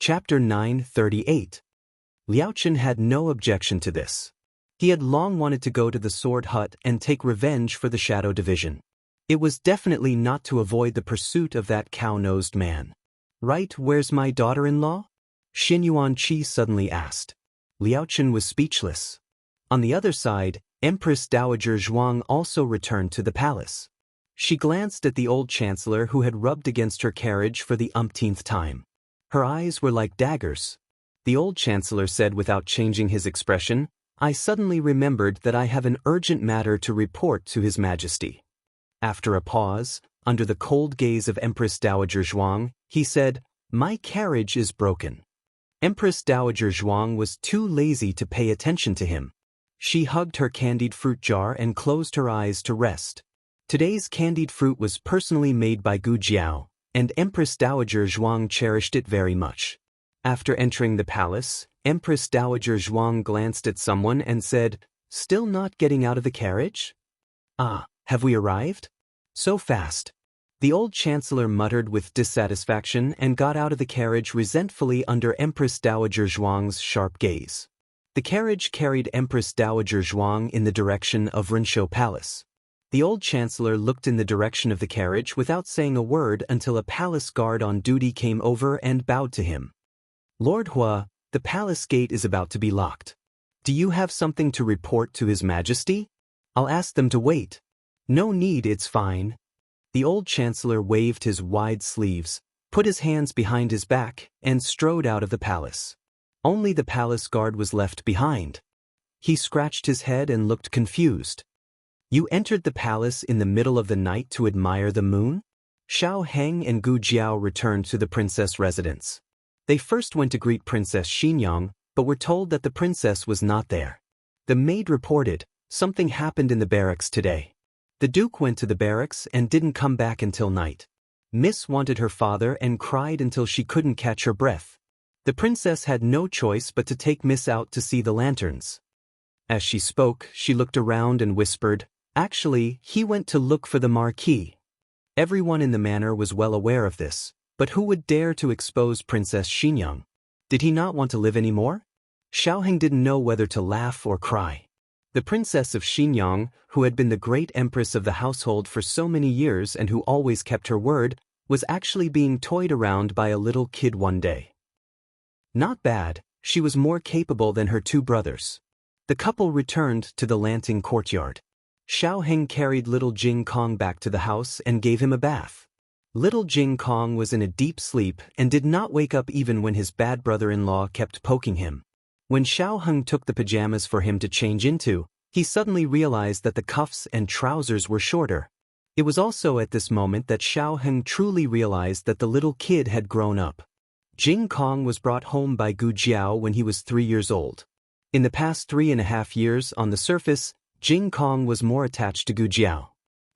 Chapter 938. Liaochen had no objection to this. He had long wanted to go to the sword hut and take revenge for the Shadow Division. It was definitely not to avoid the pursuit of that cow-nosed man. Right, where's my daughter-in-law? Xin Yuanqi suddenly asked. Liaochen was speechless. On the other side, Empress Dowager Zhuang also returned to the palace. She glanced at the old chancellor who had rubbed against her carriage for the umpteenth time. Her eyes were like daggers. The old chancellor said without changing his expression, "I suddenly remembered that I have an urgent matter to report to His Majesty." After a pause, under the cold gaze of Empress Dowager Zhuang, he said, "My carriage is broken." Empress Dowager Zhuang was too lazy to pay attention to him. She hugged her candied fruit jar and closed her eyes to rest. Today's candied fruit was personally made by Gu Jiao, and Empress Dowager Zhuang cherished it very much. After entering the palace, Empress Dowager Zhuang glanced at someone and said, "Still not getting out of the carriage? Ah, have we arrived? So fast." The old chancellor muttered with dissatisfaction and got out of the carriage resentfully under Empress Dowager Zhuang's sharp gaze. The carriage carried Empress Dowager Zhuang in the direction of Renshou Palace. The old chancellor looked in the direction of the carriage without saying a word until a palace guard on duty came over and bowed to him. "Lord Hua, the palace gate is about to be locked. Do you have something to report to His Majesty? I'll ask them to wait." "No need, it's fine." The old chancellor waved his wide sleeves, put his hands behind his back, and strode out of the palace. Only the palace guard was left behind. He scratched his head and looked confused. "You entered the palace in the middle of the night to admire the moon?" Xiao Heng and Gu Jiao returned to the princess residence. They first went to greet Princess Xinyang, but were told that the princess was not there. The maid reported, "Something happened in the barracks today. The Duke went to the barracks and didn't come back until night. Miss wanted her father and cried until she couldn't catch her breath. The princess had no choice but to take Miss out to see the lanterns." As she spoke, she looked around and whispered, "Actually, he went to look for the marquis." Everyone in the manor was well aware of this, but who would dare to expose Princess Xinyang? Did he not want to live anymore? Xiaoheng didn't know whether to laugh or cry. The princess of Xinyang, who had been the great empress of the household for so many years and who always kept her word, was actually being toyed around by a little kid one day. Not bad, she was more capable than her two brothers. The couple returned to the Lanting courtyard. Xiaoheng carried little Jing Kong back to the house and gave him a bath. Little Jing Kong was in a deep sleep and did not wake up even when his bad brother-in-law kept poking him. When Xiaoheng took the pajamas for him to change into, he suddenly realized that the cuffs and trousers were shorter. It was also at this moment that Xiaoheng truly realized that the little kid had grown up. Jing Kong was brought home by Gu Jiao when he was 3 years old. In the past 3.5 years, on the surface, Jing Kong was more attached to Gu Jiao.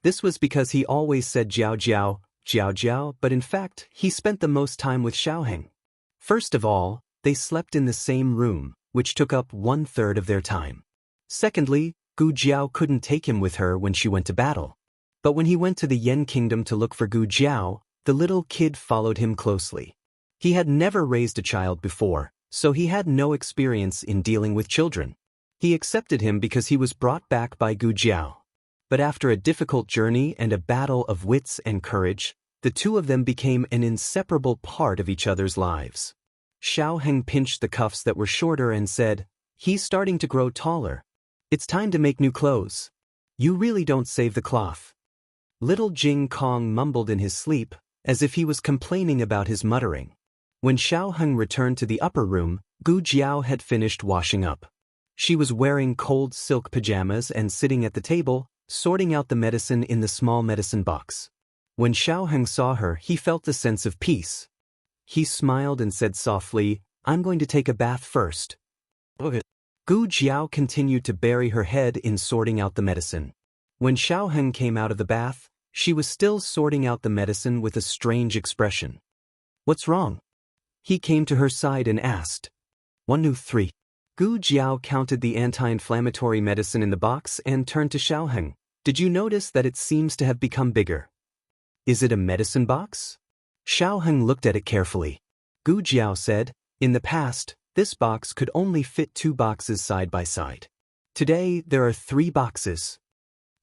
This was because he always said Jiao Jiao, Jiao Jiao, but in fact, he spent the most time with Xiaoheng. First of all, they slept in the same room, which took up 1/3 of their time. Secondly, Gu Jiao couldn't take him with her when she went to battle. But when he went to the Yan Kingdom to look for Gu Jiao, the little kid followed him closely. He had never raised a child before, so he had no experience in dealing with children. He accepted him because he was brought back by Gu Jiao. But after a difficult journey and a battle of wits and courage, the two of them became an inseparable part of each other's lives. Xiaoheng pinched the cuffs that were shorter and said, "He's starting to grow taller. It's time to make new clothes. You really don't save the cloth." Little Jing Kong mumbled in his sleep, as if he was complaining about his muttering. When Xiaoheng returned to the upper room, Gu Jiao had finished washing up. She was wearing cold silk pajamas and sitting at the table, sorting out the medicine in the small medicine box. When Xiaoheng saw her, he felt a sense of peace. He smiled and said softly, "I'm going to take a bath first." Okay. Gu Jiao continued to bury her head in sorting out the medicine. When Xiaoheng came out of the bath, she was still sorting out the medicine with a strange expression. "What's wrong?" He came to her side and asked. 1, 2, 3. Gu Jiao counted the anti-inflammatory medicine in the box and turned to Xiaoheng. "Did you notice that it seems to have become bigger? Is it a medicine box?" Xiaoheng looked at it carefully. Gu Jiao said, "In the past, this box could only fit 2 boxes side by side. Today, there are 3 boxes."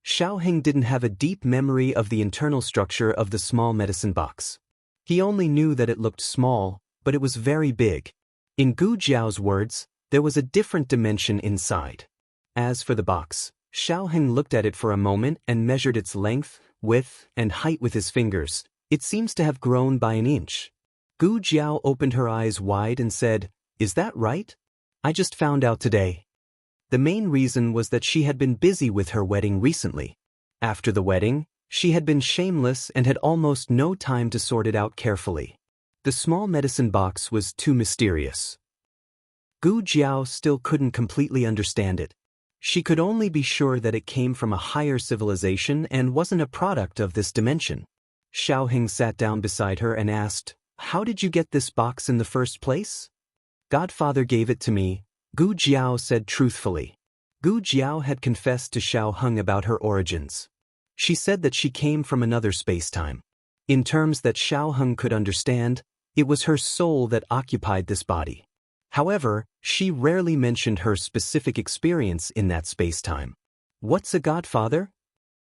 Xiaoheng didn't have a deep memory of the internal structure of the small medicine box. He only knew that it looked small, but it was very big. In Gu Jiao's words, there was a different dimension inside. As for the box, Xiaoheng looked at it for a moment and measured its length, width, and height with his fingers. It seems to have grown by an inch. Gu Jiao opened her eyes wide and said, "Is that right? I just found out today." The main reason was that she had been busy with her wedding recently. After the wedding, she had been shameless and had almost no time to sort it out carefully. The small medicine box was too mysterious. Gu Jiao still couldn't completely understand it. She could only be sure that it came from a higher civilization and wasn't a product of this dimension. Xiaoheng sat down beside her and asked, "How did you get this box in the first place?" "Godfather gave it to me," Gu Jiao said truthfully. Gu Jiao had confessed to Xiaoheng about her origins. She said that she came from another space-time. In terms that Xiaoheng could understand, it was her soul that occupied this body. However, she rarely mentioned her specific experience in that space-time. What's a godfather?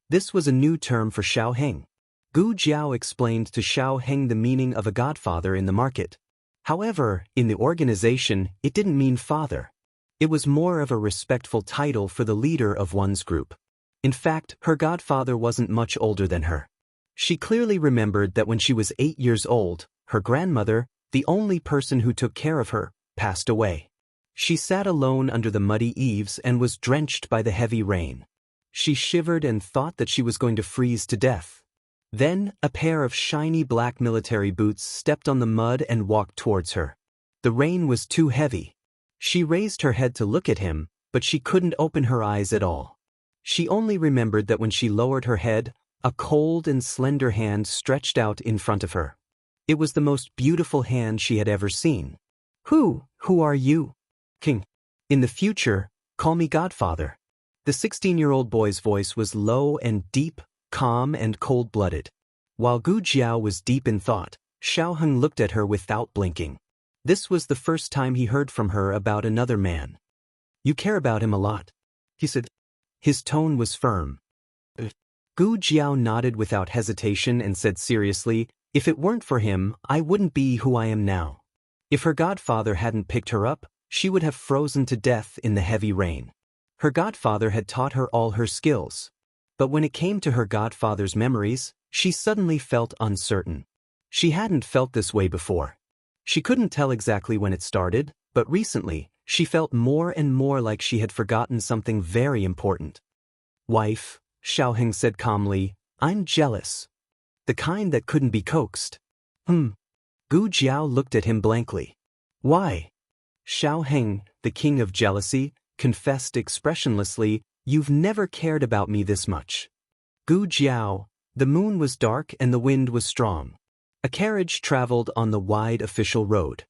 This was a new term for Xiaoheng. Gu Jiao explained to Xiaoheng the meaning of a godfather in the market. However, in the organization, it didn't mean father. It was more of a respectful title for the leader of one's group. In fact, her godfather wasn't much older than her. She clearly remembered that when she was 8 years old, her grandmother, the only person who took care of her, passed away. She sat alone under the muddy eaves and was drenched by the heavy rain. She shivered and thought that she was going to freeze to death. Then, a pair of shiny black military boots stepped on the mud and walked towards her. The rain was too heavy. She raised her head to look at him, but she couldn't open her eyes at all. She only remembered that when she lowered her head, a cold and slender hand stretched out in front of her. It was the most beautiful hand she had ever seen. Who are you?" "King. In the future, call me Godfather." The 16-year-old boy's voice was low and deep, calm and cold-blooded. While Gu Jiao was deep in thought, Xiaoheng looked at her without blinking. This was the first time he heard from her about another man. "You care about him a lot," he said. His tone was firm. Gu Jiao nodded without hesitation and said seriously, "If it weren't for him, I wouldn't be who I am now." If her godfather hadn't picked her up, she would have frozen to death in the heavy rain. Her godfather had taught her all her skills. But when it came to her godfather's memories, she suddenly felt uncertain. She hadn't felt this way before. She couldn't tell exactly when it started, but recently, she felt more and more like she had forgotten something very important. "Wife," Xiaoheng said calmly, "I'm jealous. The kind that couldn't be coaxed." Gu Jiao looked at him blankly. "Why?" Xiaoheng, the king of jealousy, confessed expressionlessly, "You've never cared about me this much." Gu Jiao, the moon was dark and the wind was strong. A carriage traveled on the wide official road.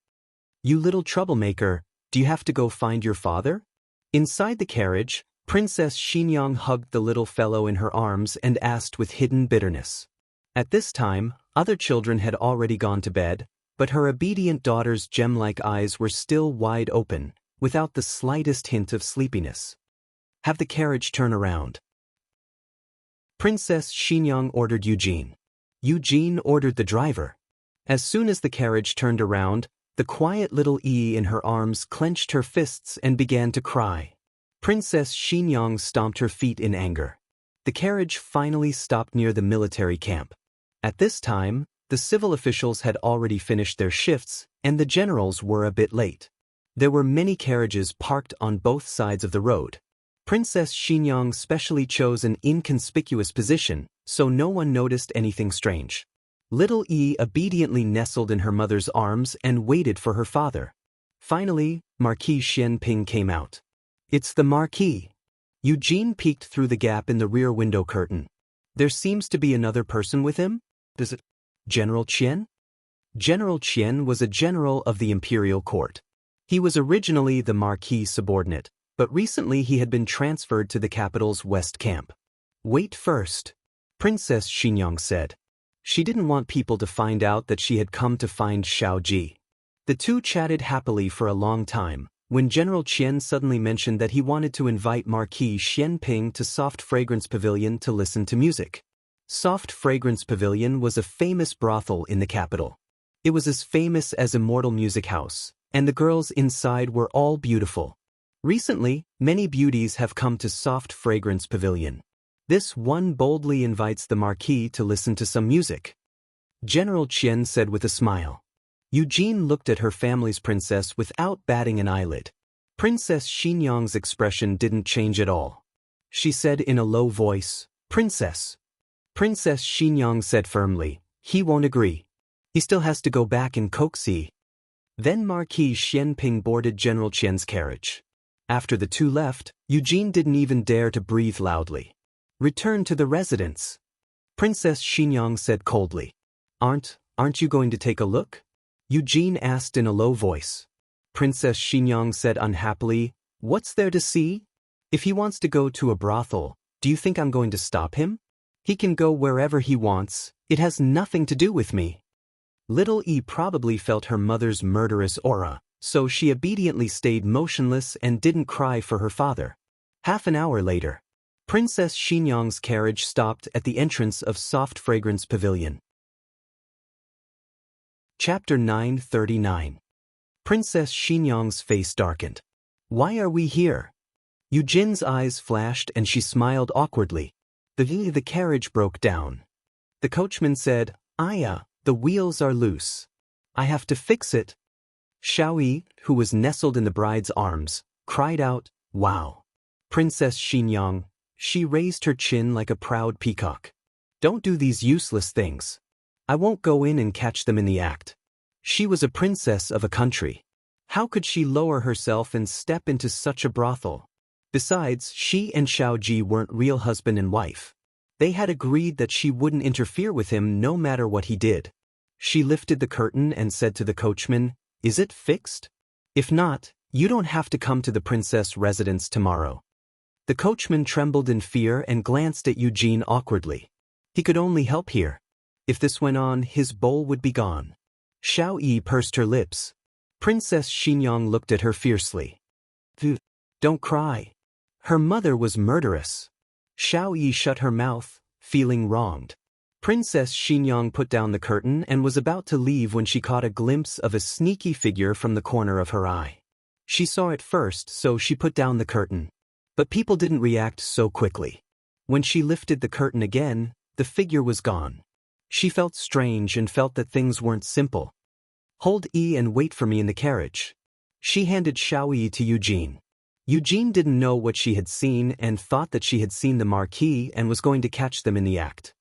"You little troublemaker, do you have to go find your father?" Inside the carriage, Princess Xinyang hugged the little fellow in her arms and asked with hidden bitterness. At this time, other children had already gone to bed, but her obedient daughter's gem-like eyes were still wide open, without the slightest hint of sleepiness. "Have the carriage turn around." Princess Xinyang ordered Eugene. Eugene ordered the driver. As soon as the carriage turned around, the quiet little Yi in her arms clenched her fists and began to cry. Princess Xinyang stomped her feet in anger. The carriage finally stopped near the military camp. At this time, the civil officials had already finished their shifts, and the generals were a bit late. There were many carriages parked on both sides of the road. Princess Xinyang specially chose an inconspicuous position, so no one noticed anything strange. Little Yi obediently nestled in her mother's arms and waited for her father. Finally, Marquis Xianping came out. "It's the Marquis." Eugene peeked through the gap in the rear window curtain. "There seems to be another person with him? Does it? General Qian?" General Qian was a general of the imperial court. He was originally the Marquis' subordinate, but recently he had been transferred to the capital's west camp. "Wait first," Princess Xinyang said. She didn't want people to find out that she had come to find Xiao Ji. The two chatted happily for a long time, when General Qian suddenly mentioned that he wanted to invite Marquis Xianping to Soft Fragrance Pavilion to listen to music. Soft Fragrance Pavilion was a famous brothel in the capital. It was as famous as Immortal Music House, and the girls inside were all beautiful. Recently, many beauties have come to Soft Fragrance Pavilion. This one boldly invites the Marquis to listen to some music. General Qian said with a smile. Eugene looked at her family's princess without batting an eyelid. Princess Xinyang's expression didn't change at all. She said in a low voice, "Princess." Princess Xinyang said firmly, "He won't agree. He still has to go back in Coxie." Then Marquis Xianping boarded General Qian's carriage. After the two left, Eugene didn't even dare to breathe loudly. "Return to the residence," Princess Xinyang said coldly. Aren't you going to take a look?" Eugene asked in a low voice. Princess Xinyang said unhappily, "What's there to see? If he wants to go to a brothel, do you think I'm going to stop him? He can go wherever he wants, it has nothing to do with me." Little E probably felt her mother's murderous aura, so she obediently stayed motionless and didn't cry for her father. Half an hour later, Princess Xinyang's carriage stopped at the entrance of Soft Fragrance Pavilion. Chapter 939. Princess Xinyang's face darkened. "Why are we here?" Eugene's eyes flashed and she smiled awkwardly. The carriage broke down. The coachman said, "Aya, the wheels are loose. I have to fix it." Xiaoyi, who was nestled in the bride's arms, cried out, "Wow." Princess Xinyang, she raised her chin like a proud peacock. "Don't do these useless things. I won't go in and catch them in the act." She was a princess of a country. How could she lower herself and step into such a brothel? Besides, she and Xiaoji weren't real husband and wife. They had agreed that she wouldn't interfere with him no matter what he did. She lifted the curtain and said to the coachman, "Is it fixed? If not, you don't have to come to the princess residence tomorrow." The coachman trembled in fear and glanced at Eugene awkwardly. He could only help here. If this went on, his bowl would be gone. Xiao Yi pursed her lips. Princess Xinyang looked at her fiercely. "Don't cry." Her mother was murderous. Xiao Yi shut her mouth, feeling wronged. Princess Xinyang put down the curtain and was about to leave when she caught a glimpse of a sneaky figure from the corner of her eye. She saw it first, so she put down the curtain. But people didn't react so quickly. When she lifted the curtain again, the figure was gone. She felt strange and felt that things weren't simple. "Hold E and wait for me in the carriage." She handed Xiaoyi to Eugene. Eugene didn't know what she had seen and thought that she had seen the Marquis and was going to catch them in the act.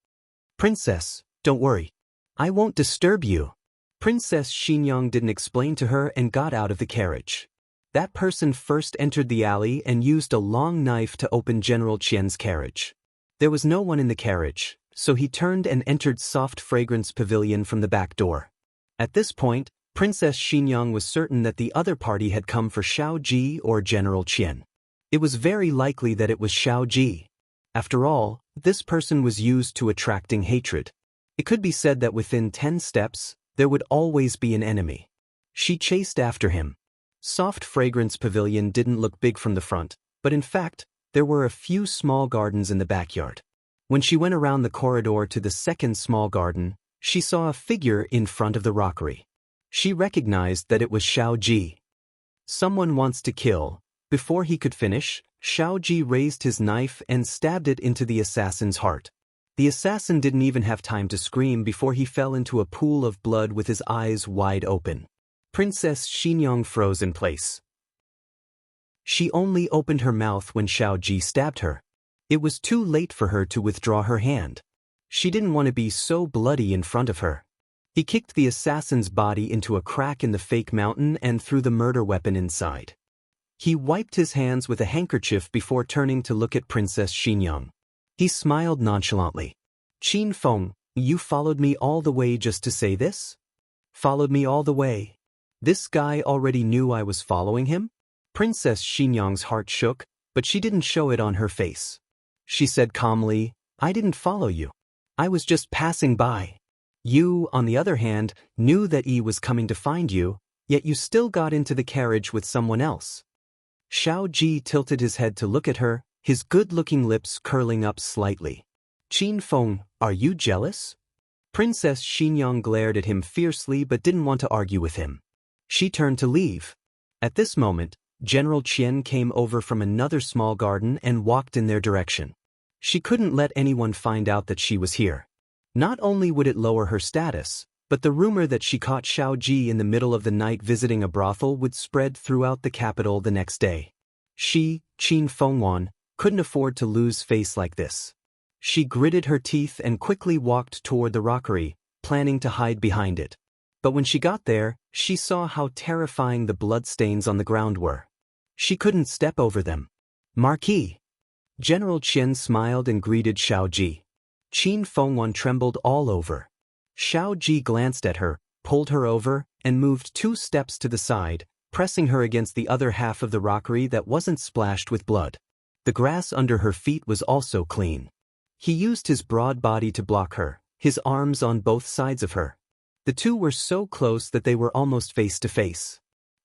"Princess, don't worry. I won't disturb you." Princess Xinyang didn't explain to her and got out of the carriage. That person first entered the alley and used a long knife to open General Qian's carriage. There was no one in the carriage, so he turned and entered Soft Fragrance Pavilion from the back door. At this point, Princess Xinyang was certain that the other party had come for Xiao Ji or General Qian. It was very likely that it was Xiao Ji. After all, this person was used to attracting hatred. It could be said that within 10 steps, there would always be an enemy. She chased after him. Soft Fragrance Pavilion didn't look big from the front, but in fact, there were a few small gardens in the backyard. When she went around the corridor to the second small garden, she saw a figure in front of the rockery. She recognized that it was Xiao Ji. "Someone wants to kill." Before he could finish, Xiao Ji raised his knife and stabbed it into the assassin's heart. The assassin didn't even have time to scream before he fell into a pool of blood with his eyes wide open. Princess Xinyang froze in place. She only opened her mouth when Xiao Ji stabbed her. It was too late for her to withdraw her hand. She didn't want to be so bloody in front of her. He kicked the assassin's body into a crack in the fake mountain and threw the murder weapon inside. He wiped his hands with a handkerchief before turning to look at Princess Xinyang. He smiled nonchalantly. "Qin Feng, you followed me all the way just to say this?" "Followed me all the way?" This guy already knew I was following him? Princess Xinyang's heart shook, but she didn't show it on her face. She said calmly, "I didn't follow you. I was just passing by. You, on the other hand, knew that E was coming to find you. Yet you still got into the carriage with someone else. Xiao Ji tilted his head to look at her, his good-looking lips curling up slightly. Qin Feng, are you jealous? Princess Xinyang glared at him fiercely but didn't want to argue with him. She turned to leave. At this moment, General Qian came over from another small garden and walked in their direction. She couldn't let anyone find out that she was here. Not only would it lower her status, but the rumor that she caught Xiao Ji in the middle of the night visiting a brothel would spread throughout the capital the next day. She, Qin Fengwan, couldn't afford to lose face like this. She gritted her teeth and quickly walked toward the rockery, planning to hide behind it. But when she got there, she saw how terrifying the bloodstains on the ground were. She couldn't step over them. Marquis. General Qian smiled and greeted Xiao Ji. Qin Fengwan trembled all over. Xiao Ji glanced at her, pulled her over, and moved 2 steps to the side, pressing her against the other half of the rockery that wasn't splashed with blood. The grass under her feet was also clean. He used his broad body to block her, his arms on both sides of her. The two were so close that they were almost face to face.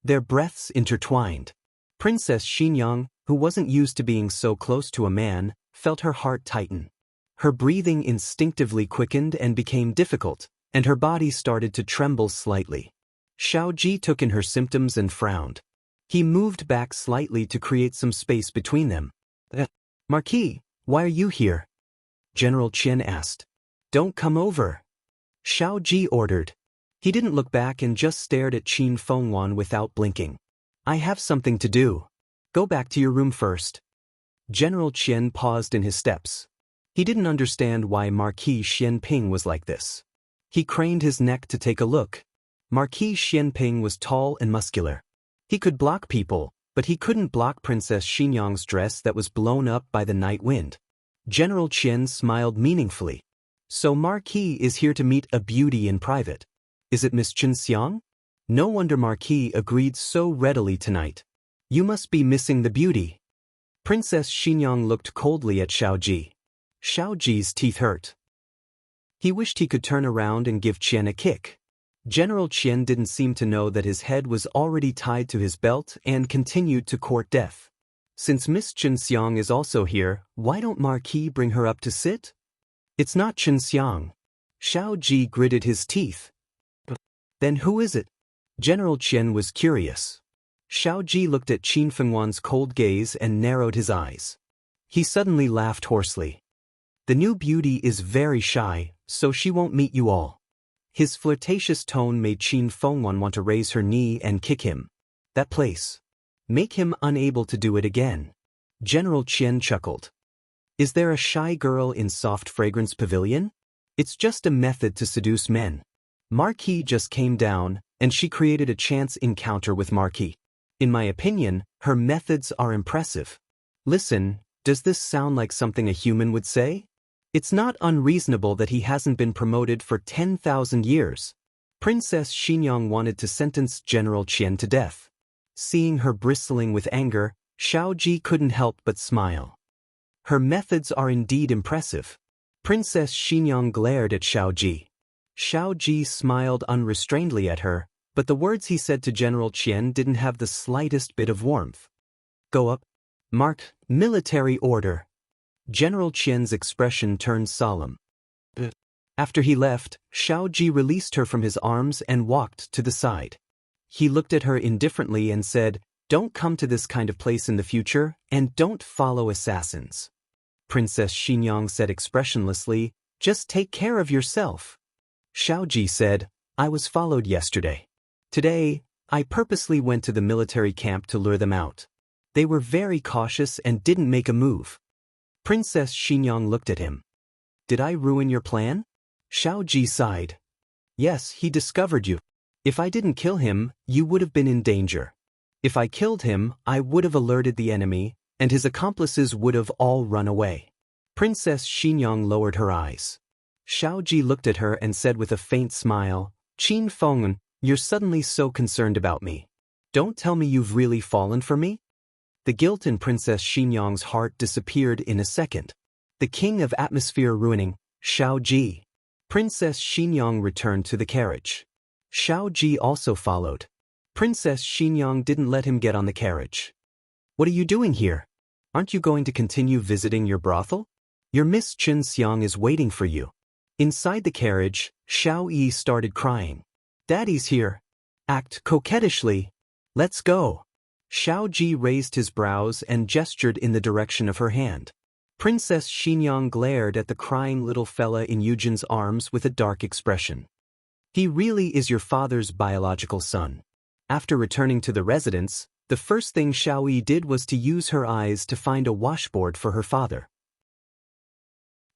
Their breaths intertwined. Princess Xinyang, who wasn't used to being so close to a man, felt her heart tighten. Her breathing instinctively quickened and became difficult, and her body started to tremble slightly. Xiao Ji took in her symptoms and frowned. He moved back slightly to create some space between them. Marquis, why are you here? General Qian asked. Don't come over. Xiao Ji ordered. He didn't look back and just stared at Qin Fengwan without blinking. I have something to do. Go back to your room first. General Qian paused in his steps. He didn't understand why Marquis Xianping was like this. He craned his neck to take a look. Marquis Xianping was tall and muscular. He could block people, but he couldn't block Princess Xinyang's dress that was blown up by the night wind. General Qian smiled meaningfully. So Marquis is here to meet a beauty in private. Is it Miss Chinxiang? No wonder Marquis agreed so readily tonight. You must be missing the beauty. Princess Xinyang looked coldly at Xiao Ji. Xiao Ji's teeth hurt. He wished he could turn around and give Qian a kick. General Qian didn't seem to know that his head was already tied to his belt and continued to court death. Since Miss Chinxiang is also here, why don't Marquis bring her up to sit? It's not Chinxiang. Xiao Ji gritted his teeth. Then who is it? General Qian was curious. Xiao Ji looked at Qin Fengwan's cold gaze and narrowed his eyes. He suddenly laughed hoarsely. The new beauty is very shy, so she won't meet you all. His flirtatious tone made Qin Fengwan want to raise her knee and kick him. That place. Make him unable to do it again. General Qian chuckled. Is there a shy girl in Soft Fragrance Pavilion? It's just a method to seduce men. Marquis just came down, and she created a chance encounter with Marquis. In my opinion, her methods are impressive. Listen, does this sound like something a human would say? It's not unreasonable that he hasn't been promoted for 10,000 years. Princess Xinyang wanted to sentence General Qian to death. Seeing her bristling with anger, Xiao Ji couldn't help but smile. Her methods are indeed impressive. Princess Xinyang glared at Xiao Ji. Xiao Ji smiled unrestrainedly at her, but the words he said to General Qian didn't have the slightest bit of warmth. Go up. Marked, military order. General Qian's expression turned solemn. After he left, Xiao Ji released her from his arms and walked to the side. He looked at her indifferently and said, Don't come to this kind of place in the future, and don't follow assassins. Princess Xinyang said expressionlessly, Just take care of yourself. Xiao Ji said, I was followed yesterday. Today, I purposely went to the military camp to lure them out. They were very cautious and didn't make a move. Princess Xinyang looked at him. Did I ruin your plan? Xiao Ji sighed. Yes, he discovered you. If I didn't kill him, you would have been in danger. If I killed him, I would have alerted the enemy, and his accomplices would have all run away. Princess Xinyang lowered her eyes. Xiao Ji looked at her and said with a faint smile, Qin Fengwan, you're suddenly so concerned about me. Don't tell me you've really fallen for me? The guilt in Princess Xinyang's heart disappeared in a second. The king of atmosphere ruining, Xiao Ji. Princess Xinyang returned to the carriage. Xiao Ji also followed. Princess Xinyang didn't let him get on the carriage. "What are you doing here? Aren't you going to continue visiting your brothel? Your Miss Chen Xiang is waiting for you." Inside the carriage, Xiao Yi started crying. "Daddy's here. Act coquettishly. Let's go." Xiao Ji raised his brows and gestured in the direction of her hand. Princess Xinyang glared at the crying little fella in Eugen's arms with a dark expression. "He really is your father's biological son." After returning to the residence, the first thing Xiao Yi did was to use her eyes to find a washboard for her father.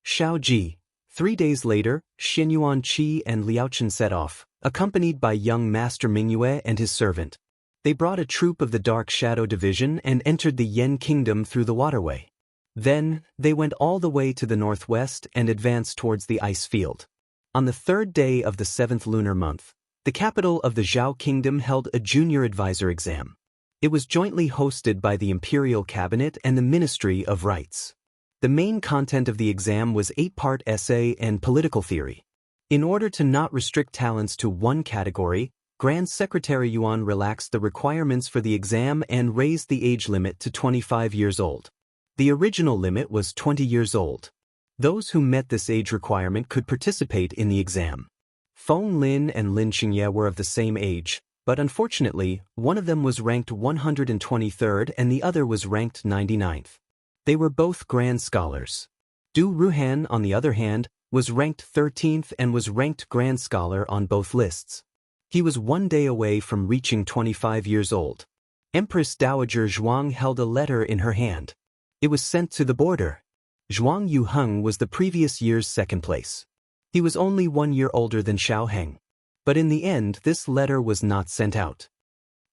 Xiao Ji. 3 days later, Xinyuan Qi and Liaochen set off, accompanied by young Master Mingyue and his servant. They brought a troop of the Dark Shadow Division and entered the Yen Kingdom through the waterway. Then, they went all the way to the northwest and advanced towards the ice field. On the 3rd day of the 7th lunar month, the capital of the Zhao Kingdom held a junior advisor exam. It was jointly hosted by the Imperial Cabinet and the Ministry of Rights. The main content of the exam was 8-part essay and political theory. In order to not restrict talents to one category, Grand Secretary Yuan relaxed the requirements for the exam and raised the age limit to 25 years old. The original limit was 20 years old. Those who met this age requirement could participate in the exam. Feng Lin and Lin Xingye were of the same age, but unfortunately, one of them was ranked 123rd and the other was ranked 99th. They were both grand scholars. Du Ruhan, on the other hand, was ranked 13th and was ranked grand scholar on both lists. He was 1 day away from reaching 25 years old. Empress Dowager Zhuang held a letter in her hand. It was sent to the border. Zhuang Yuheng was the previous year's 2nd place. He was only 1 year older than Xiao Heng. But in the end, this letter was not sent out.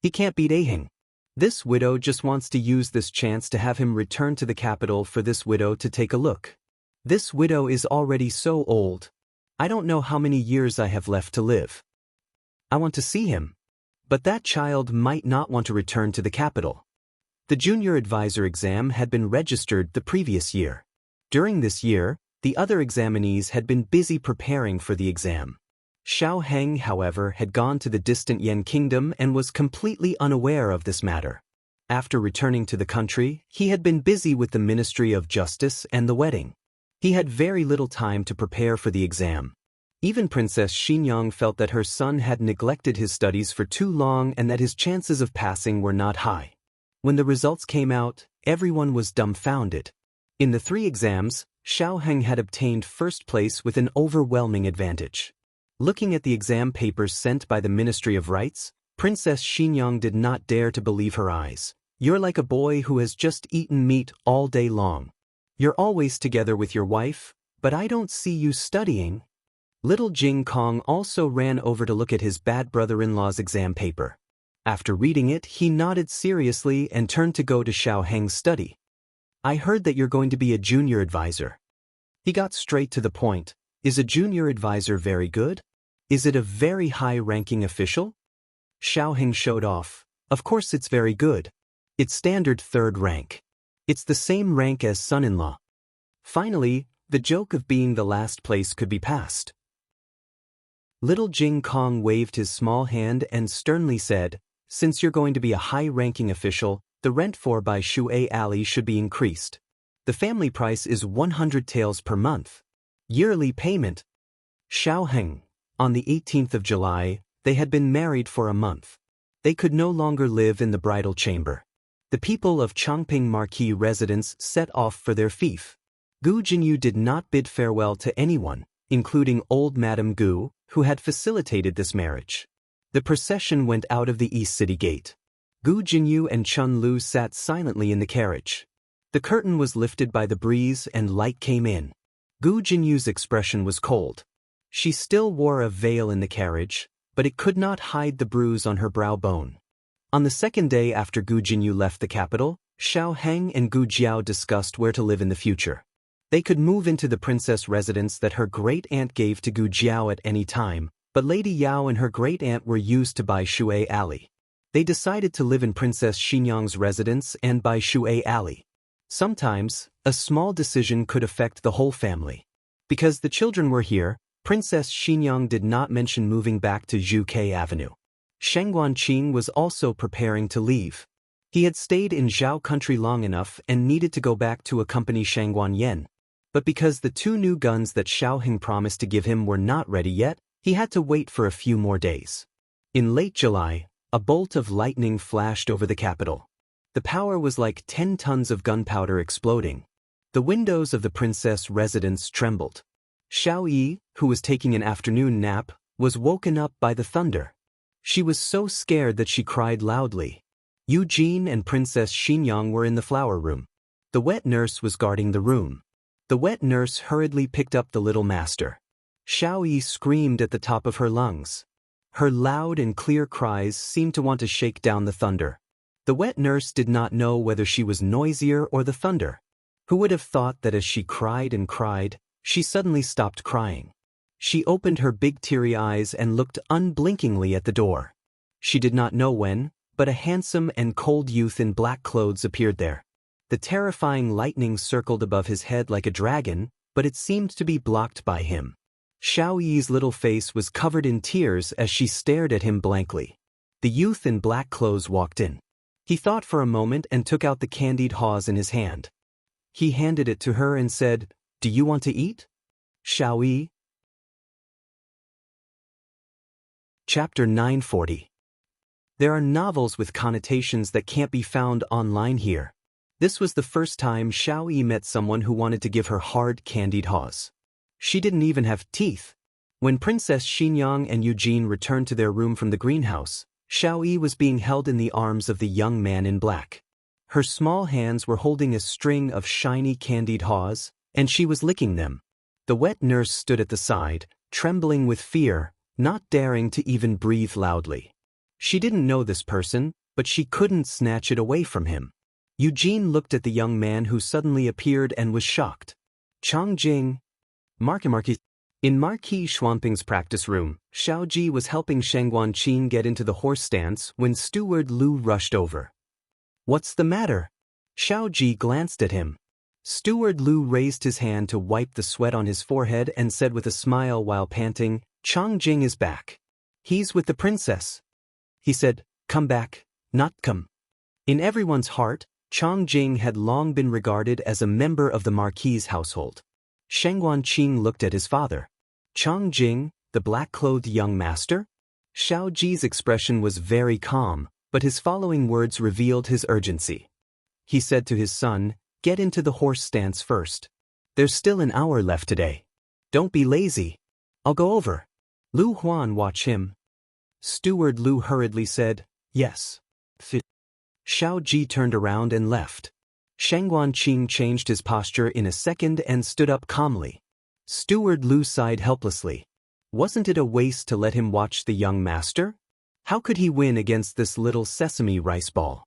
He can't beat Aheng. This widow just wants to use this chance to have him return to the capital for this widow to take a look. This widow is already so old. I don't know how many years I have left to live. I want to see him. But that child might not want to return to the capital. The junior advisor exam had been registered the previous year. During this year, the other examinees had been busy preparing for the exam. Xiao Heng, however, had gone to the distant Yen Kingdom and was completely unaware of this matter. After returning to the country, he had been busy with the Ministry of Justice and the wedding. He had very little time to prepare for the exam. Even Princess Xinyang felt that her son had neglected his studies for too long and that his chances of passing were not high. When the results came out, everyone was dumbfounded. In the 3 exams, Xiao Heng had obtained 1st place with an overwhelming advantage. Looking at the exam papers sent by the Ministry of Rights, Princess Xinyang did not dare to believe her eyes. "You're like a boy who has just eaten meat all day long. You're always together with your wife, but I don't see you studying." Little Jing Kong also ran over to look at his bad brother-in-law's exam paper. After reading it, he nodded seriously and turned to go to Xiao Heng's study. "I heard that you're going to be a junior advisor." He got straight to the point. "Is a junior advisor very good? Is it a very high-ranking official?" Xiao Heng showed off. "Of course it's very good. It's standard 3rd rank. It's the same rank as son-in-law." Finally, the joke of being the last place could be passed. Little Jing Kong waved his small hand and sternly said, "Since you're going to be a high-ranking official, the rent for Bai Shui Alley should be increased. The family price is 100 taels per month. Yearly payment." Xiao Heng. On the 18th of July, they had been married for a month. They could no longer live in the bridal chamber. The people of Chongping Marquis residence set off for their fief. Gu Jinyu did not bid farewell to anyone, including old Madame Gu, who had facilitated this marriage. The procession went out of the East City Gate. Gu Jinyu and Chun Lu sat silently in the carriage. The curtain was lifted by the breeze and light came in. Gu Jinyu's expression was cold. She still wore a veil in the carriage, but it could not hide the bruise on her brow bone. On the 2nd day after Gu Jinyu left the capital, Xiao Heng and Gu Jiao discussed where to live in the future. They could move into the princess residence that her great-aunt gave to Gu Jiao at any time, but Lady Yao and her great-aunt were used to Bai Shui Alley. They decided to live in Princess Xinyang's residence and Bai Shui Alley. Sometimes, a small decision could affect the whole family. Because the children were here, Princess Xinyang did not mention moving back to Zhuke Avenue. Sheng Guanqing was also preparing to leave. He had stayed in Zhao country long enough and needed to go back to accompany Shang Guanyen. But because the 2 new guns that Xiaoheng promised to give him were not ready yet, he had to wait for a few more days. In late July, a bolt of lightning flashed over the capital. The power was like 10 tons of gunpowder exploding. The windows of the princess' residence trembled. Xiao Yi, who was taking an afternoon nap, was woken up by the thunder. She was so scared that she cried loudly. Eugene and Princess Xinyang were in the flower room. The wet nurse was guarding the room. The wet nurse hurriedly picked up the little master. Xiao Yi screamed at the top of her lungs. Her loud and clear cries seemed to want to shake down the thunder. The wet nurse did not know whether she was noisier or the thunder. Who would have thought that as she cried and cried, she suddenly stopped crying. She opened her big teary eyes and looked unblinkingly at the door. She did not know when, but a handsome and cold youth in black clothes appeared there. The terrifying lightning circled above his head like a dragon, but it seemed to be blocked by him. Xiao Yi's little face was covered in tears as she stared at him blankly. The youth in black clothes walked in. He thought for a moment and took out the candied haws in his hand. He handed it to her and said, "Do you want to eat?" Xiao Yi. Chapter 940. There are novels with connotations that can't be found online here. This was the first time Xiao Yi met someone who wanted to give her hard candied haws. She didn't even have teeth. When Princess Xinyang and Eugene returned to their room from the greenhouse, Xiao Yi was being held in the arms of the young man in black. Her small hands were holding a string of shiny candied haws, and she was licking them. The wet nurse stood at the side, trembling with fear, not daring to even breathe loudly. She didn't know this person, but she couldn't snatch it away from him. Eugene looked at the young man who suddenly appeared and was shocked. Changjing. Marquis. In Marquis Xuanping's practice room, Xiao Ji was helping Sheng Guanqing get into the horse stance when Steward Lu rushed over. "What's the matter?" Xiao Ji glanced at him. Steward Lu raised his hand to wipe the sweat on his forehead and said with a smile while panting, "Changjing is back. He's with the princess." He said, "Come back, not come." In everyone's heart, Changjing had long been regarded as a member of the Marquis' household. Sheng Guanqing looked at his father. Changjing, the black-clothed young master? Xiao Ji's expression was very calm, but his following words revealed his urgency. He said to his son, "Get into the horse stance first. There's still an hour left today. Don't be lazy. I'll go over. Lu Huan watch him." Steward Lu hurriedly said, "Yes." Xiao Ji turned around and left. Sheng Guanqing changed his posture in a second and stood up calmly. Steward Lu sighed helplessly. Wasn't it a waste to let him watch the young master? How could he win against this little sesame rice ball?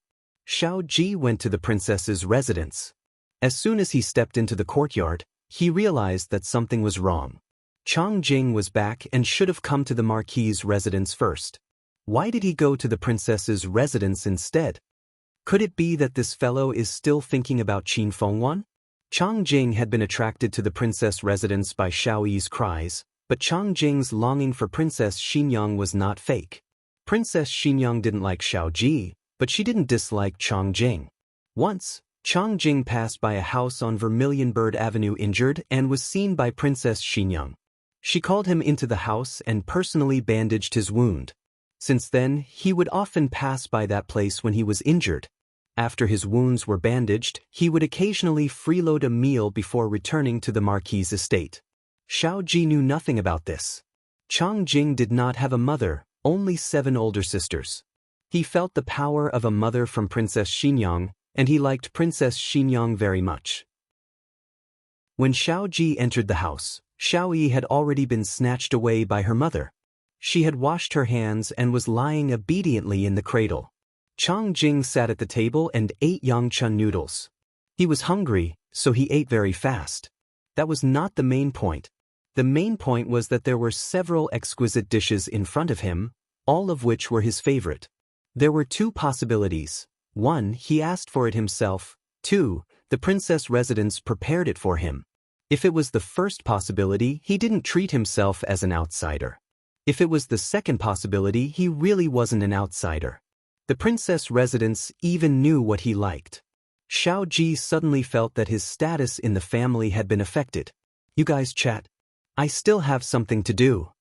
Xiao Ji went to the princess's residence. As soon as he stepped into the courtyard, he realized that something was wrong. Changjing was back and should have come to the Marquis' residence first. Why did he go to the princess's residence instead? Could it be that this fellow is still thinking about Qin Fengwan? Changjing had been attracted to the princess' residence by Xiao Yi's cries, but Changjing's longing for Princess Xinyang was not fake. Princess Xinyang didn't like Xiao Ji, but she didn't dislike Changjing. Once, Changjing passed by a house on Vermilion Bird Avenue injured and was seen by Princess Xinyang. She called him into the house and personally bandaged his wound. Since then, he would often pass by that place when he was injured. After his wounds were bandaged, he would occasionally freeload a meal before returning to the Marquis' estate. Xiao Ji knew nothing about this. Changjing did not have a mother, only 7 older sisters. He felt the power of a mother from Princess Xinyang, and he liked Princess Xinyang very much. When Xiao Ji entered the house, Xiao Yi had already been snatched away by her mother. She had washed her hands and was lying obediently in the cradle. Changjing sat at the table and ate yangchun noodles. He was hungry, so he ate very fast. That was not the main point. The main point was that there were several exquisite dishes in front of him, all of which were his favorite. There were 2 possibilities. 1, he asked for it himself. 2, the princess residence prepared it for him. If it was the first possibility, he didn't treat himself as an outsider. If it was the second possibility, he really wasn't an outsider. The princess residents even knew what he liked. Xiao Ji suddenly felt that his status in the family had been affected. You guys chat. I still have something to do.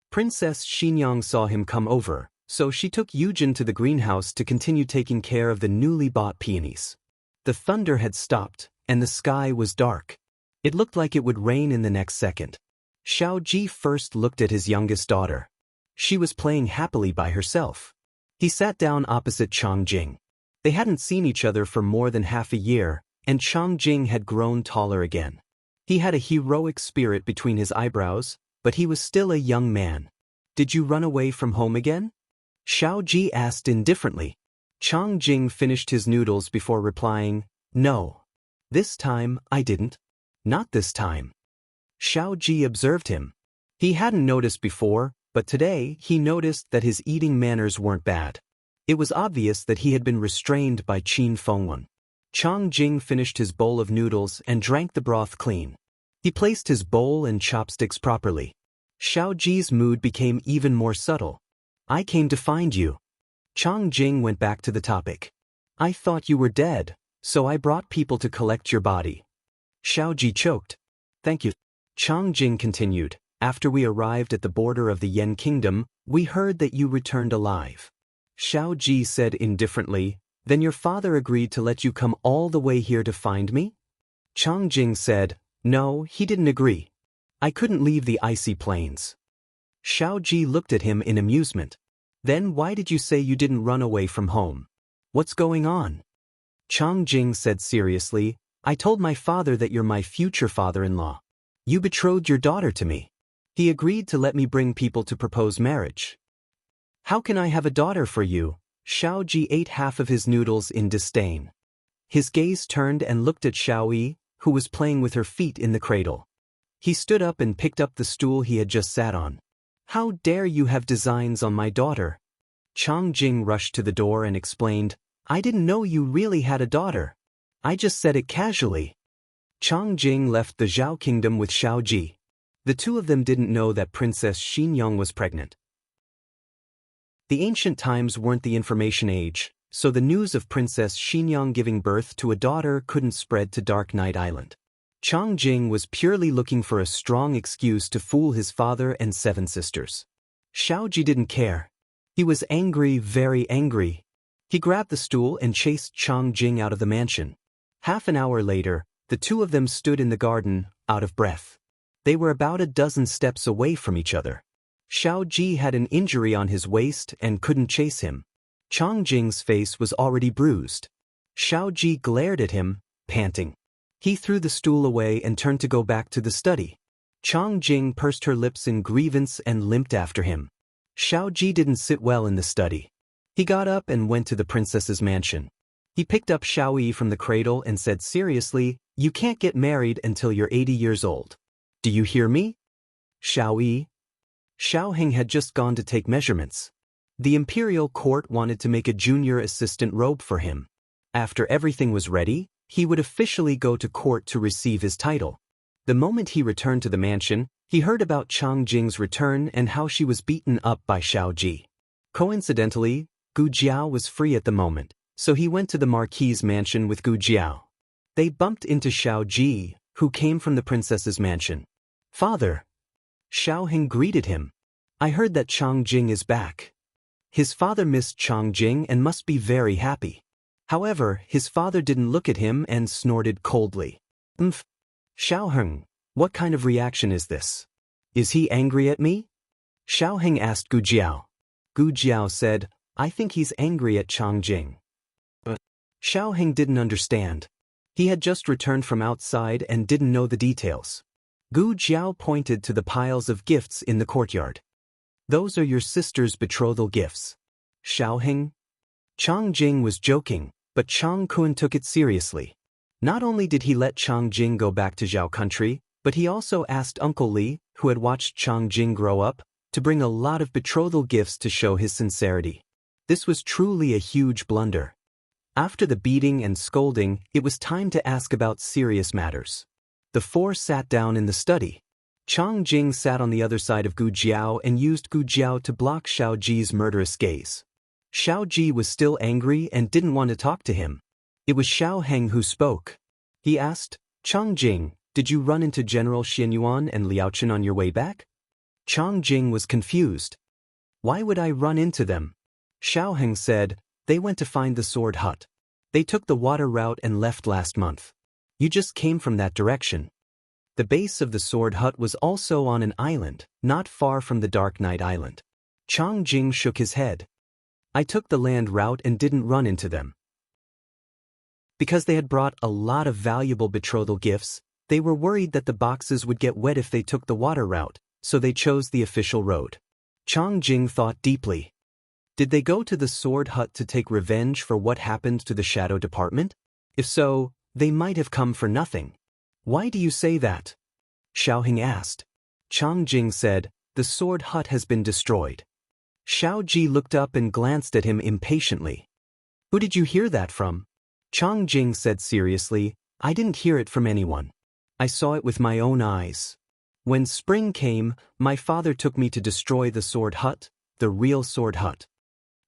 Princess Xinyang saw him come over, so she took Yujin to the greenhouse to continue taking care of the newly bought peonies. The thunder had stopped, and the sky was dark. It looked like it would rain in the next second. Xiao Ji first looked at his youngest daughter. She was playing happily by herself. He sat down opposite Chang Jing. They hadn't seen each other for more than half a year, and Chang Jing had grown taller again. He had a heroic spirit between his eyebrows, but he was still a young man. Did you run away from home again? Xiao Ji asked indifferently. Chang Jing finished his noodles before replying, No. This time, I didn't. Not this time. Xiao Ji observed him. He hadn't noticed before, but today he noticed that his eating manners weren't bad. It was obvious that he had been restrained by Qin Fengwen. Chang Jing finished his bowl of noodles and drank the broth clean. He placed his bowl and chopsticks properly. Xiao Ji's mood became even more subtle. I came to find you. Chang Jing went back to the topic. I thought you were dead, so I brought people to collect your body. Xiao Ji choked. Thank you. Chang Jing continued. After we arrived at the border of the Yen Kingdom, we heard that you returned alive. Xiao Ji said indifferently, Then your father agreed to let you come all the way here to find me? Chang Jing said, No, he didn't agree. I couldn't leave the icy plains. Xiao Ji looked at him in amusement. Then why did you say you didn't run away from home? What's going on? Chang Jing said seriously, I told my father that you're my future father-in-law. You betrothed your daughter to me. He agreed to let me bring people to propose marriage. How can I have a daughter for you? Xiao Ji ate half of his noodles in disdain. His gaze turned and looked at Xiao Yi, who was playing with her feet in the cradle. He stood up and picked up the stool he had just sat on. How dare you have designs on my daughter? Chang Jing rushed to the door and explained, I didn't know you really had a daughter. I just said it casually. Chang Jing left the Zhao kingdom with Xiao Ji. The two of them didn't know that Princess Xinyang was pregnant. The ancient times weren't the information age, so the news of Princess Xinyang giving birth to a daughter couldn't spread to Dark Night Island. Chang Jing was purely looking for a strong excuse to fool his father and 7 sisters. Xiao Ji didn't care. He was angry, very angry. He grabbed the stool and chased Chang Jing out of the mansion. Half an hour later, the two of them stood in the garden, out of breath. They were about a dozen steps away from each other. Xiao Ji had an injury on his waist and couldn't chase him. Chang Jing's face was already bruised. Xiao Ji glared at him, panting. He threw the stool away and turned to go back to the study. Chang Jing pursed her lips in grievance and limped after him. Xiao Ji didn't sit well in the study. He got up and went to the princess's mansion. He picked up Xiao Yi from the cradle and said seriously, You can't get married until you're 80 years old. Do you hear me? Xiao Yi. Xiao Heng had just gone to take measurements. The imperial court wanted to make a junior assistant robe for him. After everything was ready, he would officially go to court to receive his title. The moment he returned to the mansion, he heard about Chang Jing's return and how she was beaten up by Xiao Ji. Coincidentally, Gu Jiao was free at the moment, so he went to the Marquis's mansion with Gu Jiao. They bumped into Xiao Ji, who came from the princess's mansion. Father. Xiao Heng greeted him. I heard that Chang Jing is back. His father missed Chang Jing and must be very happy. However, his father didn't look at him and snorted coldly. Xiao Heng, what kind of reaction is this? Is he angry at me? Xiao Heng asked Gu Jiao. Gu Jiao said, I think he's angry at Chang Jing. But Xiao Heng didn't understand. He had just returned from outside and didn't know the details. Gu Jiao pointed to the piles of gifts in the courtyard. Those are your sister's betrothal gifts. Xiao Heng? Chang Jing was joking, but Chang Kun took it seriously. Not only did he let Chang Jing go back to Zhao country, but he also asked Uncle Li, who had watched Chang Jing grow up, to bring a lot of betrothal gifts to show his sincerity. This was truly a huge blunder. After the beating and scolding, it was time to ask about serious matters. The 4 sat down in the study. Chang Jing sat on the other side of Gu Jiao and used Gu Jiao to block Xiao Ji's murderous gaze. Xiao Ji was still angry and didn't want to talk to him. It was Xiao Heng who spoke. He asked, Chang Jing, did you run into General Xianyuan and Liaochen on your way back? Chang Jing was confused. Why would I run into them? Xiao Heng said, they went to find the sword hut. They took the water route and left last month. You just came from that direction. The base of the sword hut was also on an island, not far from the Dark Night Island. Chang Jing shook his head. I took the land route and didn't run into them. Because they had brought a lot of valuable betrothal gifts, they were worried that the boxes would get wet if they took the water route, so they chose the official road. Chang Jing thought deeply. Did they go to the sword hut to take revenge for what happened to the shadow department? If so, they might have come for nothing. Why do you say that? Xiao Heng asked. Chang Jing said, the sword hut has been destroyed. Xiao Ji looked up and glanced at him impatiently. Who did you hear that from? Chang Jing said seriously, I didn't hear it from anyone. I saw it with my own eyes. When spring came, my father took me to destroy the sword hut, the real sword hut.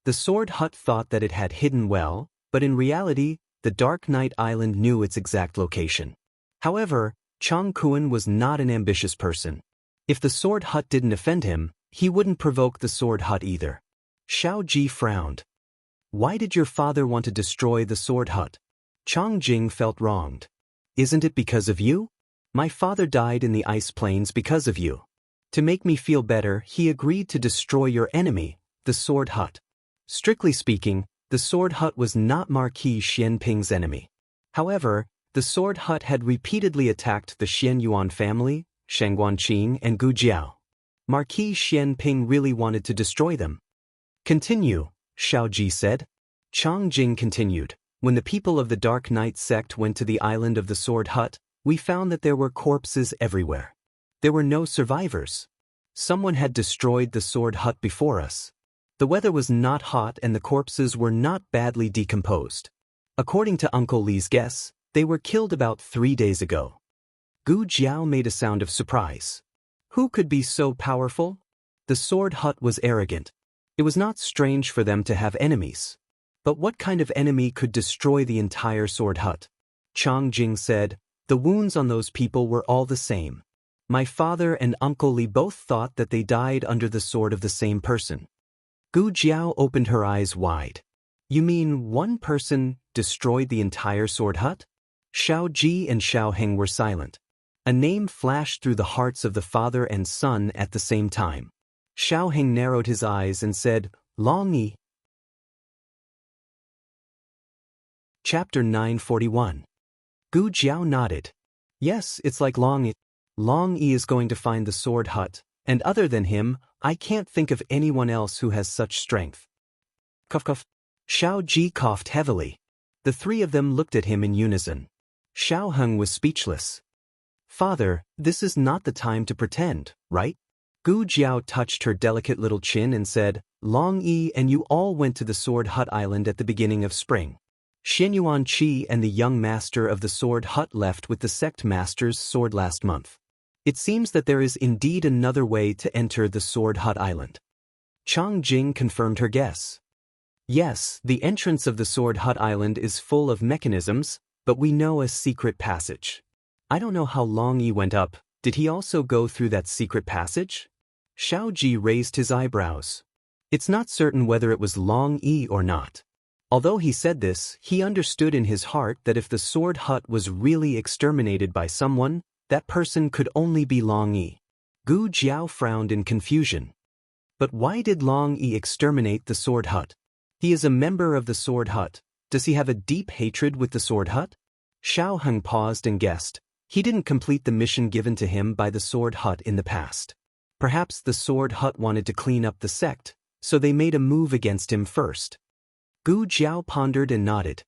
The sword hut thought that it had hidden well, but in reality, the Dark Night Island knew its exact location. However, Chang Kuan was not an ambitious person. If the sword hut didn't offend him, he wouldn't provoke the sword hut either. Xiao Ji frowned. Why did your father want to destroy the sword hut? Chang Jing felt wronged. Isn't it because of you? My father died in the ice plains because of you. To make me feel better, he agreed to destroy your enemy, the sword hut. Strictly speaking, the sword hut was not Marquis Xianping's enemy. However, the sword hut had repeatedly attacked the Xianyuan family, Shang Guanqing and Gu Jiao. Marquis Xianping really wanted to destroy them. Continue, Xiao Ji said. Chang Jing continued. When the people of the Dark Knight sect went to the island of the sword hut, we found that there were corpses everywhere. There were no survivors. Someone had destroyed the sword hut before us. The weather was not hot and the corpses were not badly decomposed. According to Uncle Li's guess, they were killed about 3 days ago. Gu Jiao made a sound of surprise. Who could be so powerful? The sword hut was arrogant. It was not strange for them to have enemies. But what kind of enemy could destroy the entire sword hut? Chang Jing said, the wounds on those people were all the same. My father and Uncle Li both thought that they died under the sword of the same person. Gu Jiao opened her eyes wide. You mean one person destroyed the entire sword hut? Xiao Ji and Xiao Heng were silent. A name flashed through the hearts of the father and son at the same time. Xiao Heng narrowed his eyes and said, Long Yi. Chapter 941. Gu Jiao nodded. Yes, it's like Long Yi. Long Yi is going to find the sword hut, and other than him, I can't think of anyone else who has such strength. Cough cough. Xiao Ji coughed heavily. The three of them looked at him in unison. Xiao Heng was speechless. Father, this is not the time to pretend, right? Gu Jiao touched her delicate little chin and said, Long Yi and you all went to the Sword Hut Island at the beginning of spring. Xianyuan Qi and the young master of the Sword Hut left with the sect master's sword last month. It seems that there is indeed another way to enter the Sword Hut Island. Chang Jing confirmed her guess. Yes, the entrance of the Sword Hut Island is full of mechanisms, but we know a secret passage. I don't know how Long Yi went up. Did he also go through that secret passage? Xiao Ji raised his eyebrows. It's not certain whether it was Long Yi or not. Although he said this, he understood in his heart that if the Sword Hut was really exterminated by someone, that person could only be Long Yi. Gu Jiao frowned in confusion. But why did Long Yi exterminate the Sword Hut? He is a member of the Sword Hut. Does he have a deep hatred with the Sword Hut? Xiao Heng paused and guessed. He didn't complete the mission given to him by the Sword Hut in the past. Perhaps the Sword Hut wanted to clean up the sect, so they made a move against him first. Gu Jiao pondered and nodded.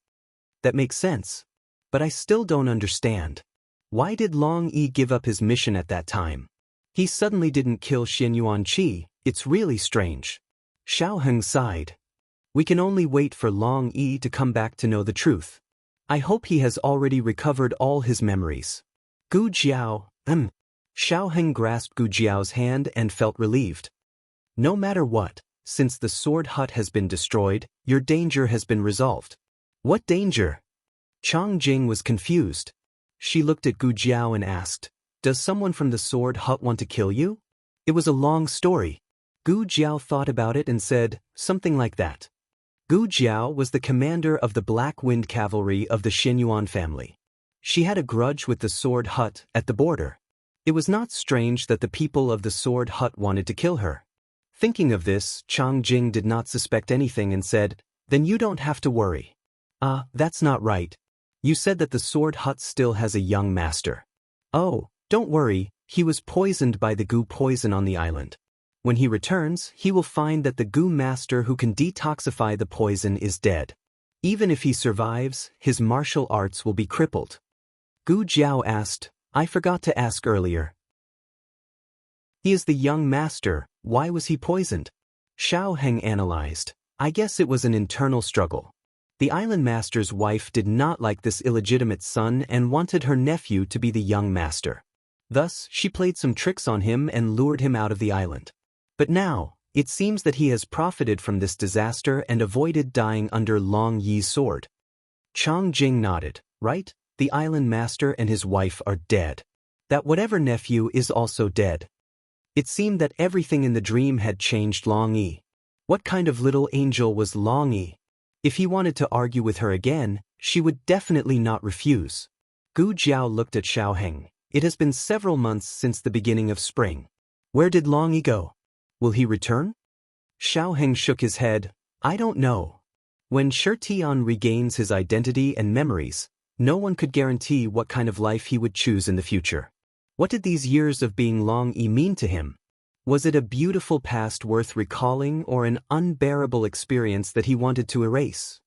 That makes sense. But I still don't understand. Why did Long Yi give up his mission at that time? He suddenly didn't kill Xianyuan Qi. It's really strange. Xiao Heng sighed. We can only wait for Long Yi to come back to know the truth. I hope he has already recovered all his memories. Gu Jiao, Xiao Heng grasped Gu Jiao's hand and felt relieved. No matter what, since the sword hut has been destroyed, your danger has been resolved. What danger? Chang Jing was confused. She looked at Gu Jiao and asked, does someone from the sword hut want to kill you? It was a long story. Gu Jiao thought about it and said, something like that. Gu Jiao was the commander of the Black Wind Cavalry of the Xinyuan family. She had a grudge with the sword hut at the border. It was not strange that the people of the sword hut wanted to kill her. Thinking of this, Chang Jing did not suspect anything and said, then you don't have to worry. That's not right. You said that the sword hut still has a young master. Oh, don't worry, he was poisoned by the goo poison on the island. When he returns, he will find that the goo master who can detoxify the poison is dead. Even if he survives, his martial arts will be crippled. Gu Jiao asked, I forgot to ask earlier. He is the young master, why was he poisoned? Xiao Heng analyzed. I guess it was an internal struggle. The island master's wife did not like this illegitimate son and wanted her nephew to be the young master. Thus, she played some tricks on him and lured him out of the island. But now, it seems that he has profited from this disaster and avoided dying under Long Yi's sword. Chang Jing nodded, right? The island master and his wife are dead. That whatever nephew is also dead. It seemed that everything in the dream had changed Long Yi. What kind of little angel was Long Yi? If he wanted to argue with her again, she would definitely not refuse. Gu Jiao looked at Xiao Heng. It has been several months since the beginning of spring. Where did Long Yi go? Will he return? Xiao Heng shook his head. I don't know. When Shi Tian regains his identity and memories, no one could guarantee what kind of life he would choose in the future. What did these years of being Long Yi mean to him? Was it a beautiful past worth recalling or an unbearable experience that he wanted to erase?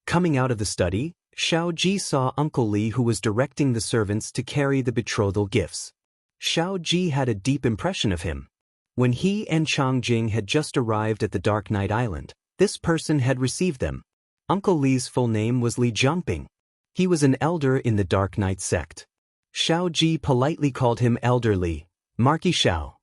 Coming out of the study, Xiao Ji saw Uncle Li, who was directing the servants to carry the betrothal gifts. Xiao Ji had a deep impression of him. When he and Chang Jing had just arrived at the Dark Night Island, this person had received them. Uncle Li's full name was Li Jiangping. He was an elder in the Dark Knight sect. Xiao Ji politely called him Elder Li, Marquis Xiao.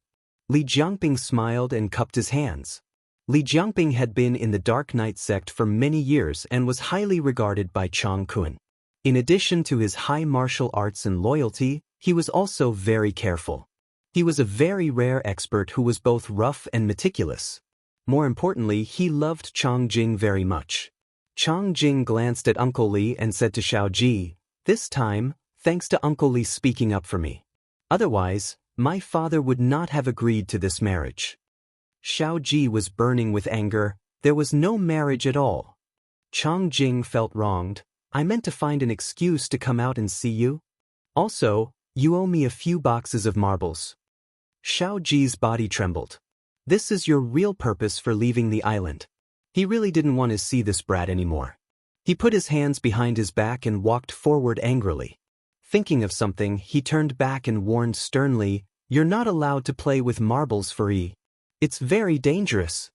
Li Jiangping smiled and cupped his hands. Li Jiangping had been in the Dark Knight sect for many years and was highly regarded by Chang Kun. In addition to his high martial arts and loyalty, he was also very careful. He was a very rare expert who was both rough and meticulous. More importantly, he loved Chang Jing very much. Chang Jing glanced at Uncle Li and said to Xiao Ji, this time, thanks to Uncle Li speaking up for me. Otherwise, my father would not have agreed to this marriage. Xiao Ji was burning with anger. There was no marriage at all. Chang Jing felt wronged. I meant to find an excuse to come out and see you. Also, you owe me a few boxes of marbles. Xiao Ji's body trembled. This is your real purpose for leaving the island. He really didn't want to see this brat anymore. He put his hands behind his back and walked forward angrily. Thinking of something, he turned back and warned sternly, you're not allowed to play with marbles for E. It's very dangerous.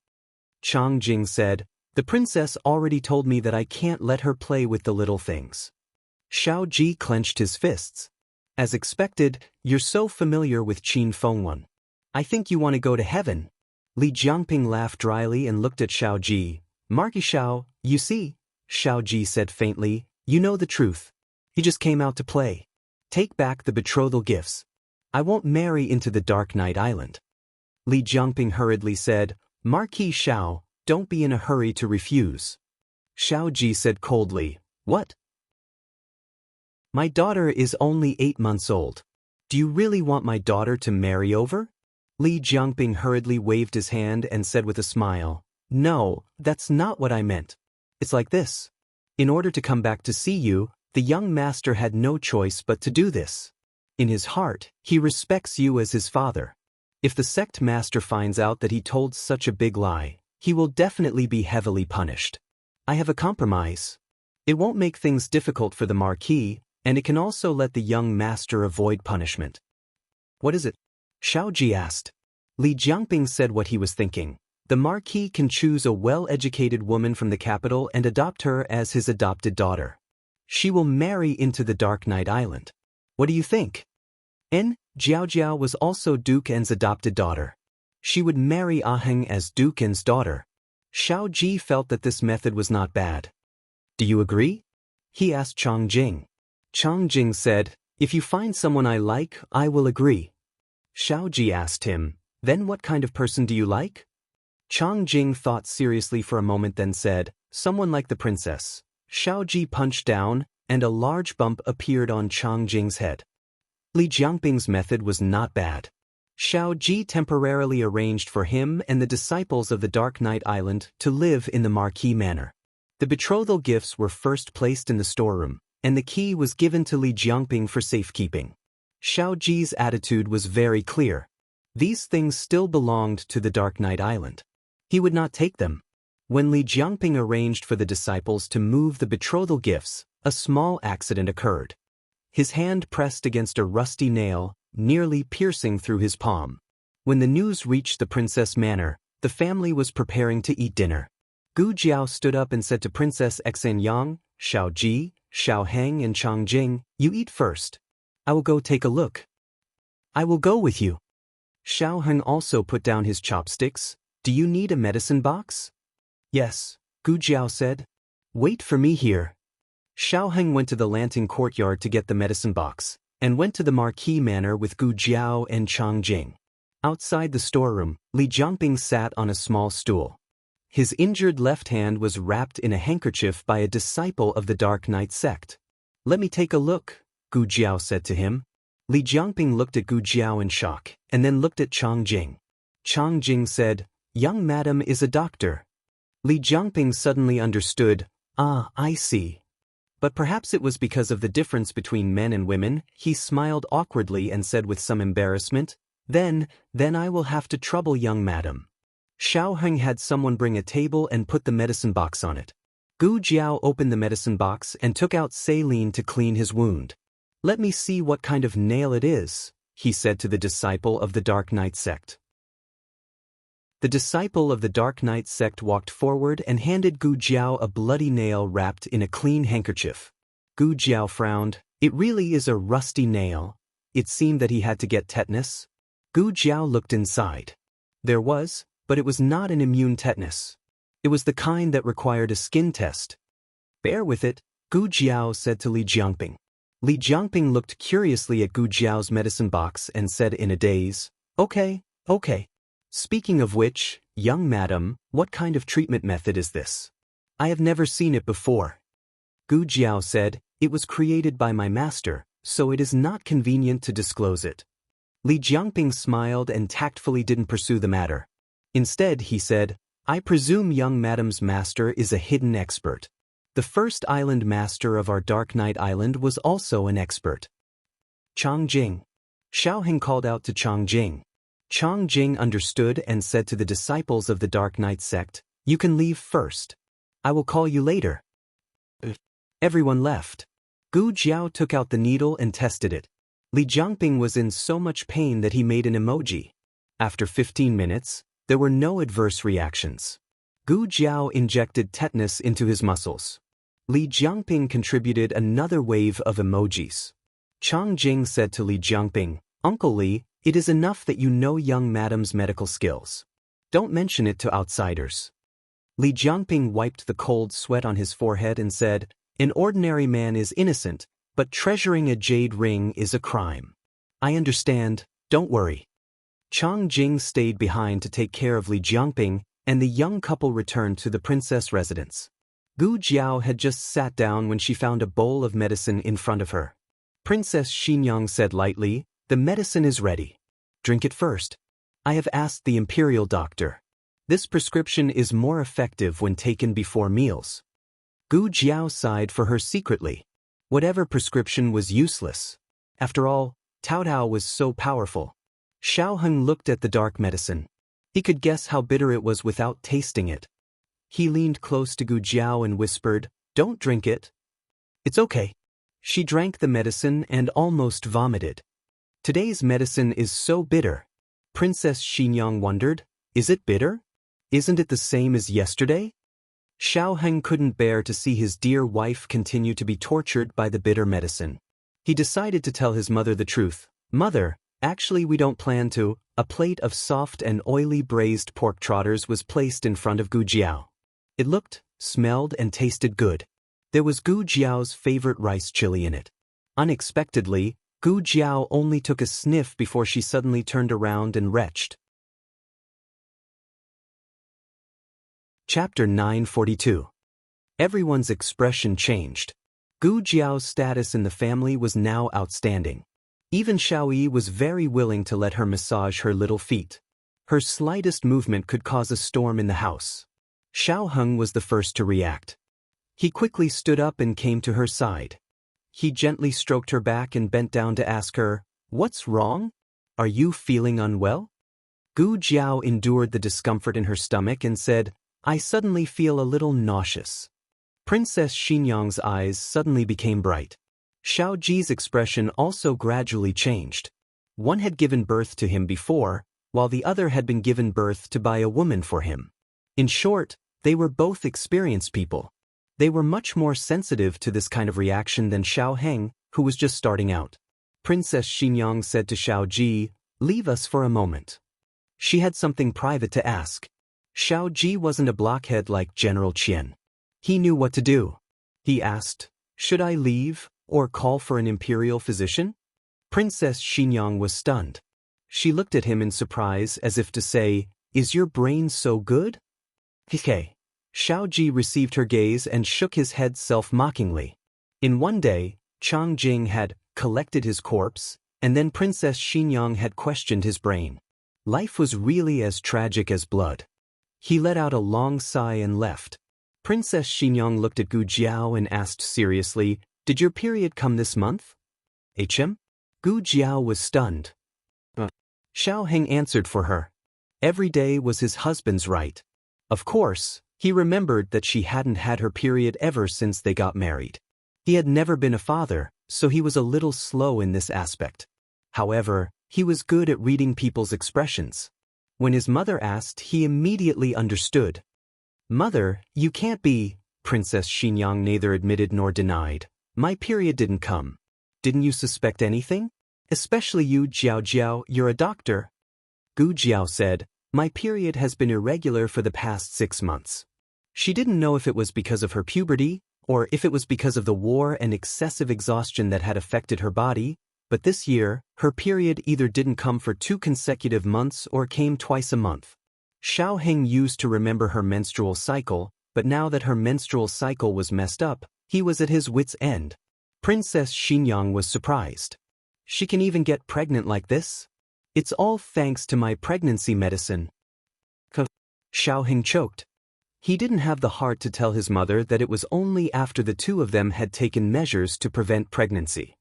Chang Jing said, the princess already told me that I can't let her play with the little things. Xiao Ji clenched his fists. As expected, you're so familiar with Qin Fengwan. I think you want to go to heaven. Li Jiangping laughed dryly and looked at Xiao Ji. Marquis Xiao, you see, Xiao Ji said faintly, you know the truth. He just came out to play. Take back the betrothal gifts. I won't marry into the Dark Night Island. Li Jiangping hurriedly said, Marquis Xiao, don't be in a hurry to refuse. Xiao Ji said coldly, what? My daughter is only 8 months old. Do you really want my daughter to marry over? Li Jiangping hurriedly waved his hand and said with a smile, no, that's not what I meant. It's like this. In order to come back to see you, the young master had no choice but to do this. In his heart, he respects you as his father. If the sect master finds out that he told such a big lie, he will definitely be heavily punished. I have a compromise. It won't make things difficult for the Marquis, and it can also let the young master avoid punishment. What is it? Xiao Ji asked. Li Jiangping said what he was thinking. The Marquis can choose a well-educated woman from the capital and adopt her as his adopted daughter. She will marry into the Dark Night Island. What do you think? Jiao Jiao was also Duke En's adopted daughter. She would marry Ah Heng as Duke En's daughter. Xiao Ji felt that this method was not bad. Do you agree? He asked Chang Jing. Chang Jing said, if you find someone I like, I will agree. Xiao Ji asked him, then what kind of person do you like? Chang Jing thought seriously for a moment, then said, someone like the princess. Xiao Ji punched down, and a large bump appeared on Chang Jing's head. Li Jiangping's method was not bad. Xiao Ji temporarily arranged for him and the disciples of the Dark Night Island to live in the Marquee Manor. The betrothal gifts were first placed in the storeroom, and the key was given to Li Jiangping for safekeeping. Xiao Ji's attitude was very clear. These things still belonged to the Dark Night Island. He would not take them. When Li Jiangping arranged for the disciples to move the betrothal gifts, a small accident occurred. His hand pressed against a rusty nail, nearly piercing through his palm. When the news reached the Princess Manor, the family was preparing to eat dinner. Gu Jiao stood up and said to Princess Xen Yang, Xiao Ji, Xiao Heng and Chang Jing, you eat first. I will go take a look. I will go with you. Xiao Heng also put down his chopsticks. Do you need a medicine box? Yes, Gu Jiao said. Wait for me here. Xiao Heng went to the Lanting courtyard to get the medicine box, and went to the Marquee Manor with Gu Jiao and Chang Jing. Outside the storeroom, Li Jiangping sat on a small stool. His injured left hand was wrapped in a handkerchief by a disciple of the Dark Night sect. Let me take a look, Gu Jiao said to him. Li Jiangping looked at Gu Jiao in shock, and then looked at Chang Jing. Chang Jing said, young madam is a doctor. Li Jiangping suddenly understood, ah, I see. But perhaps it was because of the difference between men and women. He smiled awkwardly and said with some embarrassment, Then I will have to trouble young madam. Xiao Heng had someone bring a table and put the medicine box on it. Gu Jiao opened the medicine box and took out saline to clean his wound. Let me see what kind of nail it is, he said to the disciple of the Dark Night sect. The disciple of the Dark Night sect walked forward and handed Gu Jiao a bloody nail wrapped in a clean handkerchief. Gu Jiao frowned. It really is a rusty nail. It seemed that he had to get tetanus. Gu Jiao looked inside. There was, but it was not an immune tetanus. It was the kind that required a skin test. Bear with it, Gu Jiao said to Li Jiangping. Li Jiangping looked curiously at Gu Jiao's medicine box and said in a daze, Okay. Speaking of which, young madam, what kind of treatment method is this? I have never seen it before. Gu Jiao said, it was created by my master, so it is not convenient to disclose it. Li Jiangping smiled and tactfully didn't pursue the matter. Instead, he said, I presume young madam's master is a hidden expert. The first island master of our Dark Night Island was also an expert. Chang Jing. Xiao Heng called out to Chang Jing. Chang Jing understood and said to the disciples of the Dark Night sect, you can leave first. I will call you later. Everyone left. Gu Jiao took out the needle and tested it. Li Jiangping was in so much pain that he made an emoji. After 15 minutes, there were no adverse reactions. Gu Jiao injected tetanus into his muscles. Li Jiangping contributed another wave of emojis. Chang Jing said to Li Jiangping, Uncle Li, it is enough that you know young madam's medical skills. Don't mention it to outsiders. Li Jiangping wiped the cold sweat on his forehead and said, An ordinary man is innocent, but treasuring a jade ring is a crime. I understand, don't worry. Chang Jing stayed behind to take care of Li Jiangping, and the young couple returned to the princess residence. Gu Jiao had just sat down when she found a bowl of medicine in front of her. Princess Xinyang said lightly, The medicine is ready. Drink it first. I have asked the imperial doctor. This prescription is more effective when taken before meals. Gu Jiao sighed for her secretly. Whatever prescription was useless. After all, Taotao was so powerful. Xiao Heng looked at the dark medicine. He could guess how bitter it was without tasting it. He leaned close to Gu Jiao and whispered, Don't drink it. It's okay. She drank the medicine and almost vomited. Today's medicine is so bitter. Princess Xinyang wondered, Is it bitter? Isn't it the same as yesterday? Xiao Heng couldn't bear to see his dear wife continue to be tortured by the bitter medicine. He decided to tell his mother the truth. Mother, Actually, we don't plan to. A plate of soft and oily braised pork trotters was placed in front of Gu Jiao. It looked, smelled, and tasted good. There was Gu Jiao's favorite rice chili in it. Unexpectedly, Gu Jiao only took a sniff before she suddenly turned around and retched. Chapter 942. Everyone's expression changed. Gu Jiao's status in the family was now outstanding. Even Xiaoyi was very willing to let her massage her little feet. Her slightest movement could cause a storm in the house. Xiao Heng was the first to react. He quickly stood up and came to her side. He gently stroked her back and bent down to ask her, "What's wrong? Are you feeling unwell?" Gu Jiao endured the discomfort in her stomach and said, "I suddenly feel a little nauseous." Princess Xinyang's eyes suddenly became bright. Xiao Ji's expression also gradually changed. One had given birth to him before, while the other had been given birth to by a woman for him. In short, they were both experienced people. They were much more sensitive to this kind of reaction than Xiao Heng, who was just starting out. Princess Xinyang said to Xiao Ji, "Leave us for a moment." She had something private to ask. Xiao Ji wasn't a blockhead like General Qian. He knew what to do. He asked, "Should I leave, or call for an imperial physician?" Princess Xinyang was stunned. She looked at him in surprise as if to say, "Is your brain so good?" "Okay." Xiao Ji received her gaze and shook his head self-mockingly. In one day, Chang Jing had collected his corpse, and then Princess Xinyang had questioned his brain. Life was really as tragic as blood. He let out a long sigh and left. Princess Xinyang looked at Gu Jiao and asked seriously, "Did your period come this month?" "HM?" Gu Jiao was stunned. Xiao Heng answered for her. Every day was his husband's right. Of course, he remembered that she hadn't had her period ever since they got married. He had never been a father, so he was a little slow in this aspect. However, he was good at reading people's expressions. When his mother asked, he immediately understood. "Mother, you can't be," Princess Xinyang neither admitted nor denied. "My period didn't come. Didn't you suspect anything? Especially you, Jiao Jiao, you're a doctor." Gu Jiao said, "My period has been irregular for the past 6 months." She didn't know if it was because of her puberty, or if it was because of the war and excessive exhaustion that had affected her body, but this year, her period either didn't come for 2 consecutive months or came twice a month. Xiao Heng used to remember her menstrual cycle, but now that her menstrual cycle was messed up, he was at his wit's end. Princess Xinyang was surprised. "She can even get pregnant like this? It's all thanks to my pregnancy medicine." Xiao Heng choked. He didn't have the heart to tell his mother that it was only after the two of them had taken measures to prevent pregnancy.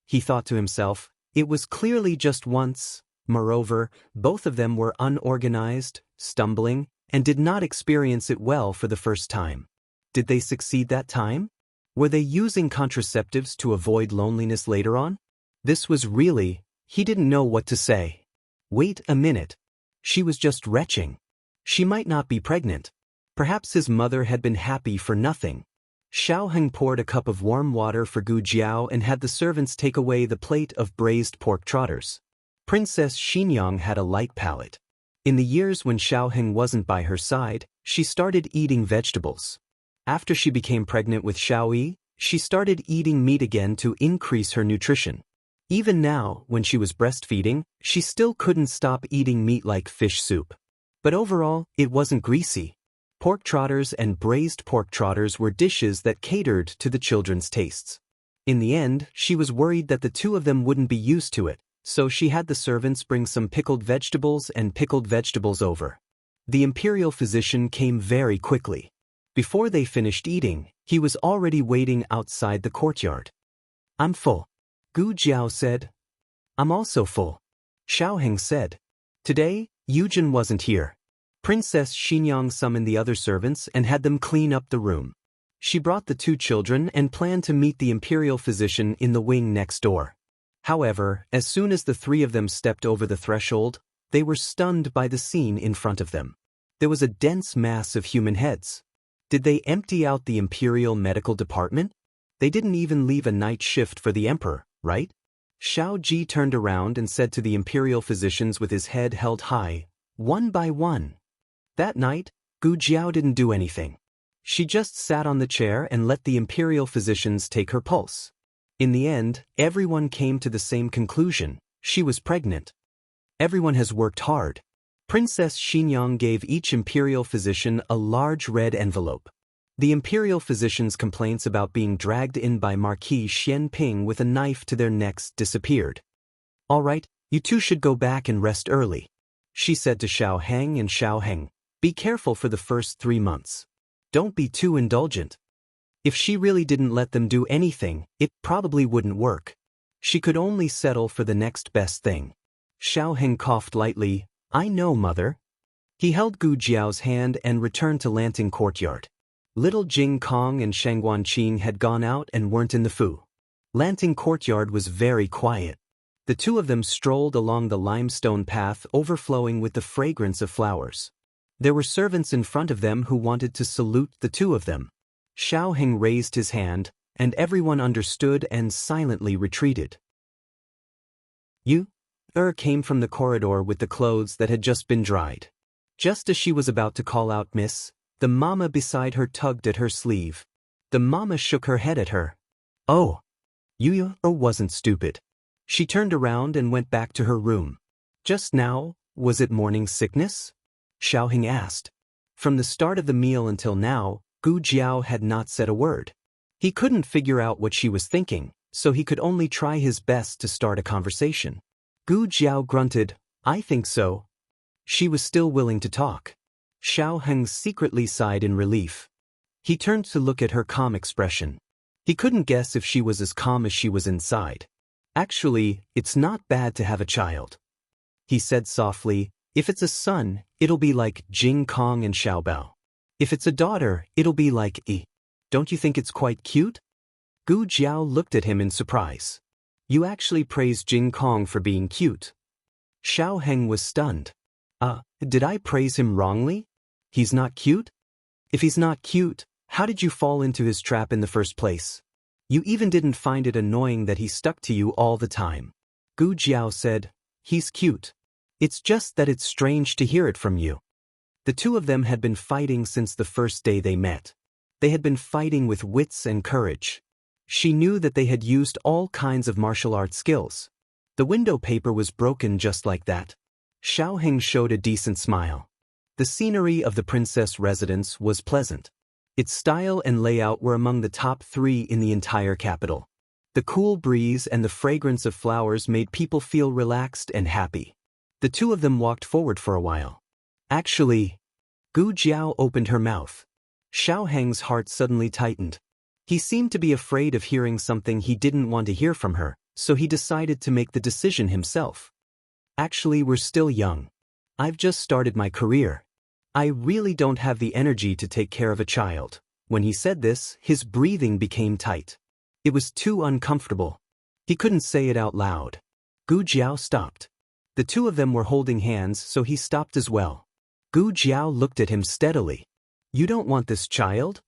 He thought to himself, it was clearly just once. Moreover, both of them were unorganized, stumbling, and did not experience it well for the first time. Did they succeed that time? Were they using contraceptives to avoid loneliness later on? This was really, he didn't know what to say. Wait a minute. She was just retching. She might not be pregnant. Perhaps his mother had been happy for nothing. Xiao Heng poured a cup of warm water for Gu Jiao and had the servants take away the plate of braised pork trotters. Princess Xinyang had a light palate. In the years when Xiao Heng wasn't by her side, she started eating vegetables. After she became pregnant with Xiaoyi, she started eating meat again to increase her nutrition. Even now, when she was breastfeeding, she still couldn't stop eating meat like fish soup. But overall, it wasn't greasy. Pork trotters and braised pork trotters were dishes that catered to the children's tastes. In the end, she was worried that the two of them wouldn't be used to it, so she had the servants bring some pickled vegetables over. The imperial physician came very quickly. Before they finished eating, he was already waiting outside the courtyard. "I'm full," Gu Jiao said. "I'm also full," Xiao Heng said. Today, Yujin wasn't here. Princess Xinyang summoned the other servants and had them clean up the room. She brought the two children and planned to meet the imperial physician in the wing next door. However, as soon as the three of them stepped over the threshold, they were stunned by the scene in front of them. There was a dense mass of human heads. Did they empty out the imperial medical department? They didn't even leave a night shift for the emperor, right? Xiao Ji turned around and said to the imperial physicians with his head held high, one by one. That night, Gu Jiao didn't do anything. She just sat on the chair and let the imperial physicians take her pulse. In the end, everyone came to the same conclusion: she was pregnant. Everyone has worked hard. Princess Xinyang gave each imperial physician a large red envelope. The imperial physicians' complaints about being dragged in by Marquis Xianping with a knife to their necks disappeared. All right, you two should go back and rest early, she said to Xiao Heng and Xiao Heng. Be careful for the first 3 months. Don't be too indulgent. If she really didn't let them do anything, it probably wouldn't work. She could only settle for the next best thing. Xiao Heng coughed lightly. I know, mother. He held Gu Jiao's hand and returned to Lanting Courtyard. Little Jing Kong and Shang Guanqing had gone out and weren't in the Fu. Lanting Courtyard was very quiet. The two of them strolled along the limestone path overflowing with the fragrance of flowers. There were servants in front of them who wanted to salute the two of them. Xiao Heng raised his hand, and everyone understood and silently retreated. You? Came from the corridor with the clothes that had just been dried. Just as she was about to call out Miss, the mama beside her tugged at her sleeve. The mama shook her head at her. Oh. You wasn't stupid. She turned around and went back to her room. Just now, was it morning sickness? Xiao Heng asked. From the start of the meal until now, Gu Jiao had not said a word. He couldn't figure out what she was thinking, so he could only try his best to start a conversation. Gu Jiao grunted, I think so. She was still willing to talk. Xiao Heng secretly sighed in relief. He turned to look at her calm expression. He couldn't guess if she was as calm as she was inside. Actually, it's not bad to have a child. He said softly, if it's a son, it'll be like Jing Kong and Xiaobao. If it's a daughter, it'll be like E. Don't you think it's quite cute? Gu Jiao looked at him in surprise. You actually praised Jing Kong for being cute. Xiao Heng was stunned. Did I praise him wrongly? He's not cute? If he's not cute, how did you fall into his trap in the first place? You even didn't find it annoying that he stuck to you all the time. Gu Jiao said, he's cute. It's just that it's strange to hear it from you. The two of them had been fighting since the first day they met. They had been fighting with wits and courage. She knew that they had used all kinds of martial arts skills. The window paper was broken just like that. Xiao Heng showed a decent smile. The scenery of the princess residence was pleasant. Its style and layout were among the top 3 in the entire capital. The cool breeze and the fragrance of flowers made people feel relaxed and happy. The two of them walked forward for a while. Actually, Gu Jiao opened her mouth. Xiao Heng's heart suddenly tightened. He seemed to be afraid of hearing something he didn't want to hear from her, so he decided to make the decision himself. Actually, we're still young. I've just started my career. I really don't have the energy to take care of a child. When he said this, his breathing became tight. It was too uncomfortable. He couldn't say it out loud. Gu Jiao stopped. The two of them were holding hands, so he stopped as well. Gu Jiao looked at him steadily. You don't want this child?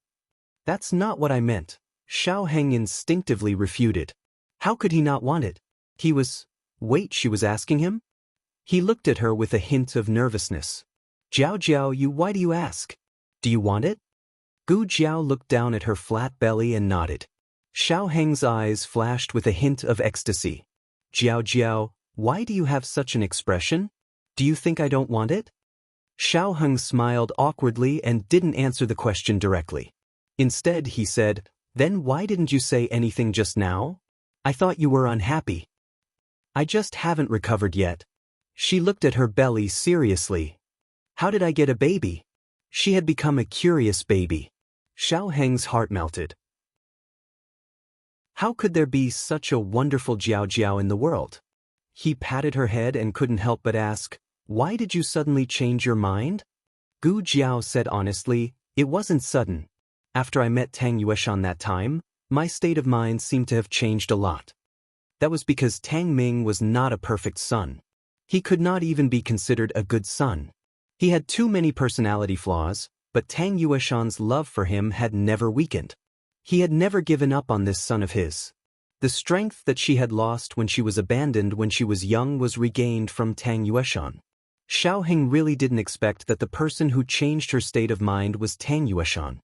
That's not what I meant. Xiao Heng instinctively refuted. How could he not want it? Wait, she was asking him? He looked at her with a hint of nervousness. Jiao Jiao, why do you ask? Do you want it? Gu Jiao looked down at her flat belly and nodded. Xiao Heng's eyes flashed with a hint of ecstasy. Jiao Jiao, why do you have such an expression? Do you think I don't want it? Xiao Heng smiled awkwardly and didn't answer the question directly. Instead, he said, then why didn't you say anything just now? I thought you were unhappy. I just haven't recovered yet. She looked at her belly seriously. How did I get a baby? She had become a curious baby. Xiao Heng's heart melted. How could there be such a wonderful Jiao Jiao in the world? He patted her head and couldn't help but ask, why did you suddenly change your mind? Gu Jiao said honestly, it wasn't sudden. After I met Tang Yueshan that time, my state of mind seemed to have changed a lot. That was because Tang Ming was not a perfect son. He could not even be considered a good son. He had too many personality flaws, but Tang Yueshan's love for him had never weakened. He had never given up on this son of his. The strength that she had lost when she was abandoned when she was young was regained from Tang Yueshan. Xiaoheng really didn't expect that the person who changed her state of mind was Tang Yueshan.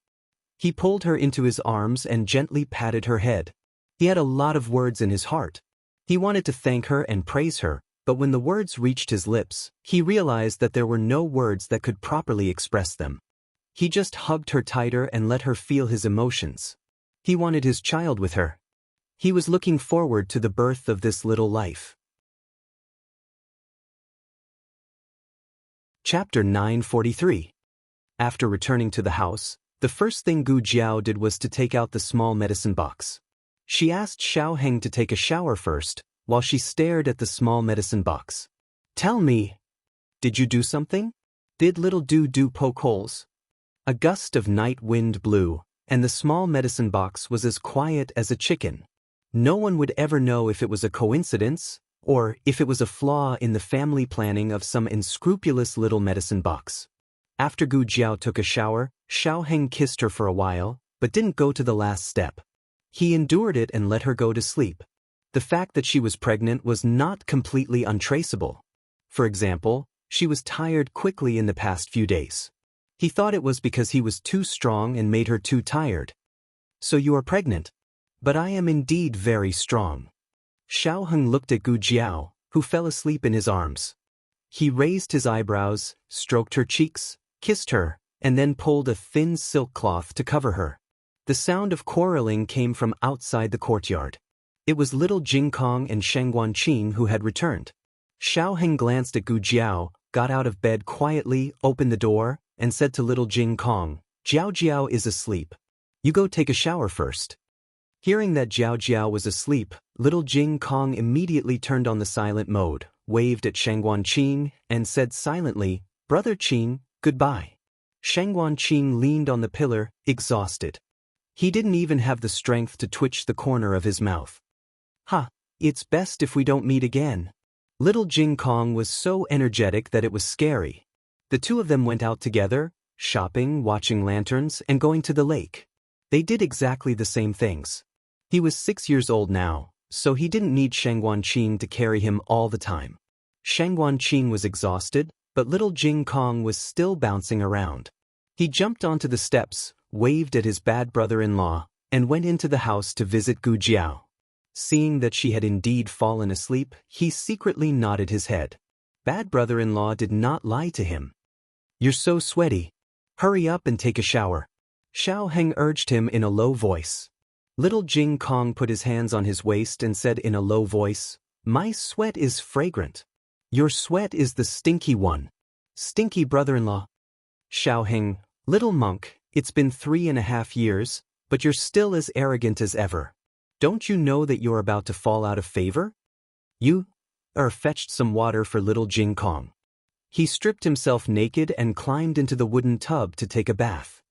He pulled her into his arms and gently patted her head. He had a lot of words in his heart. He wanted to thank her and praise her, but when the words reached his lips, he realized that there were no words that could properly express them. He just hugged her tighter and let her feel his emotions. He wanted his child with her. He was looking forward to the birth of this little life. Chapter 943. After returning to the house, the first thing Gu Jiao did was to take out the small medicine box. She asked Xiaoheng to take a shower first, while she stared at the small medicine box. "Tell me, did you do something? Did little Do poke holes?" A gust of night wind blew, and the small medicine box was as quiet as a chicken. No one would ever know if it was a coincidence, or if it was a flaw in the family planning of some unscrupulous little medicine box. After Gu Jiao took a shower, Xiaoheng kissed her for a while, but didn't go to the last step. He endured it and let her go to sleep. The fact that she was pregnant was not completely untraceable. For example, she was tired quickly in the past few days. He thought it was because he was too strong and made her too tired. "So you are pregnant?" "But I am indeed very strong." Xiaoheng looked at Gu Jiao, who fell asleep in his arms. He raised his eyebrows, stroked her cheeks, kissed her, and then pulled a thin silk cloth to cover her. The sound of quarreling came from outside the courtyard. It was little Jingkong and Sheng Guanqing who had returned. Xiaoheng glanced at Gu Jiao, got out of bed quietly, opened the door, and said to little Jingkong, "Jiao Jiao is asleep. You go take a shower first." Hearing that Jiao Jiao was asleep, little Jingkong immediately turned on the silent mode, waved at Sheng Guanqing, and said silently, "Brother Qing, goodbye." Sheng Guanqing leaned on the pillar, exhausted. He didn't even have the strength to twitch the corner of his mouth. "Ha, it's best if we don't meet again." Little Jingkong was so energetic that it was scary. The two of them went out together, shopping, watching lanterns, and going to the lake. They did exactly the same things. He was 6 years old now, so he didn't need Sheng Guanqing to carry him all the time. Sheng Guanqing was exhausted, but little Jingkong was still bouncing around. He jumped onto the steps, waved at his bad brother-in-law, and went into the house to visit Gu Jiao. Seeing that she had indeed fallen asleep, he secretly nodded his head. Bad brother-in-law did not lie to him. "You're so sweaty. Hurry up and take a shower." Xiaoheng urged him in a low voice. Little Jingkong put his hands on his waist and said in a low voice, "My sweat is fragrant. Your sweat is the stinky one. Stinky brother-in-law." Xiaoheng, "Little monk, it's been 3.5 years, but you're still as arrogant as ever. Don't you know that you're about to fall out of favor?" You fetched some water for little Jingkong. He stripped himself naked and climbed into the wooden tub to take a bath.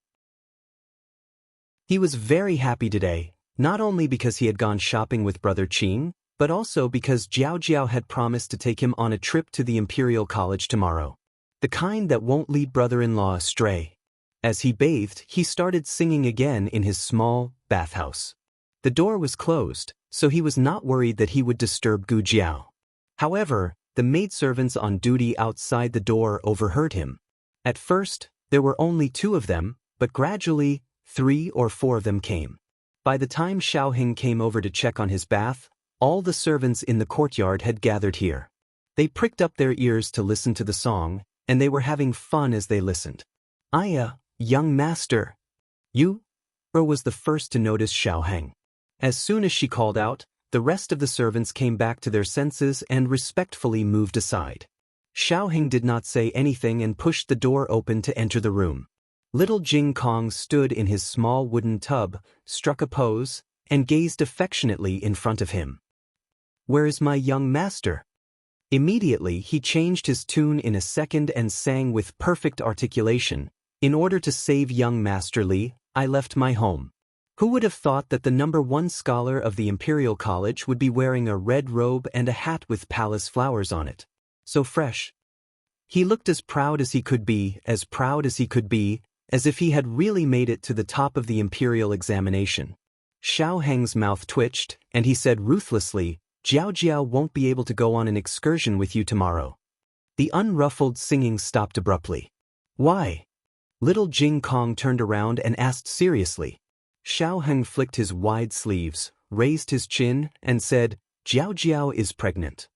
He was very happy today, not only because he had gone shopping with Brother Qing, but also because Jiao Jiao had promised to take him on a trip to the Imperial College tomorrow. The kind that won't lead brother-in-law astray. As he bathed, he started singing again in his small bathhouse. The door was closed, so he was not worried that he would disturb Gu Jiao. However, the maidservants on duty outside the door overheard him. At first, there were only 2 of them, but gradually, 3 or 4 of them came. By the time Xiaoheng came over to check on his bath, all the servants in the courtyard had gathered here. They pricked up their ears to listen to the song, and they were having fun as they listened. Young master." You was the first to notice Xiaoheng. As soon as she called out, the rest of the servants came back to their senses and respectfully moved aside. Xiaoheng did not say anything and pushed the door open to enter the room. Little Jingkong stood in his small wooden tub, struck a pose, and gazed affectionately in front of him. "Where is my young master?" Immediately he changed his tune in a second and sang with perfect articulation, "In order to save young Master Li, I left my home." Who would have thought that the #1 scholar of the Imperial College would be wearing a red robe and a hat with palace flowers on it? So fresh. He looked as proud as he could be, as if he had really made it to the top of the imperial examination. Xiao Heng's mouth twitched, and he said ruthlessly, Jiao Jiao won't be able to go on an excursion with you tomorrow. The unruffled singing stopped abruptly. Why? Little Jing Kong turned around and asked seriously. Xiao Heng flicked his wide sleeves, raised his chin, and said, Jiao Jiao is pregnant.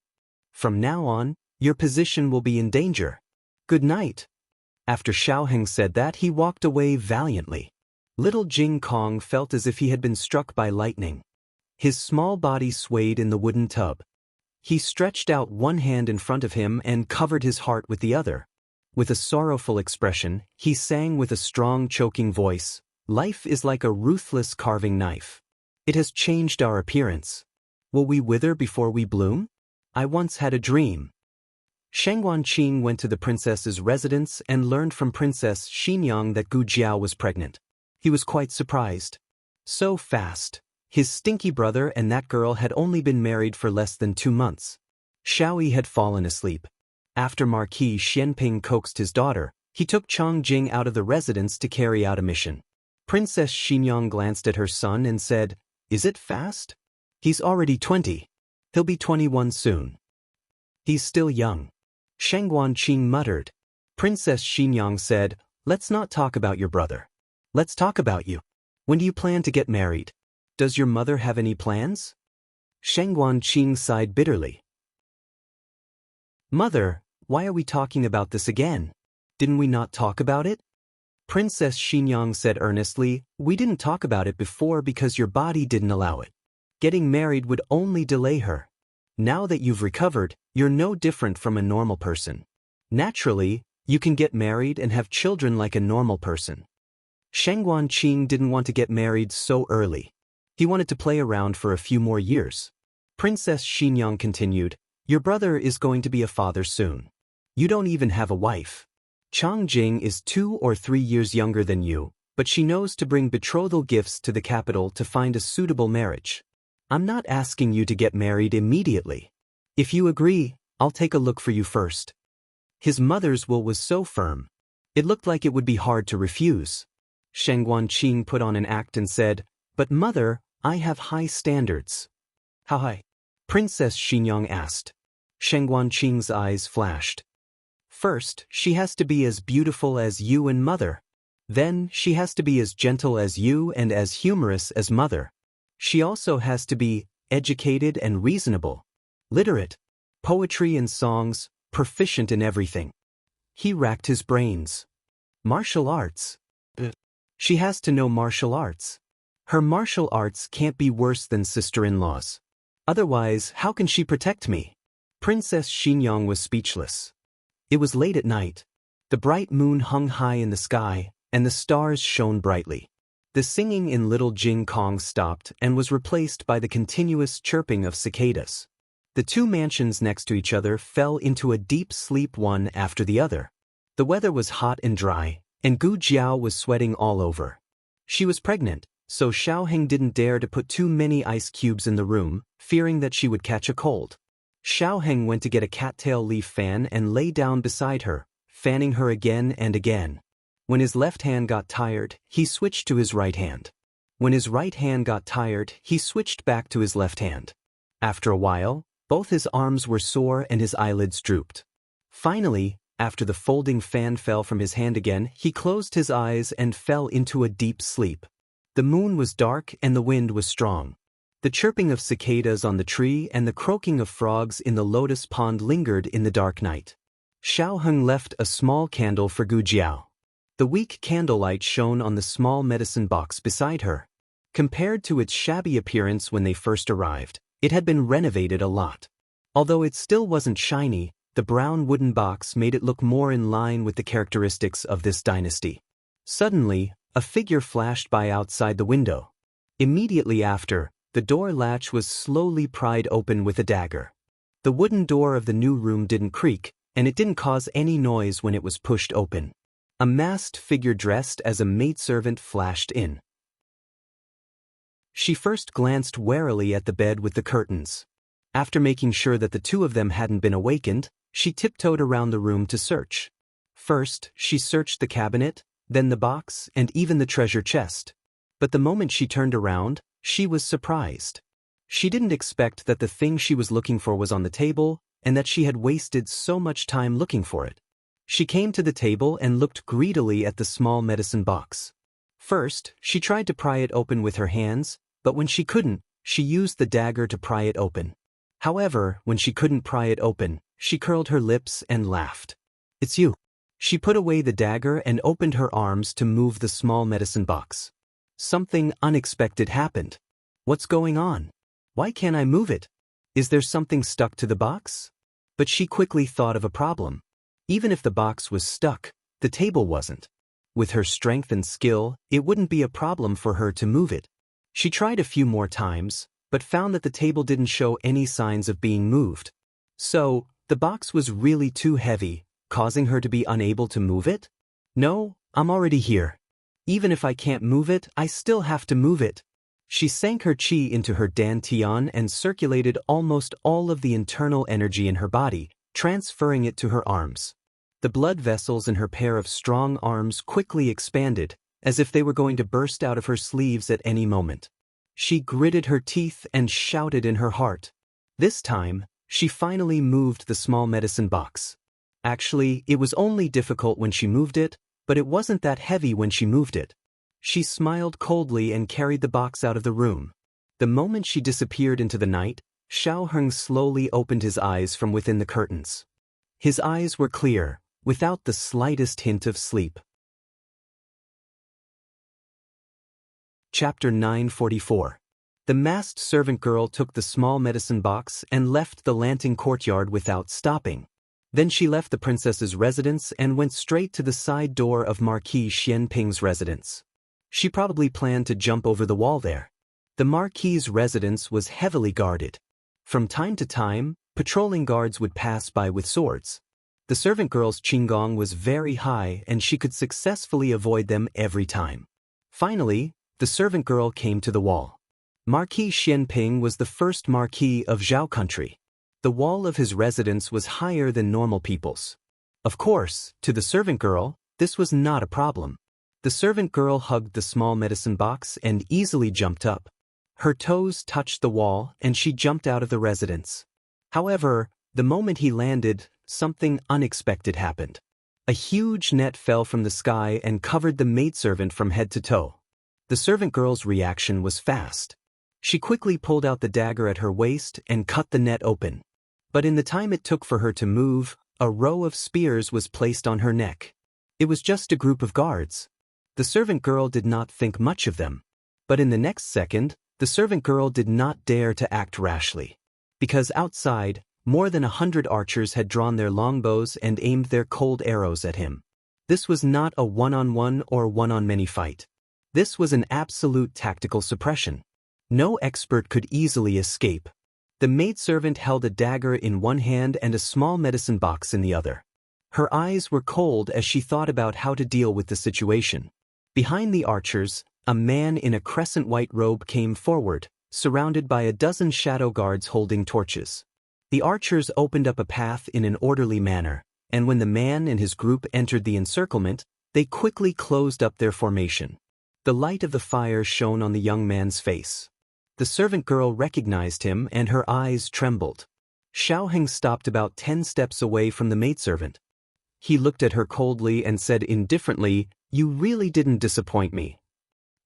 From now on, your position will be in danger. Good night. After Xiao Heng said that, he walked away valiantly. Little Jing Kong felt as if he had been struck by lightning. His small body swayed in the wooden tub. He stretched out one hand in front of him and covered his heart with the other. With a sorrowful expression, he sang with a strong, choking voice, Life is like a ruthless carving knife. It has changed our appearance. Will we wither before we bloom? I once had a dream. Sheng Wanqing went to the princess's residence and learned from Princess Xinyang that Gu Jiao was pregnant. He was quite surprised. So fast. His stinky brother and that girl had only been married for less than 2 months. Xiaoyi had fallen asleep. After Marquis Xianping coaxed his daughter, he took Chang Jing out of the residence to carry out a mission. Princess Xinyang glanced at her son and said, Is it fast? He's already 20. He'll be 21 soon. He's still young. Sheng Wanqing muttered. Princess Xinyang said, Let's not talk about your brother. Let's talk about you. When do you plan to get married? Does your mother have any plans? Sheng Wanqing sighed bitterly. Mother, why are we talking about this again? Didn't we not talk about it? Princess Xinyang said earnestly, We didn't talk about it before because your body didn't allow it. Getting married would only delay her. Now that you've recovered, you're no different from a normal person. Naturally, you can get married and have children like a normal person. Sheng Wanqing didn't want to get married so early. He wanted to play around for a few more years. Princess Xinyang continued, Your brother is going to be a father soon. You don't even have a wife. Chang Jing is 2 or 3 years younger than you, but she knows to bring betrothal gifts to the capital to find a suitable marriage. I'm not asking you to get married immediately. If you agree, I'll take a look for you first. His mother's will was so firm. It looked like it would be hard to refuse. Sheng Wanqing put on an act and said, But mother, I have high standards. How high? Princess Xinyang asked. Sheng Wanqing's eyes flashed. First, she has to be as beautiful as you and mother. Then, she has to be as gentle as you and as humorous as mother. She also has to be educated and reasonable, literate, poetry and songs, proficient in everything. He racked his brains. Martial arts. She has to know martial arts. Her martial arts can't be worse than sister-in-law's. Otherwise, how can she protect me? Princess Xinyang was speechless. It was late at night. The bright moon hung high in the sky, and the stars shone brightly. The singing in Little Jing Kong stopped and was replaced by the continuous chirping of cicadas. The 2 mansions next to each other fell into a deep sleep one after the other. The weather was hot and dry, and Gu Jiao was sweating all over. She was pregnant, so Xiao Heng didn't dare to put too many ice cubes in the room, fearing that she would catch a cold. Xiao Heng went to get a cattail leaf fan and lay down beside her, fanning her again and again. When his left hand got tired, he switched to his right hand. When his right hand got tired, he switched back to his left hand. After a while, both his arms were sore and his eyelids drooped. Finally, after the folding fan fell from his hand again, he closed his eyes and fell into a deep sleep. The moon was dark and the wind was strong. The chirping of cicadas on the tree and the croaking of frogs in the lotus pond lingered in the dark night. Xiao Heng left a small candle for Gu Jiao. The weak candlelight shone on the small medicine box beside her. Compared to its shabby appearance when they first arrived, it had been renovated a lot. Although it still wasn't shiny, the brown wooden box made it look more in line with the characteristics of this dynasty. Suddenly, a figure flashed by outside the window. Immediately after, the door latch was slowly pried open with a dagger. The wooden door of the new room didn't creak, and it didn't cause any noise when it was pushed open. A masked figure dressed as a maidservant flashed in. She first glanced warily at the bed with the curtains. After making sure that the 2 of them hadn't been awakened, she tiptoed around the room to search. First, she searched the cabinet, then the box, and even the treasure chest. But the moment she turned around, She was surprised. She didn't expect that the thing she was looking for was on the table, and that she had wasted so much time looking for it. She came to the table and looked greedily at the small medicine box. First, she tried to pry it open with her hands, but when she couldn't, she used the dagger to pry it open. However, when she couldn't pry it open, she curled her lips and laughed. "It's you." She put away the dagger and opened her arms to move the small medicine box. Something unexpected happened. "What's going on? Why can't I move it? Is there something stuck to the box?" But she quickly thought of a problem. Even if the box was stuck, the table wasn't. With her strength and skill, it wouldn't be a problem for her to move it. She tried a few more times, but found that the table didn't show any signs of being moved. So, the box was really too heavy, causing her to be unable to move it? "No, I'm already here. Even if I can't move it, I still have to move it." She sank her chi into her dantian and circulated almost all of the internal energy in her body, transferring it to her arms. The blood vessels in her pair of strong arms quickly expanded, as if they were going to burst out of her sleeves at any moment. She gritted her teeth and shouted in her heart. This time, she finally moved the small medicine box. Actually, it was only difficult when she moved it, but it wasn't that heavy when she moved it. She smiled coldly and carried the box out of the room. The moment she disappeared into the night, Xiao Heng slowly opened his eyes from within the curtains. His eyes were clear, without the slightest hint of sleep. Chapter 944. The masked servant girl took the small medicine box and left the Lanting courtyard without stopping. Then she left the princess's residence and went straight to the side door of Marquis Xianping's residence. She probably planned to jump over the wall there. The Marquis's residence was heavily guarded. From time to time, patrolling guards would pass by with swords. The servant girl's qinggong was very high and she could successfully avoid them every time. Finally, the servant girl came to the wall. Marquis Xianping was the first Marquis of Zhao country. The wall of his residence was higher than normal people's. Of course, to the servant girl, this was not a problem. The servant girl hugged the small medicine box and easily jumped up. Her toes touched the wall and she jumped out of the residence. However, the moment he landed, something unexpected happened. A huge net fell from the sky and covered the maidservant from head to toe. The servant girl's reaction was fast. She quickly pulled out the dagger at her waist and cut the net open. But in the time it took for her to move, a row of spears was placed on her neck. It was just a group of guards. The servant girl did not think much of them. But in the next second, the servant girl did not dare to act rashly. Because outside, more than 100 archers had drawn their longbows and aimed their cold arrows at him. This was not a one-on-one or one-on-many fight. This was an absolute tactical suppression. No expert could easily escape. The maidservant held a dagger in one hand and a small medicine box in the other. Her eyes were cold as she thought about how to deal with the situation. Behind the archers, a man in a crescent-white robe came forward, surrounded by a dozen shadow guards holding torches. The archers opened up a path in an orderly manner, and when the man and his group entered the encirclement, they quickly closed up their formation. The light of the fire shone on the young man's face. The servant girl recognized him and her eyes trembled. Xiao Heng stopped about 10 steps away from the maidservant. He looked at her coldly and said indifferently, "You really didn't disappoint me."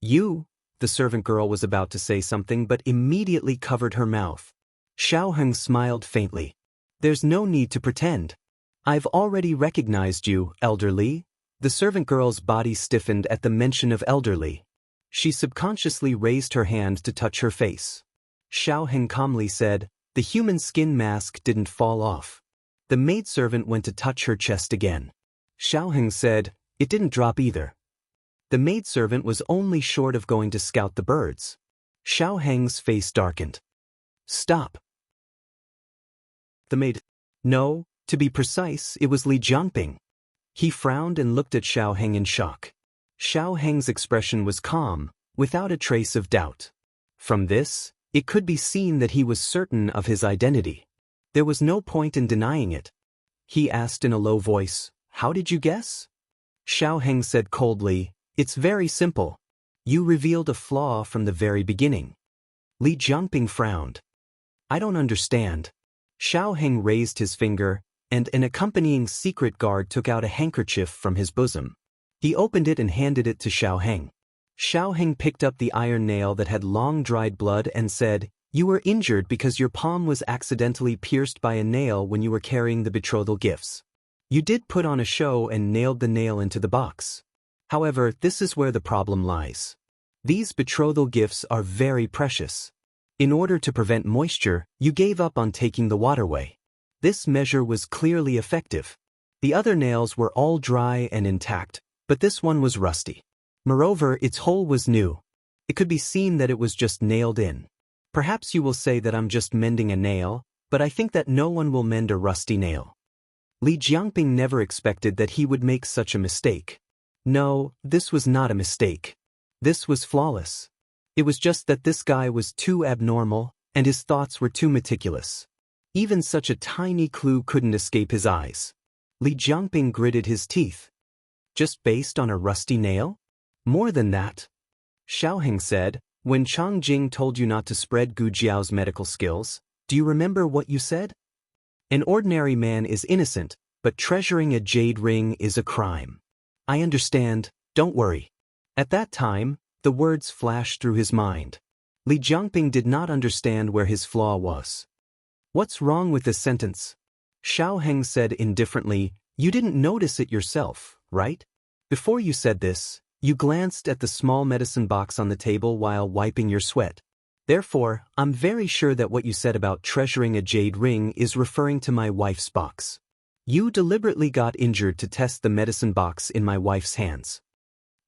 "You?" The servant girl was about to say something but immediately covered her mouth. Xiao Heng smiled faintly. "There's no need to pretend. I've already recognized you, elderly." The servant girl's body stiffened at the mention of elderly. She subconsciously raised her hand to touch her face. Xiao Heng calmly said, "The human skin mask didn't fall off." The maidservant went to touch her chest again. Xiao Heng said, "It didn't drop either." The maidservant was only short of going to scout the birds. Xiao Heng's face darkened. "Stop." The maid. "No, to be precise, it was Li Jiangping." He frowned and looked at Xiao Heng in shock. Xiao Heng's expression was calm, without a trace of doubt. From this, it could be seen that he was certain of his identity. There was no point in denying it. He asked in a low voice, "How did you guess?" Xiao Heng said coldly, "It's very simple. You revealed a flaw from the very beginning." Li Jiangping frowned. I don't understand. Xiao Heng raised his finger, and an accompanying secret guard took out a handkerchief from his bosom. He opened it and handed it to Xiao Heng. Xiao Heng picked up the iron nail that had long dried blood and said, "You were injured because your palm was accidentally pierced by a nail when you were carrying the betrothal gifts. You did put on a show and nailed the nail into the box. However, this is where the problem lies. These betrothal gifts are very precious. In order to prevent moisture, you gave up on taking the waterway. This measure was clearly effective. The other nails were all dry and intact, but this one was rusty. Moreover, its hole was new. It could be seen that it was just nailed in. Perhaps you will say that I'm just mending a nail, but I think that no one will mend a rusty nail." Li Jiangping never expected that he would make such a mistake. No, this was not a mistake. This was flawless. It was just that this guy was too abnormal, and his thoughts were too meticulous. Even such a tiny clue couldn't escape his eyes. Li Jiangping gritted his teeth. Just based on a rusty nail? More than that. Xiao Heng said, "When Chang Jing told you not to spread Gu Jiao's medical skills, do you remember what you said? An ordinary man is innocent, but treasuring a jade ring is a crime. I understand, don't worry." At that time, the words flashed through his mind. Li Jiangping did not understand where his flaw was. "What's wrong with this sentence?" Xiao Heng said indifferently, "You didn't notice it yourself, right? Before you said this, you glanced at the small medicine box on the table while wiping your sweat. Therefore, I'm very sure that what you said about treasuring a jade ring is referring to my wife's box. You deliberately got injured to test the medicine box in my wife's hands.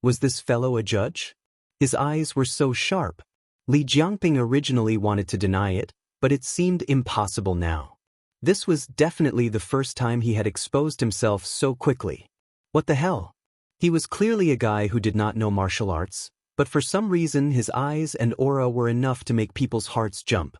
Was this fellow a judge?" His eyes were so sharp. Li Jiangping originally wanted to deny it, but it seemed impossible now. This was definitely the first time he had exposed himself so quickly. What the hell? He was clearly a guy who did not know martial arts, but for some reason his eyes and aura were enough to make people's hearts jump.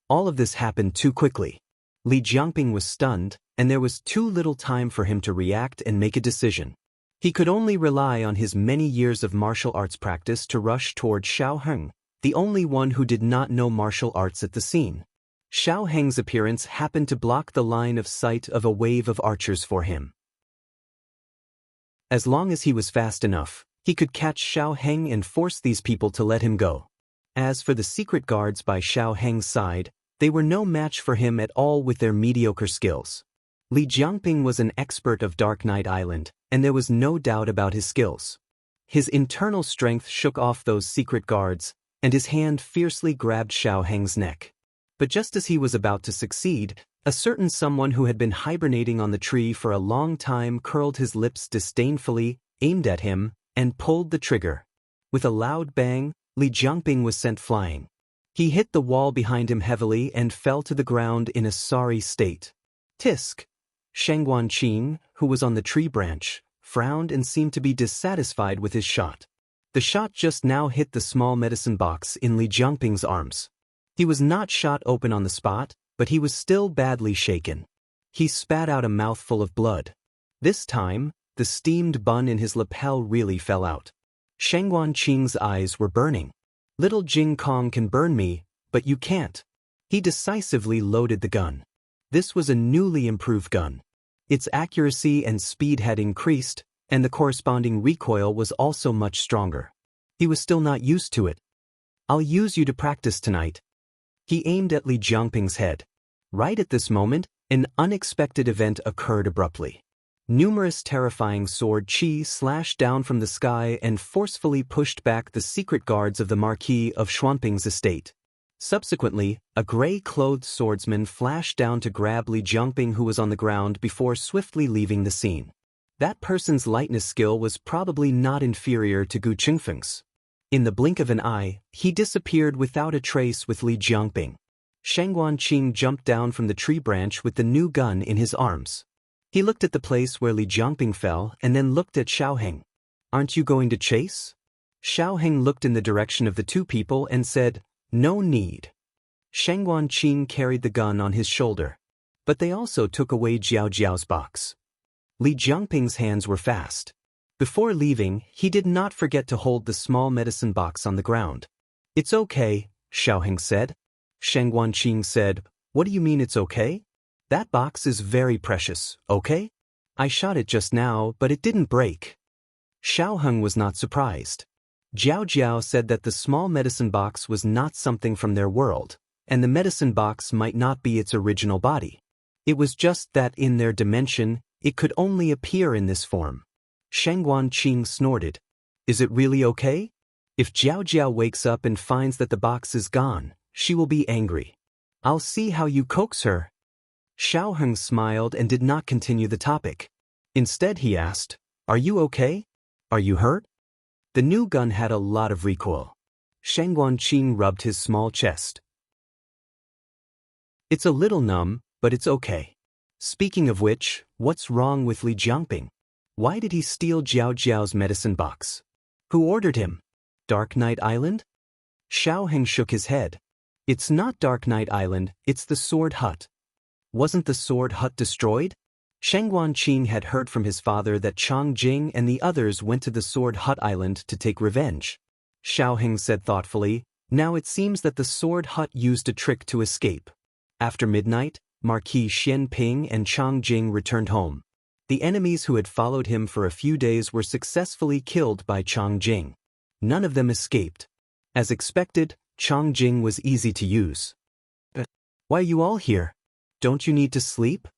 All of this happened too quickly. Li Jiangping was stunned, and there was too little time for him to react and make a decision. He could only rely on his many years of martial arts practice to rush toward Xiao Heng, the only one who did not know martial arts at the scene. Xiao Heng's appearance happened to block the line of sight of a wave of archers for him. As long as he was fast enough, he could catch Xiao Heng and force these people to let him go. As for the secret guards by Xiao Heng's side, they were no match for him at all with their mediocre skills. Li Jiangping was an expert of Dark Knight Island, and there was no doubt about his skills. His internal strength shook off those secret guards, and his hand fiercely grabbed Xiao Heng's neck. But just as he was about to succeed, a certain someone who had been hibernating on the tree for a long time curled his lips disdainfully, aimed at him, and pulled the trigger. With a loud bang, Li Jiangping was sent flying. He hit the wall behind him heavily and fell to the ground in a sorry state. Tisk! Shangguan Qing, who was on the tree branch, frowned and seemed to be dissatisfied with his shot. The shot just now hit the small medicine box in Li Jiangping's arms. He was not shot open on the spot, but he was still badly shaken. He spat out a mouthful of blood. This time, the steamed bun in his lapel really fell out. Shangguan Qing's eyes were burning. "Little Jing Kong can burn me, but you can't." He decisively loaded the gun. This was a newly improved gun. Its accuracy and speed had increased, and the corresponding recoil was also much stronger. He was still not used to it. "I'll use you to practice tonight." He aimed at Li Jiangping's head. Right at this moment, an unexpected event occurred abruptly. Numerous terrifying sword chi slashed down from the sky and forcefully pushed back the secret guards of the Marquis of Xuanping's estate. Subsequently, a gray-clothed swordsman flashed down to grab Li Jiangping, who was on the ground, before swiftly leaving the scene. That person's lightness skill was probably not inferior to Gu Qingfeng's. In the blink of an eye, he disappeared without a trace with Li Jiangping. Shangguan Qing jumped down from the tree branch with the new gun in his arms. He looked at the place where Li Jiangping fell and then looked at Xiao Heng. "Aren't you going to chase?" Xiao Heng looked in the direction of the two people and said, "No need." Shangguan Qing carried the gun on his shoulder. But they also took away Jiao Jiao's box. Li Jiangping's hands were fast. Before leaving, he did not forget to hold the small medicine box on the ground. "It's okay, Xiaoheng said. Sheng Guanqing said, "What do you mean it's okay? That box is very precious, okay? I shot it just now, but it didn't break." Xiaoheng was not surprised. Jiao Jiao said that the small medicine box was not something from their world, and the medicine box might not be its original body. It was just that in their dimension, it could only appear in this form. Sheng Guanqing snorted. "Is it really okay? If Jiao Jiao wakes up and finds that the box is gone, she will be angry. I'll see how you coax her." Xiaoheng smiled and did not continue the topic. Instead he asked, "Are you okay? Are you hurt?" The new gun had a lot of recoil. Sheng Guanqing rubbed his small chest. "It's a little numb, but it's okay. Speaking of which, what's wrong with Li Jiangping? Why did he steal Jiao Jiao's medicine box? Who ordered him? Dark Knight Island?" Xiaoheng shook his head. "It's not Dark Knight Island, it's the Sword Hut." "Wasn't the Sword Hut destroyed?" Sheng Guanqing had heard from his father that Chang Jing and the others went to the Sword Hut Island to take revenge. Xiaoheng said thoughtfully, "Now it seems that the Sword Hut used a trick to escape." After midnight, Marquis Xian Ping and Chang Jing returned home. The enemies who had followed him for a few days were successfully killed by Chang Jing. None of them escaped. As expected, Chang Jing was easy to use. "Why are you all here? Don't you need to sleep?"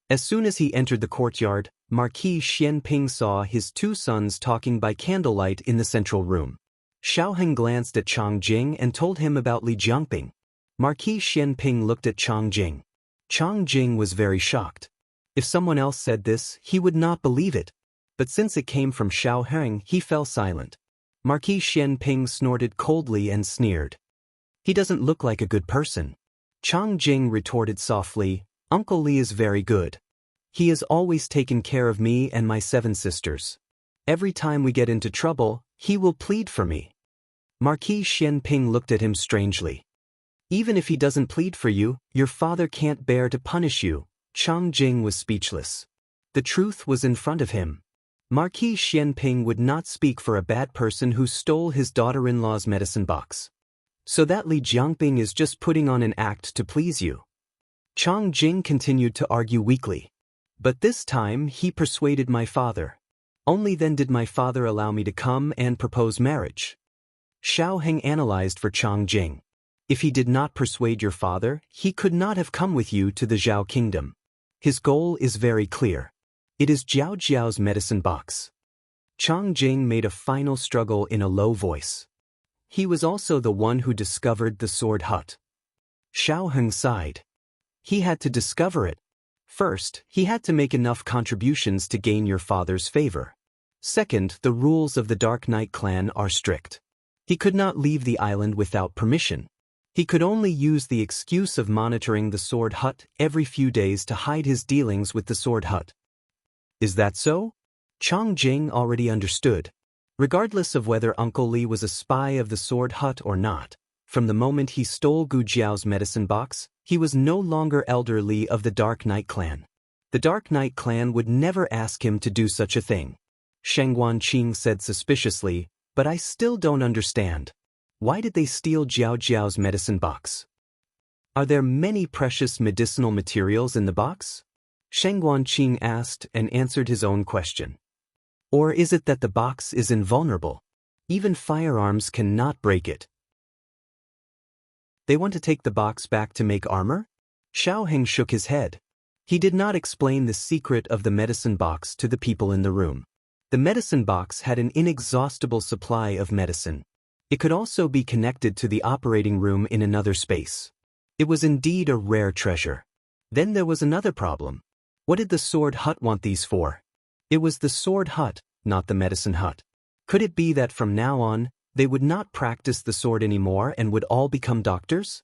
As soon as he entered the courtyard, Marquis Xian Ping saw his two sons talking by candlelight in the central room. Xiaoheng glanced at Chang Jing and told him about Li Jiangping. Marquis Xian Ping looked at Chang Jing. Chang Jing was very shocked. If someone else said this, he would not believe it. But since it came from Xiaoheng, he fell silent. Marquis Xian Ping snorted coldly and sneered. "He doesn't look like a good person." Chang Jing retorted softly, "Uncle Li is very good. He has always taken care of me and my 7 sisters. Every time we get into trouble, he will plead for me." Marquis Xian Ping looked at him strangely. "Even if he doesn't plead for you, your father can't bear to punish you." Chang Jing was speechless. The truth was in front of him. Marquis Xian Ping would not speak for a bad person who stole his daughter-in-law's medicine box. "So that Li Jiangping is just putting on an act to please you?" Chang Jing continued to argue weakly. "But this time he persuaded my father. Only then did my father allow me to come and propose marriage." Xiaoheng analyzed for Chang Jing. "If he did not persuade your father, he could not have come with you to the Zhao kingdom. His goal is very clear. It is Jiao Jiao's medicine box." Chang Jing made a final struggle in a low voice. "He was also the one who discovered the Sword Hut." Xiaoheng sighed. "He had to discover it. First, he had to make enough contributions to gain your father's favor. Second, the rules of the Dark Knight clan are strict. He could not leave the island without permission. He could only use the excuse of monitoring the Sword Hut every few days to hide his dealings with the Sword Hut." "Is that so?" Chang Jing already understood. Regardless of whether Uncle Li was a spy of the Sword Hut or not, from the moment he stole Gu Jiao's medicine box, he was no longer Elder Li of the Dark Knight clan. The Dark Knight clan would never ask him to do such a thing. Sheng Guanqing said suspiciously, "But I still don't understand. Why did they steal Jiao Jiao's medicine box? Are there many precious medicinal materials in the box?" Sheng Guanqing asked and answered his own question. "Or is it that the box is invulnerable? Even firearms cannot break it." "They want to take the box back to make armor?" Xiaoheng shook his head. He did not explain the secret of the medicine box to the people in the room. The medicine box had an inexhaustible supply of medicine. It could also be connected to the operating room in another space. It was indeed a rare treasure. Then there was another problem. What did the Sword Hut want these for? It was the Sword Hut, not the Medicine Hut. Could it be that from now on, they would not practice the sword anymore and would all become doctors?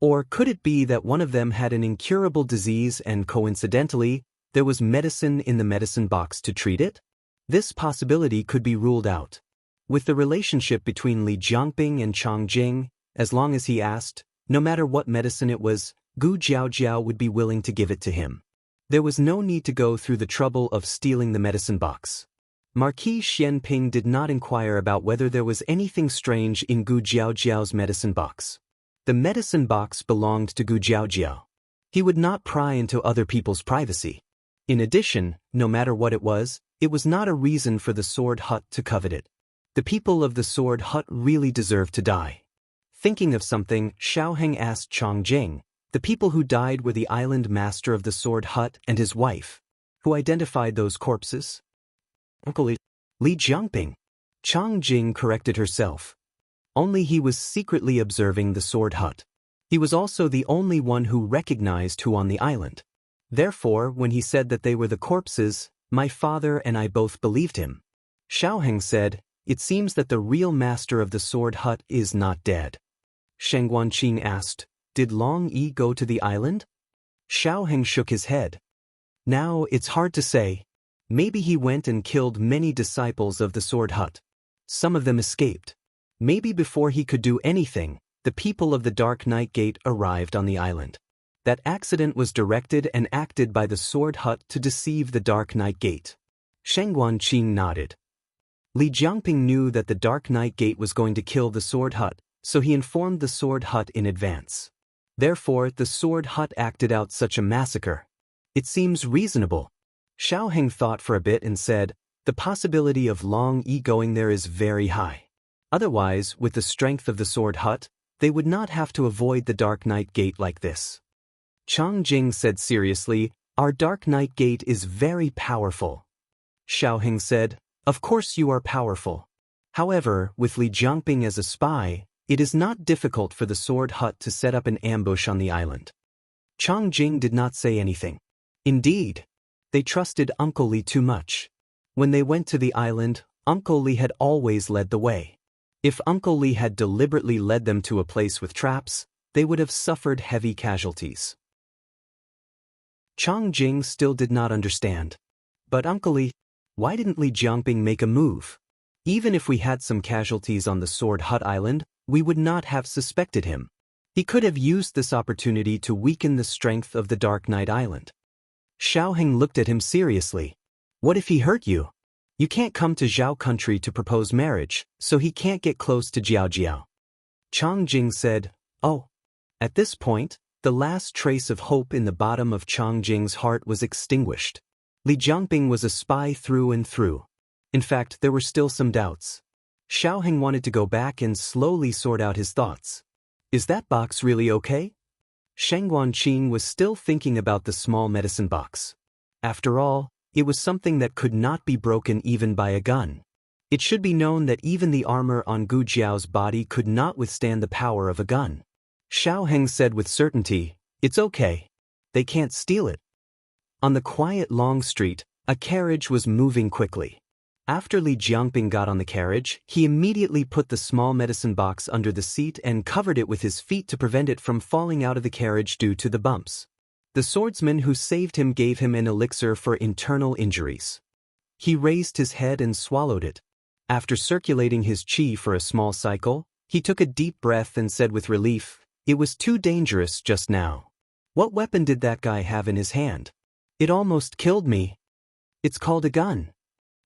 Or could it be that one of them had an incurable disease and coincidentally, there was medicine in the medicine box to treat it? This possibility could be ruled out. With the relationship between Li Jiangping and Chang Jing, as long as he asked, no matter what medicine it was, Gu Jiao would be willing to give it to him. There was no need to go through the trouble of stealing the medicine box. Marquis Xian Ping did not inquire about whether there was anything strange in Gu Jiao's medicine box. The medicine box belonged to Gu Jiaojiao. He would not pry into other people's privacy. In addition, no matter what it was not a reason for the Sword Hut to covet it. The people of the Sword Hut really deserved to die. Thinking of something, Xiaoheng asked Chang Jing. The people who died were the island master of the Sword Hut and his wife. Who identified those corpses? Uncle Li Jiangping. Chang Jing corrected herself. Only he was secretly observing the Sword Hut. He was also the only one who recognized who on the island. Therefore, when he said that they were the corpses, my father and I both believed him. Xiaoheng said, "It seems that the real master of the Sword Hut is not dead." Sheng Guanqing asked, "Did Long Yi go to the island?" Xiaoheng shook his head. "Now, it's hard to say. Maybe he went and killed many disciples of the Sword Hut. Some of them escaped. Maybe before he could do anything, the people of the Dark Night Gate arrived on the island. That accident was directed and acted by the Sword Hut to deceive the Dark Night Gate." Sheng Guanqing nodded. Li Jiangping knew that the Dark Night Gate was going to kill the Sword Hut, so he informed the Sword Hut in advance. Therefore, the Sword Hut acted out such a massacre. It seems reasonable. Xiaoheng thought for a bit and said, "The possibility of Long Yi going there is very high. Otherwise, with the strength of the Sword Hut, they would not have to avoid the Dark Night Gate like this." Chang Jing said seriously, "Our Dark Night Gate is very powerful." Xiaoheng said, "Of course you are powerful. However, with Li Jiangping as a spy, it is not difficult for the Sword Hut to set up an ambush on the island." Chang Jing did not say anything. Indeed, they trusted Uncle Li too much. When they went to the island, Uncle Li had always led the way. If Uncle Li had deliberately led them to a place with traps, they would have suffered heavy casualties. Chang Jing still did not understand. "But Uncle Li, why didn't Li Jiangping make a move? Even if we had some casualties on the Sword Hut Island, we would not have suspected him. He could have used this opportunity to weaken the strength of the Dark Night Island." Xiaoheng looked at him seriously. "What if he hurt you? You can't come to Zhao country to propose marriage, so he can't get close to Jiaojiao." Chang Jing said, "Oh." At this point, the last trace of hope in the bottom of Chang Jing's heart was extinguished. Li Jiangping was a spy through and through. In fact, there were still some doubts. Xiaoheng wanted to go back and slowly sort out his thoughts. Is that box really okay? Sheng Guanqing was still thinking about the small medicine box. After all, it was something that could not be broken even by a gun. It should be known that even the armor on Gu Jiao's body could not withstand the power of a gun. Xiaoheng said with certainty, "It's okay. They can't steal it." On the quiet long street, a carriage was moving quickly. After Li Jiangping got on the carriage, he immediately put the small medicine box under the seat and covered it with his feet to prevent it from falling out of the carriage due to the bumps. The swordsman who saved him gave him an elixir for internal injuries. He raised his head and swallowed it. After circulating his qi for a small cycle, he took a deep breath and said with relief, "It was too dangerous just now. What weapon did that guy have in his hand? It almost killed me." "It's called a gun,"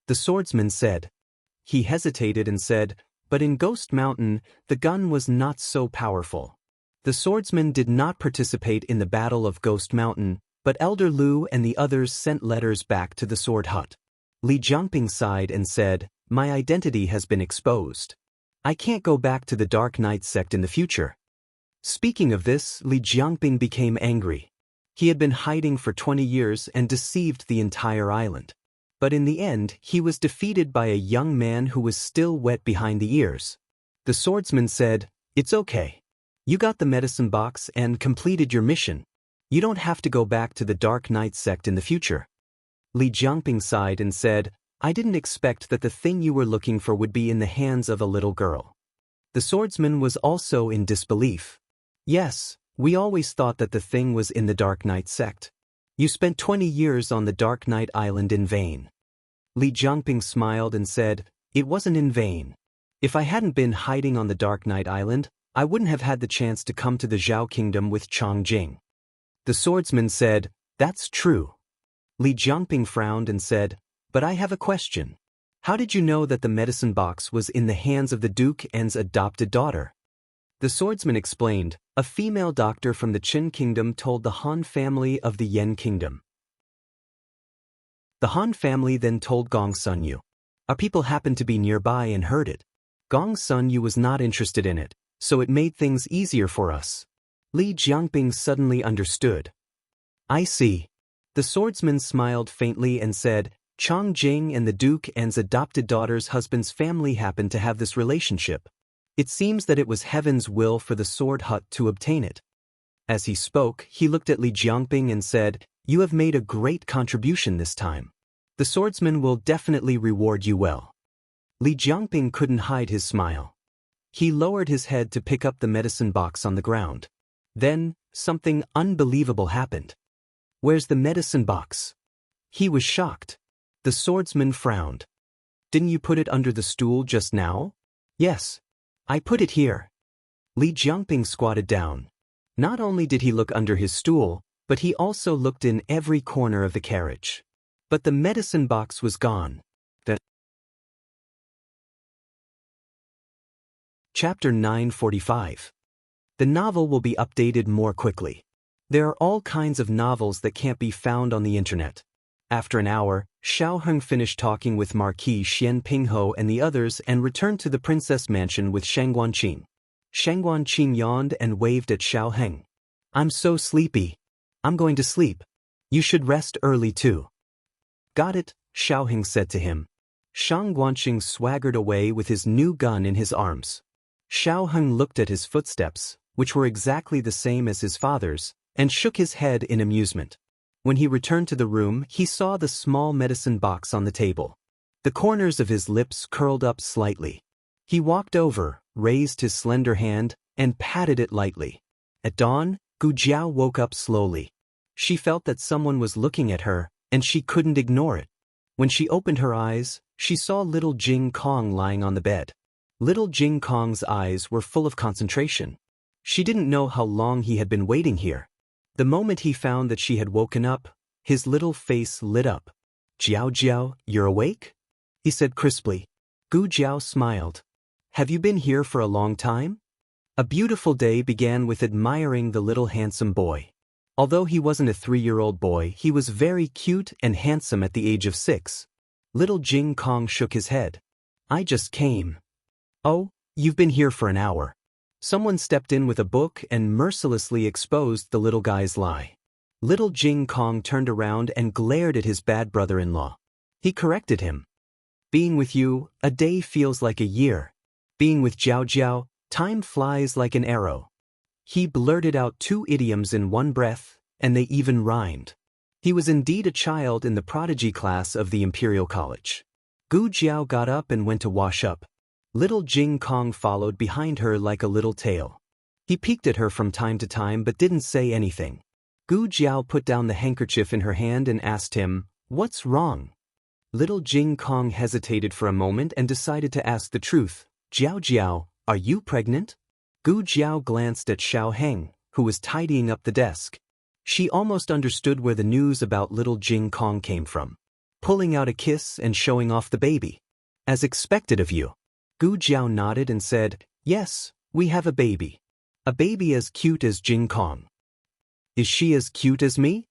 the swordsman said. He hesitated and said, "But in Ghost Mountain, the gun was not so powerful." The swordsman did not participate in the Battle of Ghost Mountain, but Elder Lu and the others sent letters back to the Sword Hut. Li Jiangping sighed and said, "My identity has been exposed. I can't go back to the Dark Knight sect in the future." Speaking of this, Li Jiangping became angry. He had been hiding for 20 years and deceived the entire island. But in the end, he was defeated by a young man who was still wet behind the ears. The swordsman said, "It's okay. You got the medicine box and completed your mission. You don't have to go back to the Dark Knight sect in the future." Li Jiangping sighed and said, "I didn't expect that the thing you were looking for would be in the hands of a little girl." The swordsman was also in disbelief. "Yes, we always thought that the thing was in the Dark Knight sect. You spent 20 years on the Dark Knight Island in vain." Li Jiangping smiled and said, "It wasn't in vain. If I hadn't been hiding on the Dark Knight Island, I wouldn't have had the chance to come to the Zhao Kingdom with Chang Jing." The swordsman said, "That's true." Li Jiangping frowned and said, "But I have a question. How did you know that the medicine box was in the hands of the Duke En's adopted daughter?" The swordsman explained, a female doctor from the Qin kingdom told the Han family of the Yen kingdom. The Han family then told Gong Sun Yu. Our people happened to be nearby and heard it. Gong Sun Yu was not interested in it, so it made things easier for us. Li Jiangping suddenly understood. I see. The swordsman smiled faintly and said, Chong Jing and the Duke and's adopted daughter's husband's family happened to have this relationship. It seems that it was heaven's will for the sword hut to obtain it. As he spoke, he looked at Li Jiangping and said, You have made a great contribution this time. The swordsman will definitely reward you well. Li Jiangping couldn't hide his smile. He lowered his head to pick up the medicine box on the ground. Then, something unbelievable happened. Where's the medicine box? He was shocked. The swordsman frowned. Didn't you put it under the stool just now? Yes. I put it here. Li Jiangping squatted down. Not only did he look under his stool, but he also looked in every corner of the carriage. But the medicine box was gone. Chapter 945. The novel will be updated more quickly. There are all kinds of novels that can't be found on the internet. After an hour, Xiao Heng finished talking with Marquis Xian Pingho and the others and returned to the princess mansion with Shang Guanqing. Shang Guanqing yawned and waved at Xiao Heng. I'm so sleepy. I'm going to sleep. You should rest early too. Got it, Xiao Heng said to him. Shang Guanqing swaggered away with his new gun in his arms. Xiao Heng looked at his footsteps, which were exactly the same as his father's, and shook his head in amusement. When he returned to the room, he saw the small medicine box on the table. The corners of his lips curled up slightly. He walked over, raised his slender hand, and patted it lightly. At dawn, Gu Jiao woke up slowly. She felt that someone was looking at her, and she couldn't ignore it. When she opened her eyes, she saw little Jing Kong lying on the bed. Little Jing Kong's eyes were full of concentration. She didn't know how long he had been waiting here. The moment he found that she had woken up, his little face lit up. Jiao Jiao, you're awake? He said crisply. Gu Jiao smiled. Have you been here for a long time? A beautiful day began with admiring the little handsome boy. Although he wasn't a 3-year-old boy, he was very cute and handsome at the age of 6. Little Jing Kong shook his head. I just came. Oh, you've been here for an hour. Someone stepped in with a book and mercilessly exposed the little guy's lie. Little Jing Kong turned around and glared at his bad brother-in-law. He corrected him. Being with you, a day feels like a year. Being with Jiao Jiao, time flies like an arrow. He blurted out 2 idioms in one breath, and they even rhymed. He was indeed a child in the prodigy class of the Imperial College. Gu Jiao got up and went to wash up. Little Jing Kong followed behind her like a little tail. He peeked at her from time to time but didn't say anything. Gu Jiao put down the handkerchief in her hand and asked him, What's wrong? Little Jing Kong hesitated for a moment and decided to ask the truth. Jiao Jiao, are you pregnant? Gu Jiao glanced at Xiao Heng, who was tidying up the desk. She almost understood where the news about little Jing Kong came from. Pulling out a kiss and showing off the baby. As expected of you. Gu Jiao nodded and said, Yes, we have a baby. A baby as cute as Jing Kong. Is she as cute as me?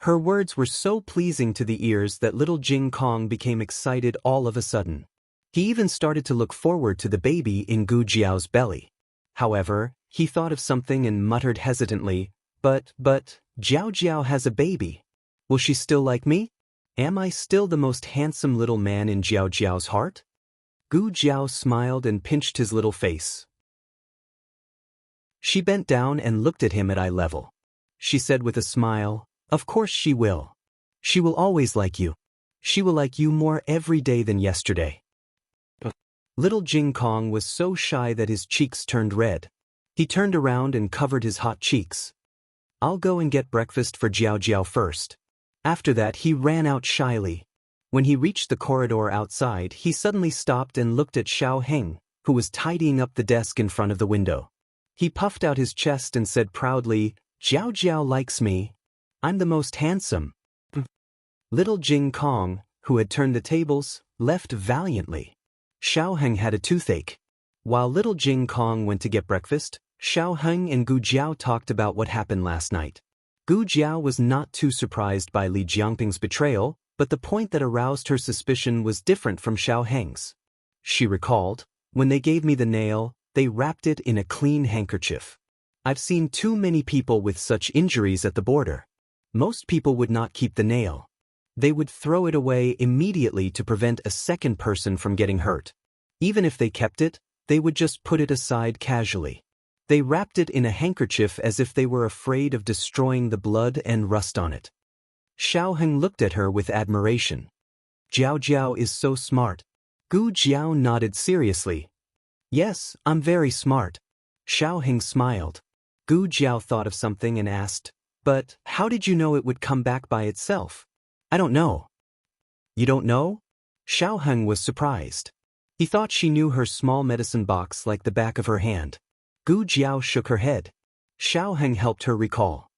Her words were so pleasing to the ears that little Jing Kong became excited all of a sudden. He even started to look forward to the baby in Gu Jiao's belly. However, he thought of something and muttered hesitantly, But, Jiao Jiao has a baby. Will she still like me? Am I still the most handsome little man in Jiao Jiao's heart? Gu Jiao smiled and pinched his little face. She bent down and looked at him at eye level. She said with a smile, Of course she will. She will always like you. She will like you more every day than yesterday. Little Jing Kong was so shy that his cheeks turned red. He turned around and covered his hot cheeks. I'll go and get breakfast for Jiao Jiao first. After that he ran out shyly. When he reached the corridor outside, he suddenly stopped and looked at Xiao Heng, who was tidying up the desk in front of the window. He puffed out his chest and said proudly, Jiao Jiao likes me. I'm the most handsome. Little Jing Kong, who had turned the tables, left valiantly. Xiao Heng had a toothache. While little Jing Kong went to get breakfast, Xiao Heng and Gu Jiao talked about what happened last night. Gu Jiao was not too surprised by Li Jiangping's betrayal, but the point that aroused her suspicion was different from Xiao Heng's. She recalled, when they gave me the nail, they wrapped it in a clean handkerchief. I've seen too many people with such injuries at the border. Most people would not keep the nail. They would throw it away immediately to prevent a second person from getting hurt. Even if they kept it, they would just put it aside casually. They wrapped it in a handkerchief as if they were afraid of destroying the blood and rust on it. Xiao Heng looked at her with admiration. Jiao Jiao is so smart. Gu Jiao nodded seriously. Yes, I'm very smart. Xiao Heng smiled. Gu Jiao thought of something and asked, but how did you know it would come back by itself? I don't know. You don't know? Xiao Heng was surprised. He thought she knew her small medicine box like the back of her hand. Gu Jiao shook her head. Xiao Heng helped her recall.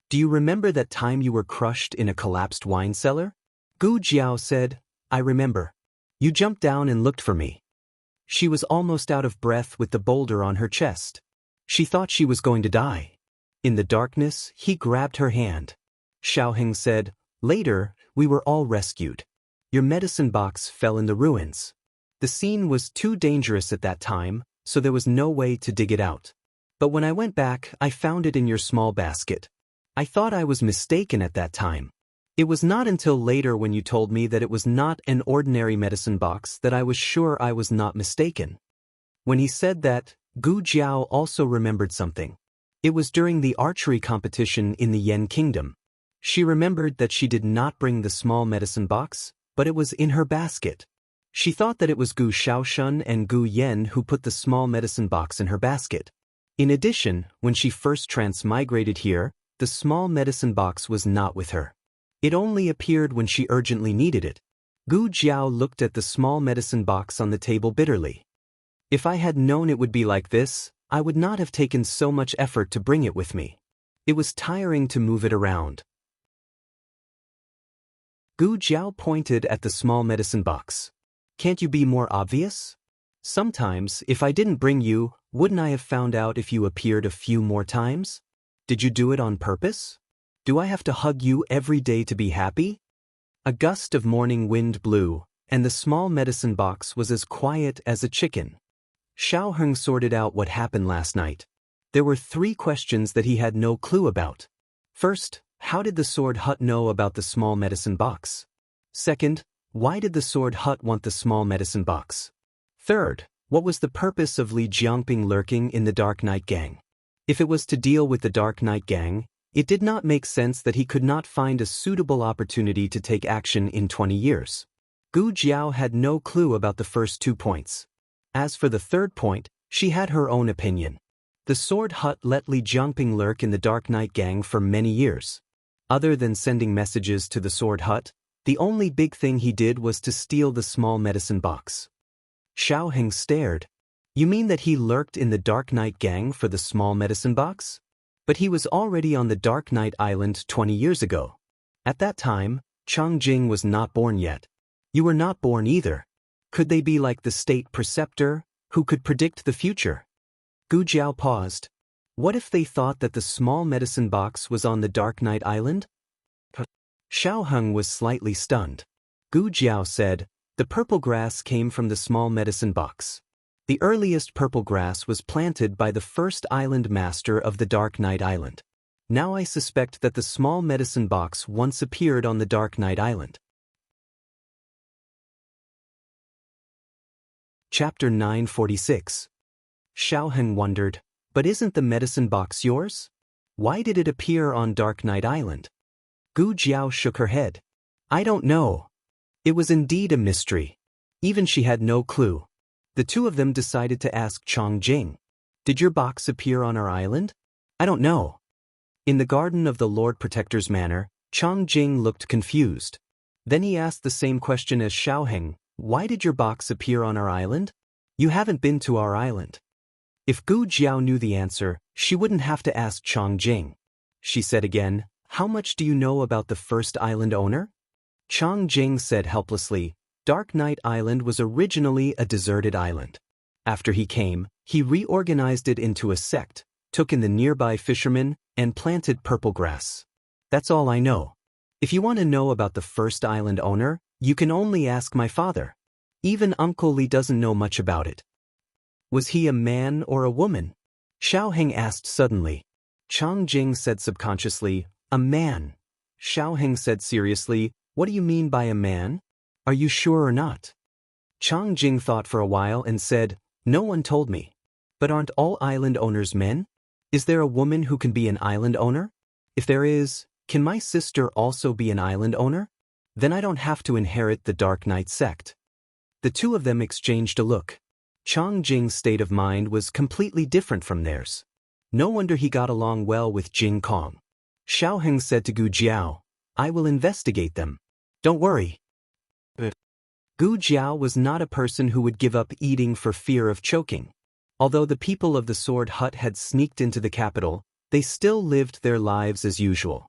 Do you remember that time you were crushed in a collapsed wine cellar? Gu Jiao said, I remember. You jumped down and looked for me. She was almost out of breath with the boulder on her chest. She thought she was going to die. In the darkness, he grabbed her hand. Xiao Heng said, later, we were all rescued. Your medicine box fell in the ruins. The scene was too dangerous at that time, so there was no way to dig it out. But when I went back, I found it in your small basket. I thought I was mistaken at that time. It was not until later when you told me that it was not an ordinary medicine box that I was sure I was not mistaken. When he said that, Gu Jiao also remembered something. It was during the archery competition in the Yen Kingdom. She remembered that she did not bring the small medicine box, but it was in her basket. She thought that it was Gu Shaoshun and Gu Yen who put the small medicine box in her basket. In addition, when she first transmigrated here, the small medicine box was not with her. It only appeared when she urgently needed it. Gu Jiao looked at the small medicine box on the table bitterly. If I had known it would be like this, I would not have taken so much effort to bring it with me. It was tiring to move it around. Gu Jiao pointed at the small medicine box. Can't you be more obvious? Sometimes, if I didn't bring you, wouldn't I have found out if you appeared a few more times? Did you do it on purpose? Do I have to hug you every day to be happy? A gust of morning wind blew, and the small medicine box was as quiet as a chicken. Xiao Heng sorted out what happened last night. There were 3 questions that he had no clue about. First, how did the Sword Hut know about the small medicine box? Second, why did the Sword Hut want the small medicine box? Third, what was the purpose of Li Jiangping lurking in the Dark Knight Gang? If it was to deal with the Dark Knight Gang, it did not make sense that he could not find a suitable opportunity to take action in 20 years. Gu Jiao had no clue about the first 2 points. As for the third point, she had her own opinion. The Sword Hut let Li Jiangping lurk in the Dark Knight Gang for many years. Other than sending messages to the Sword Hut, the only big thing he did was to steal the small medicine box. Xiao Heng stared. You mean that he lurked in the Dark Knight Gang for the small medicine box? But he was already on the Dark Knight Island 20 years ago. At that time, Changjing was not born yet. You were not born either. Could they be like the state preceptor, who could predict the future? Gu Jiao paused. What if they thought that the small medicine box was on the Dark Knight Island? Xiao Heng was slightly stunned. Gu Jiao said, the purple grass came from the small medicine box. The earliest purple grass was planted by the first island master of the Dark Knight Island. Now I suspect that the small medicine box once appeared on the Dark Knight Island. Chapter 946. Xiao Heng wondered, but isn't the medicine box yours? Why did it appear on Dark Knight Island? Gu Jiao shook her head. I don't know. It was indeed a mystery. Even she had no clue. The 2 of them decided to ask Changjing. Did your box appear on our island? I don't know. In the garden of the Lord Protector's manor, Changjing looked confused. Then he asked the same question as Xiao Heng. Why did your box appear on our island? You haven't been to our island. If Gu Jiao knew the answer, she wouldn't have to ask Changjing. She said again, how much do you know about the first island owner? Changjing said helplessly, Dark Knight Island was originally a deserted island. After he came, he reorganized it into a sect, took in the nearby fishermen, and planted purple grass. That's all I know. If you want to know about the first island owner, you can only ask my father. Even Uncle Li doesn't know much about it. Was he a man or a woman? Xiao Heng asked suddenly. Chang Jing said subconsciously, a man. Xiao Heng said seriously, what do you mean by a man? Are you sure or not? Chang Jing thought for a while and said, no one told me. But aren't all island owners men? Is there a woman who can be an island owner? If there is, can my sister also be an island owner? Then I don't have to inherit the Dark Knight sect. The two of them exchanged a look. Chang Jing's state of mind was completely different from theirs. No wonder he got along well with Jing Kong. Xiao Heng said to Gu Jiao, I will investigate them. Don't worry. Gu Jiao was not a person who would give up eating for fear of choking. Although the people of the Sword Hut had sneaked into the capital, they still lived their lives as usual.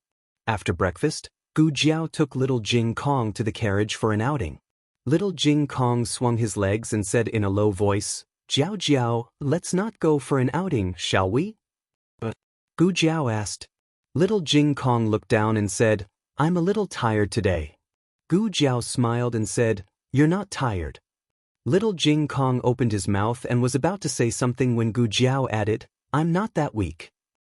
After breakfast, Gu Jiao took little Jing Kong to the carriage for an outing. Little Jing Kong swung his legs and said in a low voice, Jiao Jiao, let's not go for an outing, shall we? But Gu Jiao asked. Little Jing Kong looked down and said, I'm a little tired today. Gu Jiao smiled and said, you're not tired. Little Jing Kong opened his mouth and was about to say something when Gu Jiao added, I'm not that weak.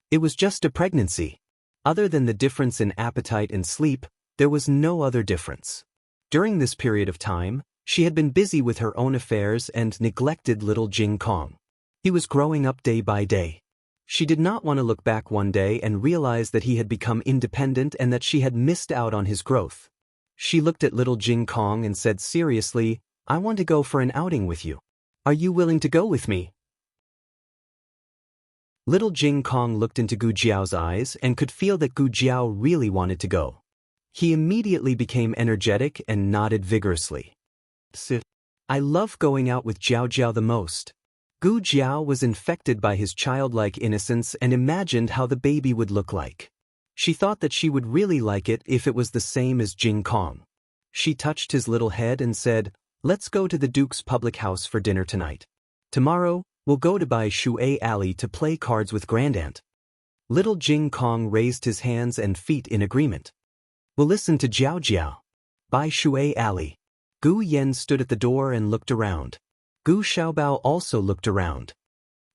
It was just a pregnancy. Other than the difference in appetite and sleep, there was no other difference. During this period of time, she had been busy with her own affairs and neglected little Jing Kong. He was growing up day by day. She did not want to look back one day and realize that he had become independent and that she had missed out on his growth. She looked at little Jing Kong and said seriously, I want to go for an outing with you. Are you willing to go with me? Little Jing Kong looked into Gu Jiao's eyes and could feel that Gu Jiao really wanted to go. He immediately became energetic and nodded vigorously. I love going out with Jiao Jiao the most. Gu Jiao was infected by his childlike innocence and imagined how the baby would look like. She thought that she would really like it if it was the same as Jing Kong. She touched his little head and said, let's go to the Duke's public house for dinner tonight. Tomorrow, we'll go to Bai Shui Alley to play cards with Grandaunt. Little Jing Kong raised his hands and feet in agreement. We'll listen to Jiao Jiao. Bai Shui Alley. Gu Yen stood at the door and looked around. Gu Xiaobao also looked around.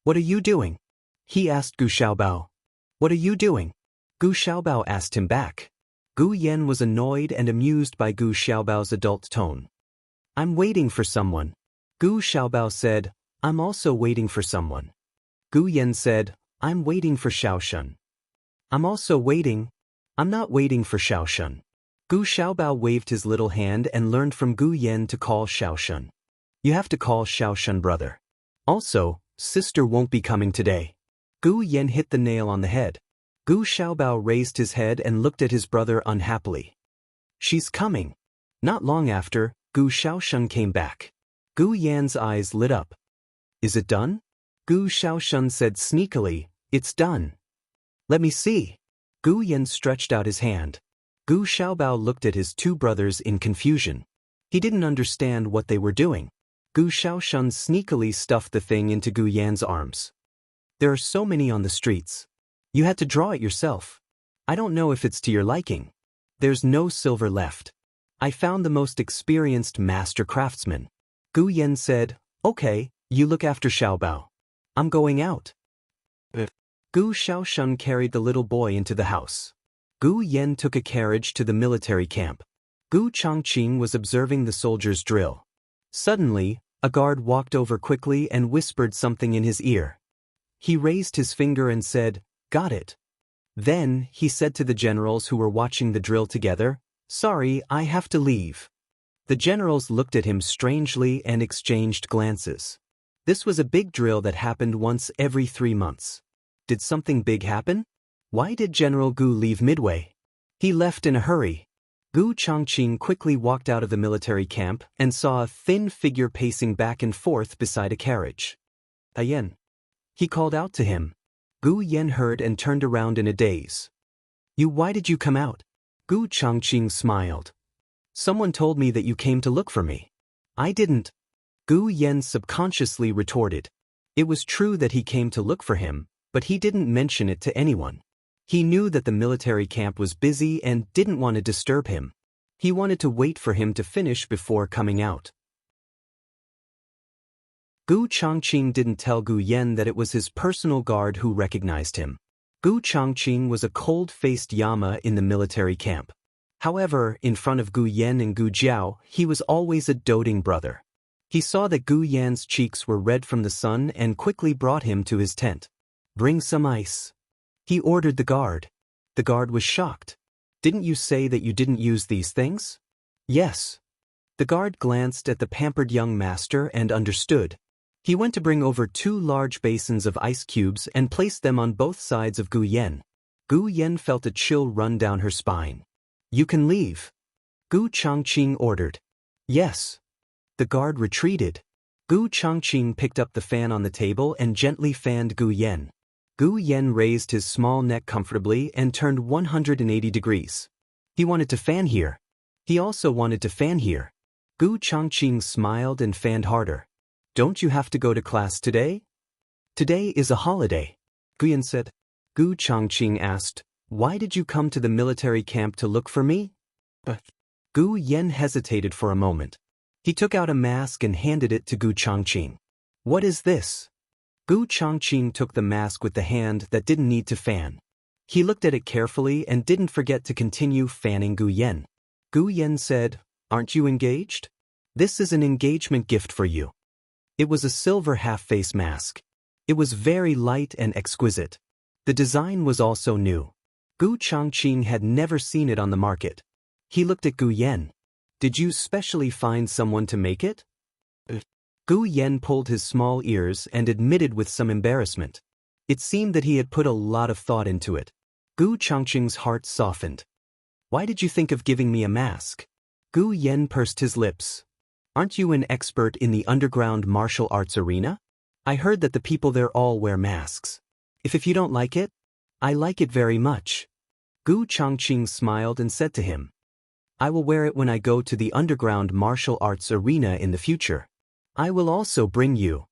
What are you doing? He asked Gu Xiaobao. What are you doing? Gu Xiaobao asked him back. Gu Yen was annoyed and amused by Gu Xiaobao's adult tone. I'm waiting for someone. Gu Xiaobao said, I'm also waiting for someone. Gu Yen said, I'm waiting for Xiaoshun. I'm also waiting. I'm not waiting for Xiaoshun. Gu Xiaobao waved his little hand and learned from Gu Yen to call Xiaoshun. You have to call Xiaoshun brother. Also, sister won't be coming today. Gu Yen hit the nail on the head. Gu Xiaobao raised his head and looked at his brother unhappily. She's coming. Not long after, Gu Xiaoshun came back. Gu Yan's eyes lit up. Is it done? Gu Xiaoshun said sneakily, it's done. Let me see. Gu Yan stretched out his hand. Gu Xiaobao looked at his two brothers in confusion. He didn't understand what they were doing. Gu Xiaoshun sneakily stuffed the thing into Gu Yan's arms. There are so many on the streets. You had to draw it yourself. I don't know if it's to your liking. There's no silver left. I found the most experienced master craftsman. Gu Yan said, okay, you look after Xiaobao. I'm going out. Gu Xiaoshun carried the little boy into the house. Gu Yan took a carriage to the military camp. Gu Chongqing was observing the soldiers' drill. Suddenly, a guard walked over quickly and whispered something in his ear. He raised his finger and said, got it. Then, he said to the generals who were watching the drill together, sorry, I have to leave. The generals looked at him strangely and exchanged glances. This was a big drill that happened once every 3 months. Did something big happen? Why did General Gu leave midway? He left in a hurry. Gu Chongqing quickly walked out of the military camp and saw a thin figure pacing back and forth beside a carriage. Ayen. He called out to him. Gu Yan heard and turned around in a daze. Why did you come out? Gu Chongqing smiled. Someone told me that you came to look for me. I didn't. Gu Yen subconsciously retorted. It was true that he came to look for him, but he didn't mention it to anyone. He knew that the military camp was busy and didn't want to disturb him. He wanted to wait for him to finish before coming out. Gu Changqing didn't tell Gu Yen that it was his personal guard who recognized him. Gu Changqing was a cold-faced Yama in the military camp. However, in front of Gu Yen and Gu Jiao, he was always a doting brother. He saw that Gu Yan's cheeks were red from the sun and quickly brought him to his tent. "Bring some ice," he ordered the guard. The guard was shocked. "Didn't you say that you didn't use these things?" "Yes." The guard glanced at the pampered young master and understood. He went to bring over 2 large basins of ice cubes and placed them on both sides of Gu Yen. Gu Yen felt a chill run down her spine. "You can leave," Gu Changqing ordered. "Yes." The guard retreated. Gu Changqing picked up the fan on the table and gently fanned Gu Yen. Gu Yen raised his small neck comfortably and turned 180 degrees. He wanted to fan here. He also wanted to fan here. Gu Changqing smiled and fanned harder. "Don't you have to go to class today?" "Today is a holiday," Gu Yen said. Gu Changqing asked, "Why did you come to the military camp to look for me?" Gu Yen hesitated for a moment. He took out a mask and handed it to Gu Changqing. "What is this?" Gu Changqing took the mask with the hand that didn't need to fan. He looked at it carefully and didn't forget to continue fanning Gu Yen. Gu Yen said, "Aren't you engaged? This is an engagement gift for you." It was a silver half-face mask. It was very light and exquisite. The design was also new. Gu Changqing had never seen it on the market. He looked at Gu Yen. "Did you specially find someone to make it?" Gu Yen pulled his small ears and admitted with some embarrassment. It seemed that he had put a lot of thought into it. Gu Changqing's heart softened. "Why did you think of giving me a mask?" Gu Yen pursed his lips. "Aren't you an expert in the underground martial arts arena? I heard that the people there all wear masks. If you don't like it, I like it very much." Gu Changqing smiled and said to him, "I will wear it when I go to the underground martial arts arena in the future. I will also bring you.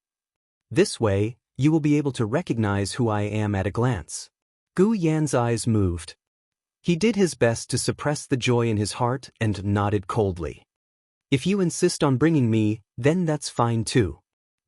This way, you will be able to recognize who I am at a glance." Gu Yan's eyes moved. He did his best to suppress the joy in his heart and nodded coldly. "If you insist on bringing me, then that's fine too."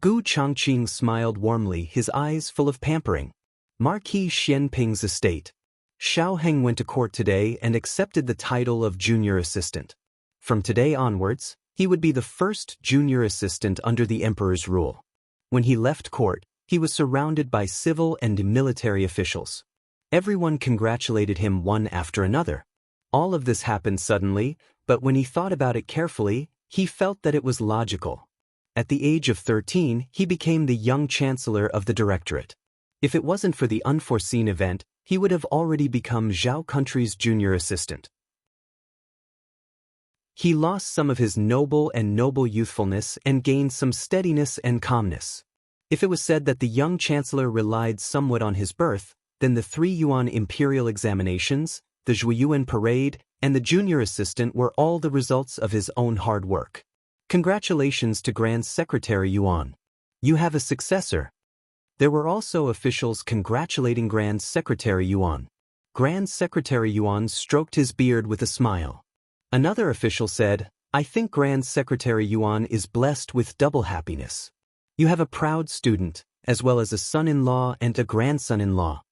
Gu Changqing smiled warmly, his eyes full of pampering. Marquis Xianping's estate. Xiao Heng went to court today and accepted the title of junior assistant. From today onwards, he would be the first junior assistant under the emperor's rule. When he left court, he was surrounded by civil and military officials. Everyone congratulated him one after another. All of this happened suddenly, but when he thought about it carefully, he felt that it was logical. At the age of 13, he became the young chancellor of the directorate. If it wasn't for the unforeseen event, he would have already become Zhao country's junior assistant. He lost some of his noble youthfulness and gained some steadiness and calmness. If it was said that the young chancellor relied somewhat on his birth, then the 3 Yuan imperial examinations, the Zhuiyuan parade, and the junior assistant were all the results of his own hard work. Congratulations to Grand Secretary Yuan. You have a successor. There were also officials congratulating Grand Secretary Yuan. Grand Secretary Yuan stroked his beard with a smile. Another official said, "I think Grand Secretary Yuan is blessed with double happiness. You have a proud student, as well as a son-in-law and a grandson-in-law."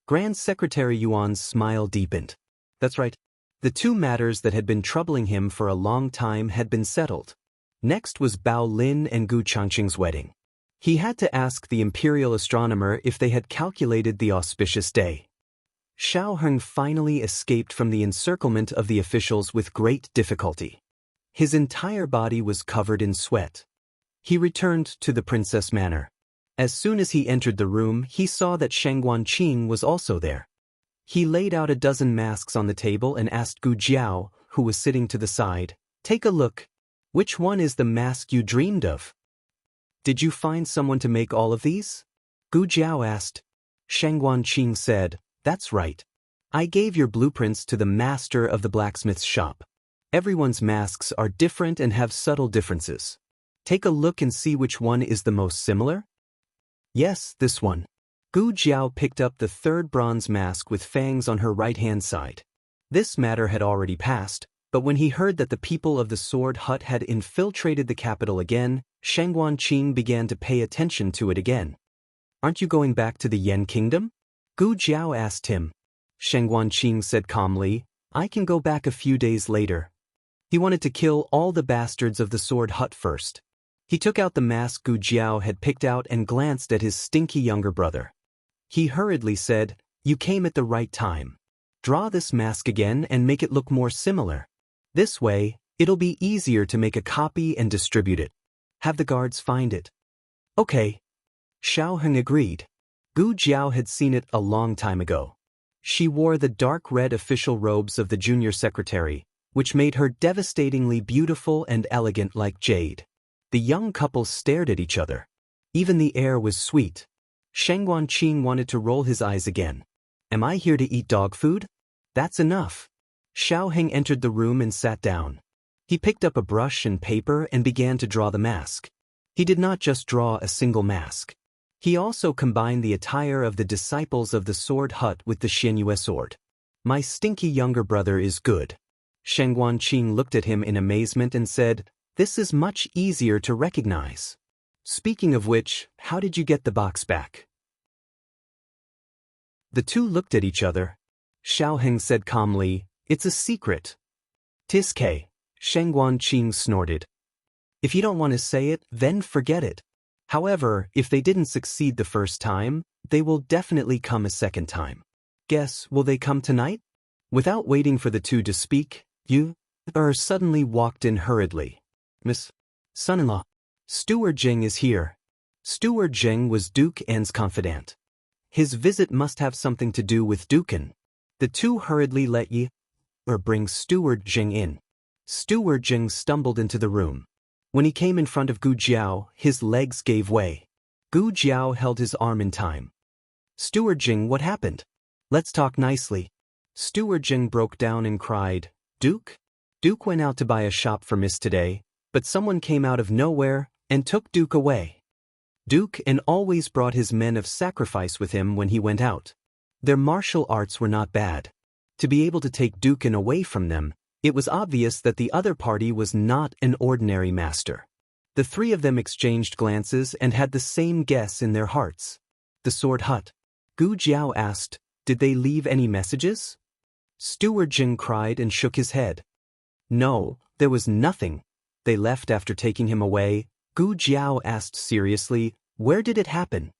Grand Secretary Yuan's smile deepened. That's right. The 2 matters that had been troubling him for a long time had been settled. Next was Bao Lin and Gu Changqing's wedding. He had to ask the imperial astronomer if they had calculated the auspicious day. Xiao Heng finally escaped from the encirclement of the officials with great difficulty. His entire body was covered in sweat. He returned to the princess manor. As soon as he entered the room, he saw that Shang Guanqing was also there. He laid out a dozen masks on the table and asked Gu Jiao, who was sitting to the side, "Take a look. Which one is the mask you dreamed of?" "Did you find someone to make all of these?" Gu Jiao asked. Shang Guanqing said, "That's right. I gave your blueprints to the master of the blacksmith's shop. Everyone's masks are different and have subtle differences. Take a look and see which one is the most similar? Yes, this one. Gu Jiao picked up the third bronze mask with fangs on her right-hand side. This matter had already passed, but when he heard that the people of the Sword Hut had infiltrated the capital again, Shang Guanqing began to pay attention to it again. Aren't you going back to the Yen Kingdom? Gu Jiao asked him. Shang Guanqing said calmly, I can go back a few days later. He wanted to kill all the bastards of the Sword Hut first. He took out the mask Gu Jiao had picked out and glanced at his stinky younger brother. He hurriedly said, You came at the right time. Draw this mask again and make it look more similar. This way, it'll be easier to make a copy and distribute it. Have the guards find it. Okay. Xiao Heng agreed. Gu Jiao had seen it a long time ago. She wore the dark red official robes of the junior secretary, which made her devastatingly beautiful and elegant like jade. The young couple stared at each other. Even the air was sweet. Shang Guanqing wanted to roll his eyes again. Am I here to eat dog food? That's enough. Xiao Heng entered the room and sat down. He picked up a brush and paper and began to draw the mask. He did not just draw a single mask. He also combined the attire of the disciples of the Sword Hut with the Xianyue sword. My stinky younger brother is good. Shang Guanqing looked at him in amazement and said, This is much easier to recognize. Speaking of which, how did you get the box back? The two looked at each other. Xiao Heng said calmly, It's a secret. Tiske, Shang Guanqing snorted. If you don't want to say it, then forget it. However, if they didn't succeed the first time, they will definitely come a second time. Guess, will they come tonight? Without waiting for the two to speak, suddenly walked in hurriedly. Miss Son-in-law, Steward Jing is here. Steward Jing was Duke N's confidant. His visit must have something to do with Duken. The two hurriedly let bring Steward Jing in. Steward Jing stumbled into the room. When he came in front of Gu Jiao, his legs gave way. Gu Jiao held his arm in time. Steward Jing, what happened? Let's talk nicely. Steward Jing broke down and cried, Duke? Duke went out to buy a shop for Miss today, but someone came out of nowhere and took Duke away. Duke N always brought his men of sacrifice with him when he went out. Their martial arts were not bad. To be able to take Duke N away from them, it was obvious that the other party was not an ordinary master. The three of them exchanged glances and had the same guess in their hearts. The Sword Hut. Gu Jiao asked, Did they leave any messages? Steward Jing cried and shook his head. No, there was nothing. They left after taking him away. Gu Jiao asked seriously, Where did it happen?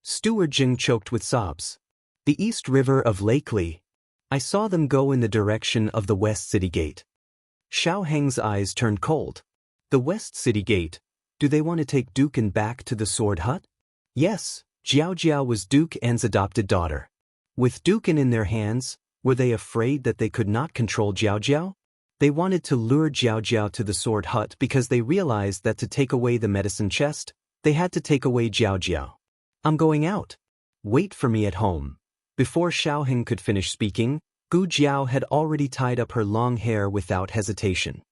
Steward Jing choked with sobs. The East River of Lake Li. I saw them go in the direction of the West City Gate. Xiao Heng's eyes turned cold. The West City Gate. Do they want to take Duke N back to the Sword Hut? Yes, Jiao Jiao was Duke N's adopted daughter. With Duke N in their hands, were they afraid that they could not control Jiao Jiao? They wanted to lure Jiao Jiao to the Sword Hut because they realized that to take away the medicine chest, they had to take away Jiao Jiao. I'm going out. Wait for me at home. Before Xiao Heng could finish speaking, Gu Jiao had already tied up her long hair without hesitation.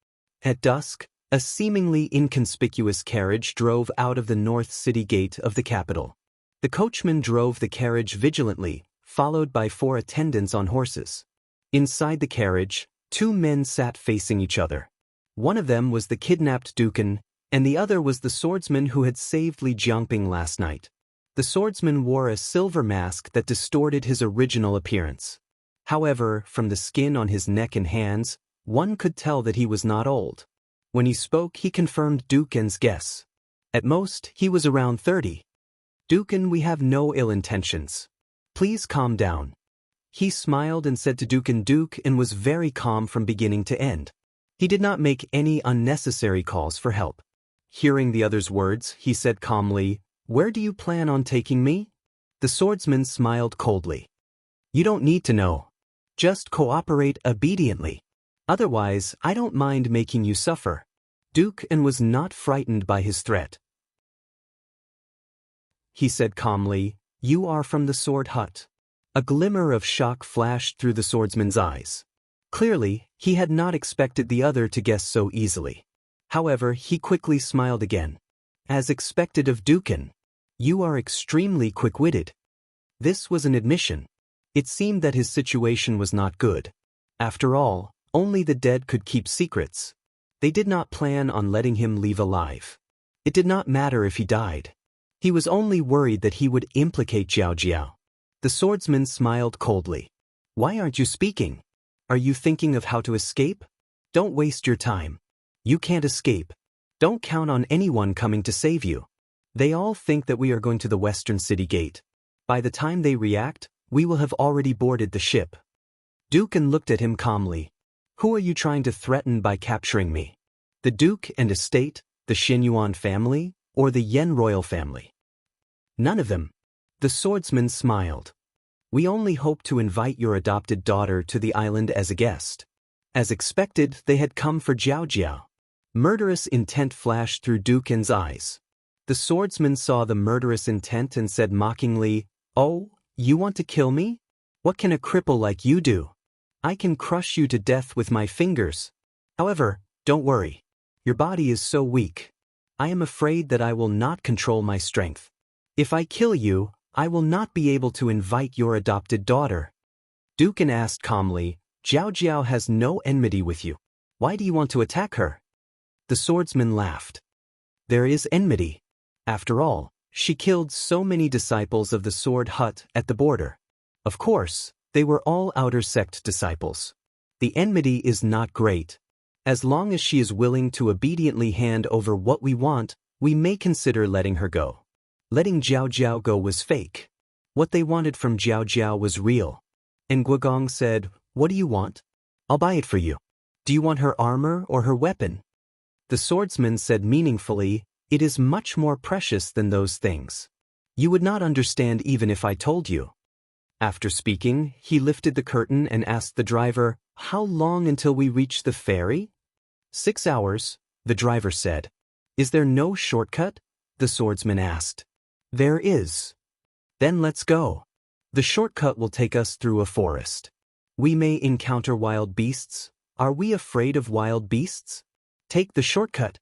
At dusk, a seemingly inconspicuous carriage drove out of the North City Gate of the capital. The coachman drove the carriage vigilantly, followed by 4 attendants on horses. Inside the carriage, 2 men sat facing each other. One of them was the kidnapped Duke N, and the other was the swordsman who had saved Li Jiangping last night. The swordsman wore a silver mask that distorted his original appearance. However, from the skin on his neck and hands, one could tell that he was not old. When he spoke, he confirmed Duke N's guess. At most, he was around 30. Duke N, we have no ill intentions. Please calm down. He smiled and said to Duke N was very calm from beginning to end. He did not make any unnecessary calls for help. Hearing the other's words, he said calmly, Where do you plan on taking me? The swordsman smiled coldly. You don't need to know. Just cooperate obediently. Otherwise, I don't mind making you suffer. Duke N was not frightened by his threat. He said calmly, You are from the Sword Hut. A glimmer of shock flashed through the swordsman's eyes. Clearly, he had not expected the other to guess so easily. However, he quickly smiled again. As expected of Dukan. You are extremely quick-witted. This was an admission. It seemed that his situation was not good. After all, only the dead could keep secrets. They did not plan on letting him leave alive. It did not matter if he died. He was only worried that he would implicate Jiao Jiao. The swordsman smiled coldly. Why aren't you speaking? Are you thinking of how to escape? Don't waste your time. You can't escape. Don't count on anyone coming to save you. They all think that we are going to the western city gate. By the time they react, we will have already boarded the ship. Dukan looked at him calmly. Who are you trying to threaten by capturing me? The Duke and estate, the Xinyuan family, or the Yen royal family? None of them. The swordsman smiled. We only hope to invite your adopted daughter to the island as a guest. As expected, they had come for Jiao Jiao. Murderous intent flashed through Dukan's eyes. The swordsman saw the murderous intent and said mockingly, Oh, you want to kill me? What can a cripple like you do? I can crush you to death with my fingers. However, don't worry. Your body is so weak. I am afraid that I will not control my strength. If I kill you, I will not be able to invite your adopted daughter. Dukan asked calmly, Jiao Jiao has no enmity with you. Why do you want to attack her? The swordsman laughed. There is enmity. After all, she killed so many disciples of the Sword Hut at the border. Of course, they were all outer sect disciples. The enmity is not great. As long as she is willing to obediently hand over what we want, we may consider letting her go. Letting Jiao Jiao go was fake. What they wanted from Jiao Jiao was real. And Guogong said, What do you want? I'll buy it for you. Do you want her armor or her weapon? The swordsman said meaningfully, It is much more precious than those things. You would not understand even if I told you. After speaking, he lifted the curtain and asked the driver, How long until we reach the ferry? 6 hours, the driver said. Is there no shortcut? The swordsman asked. There is. Then let's go. The shortcut will take us through a forest. We may encounter wild beasts. Are we afraid of wild beasts? Take the shortcut.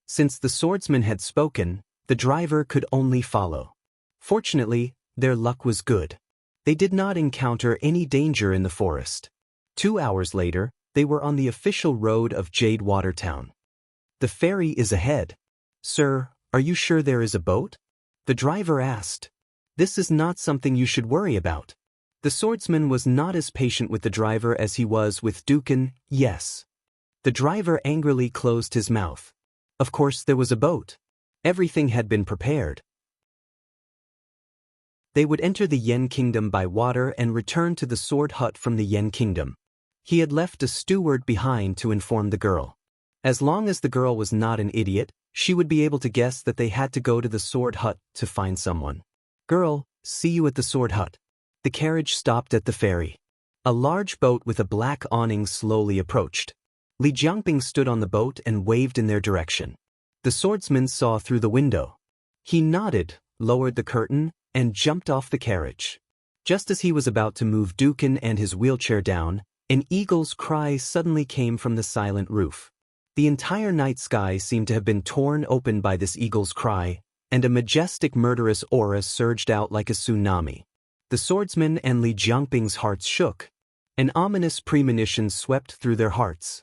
Since the swordsman had spoken, the driver could only follow. Fortunately, their luck was good. They did not encounter any danger in the forest. 2 hours later, they were on the official road of Jadewater Town. The ferry is ahead. Sir, are you sure there is a boat? The driver asked. This is not something you should worry about. The swordsman was not as patient with the driver as he was with Dukan. Yes. The driver angrily closed his mouth. Of course there was a boat. Everything had been prepared. They would enter the Yen Kingdom by water and return to the Sword Hut from the Yen Kingdom. He had left a steward behind to inform the girl. As long as the girl was not an idiot, she would be able to guess that they had to go to the Sword Hut to find someone. Girl, see you at the Sword Hut. The carriage stopped at the ferry. A large boat with a black awning slowly approached. Li Jiangping stood on the boat and waved in their direction. The swordsman saw through the window. He nodded, lowered the curtain, and jumped off the carriage. Just as he was about to move Dukan and his wheelchair down, an eagle's cry suddenly came from the silent roof. The entire night sky seemed to have been torn open by this eagle's cry, and a majestic murderous aura surged out like a tsunami. The swordsman and Li Jiangping's hearts shook. An ominous premonition swept through their hearts.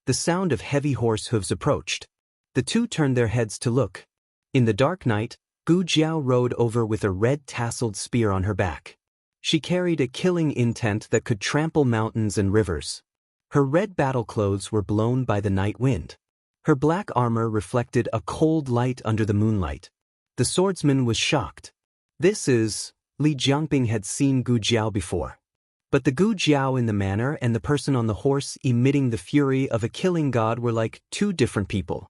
The sound of heavy horse hooves approached. The two turned their heads to look. In the dark night, Gu Jiao rode over with a red-tasseled spear on her back. She carried a killing intent that could trample mountains and rivers. Her red battle clothes were blown by the night wind. Her black armor reflected a cold light under the moonlight. The swordsman was shocked. Li Jiangping had seen Gu Jiao before. But the Gu Jiao in the manner and the person on the horse emitting the fury of a killing god were like two different people.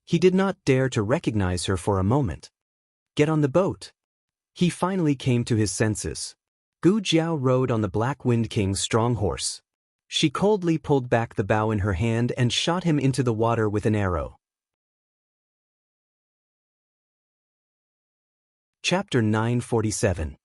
He did not dare to recognize her for a moment. Get on the boat. He finally came to his senses. Gu Jiao rode on the Black Wind King's strong horse. She coldly pulled back the bow in her hand and shot him into the water with an arrow. Chapter 947.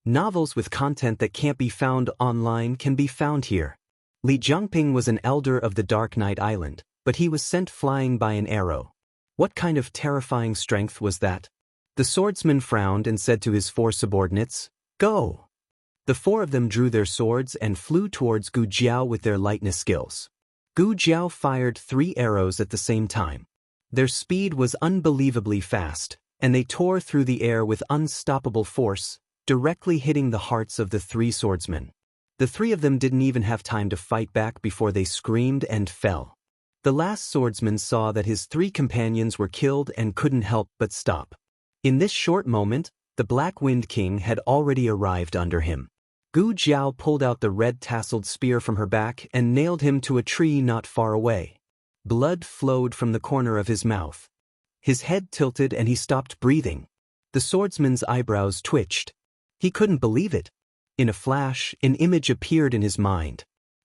Novels with content that can't be found online can be found here. Li Jiangping was an elder of the Dark Knight Island, but he was sent flying by an arrow. What kind of terrifying strength was that? The swordsman frowned and said to his 4 subordinates, "Go!" The 4 of them drew their swords and flew towards Gu Jiao with their lightness skills. Gu Jiao fired 3 arrows at the same time. Their speed was unbelievably fast, and they tore through the air with unstoppable force, directly hitting the hearts of the 3 swordsmen. The 3 of them didn't even have time to fight back before they screamed and fell. The last swordsman saw that his 3 companions were killed and couldn't help but stop. In this short moment, the Black Wind King had already arrived under him. Gu Jiao pulled out the red-tasseled spear from her back and nailed him to a tree not far away. Blood flowed from the corner of his mouth. His head tilted and he stopped breathing. The swordsman's eyebrows twitched. He couldn't believe it. In a flash, an image appeared in his mind.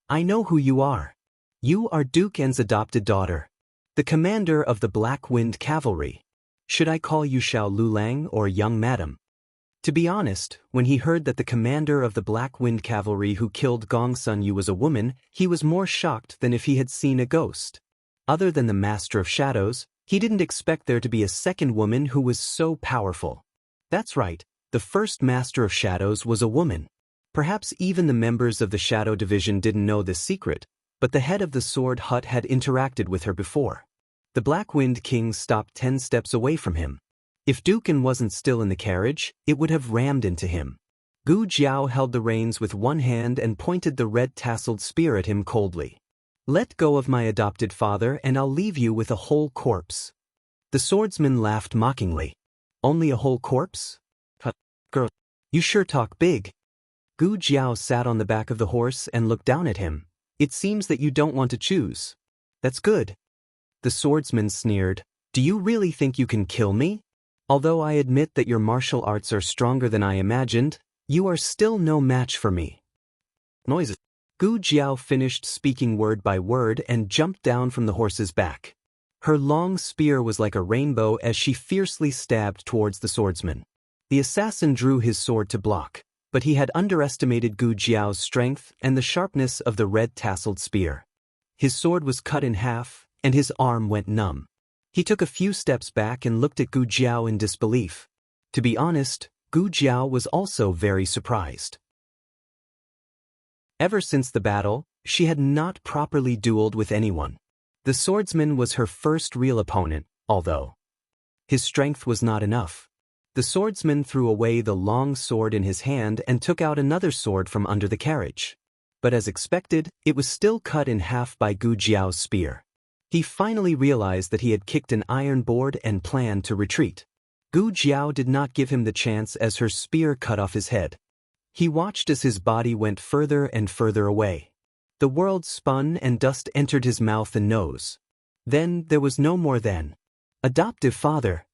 "I know who you are. You are Duke En's adopted daughter, the commander of the Black Wind Cavalry. Should I call you Xiao Lulang or young madam?" To be honest, when he heard that the commander of the Black Wind Cavalry who killed Gong Sun Yu was a woman, he was more shocked than if he had seen a ghost. Other than the Master of Shadows, he didn't expect there to be a second woman who was so powerful. That's right, the first Master of Shadows was a woman. Perhaps even the members of the Shadow Division didn't know this secret, but the head of the Sword Hut had interacted with her before. The Black Wind King stopped 10 steps away from him. If Duken wasn't still in the carriage, it would have rammed into him. Gu Jiao held the reins with one hand and pointed the red-tasseled spear at him coldly. "Let go of my adopted father and I'll leave you with a whole corpse." The swordsman laughed mockingly. "Only a whole corpse? Girl, you sure talk big." Gu Jiao sat on the back of the horse and looked down at him. "It seems that you don't want to choose. That's good." The swordsman sneered. "Do you really think you can kill me? Although I admit that your martial arts are stronger than I imagined, you are still no match for me." Noises. Gu Jiao finished speaking word by word and jumped down from the horse's back. Her long spear was like a rainbow as she fiercely stabbed towards the swordsman. The assassin drew his sword to block, but he had underestimated Gu Jiao's strength and the sharpness of the red-tasseled spear. His sword was cut in half, and his arm went numb. He took a few steps back and looked at Gu Jiao in disbelief. To be honest, Gu Jiao was also very surprised. Ever since the battle, she had not properly dueled with anyone. The swordsman was her first real opponent, although his strength was not enough. The swordsman threw away the long sword in his hand and took out another sword from under the carriage. But as expected, it was still cut in half by Gu Jiao's spear. He finally realized that he had kicked an iron board and planned to retreat. Gu Jiao did not give him the chance as her spear cut off his head. He watched as his body went further and further away. The world spun and dust entered his mouth and nose. Then there was no more then. Adoptive father.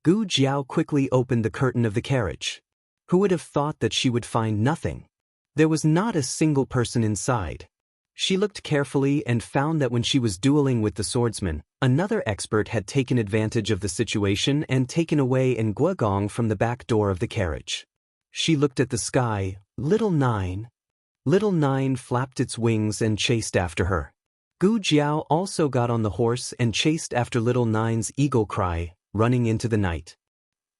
Gu Jiao quickly opened the curtain of the carriage. Who would have thought that she would find nothing? There was not a single person inside. She looked carefully and found that when she was dueling with the swordsman, another expert had taken advantage of the situation and taken away Nguagong from the back door of the carriage. She looked at the sky. Little Nine. Little Nine flapped its wings and chased after her. Gu Jiao also got on the horse and chased after Little Nine's eagle cry, running into the night.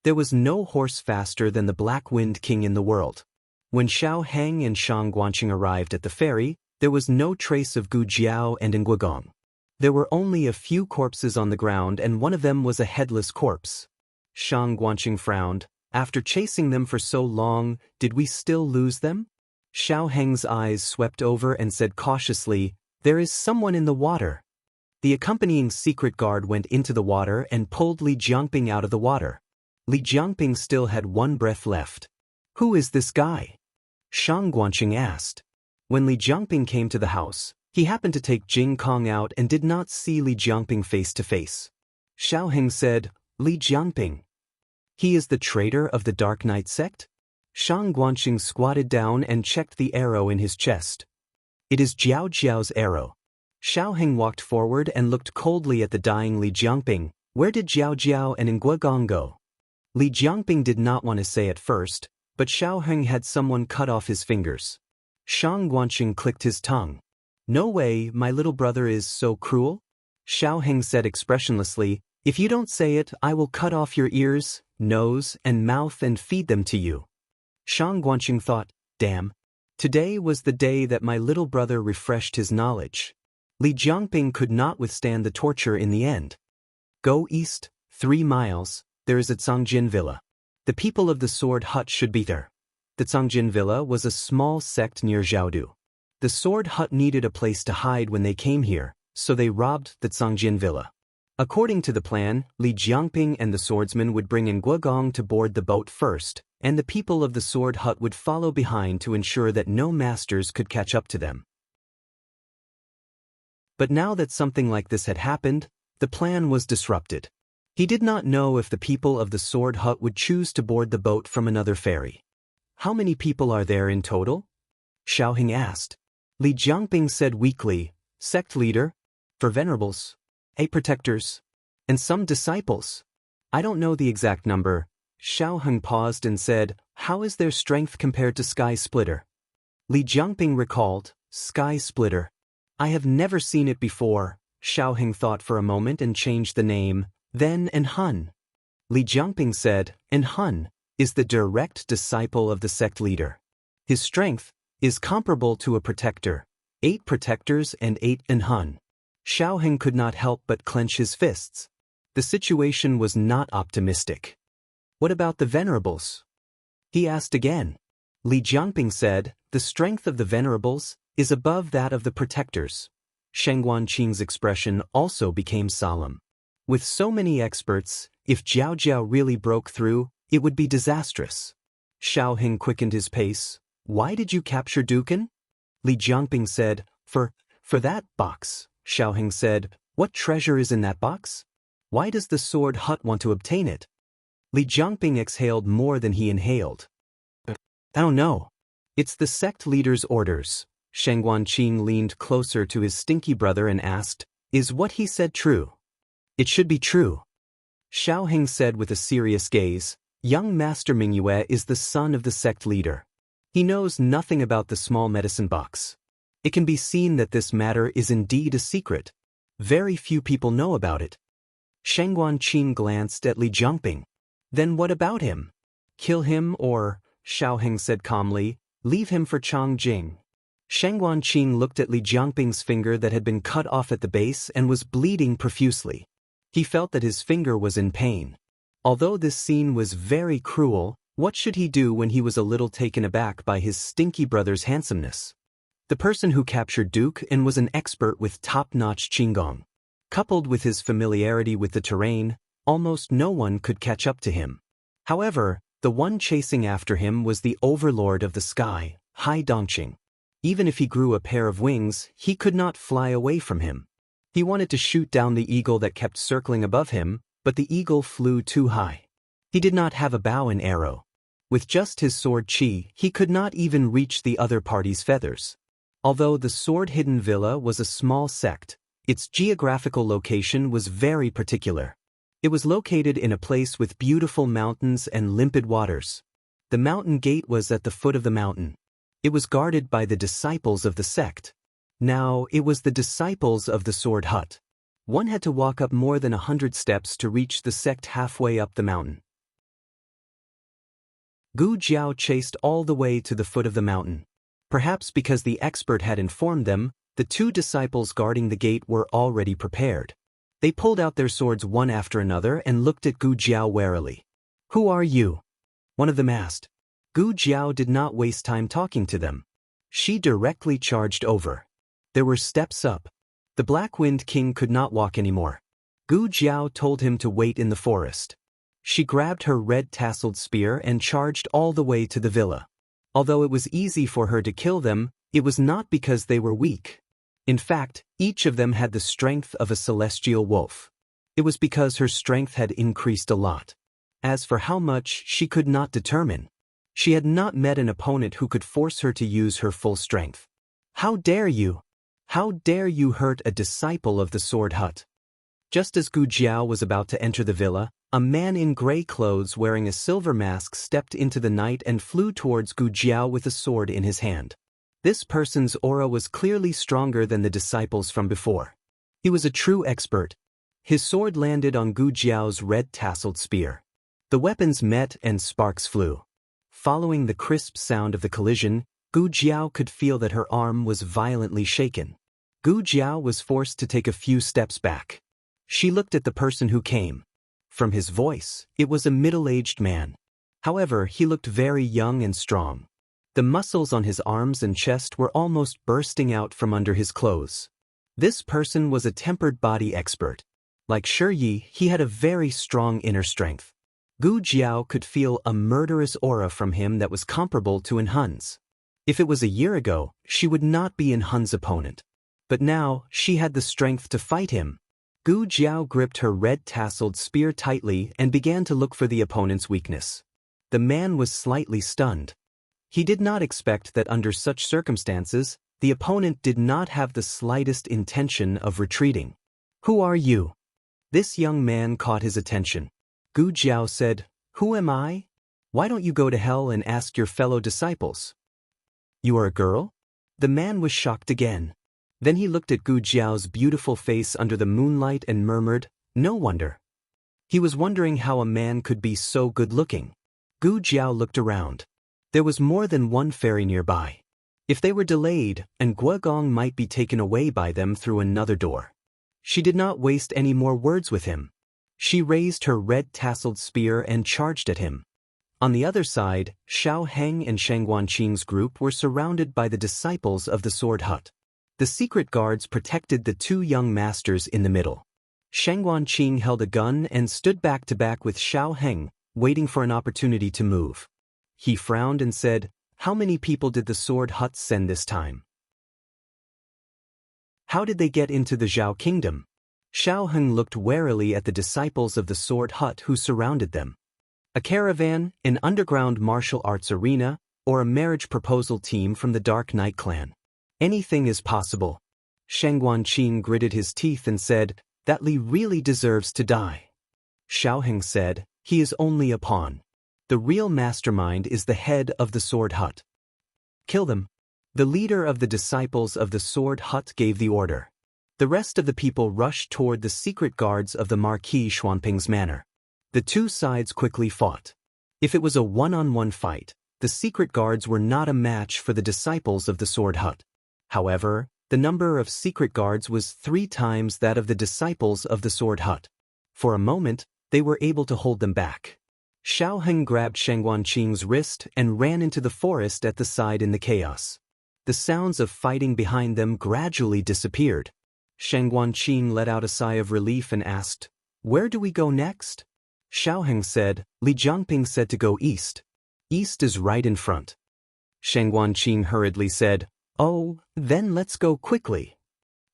There was no horse faster than the Black Wind King in the world. When Xiao Heng and Shang Guanqing arrived at the ferry, there was no trace of Gu Jiao and Nguagong. There were only a few corpses on the ground and one of them was a headless corpse. Shang Guanqing frowned. "After chasing them for so long, did we still lose them?" Xiao Heng's eyes swept over and said cautiously, "There is someone in the water." The accompanying secret guard went into the water and pulled Li Jiangping out of the water. Li Jiangping still had one breath left. "Who is this guy?" Shang Guanqing asked. When Li Jiangping came to the house, he happened to take Jing Kong out and did not see Li Jiangping face to face. Xiao Heng said, "Li Jiangping. He is the traitor of the Dark Knight sect?" Shang Guanqing squatted down and checked the arrow in his chest. "It is Jiao Jiao's arrow." Xiao Heng walked forward and looked coldly at the dying Li Jiangping. "Where did Jiao Jiao and Nguagong go?" Li Jiangping did not want to say at first, but Xiao Heng had someone cut off his fingers. Shang Guanqing clicked his tongue. "No way, my little brother is so cruel?" Xiao Heng said expressionlessly, "If you don't say it, I will cut off your ears, nose, and mouth and feed them to you." Shang Guanqing thought, "Damn. Today was the day that my little brother refreshed his knowledge." Li Jiangping could not withstand the torture in the end. Go east, 3 miles, there is a Cangjin villa. The people of the Sword Hut should be there. The Cangjin villa was a small sect near Zhaodu. The Sword Hut needed a place to hide when they came here, so they robbed the Cangjin villa. According to the plan, Li Jiangping and the swordsman would bring in Guogong to board the boat first, and the people of the Sword Hut would follow behind to ensure that no masters could catch up to them. But now that something like this had happened, the plan was disrupted. He did not know if the people of the Sword Hut would choose to board the boat from another ferry. "How many people are there in total?" Xiao Heng asked. Li Jiangping said weakly, "Sect leader, 4 venerables, 8 protectors, and some disciples. I don't know the exact number." Xiao Heng paused and said, "How is their strength compared to Sky Splitter?" Li Jiangping recalled, "Sky Splitter. I have never seen it before." Xiao Heng thought for a moment and changed the name, then Enhan. Li Jiangping said, "Enhan is the direct disciple of the sect leader. His strength is comparable to a protector, 8 protectors and 8 Enhan." Xiao Heng could not help but clench his fists. The situation was not optimistic. "What about the venerables?" he asked again. Li Jiangping said, "The strength of the venerables is above that of the protectors." Shang Guanqing's expression also became solemn. With so many experts, if Jiao Jiao really broke through, it would be disastrous. Xiao Heng quickened his pace. "Why did you capture Dukan?" Li Jiangping said, For that box." Xiao Heng said, "What treasure is in that box? Why does the Sword Hut want to obtain it?" Li Jiangping exhaled more than he inhaled. "I don't know. It's the sect leader's orders." Shang Guanqing leaned closer to his stinky brother and asked, "Is what he said true?" "It should be true." Xiao Heng said with a serious gaze, "Young Master Mingyue is the son of the sect leader. He knows nothing about the small medicine box. It can be seen that this matter is indeed a secret. Very few people know about it." Shang Guanqing glanced at Li Jiangping. "Then what about him? Kill him or," Xiao Heng said calmly, "leave him for Chang Jing." Shang Guanqing looked at Li Jiangping's finger that had been cut off at the base and was bleeding profusely. He felt that his finger was in pain. Although this scene was very cruel, what should he do when he was a little taken aback by his stinky brother's handsomeness? The person who captured Duke and was an expert with top-notch Qinggong. Coupled with his familiarity with the terrain, almost no one could catch up to him. However, the one chasing after him was the overlord of the sky, Hai Dongqing. Even if he grew a pair of wings, he could not fly away from him. He wanted to shoot down the eagle that kept circling above him, but the eagle flew too high. He did not have a bow and arrow. With just his sword chi, he could not even reach the other party's feathers. Although the sword-hidden villa was a small sect, its geographical location was very particular. It was located in a place with beautiful mountains and limpid waters. The mountain gate was at the foot of the mountain. It was guarded by the disciples of the sect. Now, it was the disciples of the Sword Hut. One had to walk up more than 100 steps to reach the sect halfway up the mountain. Gu Jiao chased all the way to the foot of the mountain. Perhaps because the expert had informed them, the 2 disciples guarding the gate were already prepared. They pulled out their swords one after another and looked at Gu Jiao warily. "Who are you?" one of them asked. Gu Jiao did not waste time talking to them. She directly charged over. There were steps up. The Black Wind King could not walk anymore. Gu Jiao told him to wait in the forest. She grabbed her red-tasseled spear and charged all the way to the villa. Although it was easy for her to kill them, it was not because they were weak. In fact, each of them had the strength of a celestial wolf. It was because her strength had increased a lot. As for how much, she could not determine. She had not met an opponent who could force her to use her full strength. "How dare you? How dare you hurt a disciple of the Sword Hut?" Just as Gu Jiao was about to enter the villa, a man in gray clothes wearing a silver mask stepped into the night and flew towards Gu Jiao with a sword in his hand. This person's aura was clearly stronger than the disciples from before. He was a true expert. His sword landed on Gu Jiao's red-tasseled spear. The weapons met and sparks flew. Following the crisp sound of the collision, Gu Jiao could feel that her arm was violently shaken. Gu Jiao was forced to take a few steps back. She looked at the person who came. From his voice, it was a middle-aged man. However, he looked very young and strong. The muscles on his arms and chest were almost bursting out from under his clothes. This person was a tempered body expert. Like Shi Yi, he had a very strong inner strength. Gu Jiao could feel a murderous aura from him that was comparable to In Hun's. If it was a year ago, she would not be In Hun's opponent. But now, she had the strength to fight him. Gu Jiao gripped her red-tasseled spear tightly and began to look for the opponent's weakness. The man was slightly stunned. He did not expect that under such circumstances, the opponent did not have the slightest intention of retreating. "Who are you?" This young man caught his attention. Gu Jiao said, "Who am I? Why don't you go to hell and ask your fellow disciples?" "You are a girl?" The man was shocked again. Then he looked at Gu Jiao's beautiful face under the moonlight and murmured, "No wonder." He was wondering how a man could be so good-looking. Gu Jiao looked around. There was more than one ferry nearby. If they were delayed, and Guogong might be taken away by them through another door. She did not waste any more words with him. She raised her red-tasseled spear and charged at him. On the other side, Xiao Heng and Shang Guanqing's group were surrounded by the disciples of the Sword Hut. The secret guards protected the two young masters in the middle. Shang Guanqing held a gun and stood back to back with Xiao Heng, waiting for an opportunity to move. He frowned and said, "How many people did the Sword Hut send this time? How did they get into the Zhao Kingdom?" Xiao Heng looked warily at the disciples of the Sword Hut who surrounded them. A caravan, an underground martial arts arena, or a marriage proposal team from the Dark Knight clan. Anything is possible. Shang Guanqing gritted his teeth and said, "That Li really deserves to die." Xiao Heng said, "He is only a pawn. The real mastermind is the head of the Sword Hut. Kill them." The leader of the disciples of the Sword Hut gave the order. The rest of the people rushed toward the secret guards of the Marquis Xuanping's manor. The two sides quickly fought. If it was a one-on-one fight, the secret guards were not a match for the disciples of the Sword Hut. However, the number of secret guards was 3 times that of the disciples of the Sword Hut. For a moment, they were able to hold them back. Xiao Heng grabbed Shang Guanqing's wrist and ran into the forest at the side in the chaos. The sounds of fighting behind them gradually disappeared. Shang Guanqing let out a sigh of relief and asked, "Where do we go next?" Xiao Heng said, "Li Jiangping said to go east. East is right in front." Shang Guanqing hurriedly said, "Oh, then let's go quickly."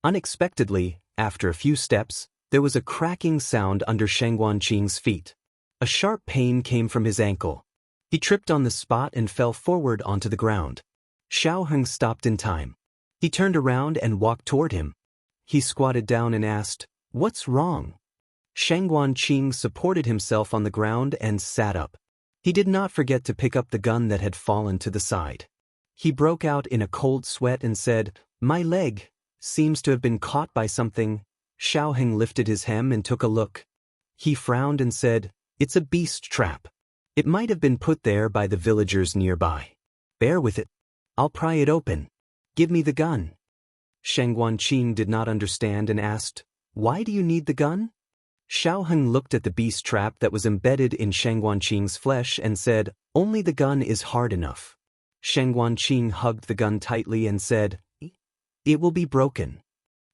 Unexpectedly, after a few steps, there was a cracking sound under Shang Guanqing's feet. A sharp pain came from his ankle. He tripped on the spot and fell forward onto the ground. Xiao Heng stopped in time. He turned around and walked toward him. He squatted down and asked, "What's wrong?" Shang Guanqing supported himself on the ground and sat up. He did not forget to pick up the gun that had fallen to the side. He broke out in a cold sweat and said, "My leg seems to have been caught by something." Xiao Heng lifted his hem and took a look. He frowned and said, "It's a beast trap. It might have been put there by the villagers nearby. Bear with it. I'll pry it open. Give me the gun." Shang Guanqing did not understand and asked, "Why do you need the gun?" Xiao Heng looked at the beast trap that was embedded in Shang Guanqing's flesh and said, "Only the gun is hard enough." Shang Guanqing hugged the gun tightly and said, "It will be broken."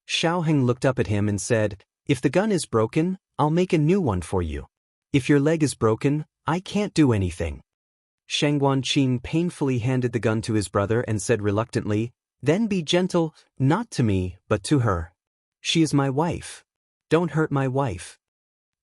Xiao Heng looked up at him and said, "If the gun is broken, I'll make a new one for you. If your leg is broken, I can't do anything." Shang Guanqing painfully handed the gun to his brother and said reluctantly, "Then be gentle, not to me, but to her. She is my wife. Don't hurt my wife."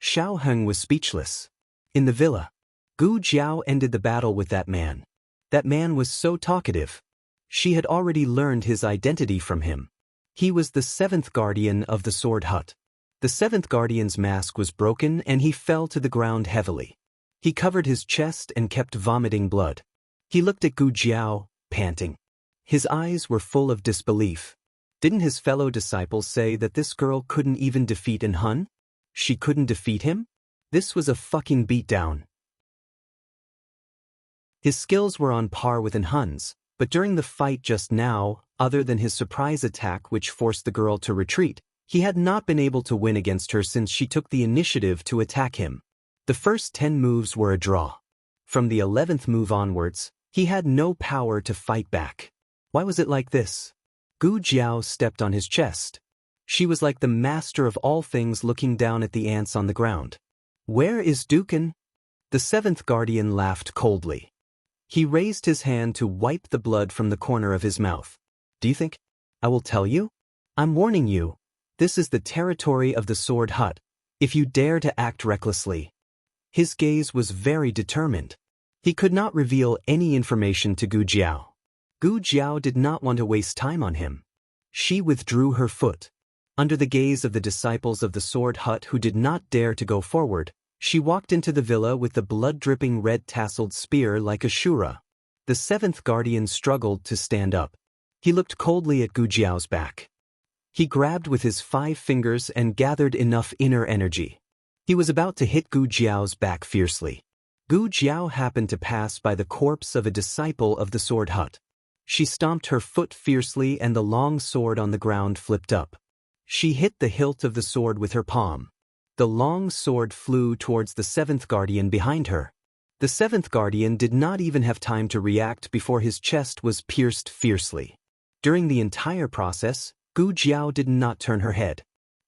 Xiao Heng was speechless. In the villa, Gu Jiao ended the battle with that man. That man was so talkative. She had already learned his identity from him. He was the 7th guardian of the Sword Hut. The 7th guardian's mask was broken and he fell to the ground heavily. He covered his chest and kept vomiting blood. He looked at Gu Jiao, panting. His eyes were full of disbelief. Didn't his fellow disciples say that this girl couldn't even defeat En Hun? She couldn't defeat him? This was a fucking beatdown. His skills were on par with En Hun's, but during the fight just now, other than his surprise attack which forced the girl to retreat, he had not been able to win against her since she took the initiative to attack him. The first 10 moves were a draw. From the 11th move onwards, he had no power to fight back. Why was it like this? Gu Jiao stepped on his chest. She was like the master of all things looking down at the ants on the ground. Where is Dukan? The 7th guardian laughed coldly. He raised his hand to wipe the blood from the corner of his mouth. Do you think I will tell you? I'm warning you. This is the territory of the Sword Hut. If you dare to act recklessly. His gaze was very determined. He could not reveal any information to Gu Jiao. Gu Jiao did not want to waste time on him. She withdrew her foot. Under the gaze of the disciples of the Sword Hut who did not dare to go forward, she walked into the villa with the blood-dripping red-tasseled spear like a shura. The 7th guardian struggled to stand up. He looked coldly at Gu Jiao's back. He grabbed with his 5 fingers and gathered enough inner energy. He was about to hit Gu Jiao's back fiercely. Gu Jiao happened to pass by the corpse of a disciple of the Sword Hut. She stomped her foot fiercely and the long sword on the ground flipped up. She hit the hilt of the sword with her palm. The long sword flew towards the 7th guardian behind her. The 7th guardian did not even have time to react before his chest was pierced fiercely. During the entire process, Gu Jiao did not turn her head.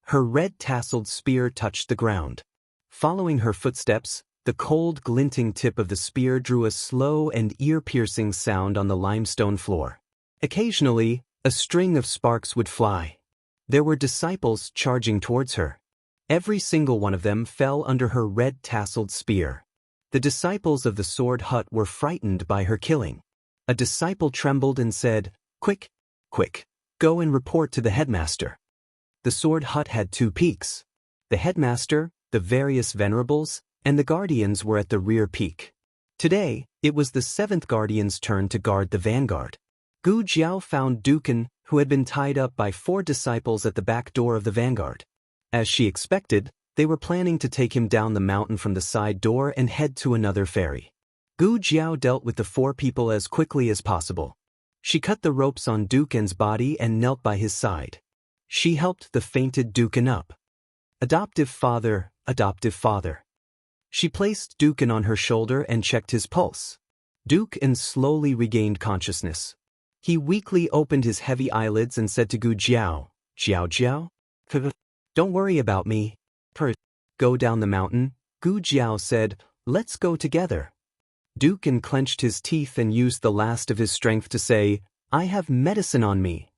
Her red-tasseled spear touched the ground. Following her footsteps, the cold, glinting tip of the spear drew a slow and ear-piercing sound on the limestone floor. Occasionally, a string of sparks would fly. There were disciples charging towards her. Every single one of them fell under her red-tasseled spear. The disciples of the Sword Hut were frightened by her killing. A disciple trembled and said, "Quick, quick, go and report to the headmaster." The Sword Hut had 2 peaks. The headmaster, the various venerables, and the guardians were at the rear peak. Today, it was the 7th guardian's turn to guard the vanguard. Gu Jiao found Dukan, who had been tied up by 4 disciples at the back door of the vanguard. As she expected, they were planning to take him down the mountain from the side door and head to another ferry. Gu Jiao dealt with the 4 people as quickly as possible. She cut the ropes on Dukan's body and knelt by his side. She helped the fainted Dukan up. Adoptive father, adoptive father. She placed Dukan on her shoulder and checked his pulse. Dukan slowly regained consciousness. He weakly opened his heavy eyelids and said to Gu Jiao, "Jiao Jiao? Don't worry about me. Go down the mountain." Gu Jiao said, "Let's go together." Dukan clenched his teeth and used the last of his strength to say, "I have medicine on me.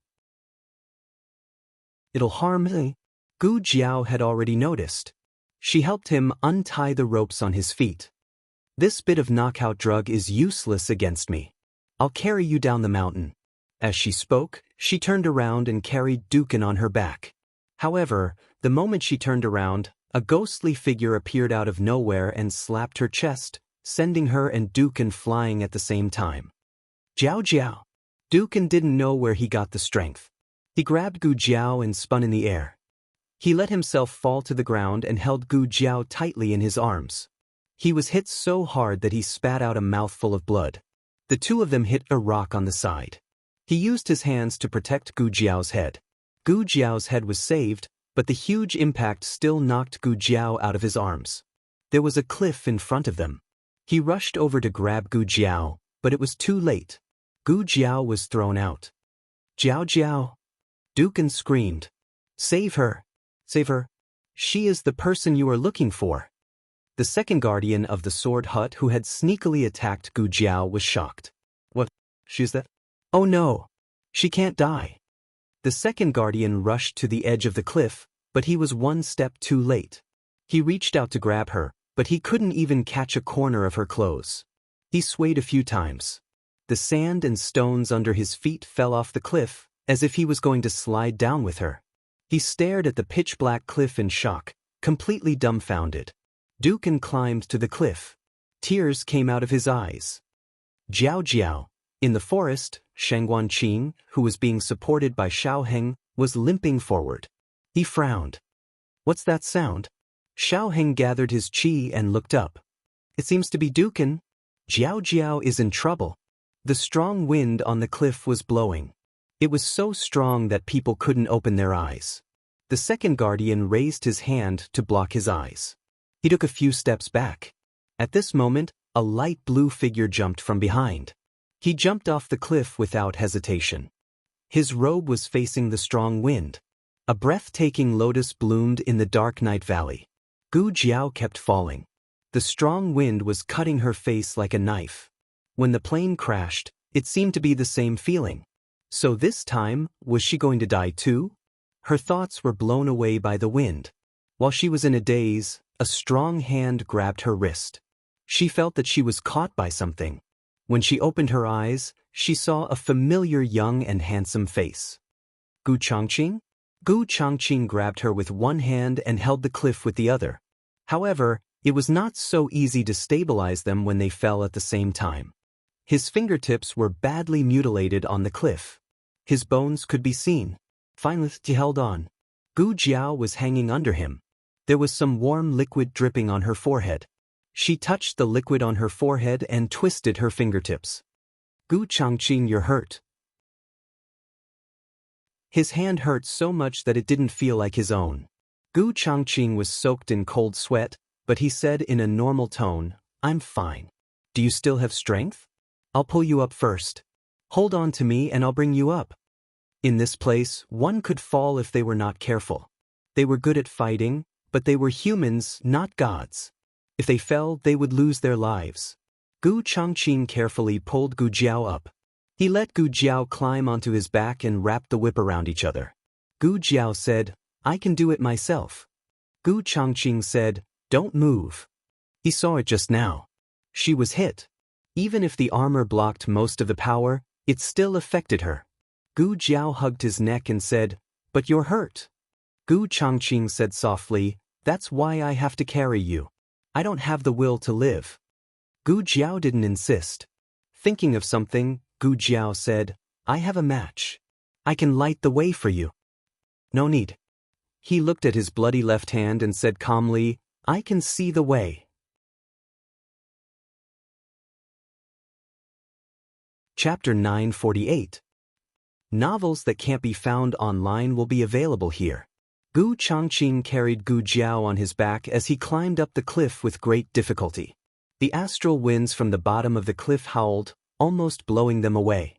It'll harm me." Gu Jiao had already noticed. She helped him untie the ropes on his feet. "This bit of knockout drug is useless against me. I'll carry you down the mountain." As she spoke, she turned around and carried Dukan on her back. However, the moment she turned around, a ghostly figure appeared out of nowhere and slapped her chest, sending her and Dukan flying at the same time. "Jiao Jiao." Dukan didn't know where he got the strength. He grabbed Gu Jiao and spun in the air. He let himself fall to the ground and held Gu Jiao tightly in his arms. He was hit so hard that he spat out a mouthful of blood. The 2 of them hit a rock on the side. He used his hands to protect Gu Jiao's head. Gu Jiao's head was saved, but the huge impact still knocked Gu Jiao out of his arms. There was a cliff in front of them. He rushed over to grab Gu Jiao, but it was too late. Gu Jiao was thrown out. "Jiao Jiao!" Dukan screamed. "Save her! Save her! She is the person you are looking for." The 2nd guardian of the Sword Hut who had sneakily attacked Gu Jiao was shocked. "What? She's that? Oh no! She can't die." The 2nd guardian rushed to the edge of the cliff, but he was 1 step too late. He reached out to grab her, but he couldn't even catch a corner of her clothes. He swayed a few times. The sand and stones under his feet fell off the cliff, as if he was going to slide down with her. He stared at the pitch-black cliff in shock, completely dumbfounded. Dukan climbed to the cliff. Tears came out of his eyes. Jiao Jiao. In the forest, Sheng Guanqing, who was being supported by Xiao Heng, was limping forward. He frowned. What's that sound? Xiaoheng gathered his qi and looked up. It seems to be Dukan. Jiao Jiao is in trouble. The strong wind on the cliff was blowing. It was so strong that people couldn't open their eyes. The second guardian raised his hand to block his eyes. He took a few steps back. At this moment, a light blue figure jumped from behind. He jumped off the cliff without hesitation. His robe was facing the strong wind. A breathtaking lotus bloomed in the dark night valley. Gu Jiao kept falling. The strong wind was cutting her face like a knife. When the plane crashed, it seemed to be the same feeling. So this time, was she going to die too? Her thoughts were blown away by the wind. While she was in a daze, a strong hand grabbed her wrist. She felt that she was caught by something. When she opened her eyes, she saw a familiar young and handsome face. Gu Changqing? Gu Changqing grabbed her with one hand and held the cliff with the other. However, it was not so easy to stabilize them when they fell at the same time. His fingertips were badly mutilated on the cliff. His bones could be seen. Finally, he held on. Gu Jiao was hanging under him. There was some warm liquid dripping on her forehead. She touched the liquid on her forehead and twisted her fingertips. Gu Changqing, you're hurt. His hand hurt so much that it didn't feel like his own. Gu Changqing was soaked in cold sweat, but he said in a normal tone, I'm fine. Do you still have strength? I'll pull you up first. Hold on to me and I'll bring you up. In this place, one could fall if they were not careful. They were good at fighting, but they were humans, not gods. If they fell, they would lose their lives. Gu Changqing carefully pulled Gu Jiao up. He let Gu Jiao climb onto his back and wrapped the whip around each other. Gu Jiao said, I can do it myself. Gu Changqing said, don't move. He saw it just now. She was hit. Even if the armor blocked most of the power, it still affected her. Gu Jiao hugged his neck and said, but you're hurt. Gu Changqing said softly, that's why I have to carry you. I don't have the will to live. Gu Jiao didn't insist. Thinking of something, Gu Jiao said, I have a match. I can light the way for you. No need. He looked at his bloody left hand and said calmly, I can see the way. Chapter 948. Novels that can't be found online will be available here. Gu Changqing carried Gu Jiao on his back as he climbed up the cliff with great difficulty. The astral winds from the bottom of the cliff howled, almost blowing them away.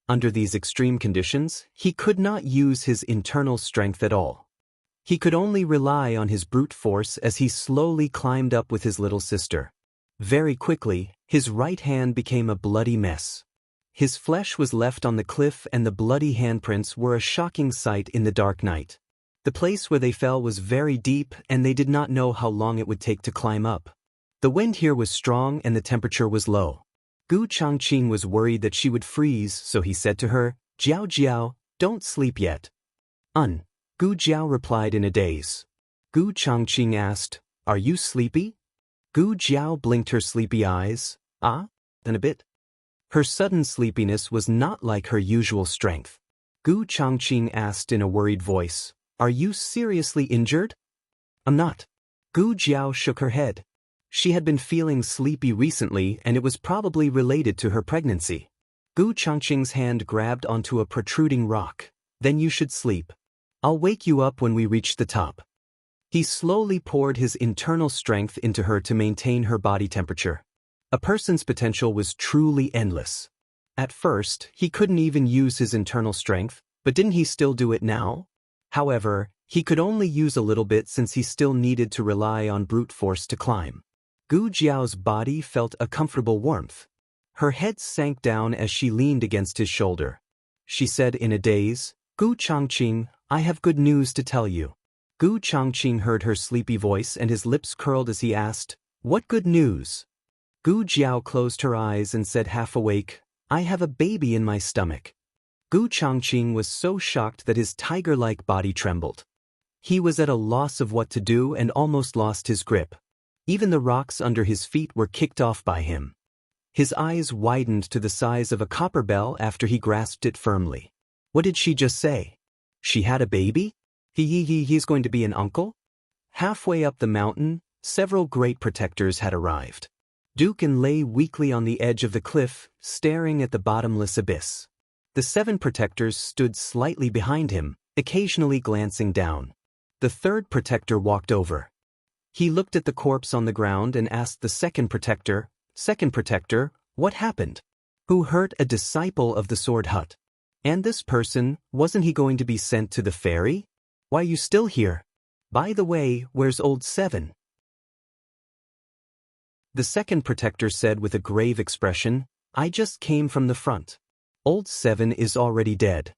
Under these extreme conditions, he could not use his internal strength at all. He could only rely on his brute force as he slowly climbed up with his little sister. Very quickly, his right hand became a bloody mess. His flesh was left on the cliff and the bloody handprints were a shocking sight in the dark night. The place where they fell was very deep and they did not know how long it would take to climb up. The wind here was strong and the temperature was low. Gu Changqing was worried that she would freeze, so he said to her, Jiao Jiao, don't sleep yet. Gu Jiao replied in a daze. Gu Changqing asked, are you sleepy? Gu Jiao blinked her sleepy eyes. Then a bit. Her sudden sleepiness was not like her usual strength. Gu Changqing asked in a worried voice, are you seriously injured? I'm not. Gu Jiao shook her head. She had been feeling sleepy recently and it was probably related to her pregnancy. Gu Changqing's hand grabbed onto a protruding rock. Then you should sleep. I'll wake you up when we reach the top. He slowly poured his internal strength into her to maintain her body temperature. A person's potential was truly endless. At first, he couldn't even use his internal strength, but didn't he still do it now? However, he could only use a little bit since he still needed to rely on brute force to climb. Gu Jiao's body felt a comfortable warmth. Her head sank down as she leaned against his shoulder. She said in a daze, Gu Changqing, I have good news to tell you. Gu Changqing heard her sleepy voice and his lips curled as he asked, what good news? Gu Jiao closed her eyes and said half awake, I have a baby in my stomach. Gu Changqing was so shocked that his tiger-like body trembled. He was at a loss of what to do and almost lost his grip. Even the rocks under his feet were kicked off by him. His eyes widened to the size of a copper bell after he grasped it firmly. What did she just say? She had a baby? He's going to be an uncle? Halfway up the mountain, several great protectors had arrived. Dukan lay weakly on the edge of the cliff, staring at the bottomless abyss. The 7 protectors stood slightly behind him, occasionally glancing down. The 3rd protector walked over. He looked at the corpse on the ground and asked the 2nd protector, "Second protector, what happened? Who hurt a disciple of the Sword Hut? And this person, wasn't he going to be sent to the ferry? Why are you still here? By the way, where's old 7? The 2nd protector said with a grave expression, "I just came from the front. Old 7 is already dead."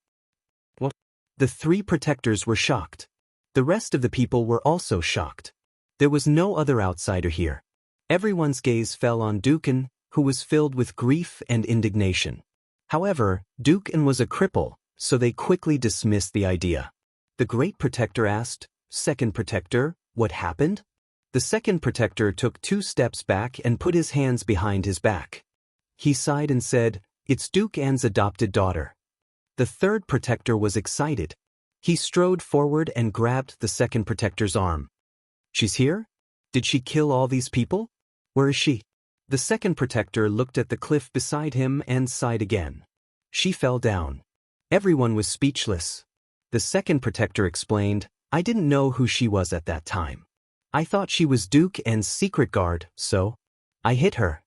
What? The 3 protectors were shocked. The rest of the people were also shocked. There was no other outsider here. Everyone's gaze fell on Dukan, who was filled with grief and indignation. However, Dukan was a cripple, so they quickly dismissed the idea. The Great Protector asked, "Second Protector, what happened?" The 2nd protector took 2 steps back and put his hands behind his back. He sighed and said, "It's Duke Anne's adopted daughter." The 3rd protector was excited. He strode forward and grabbed the 2nd protector's arm. "She's here? Did she kill all these people? Where is she?" The 2nd protector looked at the cliff beside him and sighed again. "She fell down." Everyone was speechless. The 2nd protector explained, "I didn't know who she was at that time. I thought she was Duke Anne's secret guard, so I hit her."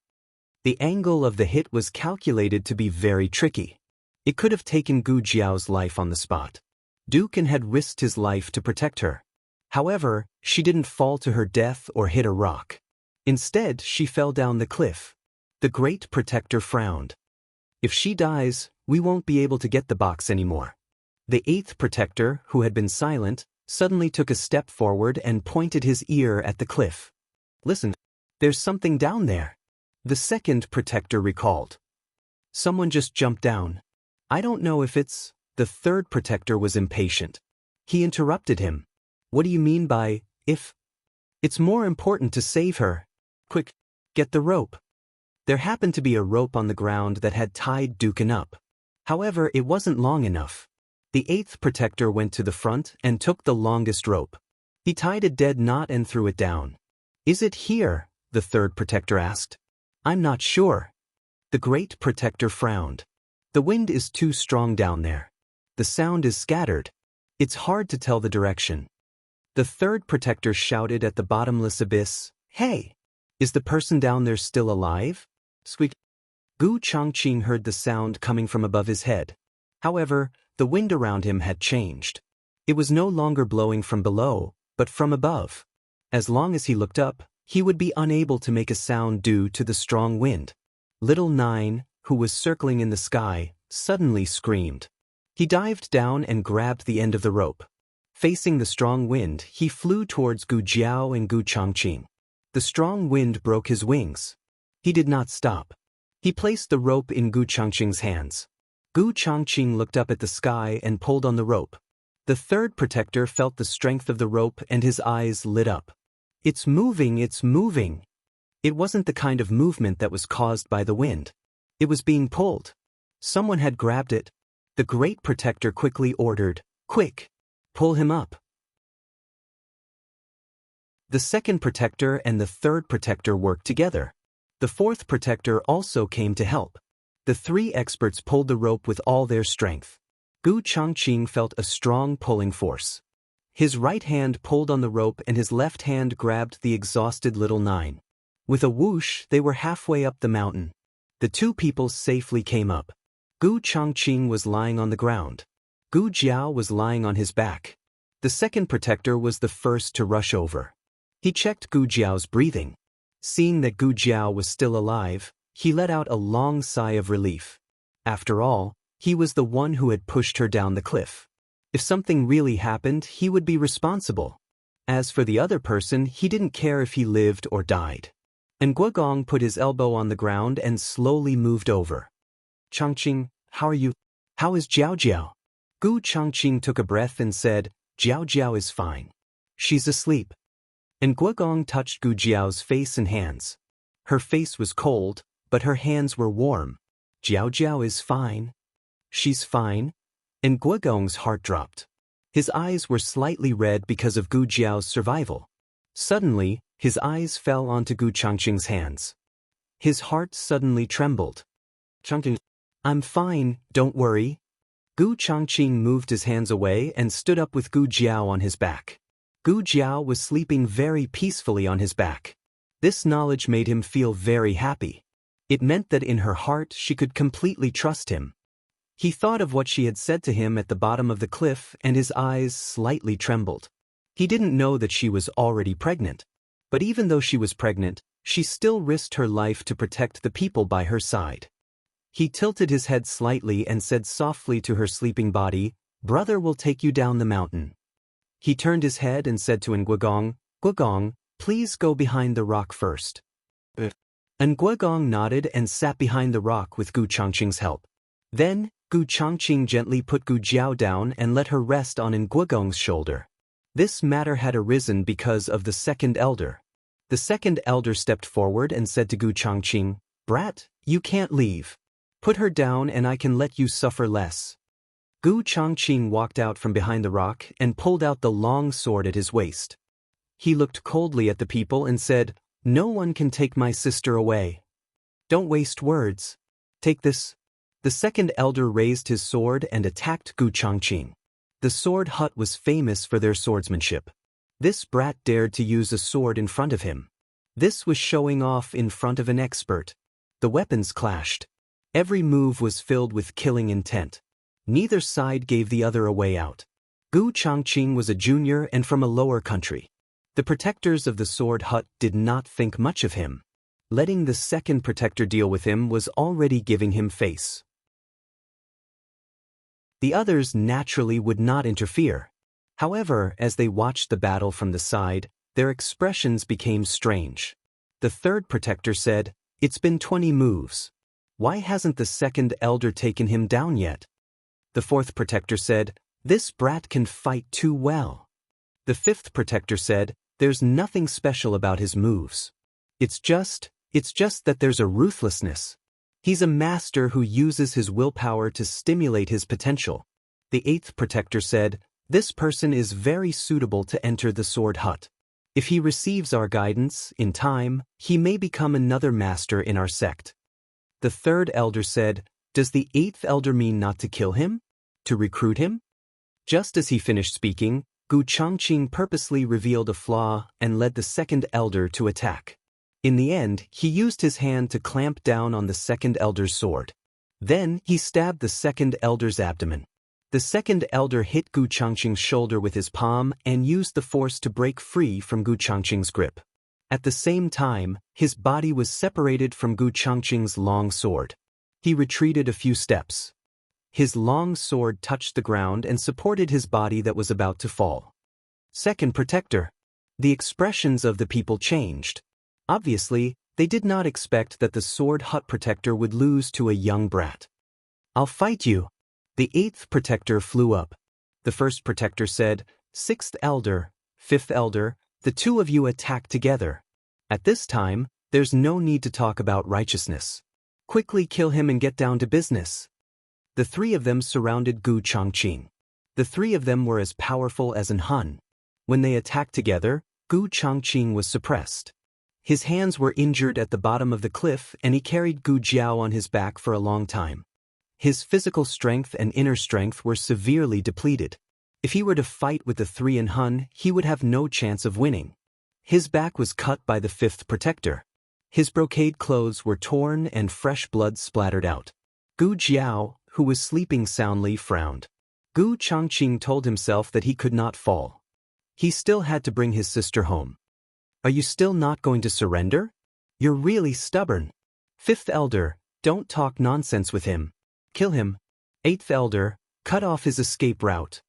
The angle of the hit was calculated to be very tricky. It could have taken Gu Jiao's life on the spot. Duke Anne had risked his life to protect her. However, she didn't fall to her death or hit a rock. Instead, she fell down the cliff. The Great Protector frowned. "If she dies, we won't be able to get the box anymore." The 8th protector, who had been silent, suddenly took a step forward and pointed his ear at the cliff. "Listen, there's something down there." The 2nd protector recalled. "Someone just jumped down. I don't know if it's—" The 3rd protector was impatient. He interrupted him. "What do you mean by, if? It's more important to save her. Quick, get the rope." There happened to be a rope on the ground that had tied Dukan up. However, it wasn't long enough. The 8th protector went to the front and took the longest rope. He tied a dead knot and threw it down. "Is it here?" the 3rd protector asked. "I'm not sure." The Great Protector frowned. "The wind is too strong down there. The sound is scattered. It's hard to tell the direction." The 3rd protector shouted at the bottomless abyss, "Hey! Is the person down there still alive?" Squeak. Gu Changqing heard the sound coming from above his head. However, the wind around him had changed. It was no longer blowing from below, but from above. As long as he looked up, he would be unable to make a sound due to the strong wind. Little 9, who was circling in the sky, suddenly screamed. He dived down and grabbed the end of the rope. Facing the strong wind, he flew towards Gu Jiao and Gu Changqing. The strong wind broke his wings. He did not stop. He placed the rope in Gu Changqing's hands. Gu Changqing looked up at the sky and pulled on the rope. The 3rd protector felt the strength of the rope and his eyes lit up. "It's moving, it's moving." It wasn't the kind of movement that was caused by the wind. It was being pulled. Someone had grabbed it. The Great Protector quickly ordered, "Quick! Pull him up." The 2nd protector and the 3rd protector worked together. The 4th protector also came to help. The 3 experts pulled the rope with all their strength. Gu Changqing felt a strong pulling force. His right hand pulled on the rope and his left hand grabbed the exhausted little 9. With a whoosh, they were halfway up the mountain. The 2 people safely came up. Gu Changqing was lying on the ground. Gu Jiao was lying on his back. The 2nd protector was the first to rush over. He checked Gu Jiao's breathing. Seeing that Gu Jiao was still alive, he let out a long sigh of relief. After all, he was the one who had pushed her down the cliff. If something really happened, he would be responsible. As for the other person, he didn't care if he lived or died. And Guogong put his elbow on the ground and slowly moved over. "Changqing, how are you? How is Jiao Jiao?" Gu Changqing took a breath and said, "Jiao Jiao is fine. She's asleep." And Guogong touched Gu Jiao's face and hands. Her face was cold, but her hands were warm. "Jiao Jiao is fine. She's fine." And Guogong's heart dropped. His eyes were slightly red because of Gu Jiao's survival. Suddenly, his eyes fell onto Gu Changqing's hands. His heart suddenly trembled. Changqing, I'm fine, don't worry. Gu Changqing moved his hands away and stood up with Gu Jiao on his back. Gu Jiao was sleeping very peacefully on his back. This knowledge made him feel very happy. It meant that in her heart she could completely trust him. He thought of what she had said to him at the bottom of the cliff and his eyes slightly trembled. He didn't know that she was already pregnant. But even though she was pregnant, she still risked her life to protect the people by her side. He tilted his head slightly and said softly to her sleeping body, "Brother will take you down the mountain." He turned his head and said to Nguigong, "Nguigong, please go behind the rock first." Nguigong nodded and sat behind the rock with Gu Changqing's help. Then, Gu Changqing gently put Gu Jiao down and let her rest on Nguigong's shoulder. This matter had arisen because of the second elder. The second elder stepped forward and said to Gu Changqing, "Brat, you can't leave. Put her down and I can let you suffer less." Gu Changqing walked out from behind the rock and pulled out the long sword at his waist. He looked coldly at the people and said, "No one can take my sister away. Don't waste words. Take this." The second elder raised his sword and attacked Gu Changqing. The sword hut was famous for their swordsmanship. This brat dared to use a sword in front of him. This was showing off in front of an expert. The weapons clashed. Every move was filled with killing intent. Neither side gave the other a way out. Gu Changqing was a junior and from a lower country. The protectors of the sword hut did not think much of him. Letting the second protector deal with him was already giving him face. The others naturally would not interfere. However, as they watched the battle from the side, their expressions became strange. The third protector said, "It's been 20 moves. Why hasn't the second elder taken him down yet?" The fourth protector said, "This brat can fight too well." The fifth protector said, "There's nothing special about his moves. It's just that there's a ruthlessness. He's a master who uses his willpower to stimulate his potential." The eighth protector said, "This person is very suitable to enter the sword hut. If he receives our guidance, in time, he may become another master in our sect." The third elder said, "Does the eighth elder mean not to kill him? To recruit him?" Just as he finished speaking, Gu Changqing purposely revealed a flaw and led the second elder to attack. In the end, he used his hand to clamp down on the second elder's sword. Then, he stabbed the second elder's abdomen. The second elder hit Gu Changqing's shoulder with his palm and used the force to break free from Gu Changqing's grip. At the same time, his body was separated from Gu Changqing's long sword. He retreated a few steps. His long sword touched the ground and supported his body that was about to fall. Second protector. The expressions of the people changed. Obviously, they did not expect that the sword hut protector would lose to a young brat. "I'll fight you." The eighth protector flew up. The first protector said, "Sixth elder, fifth elder, the two of you attack together. At this time, there's no need to talk about righteousness. Quickly kill him and get down to business." The three of them surrounded Gu Changqing. The three of them were as powerful as an Hun. When they attacked together, Gu Changqing was suppressed. His hands were injured at the bottom of the cliff and he carried Gu Jiao on his back for a long time. His physical strength and inner strength were severely depleted. If he were to fight with the three in Hun, he would have no chance of winning. His back was cut by the fifth protector. His brocade clothes were torn and fresh blood splattered out. Gu Jiao, who was sleeping soundly, frowned. Gu Changqing told himself that he could not fall. He still had to bring his sister home. "Are you still not going to surrender? You're really stubborn." Fifth elder, "Don't talk nonsense with him. Kill him." Eighth elder, "Cut off his escape route."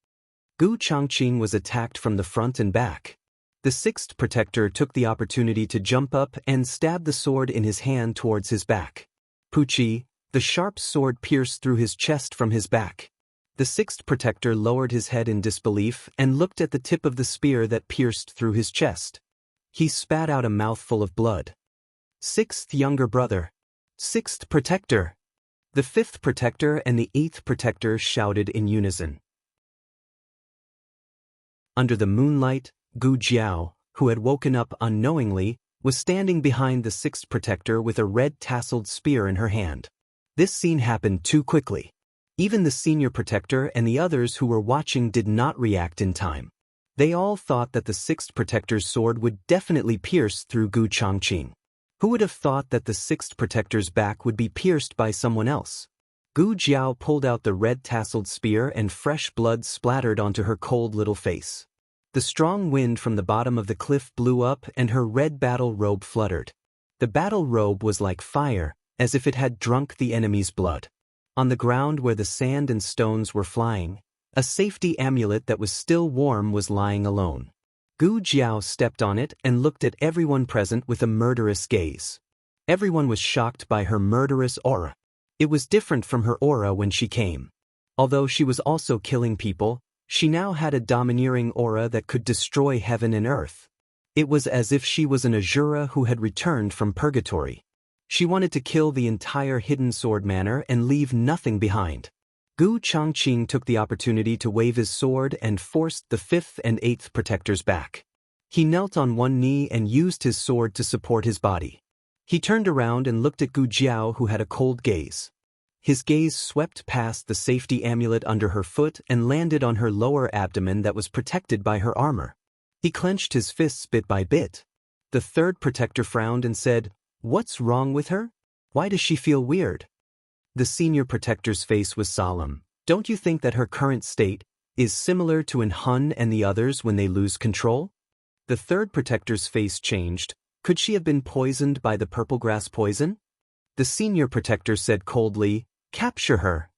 Gu Changqing was attacked from the front and back. The sixth protector took the opportunity to jump up and stab the sword in his hand towards his back. Puchi, the sharp sword pierced through his chest from his back. The sixth protector lowered his head in disbelief and looked at the tip of the spear that pierced through his chest. He spat out a mouthful of blood. Sixth younger brother. Sixth protector. The fifth protector and the eighth protector shouted in unison. Under the moonlight, Gu Jiao, who had woken up unknowingly, was standing behind the sixth protector with a red-tasseled spear in her hand. This scene happened too quickly. Even the senior protector and the others who were watching did not react in time. They all thought that the sixth protector's sword would definitely pierce through Gu Changqing. Who would have thought that the sixth protector's back would be pierced by someone else? Gu Jiao pulled out the red-tasseled spear and fresh blood splattered onto her cold little face. The strong wind from the bottom of the cliff blew up and her red battle robe fluttered. The battle robe was like fire, as if it had drunk the enemy's blood. On the ground where the sand and stones were flying, a safety amulet that was still warm was lying alone. Gu Jiao stepped on it and looked at everyone present with a murderous gaze. Everyone was shocked by her murderous aura. It was different from her aura when she came. Although she was also killing people, she now had a domineering aura that could destroy heaven and earth. It was as if she was an Azura who had returned from purgatory. She wanted to kill the entire hidden sword manor and leave nothing behind. Gu Changqing took the opportunity to wave his sword and forced the fifth and eighth protectors back. He knelt on one knee and used his sword to support his body. He turned around and looked at Gu Jiao, who had a cold gaze. His gaze swept past the safety amulet under her foot and landed on her lower abdomen that was protected by her armor. He clenched his fists bit by bit. The third protector frowned and said, "What's wrong with her? Why does she feel weird?" The senior protector's face was solemn. "Don't you think that her current state is similar to Hun and the others when they lose control?" The third protector's face changed. "Could she have been poisoned by the purple grass poison?" The senior protector said coldly, "Capture her."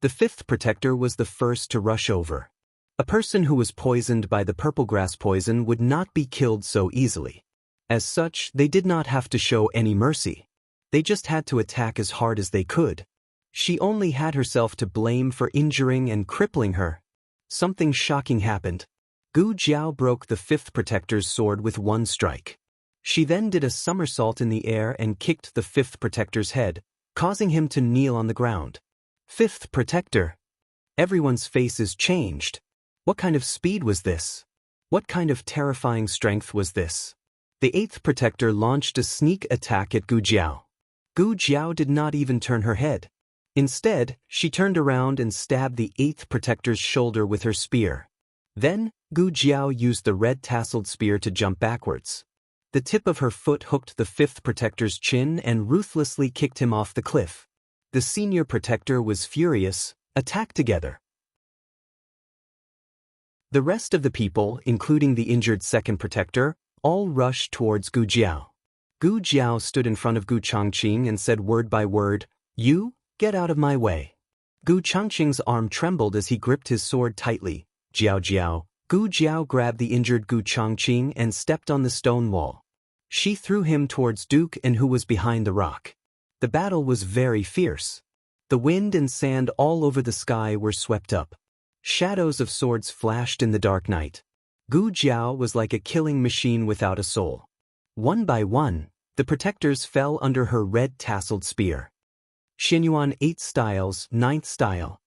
The fifth protector was the first to rush over. A person who was poisoned by the purple grass poison would not be killed so easily. As such, they did not have to show any mercy. They just had to attack as hard as they could. She only had herself to blame for injuring and crippling her. Something shocking happened. Gu Jiao broke the fifth protector's sword with one strike. She then did a somersault in the air and kicked the fifth protector's head, causing him to kneel on the ground. Fifth protector. Everyone's faces changed. What kind of speed was this? What kind of terrifying strength was this? The eighth protector launched a sneak attack at Gu Jiao. Gu Jiao did not even turn her head. Instead, she turned around and stabbed the eighth protector's shoulder with her spear. Then, Gu Jiao used the red-tasseled spear to jump backwards. The tip of her foot hooked the fifth protector's chin and ruthlessly kicked him off the cliff. The senior protector was furious. Attack together. The rest of the people, including the injured second protector, all rushed towards Gu Jiao. Gu Jiao stood in front of Gu Changqing and said word by word, "You, get out of my way." Gu Changqing's arm trembled as he gripped his sword tightly. "Jiao Jiao." Gu Jiao grabbed the injured Gu Changqing and stepped on the stone wall. She threw him towards Duke and who was behind the rock. The battle was very fierce. The wind and sand all over the sky were swept up. Shadows of swords flashed in the dark night. Gu Jiao was like a killing machine without a soul. One by one, the protectors fell under her red-tasseled spear. Xianyuan 8 styles, 9th style.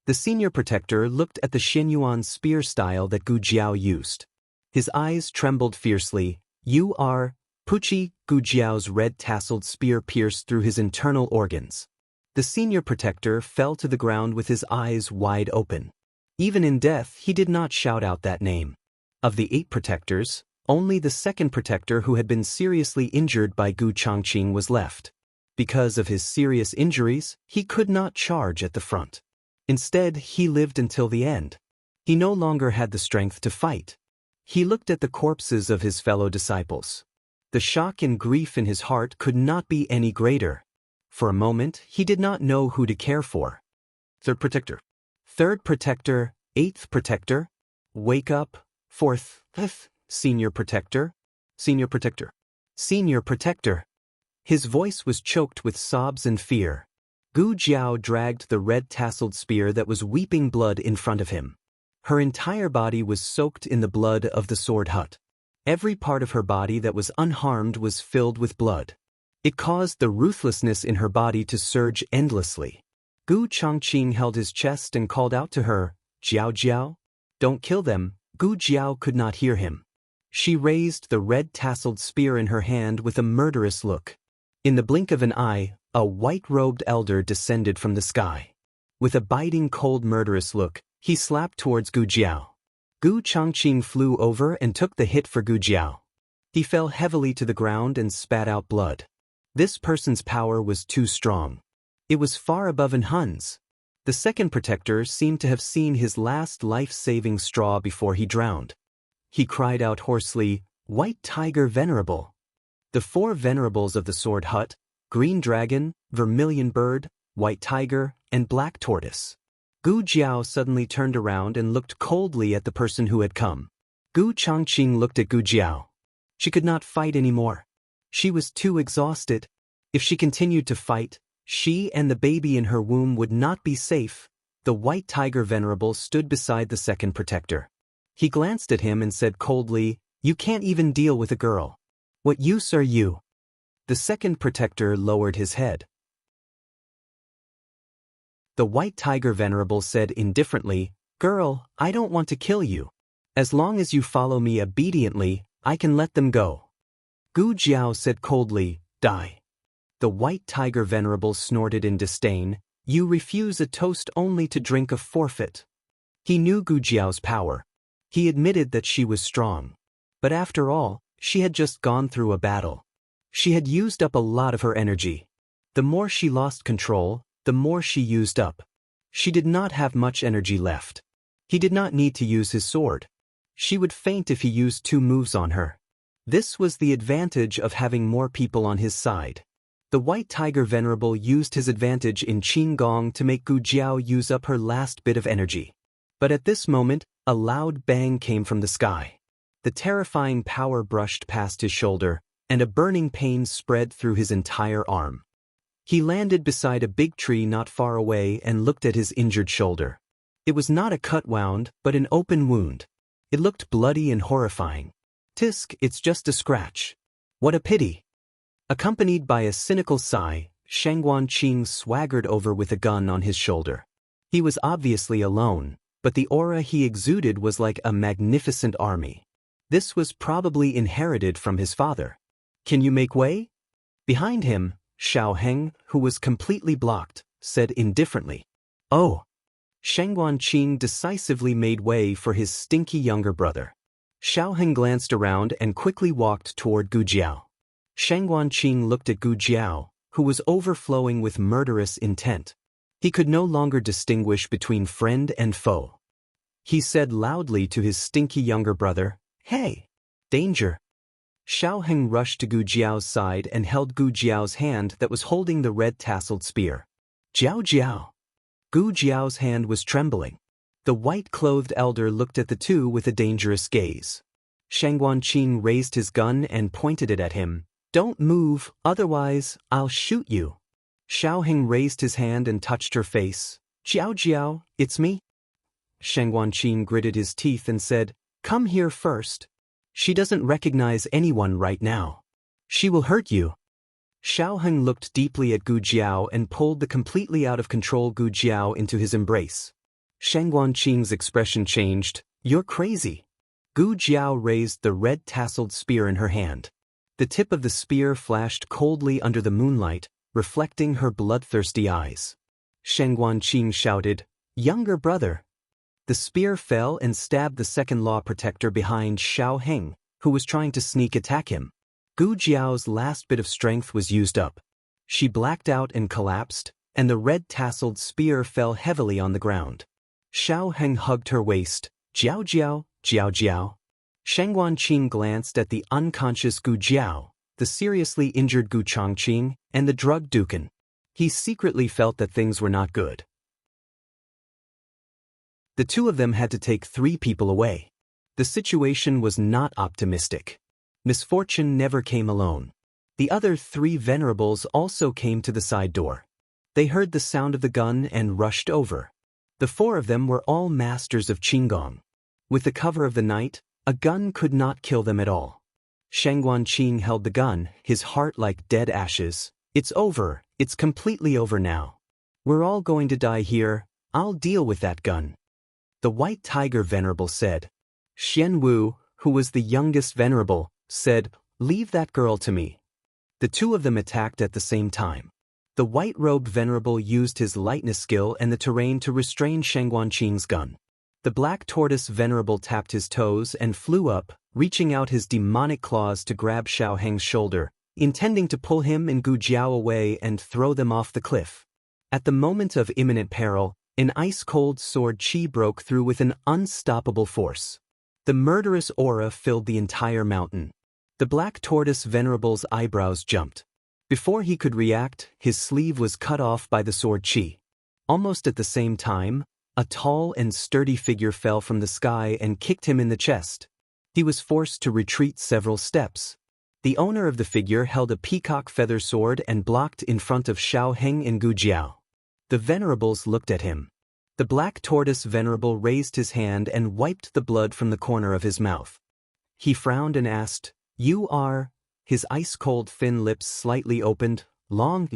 The senior protector looked at the Xianyuan spear style that Gu Jiao used. His eyes trembled fiercely. "You are..." Pucci. Gu Jiao's red-tasseled spear pierced through his internal organs. The senior protector fell to the ground with his eyes wide open. Even in death, he did not shout out that name. Of the 8 protectors, only the second protector who had been seriously injured by Gu Changqing was left. Because of his serious injuries, he could not charge at the front. Instead, he lived until the end. He no longer had the strength to fight. He looked at the corpses of his fellow disciples. The shock and grief in his heart could not be any greater. For a moment, he did not know who to care for. Third protector. Third protector, eighth protector. Wake up. Fourth, fifth, senior protector. Senior protector. Senior protector. His voice was choked with sobs and fear. Gu Jiao dragged the red-tasseled spear that was weeping blood in front of him. Her entire body was soaked in the blood of the sword hut. Every part of her body that was unharmed was filled with blood. It caused the ruthlessness in her body to surge endlessly. Gu Changqing held his chest and called out to her, "Jiao Jiao, don't kill them." Gu Jiao could not hear him. She raised the red-tasseled spear in her hand with a murderous look. In the blink of an eye, a white-robed elder descended from the sky. With a biting cold murderous look, he slapped towards Gu Jiao. Gu Changqing flew over and took the hit for Gu Jiao. He fell heavily to the ground and spat out blood. This person's power was too strong. It was far above Hun's. The second protector seemed to have seen his last life-saving straw before he drowned. He cried out hoarsely, "White Tiger Venerable!" The four venerables of the Sword Hut, Green Dragon, Vermilion Bird, White Tiger, and Black Tortoise. Gu Jiao suddenly turned around and looked coldly at the person who had come. Gu Changqing looked at Gu Jiao. She could not fight anymore. She was too exhausted. If she continued to fight, she and the baby in her womb would not be safe. The White Tiger Venerable stood beside the second protector. He glanced at him and said coldly, "You can't even deal with a girl. What use are you?" The second protector lowered his head. The White Tiger Venerable said indifferently, "Girl, I don't want to kill you. As long as you follow me obediently, I can let them go." Gu Jiao said coldly, "Die." The White Tiger Venerable snorted in disdain, "You refuse a toast only to drink a forfeit." He knew Gu Jiao's power. He admitted that she was strong. But after all, she had just gone through a battle. She had used up a lot of her energy. The more she lost control, the more she used up. She did not have much energy left. He did not need to use his sword. She would faint if he used 2 moves on her. This was the advantage of having more people on his side. The White Tiger Venerable used his advantage in Qinggong to make Gu Jiao use up her last bit of energy. But at this moment, a loud bang came from the sky. The terrifying power brushed past his shoulder, and a burning pain spread through his entire arm. He landed beside a big tree not far away and looked at his injured shoulder. It was not a cut wound, but an open wound. It looked bloody and horrifying. "Tisk, it's just a scratch. What a pity." Accompanied by a cynical sigh, Shangguan Qing swaggered over with a gun on his shoulder. He was obviously alone, but the aura he exuded was like a magnificent army. This was probably inherited from his father. "Can you make way?" Behind him, Xiao Heng, who was completely blocked, said indifferently, "Oh." Shangguan Qing decisively made way for his stinky younger brother. Xiao Heng glanced around and quickly walked toward Gu Jiao. Shangguan Qing looked at Gu Jiao, who was overflowing with murderous intent. He could no longer distinguish between friend and foe. He said loudly to his stinky younger brother, "Hey! Danger!" Xiao Heng rushed to Gu Jiao's side and held Gu Jiao's hand that was holding the red-tasseled spear. "Jiao Jiao!" Gu Jiao's hand was trembling. The white-clothed elder looked at the two with a dangerous gaze. Shangguan Qing raised his gun and pointed it at him. "Don't move, otherwise, I'll shoot you." Xiao Heng raised his hand and touched her face. "Jiao Jiao, it's me." Shangguan Qing gritted his teeth and said, "Come here first. She doesn't recognize anyone right now. She will hurt you." Xiao Heng looked deeply at Gu Jiao and pulled the completely out of control Gu Jiao into his embrace. Shangguan Qing's expression changed. "You're crazy." Gu Jiao raised the red-tasseled spear in her hand. The tip of the spear flashed coldly under the moonlight, reflecting her bloodthirsty eyes. Shangguan Qing shouted, "Younger brother." The spear fell and stabbed the second law protector behind Xiao Heng, who was trying to sneak attack him. Gu Jiao's last bit of strength was used up. She blacked out and collapsed, and the red-tasseled spear fell heavily on the ground. Xiao Heng hugged her waist. "Jiao Jiao, Jiao Jiao." Shangguan Qing glanced at the unconscious Gu Jiao, the seriously injured Gu Changqing, and the drugged Dukan. He secretly felt that things were not good. The two of them had to take 3 people away. The situation was not optimistic. Misfortune never came alone. The other 3 venerables also came to the side door. They heard the sound of the gun and rushed over. The 4 of them were all masters of Qinggong. With the cover of the night, a gun could not kill them at all. Shangguan Qing held the gun, his heart like dead ashes. "It's over, it's completely over now. We're all going to die here, I'll deal with that gun." The White Tiger Venerable said. Xian Wu, who was the youngest venerable, said, "Leave that girl to me." The two of them attacked at the same time. The white-robed venerable used his lightness skill and the terrain to restrain Shangguanqing's gun. The black tortoise venerable tapped his toes and flew up, reaching out his demonic claws to grab Xiao Heng's shoulder, intending to pull him and Gu Jiao away and throw them off the cliff. At the moment of imminent peril, an ice-cold sword chi broke through with an unstoppable force. The murderous aura filled the entire mountain. The black tortoise venerable's eyebrows jumped. Before he could react, his sleeve was cut off by the sword chi. Almost at the same time, a tall and sturdy figure fell from the sky and kicked him in the chest. He was forced to retreat several steps. The owner of the figure held a peacock feather sword and blocked in front of Xiao Heng and Gu Jiao. The venerables looked at him. The black tortoise venerable raised his hand and wiped the blood from the corner of his mouth. He frowned and asked, "You are?" His ice-cold thin lips slightly opened, long.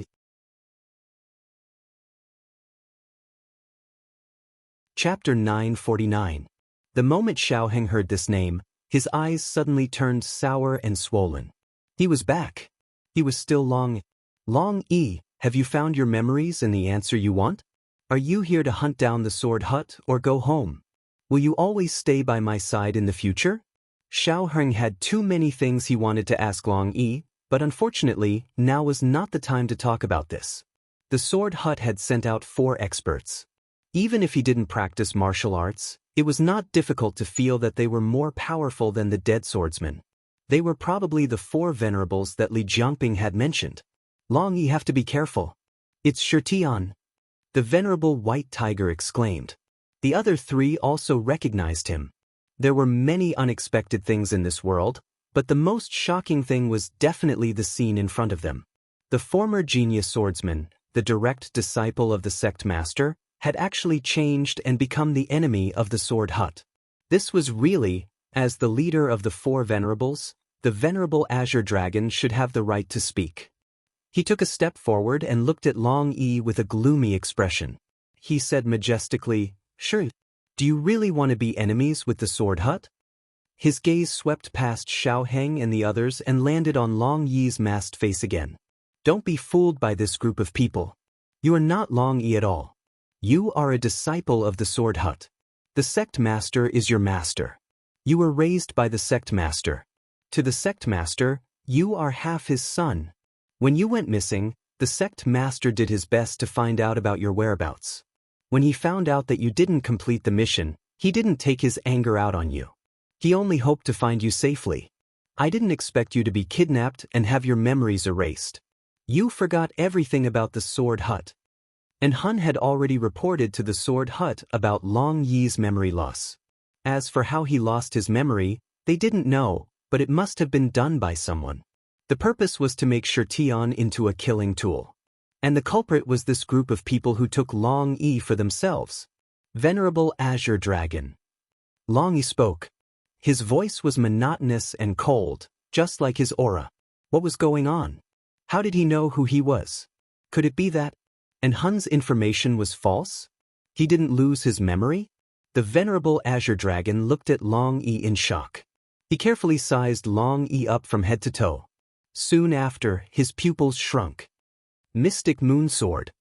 Chapter 949. The moment Xiao Heng heard this name, his eyes suddenly turned sour and swollen. He was back. He was still Long. Long Yi, have you found your memories and the answer you want? Are you here to hunt down the sword hut or go home? Will you always stay by my side in the future? Xiao Heng had too many things he wanted to ask Long Yi, but unfortunately, now was not the time to talk about this. The sword hut had sent out 4 experts. Even if he didn't practice martial arts, it was not difficult to feel that they were more powerful than the dead swordsmen. They were probably the 4 venerables that Li Jiangping had mentioned. Long Yi, have to be careful. It's Shirtian. The venerable white tiger exclaimed. The other 3 also recognized him. There were many unexpected things in this world, but the most shocking thing was definitely the scene in front of them. The former genius swordsman, the direct disciple of the sect master, had actually changed and become the enemy of the sword hut. This was really, as the leader of the 4 venerables, the venerable azure dragon should have the right to speak. He took a step forward and looked at Long Yi with a gloomy expression. He said majestically, "Sure. Do you really want to be enemies with the sword hut?" His gaze swept past Xiao Heng and the others and landed on Long Yi's masked face again. Don't be fooled by this group of people. You are not Long Yi at all. You are a disciple of the sword hut. The sect master is your master. You were raised by the sect master. To the sect master, you are half his son. When you went missing, the sect master did his best to find out about your whereabouts. When he found out that you didn't complete the mission, he didn't take his anger out on you. He only hoped to find you safely. I didn't expect you to be kidnapped and have your memories erased. You forgot everything about the sword hut. And Hun had already reported to the sword hut about Long Yi's memory loss. As for how he lost his memory, they didn't know, but it must have been done by someone. The purpose was to make Shirtian into a killing tool. And the culprit was this group of people who took Long Yi for themselves. Venerable Azure Dragon. Long Yi spoke. His voice was monotonous and cold, just like his aura. What was going on? How did he know who he was? Could it be that? And Hun's information was false? He didn't lose his memory? The venerable Azure Dragon looked at Long Yi in shock. He carefully sized Long Yi up from head to toe. Soon after, his pupils shrunk. Mystic Moon Sword.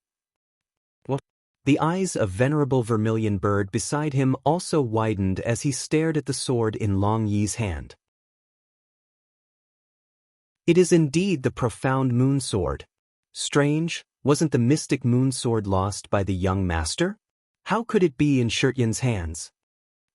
What? The eyes of venerable vermilion bird beside him also widened as he stared at the sword in Long Yi's hand. It is indeed the profound moon sword. Strange, wasn't the mystic moon sword lost by the young master? How could it be in Shirtian's hands?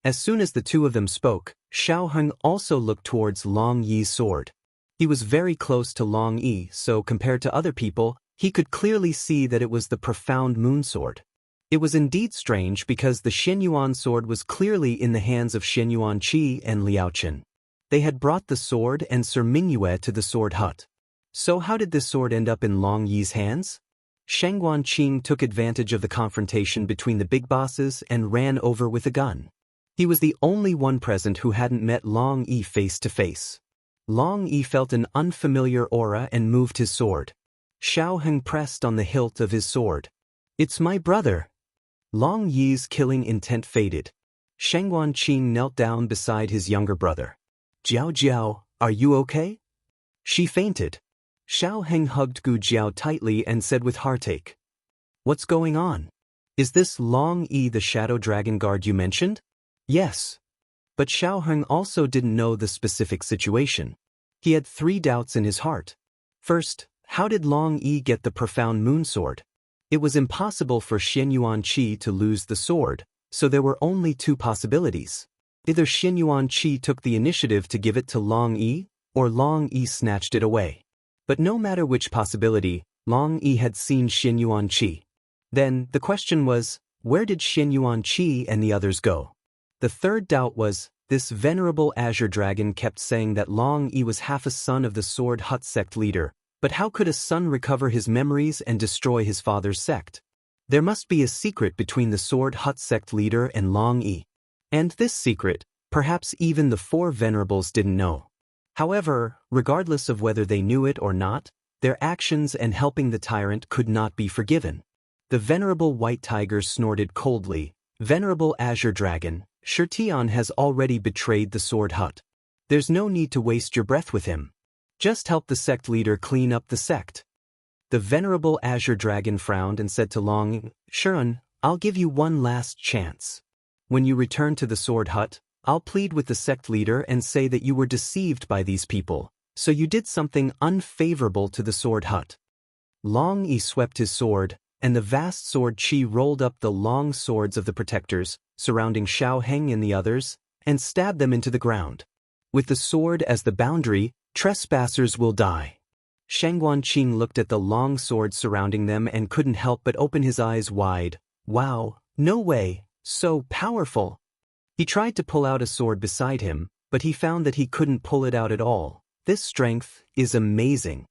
As soon as the 2 of them spoke, Xiao Heng also looked towards Long Yi's sword. He was very close to Long Yi, so compared to other people, he could clearly see that it was the profound moon sword. It was indeed strange because the Xianyuan sword was clearly in the hands of Xianyuan Qi and Liaochen. They had brought the sword and Sir Mingyue to the sword hut. So how did this sword end up in Long Yi's hands? Shangguan Qing took advantage of the confrontation between the big bosses and ran over with a gun. He was the only one present who hadn't met Long Yi face to face. Long Yi felt an unfamiliar aura and moved his sword. Xiao Heng pressed on the hilt of his sword. It's my brother. Long Yi's killing intent faded. Shangguan Qing knelt down beside his younger brother. Jiao Jiao, are you okay? She fainted. Xiao Heng hugged Gu Jiao tightly and said with heartache. What's going on? Is this Long Yi the shadow dragon guard you mentioned? Yes. But Xiao Heng also didn't know the specific situation. He had 3 doubts in his heart. First, how did Long Yi get the profound moon sword? It was impossible for Xianyuan Qi to lose the sword, so there were only 2 possibilities. Either Xianyuan Qi took the initiative to give it to Long Yi, or Long Yi snatched it away. But no matter which possibility, Long Yi had seen Xianyuan Qi. Then, the question was, where did Xianyuan Qi and the others go? The third doubt was, this venerable azure dragon kept saying that Long Yi was half a son of the Sword Hut sect leader, but how could a son recover his memories and destroy his father's sect? There must be a secret between the Sword Hut sect leader and Long Yi. And this secret, perhaps even the 4 venerables didn't know. However, regardless of whether they knew it or not, their actions and helping the tyrant could not be forgiven. The venerable white tiger snorted coldly. Venerable azure dragon, Shirtian has already betrayed the Sword Hut. There's no need to waste your breath with him. Just help the sect leader clean up the sect. The venerable azure dragon frowned and said to Long, Shirun, I'll give you one last chance. When you return to the Sword Hut, I'll plead with the sect leader and say that you were deceived by these people, so you did something unfavorable to the Sword Hut. Long Yi swept his sword, and the vast sword Qi rolled up the long swords of the protectors, surrounding Xiao Heng and the others, and stabbed them into the ground. With the sword as the boundary, trespassers will die. Shangguan Qing looked at the long sword surrounding them and couldn't help but open his eyes wide. Wow, no way, so powerful. He tried to pull out a sword beside him, but he found that he couldn't pull it out at all. This strength is amazing.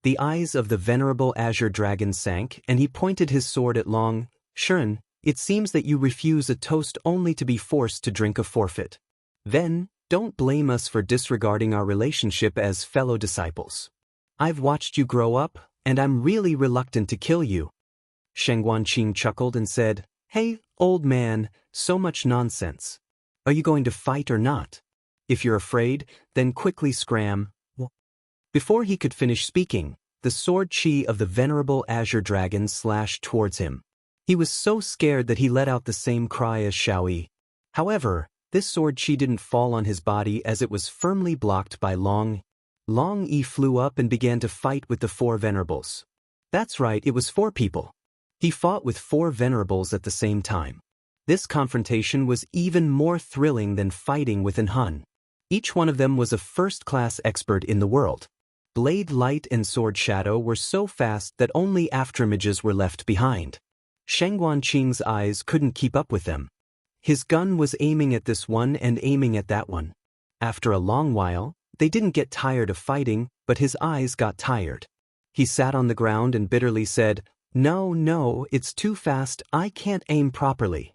The eyes of the venerable azure dragon sank, and he pointed his sword at Long. Shirun, it seems that you refuse a toast only to be forced to drink a forfeit. Then, don't blame us for disregarding our relationship as fellow disciples. I've watched you grow up, and I'm really reluctant to kill you. Shangguan Qing chuckled and said, Hey, old man, so much nonsense. Are you going to fight or not? If you're afraid, then quickly scram. Before he could finish speaking, the sword Qi of the venerable azure dragon slashed towards him. He was so scared that he let out the same cry as Xiao Yi. However, this sword Qi didn't fall on his body as it was firmly blocked by Long. Long Yi flew up and began to fight with the 4 venerables. That's right, it was 4 people. He fought with 4 venerables at the same time. This confrontation was even more thrilling than fighting with an Hun. Each one of them was a first-class expert in the world. Blade Light and Sword Shadow were so fast that only afterimages were left behind. Shangguan Qing's eyes couldn't keep up with them. His gun was aiming at this one and aiming at that one. After a long while, they didn't get tired of fighting, but his eyes got tired. He sat on the ground and bitterly said, No, it's too fast, I can't aim properly.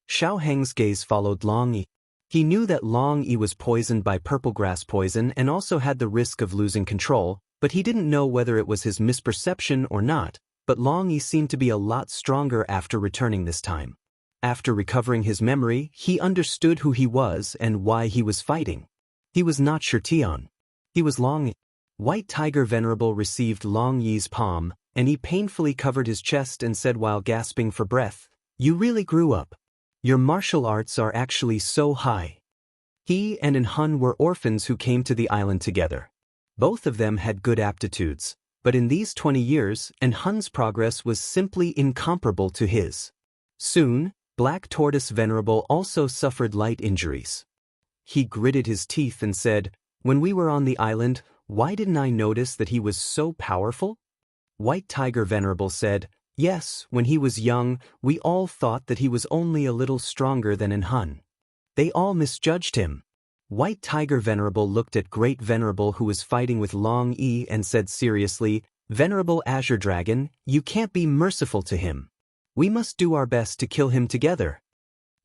Xiao Heng's gaze followed Long Yi. He knew that Long Yi was poisoned by purple grass poison and also had the risk of losing control, but he didn't know whether it was his misperception or not, but Long Yi seemed to be a lot stronger after returning this time. After recovering his memory, he understood who he was and why he was fighting. He was not Shirtian. He was Long Yi. White Tiger Venerable received Long Yi's palm, and he painfully covered his chest and said while gasping for breath, You really grew up. Your martial arts are actually so high. He and An Hun were orphans who came to the island together. Both of them had good aptitudes, but in these 20 years, An Hun's progress was simply incomparable to his. Soon, Black Tortoise Venerable also suffered light injuries. He gritted his teeth and said, When we were on the island, why didn't I notice that he was so powerful? White Tiger Venerable said, Yes, when he was young, we all thought that he was only a little stronger than An Hun. They all misjudged him. White Tiger Venerable looked at Great Venerable who was fighting with Long Yi and said seriously, Venerable Azure Dragon, you can't be merciful to him. We must do our best to kill him together.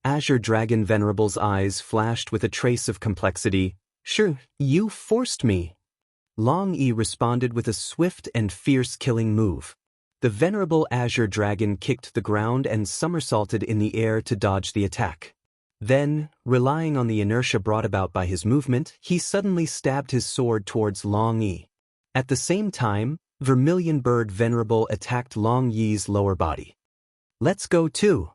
Azure Dragon Venerable's eyes flashed with a trace of complexity. Sure, you forced me. Long Yi responded with a swift and fierce killing move. The venerable azure dragon kicked the ground and somersaulted in the air to dodge the attack. Then, relying on the inertia brought about by his movement, he suddenly stabbed his sword towards Long Yi. At the same time, Vermilion Bird Venerable attacked Long Yi's lower body. "Let's go too."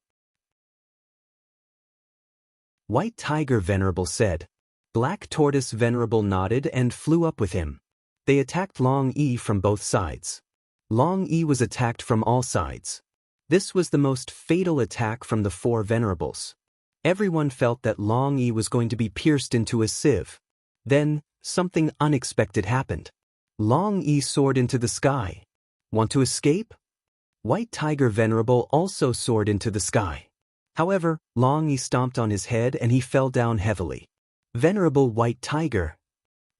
White Tiger Venerable said. Black Tortoise Venerable nodded and flew up with him. They attacked Long Yi from both sides. Long Yi was attacked from all sides. This was the most fatal attack from the four venerables. Everyone felt that Long Yi was going to be pierced into a sieve. Then, something unexpected happened. Long Yi soared into the sky. Want to escape? White Tiger Venerable also soared into the sky. However, Long Yi stomped on his head and he fell down heavily. Venerable White Tiger.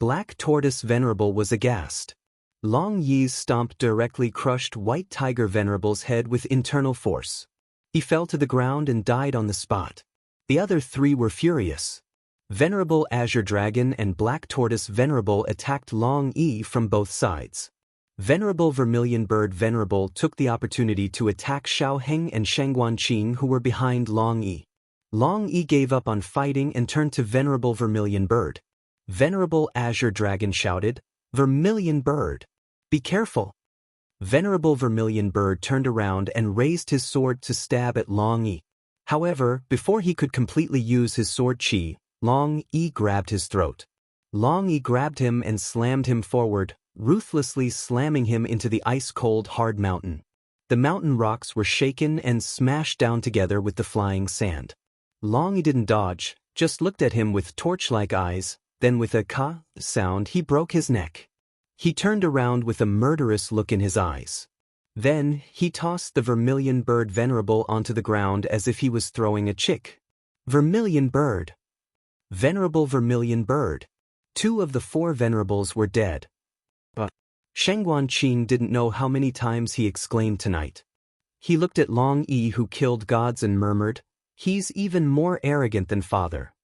Black Tortoise Venerable was aghast. Long Yi's stomp directly crushed White Tiger Venerable's head with internal force. He fell to the ground and died on the spot. The other three were furious. Venerable Azure Dragon and Black Tortoise Venerable attacked Long Yi from both sides. Venerable Vermilion Bird Venerable took the opportunity to attack Xiao Heng and Shangguan Qing, who were behind Long Yi. Long Yi gave up on fighting and turned to Venerable Vermilion Bird. Venerable Azure Dragon shouted, "Vermilion Bird! Be careful!" Venerable Vermilion Bird turned around and raised his sword to stab at Long Yi. However, before he could completely use his sword chi, Long Yi grabbed his throat. Long Yi grabbed him and slammed him forward, ruthlessly slamming him into the ice-cold hard mountain. The mountain rocks were shaken and smashed down together with the flying sand. Long Yi didn't dodge, just looked at him with torch-like eyes, then with a ka sound he broke his neck. He turned around with a murderous look in his eyes. Then, he tossed the Vermilion Bird Venerable onto the ground as if he was throwing a chick. Vermilion Bird! Venerable Vermilion Bird! 2 of the 4 venerables were dead. But Shangguan Qing didn't know how many times he exclaimed tonight. He looked at Long Yi, who killed gods, and murmured, "He's even more arrogant than father."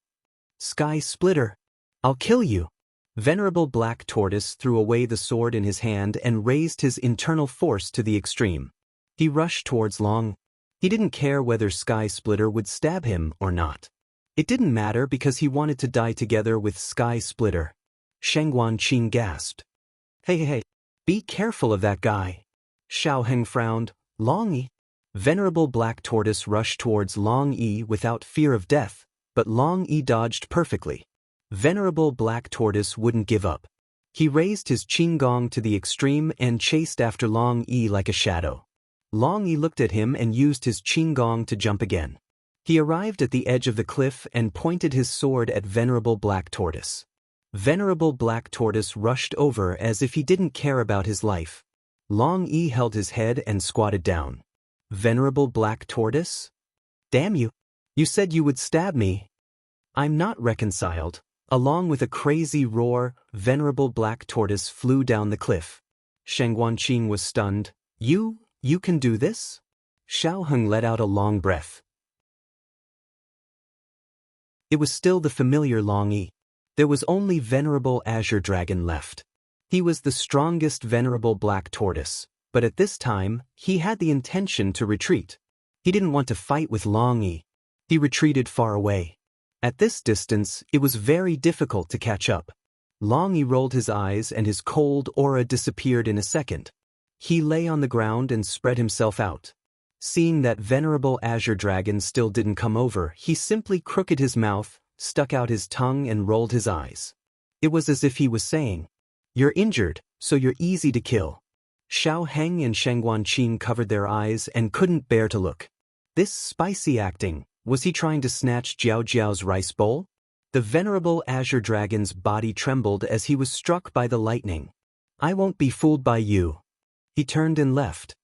"Sky Splitter! I'll kill you!" Venerable Black Tortoise threw away the sword in his hand and raised his internal force to the extreme. He rushed towards Long. He didn't care whether Sky Splitter would stab him or not. It didn't matter because he wanted to die together with Sky Splitter. Shangguan Qing gasped. Hey, be careful of that guy." Xiao Heng frowned. "Long Yi." Venerable Black Tortoise rushed towards Long Yi without fear of death, but Long Yi dodged perfectly. Venerable Black Tortoise wouldn't give up. He raised his Qinggong to the extreme and chased after Long Yi like a shadow. Long Yi looked at him and used his Qinggong to jump again. He arrived at the edge of the cliff and pointed his sword at Venerable Black Tortoise. Venerable Black Tortoise rushed over as if he didn't care about his life. Long Yi held his head and squatted down. "Venerable Black Tortoise? Damn you! You said you would stab me." "I'm not reconciled." Along with a crazy roar, Venerable Black Tortoise flew down the cliff. Shangguan Qing was stunned. You can do this?" Xiao Heng let out a long breath. It was still the familiar Long Yi. There was only Venerable Azure Dragon left. He was the strongest Venerable Black Tortoise, but at this time, he had the intention to retreat. He didn't want to fight with Long Yi. He retreated far away. At this distance, it was very difficult to catch up. Long Yi rolled his eyes and his cold aura disappeared in a second. He lay on the ground and spread himself out. Seeing that Venerable Azure Dragon still didn't come over, he simply crooked his mouth, stuck out his tongue and rolled his eyes. It was as if he was saying, "You're injured, so you're easy to kill." Xiao Heng and Shangguan Qing covered their eyes and couldn't bear to look. This spicy acting. Was he trying to snatch Jiao Jiao's rice bowl? The Venerable Azure Dragon's body trembled as he was struck by the lightning. "I won't be fooled by you." He turned and left.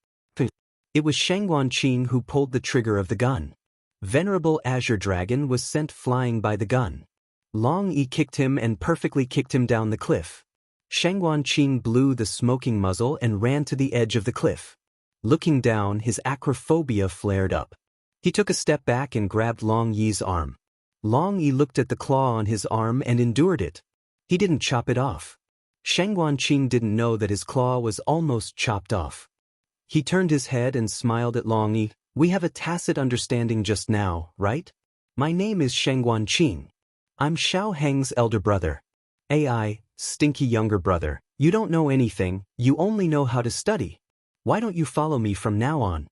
It was Shangguan Qing who pulled the trigger of the gun. Venerable Azure Dragon was sent flying by the gun. Long Yi kicked him and perfectly kicked him down the cliff. Shangguan Qing blew the smoking muzzle and ran to the edge of the cliff. Looking down, his acrophobia flared up. He took a step back and grabbed Long Yi's arm. Long Yi looked at the claw on his arm and endured it. He didn't chop it off. Shangguan Qing didn't know that his claw was almost chopped off. He turned his head and smiled at Long Yi. We have a tacit understanding just now, right? My name is Shengguan Qing. I'm Xiao Heng's elder brother. AI, stinky younger brother. You don't know anything, you only know how to study. Why don't you follow me from now on?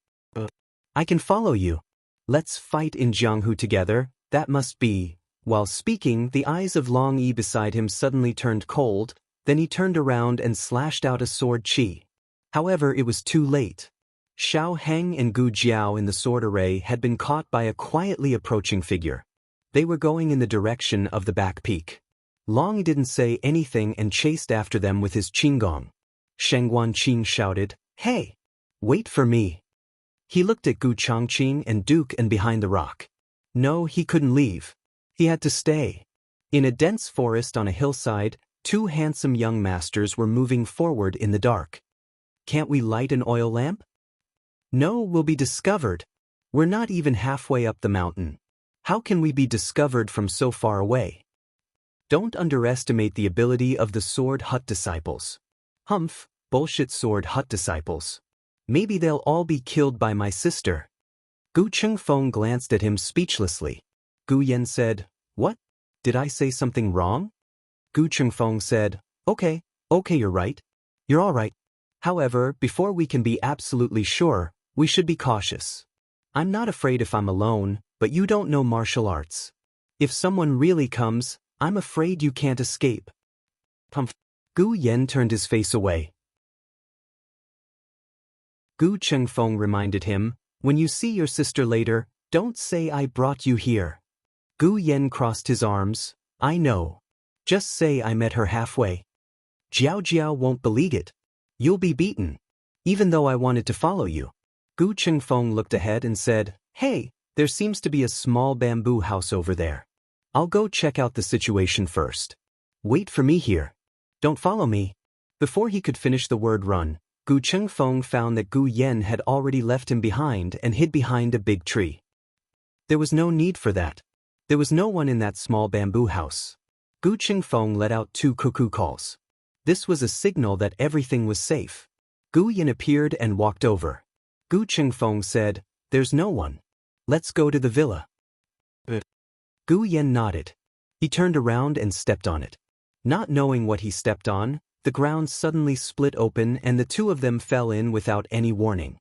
I can follow you. Let's fight in Jianghu together, that must be. While speaking, the eyes of Long Yi beside him suddenly turned cold, then he turned around and slashed out a sword chi. However, it was too late. Xiao Heng and Gu Jiao in the sword array had been caught by a quietly approaching figure. They were going in the direction of the back peak. Long Yi didn't say anything and chased after them with his qinggong. Shengguan Qing shouted, "Hey! Wait for me!" He looked at Gu Changqing and Duke and behind the rock. No, he couldn't leave. He had to stay. In a dense forest on a hillside, two handsome young masters were moving forward in the dark. Can't we light an oil lamp? No, we'll be discovered. We're not even halfway up the mountain. How can we be discovered from so far away? Don't underestimate the ability of the Sword Hut disciples. Humph, bullshit Sword Hut disciples. Maybe they'll all be killed by my sister. Gu Chengfeng glanced at him speechlessly. Gu Yan said, "What? Did I say something wrong?" Gu Chengfeng said, Okay, you're right. You're all right. However, before we can be absolutely sure, we should be cautious. I'm not afraid if I'm alone, but you don't know martial arts. If someone really comes, I'm afraid you can't escape. Pumph. Gu Yan turned his face away. Gu Chengfeng reminded him, when you see your sister later, don't say I brought you here. Gu Yan crossed his arms, I know. Just say I met her halfway. Jiao Jiao won't believe it. You'll be beaten. Even though I wanted to follow you. Gu Chengfeng looked ahead and said, Hey, there seems to be a small bamboo house over there. I'll go check out the situation first. Wait for me here. Don't follow me. Before he could finish the word run, Gu Chengfeng found that Gu Yan had already left him behind and hid behind a big tree. There was no need for that. There was no one in that small bamboo house. Gu Chengfeng let out 2 cuckoo calls. This was a signal that everything was safe. Gu Yan appeared and walked over. Gu Chengfeng said, There's no one. Let's go to the villa. Gu Yan nodded. He turned around and stepped on it. Not knowing what he stepped on, the ground suddenly split open and the two of them fell in without any warning.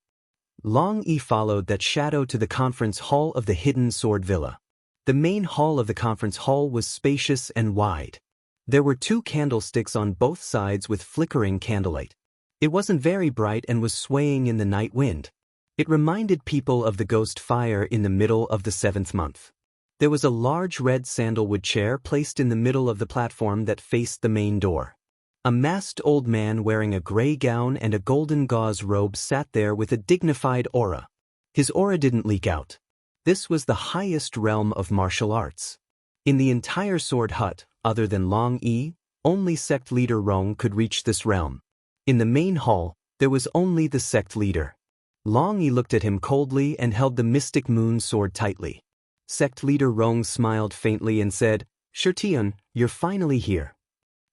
Long Yi followed that shadow to the conference hall of the hidden sword villa. The main hall of the conference hall was spacious and wide. There were 2 candlesticks on both sides with flickering candlelight. It wasn't very bright and was swaying in the night wind. It reminded people of the ghost fire in the middle of the 7th month. There was a large red sandalwood chair placed in the middle of the platform that faced the main door. A masked old man wearing a gray gown and a golden gauze robe sat there with a dignified aura. His aura didn't leak out. This was the highest realm of martial arts. In the entire Sword Hut, other than Long Yi, only sect leader Rong could reach this realm. In the main hall, there was only the sect leader. Long Yi looked at him coldly and held the mystic moon sword tightly. Sect leader Rong smiled faintly and said, Shirtian, you're finally here.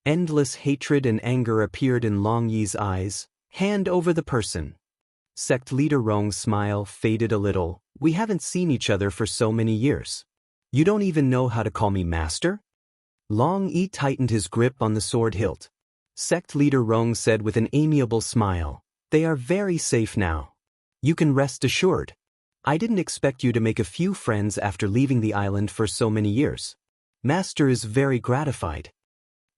Endless hatred and anger appeared in Long Yi's eyes. Hand over the person. Sect leader Rong's smile faded a little. We haven't seen each other for so many years. You don't even know how to call me master? Long Yi tightened his grip on the sword hilt. Sect leader Rong said with an amiable smile, They are very safe now. You can rest assured. I didn't expect you to make a few friends after leaving the island for so many years. Master is very gratified.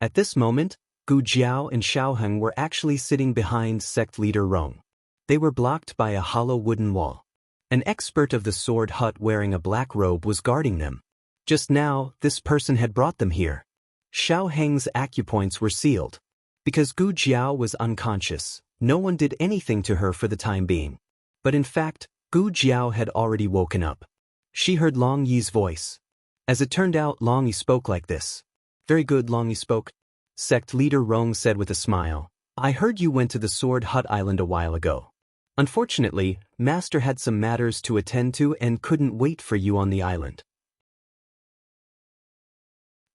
At this moment, Gu Jiao and Xiao Heng were actually sitting behind sect leader Rong. They were blocked by a hollow wooden wall. An expert of the Sword Hut wearing a black robe was guarding them. Just now, this person had brought them here. Xiao Heng's acupoints were sealed. Because Gu Jiao was unconscious, no one did anything to her for the time being. But in fact, Gu Jiao had already woken up. She heard Long Yi's voice. As it turned out, Long Yi spoke like this. Very good, Long Yi spoke. Sect leader Rong said with a smile. I heard you went to the Sword Hut Island a while ago. Unfortunately, Master had some matters to attend to and couldn't wait for you on the island.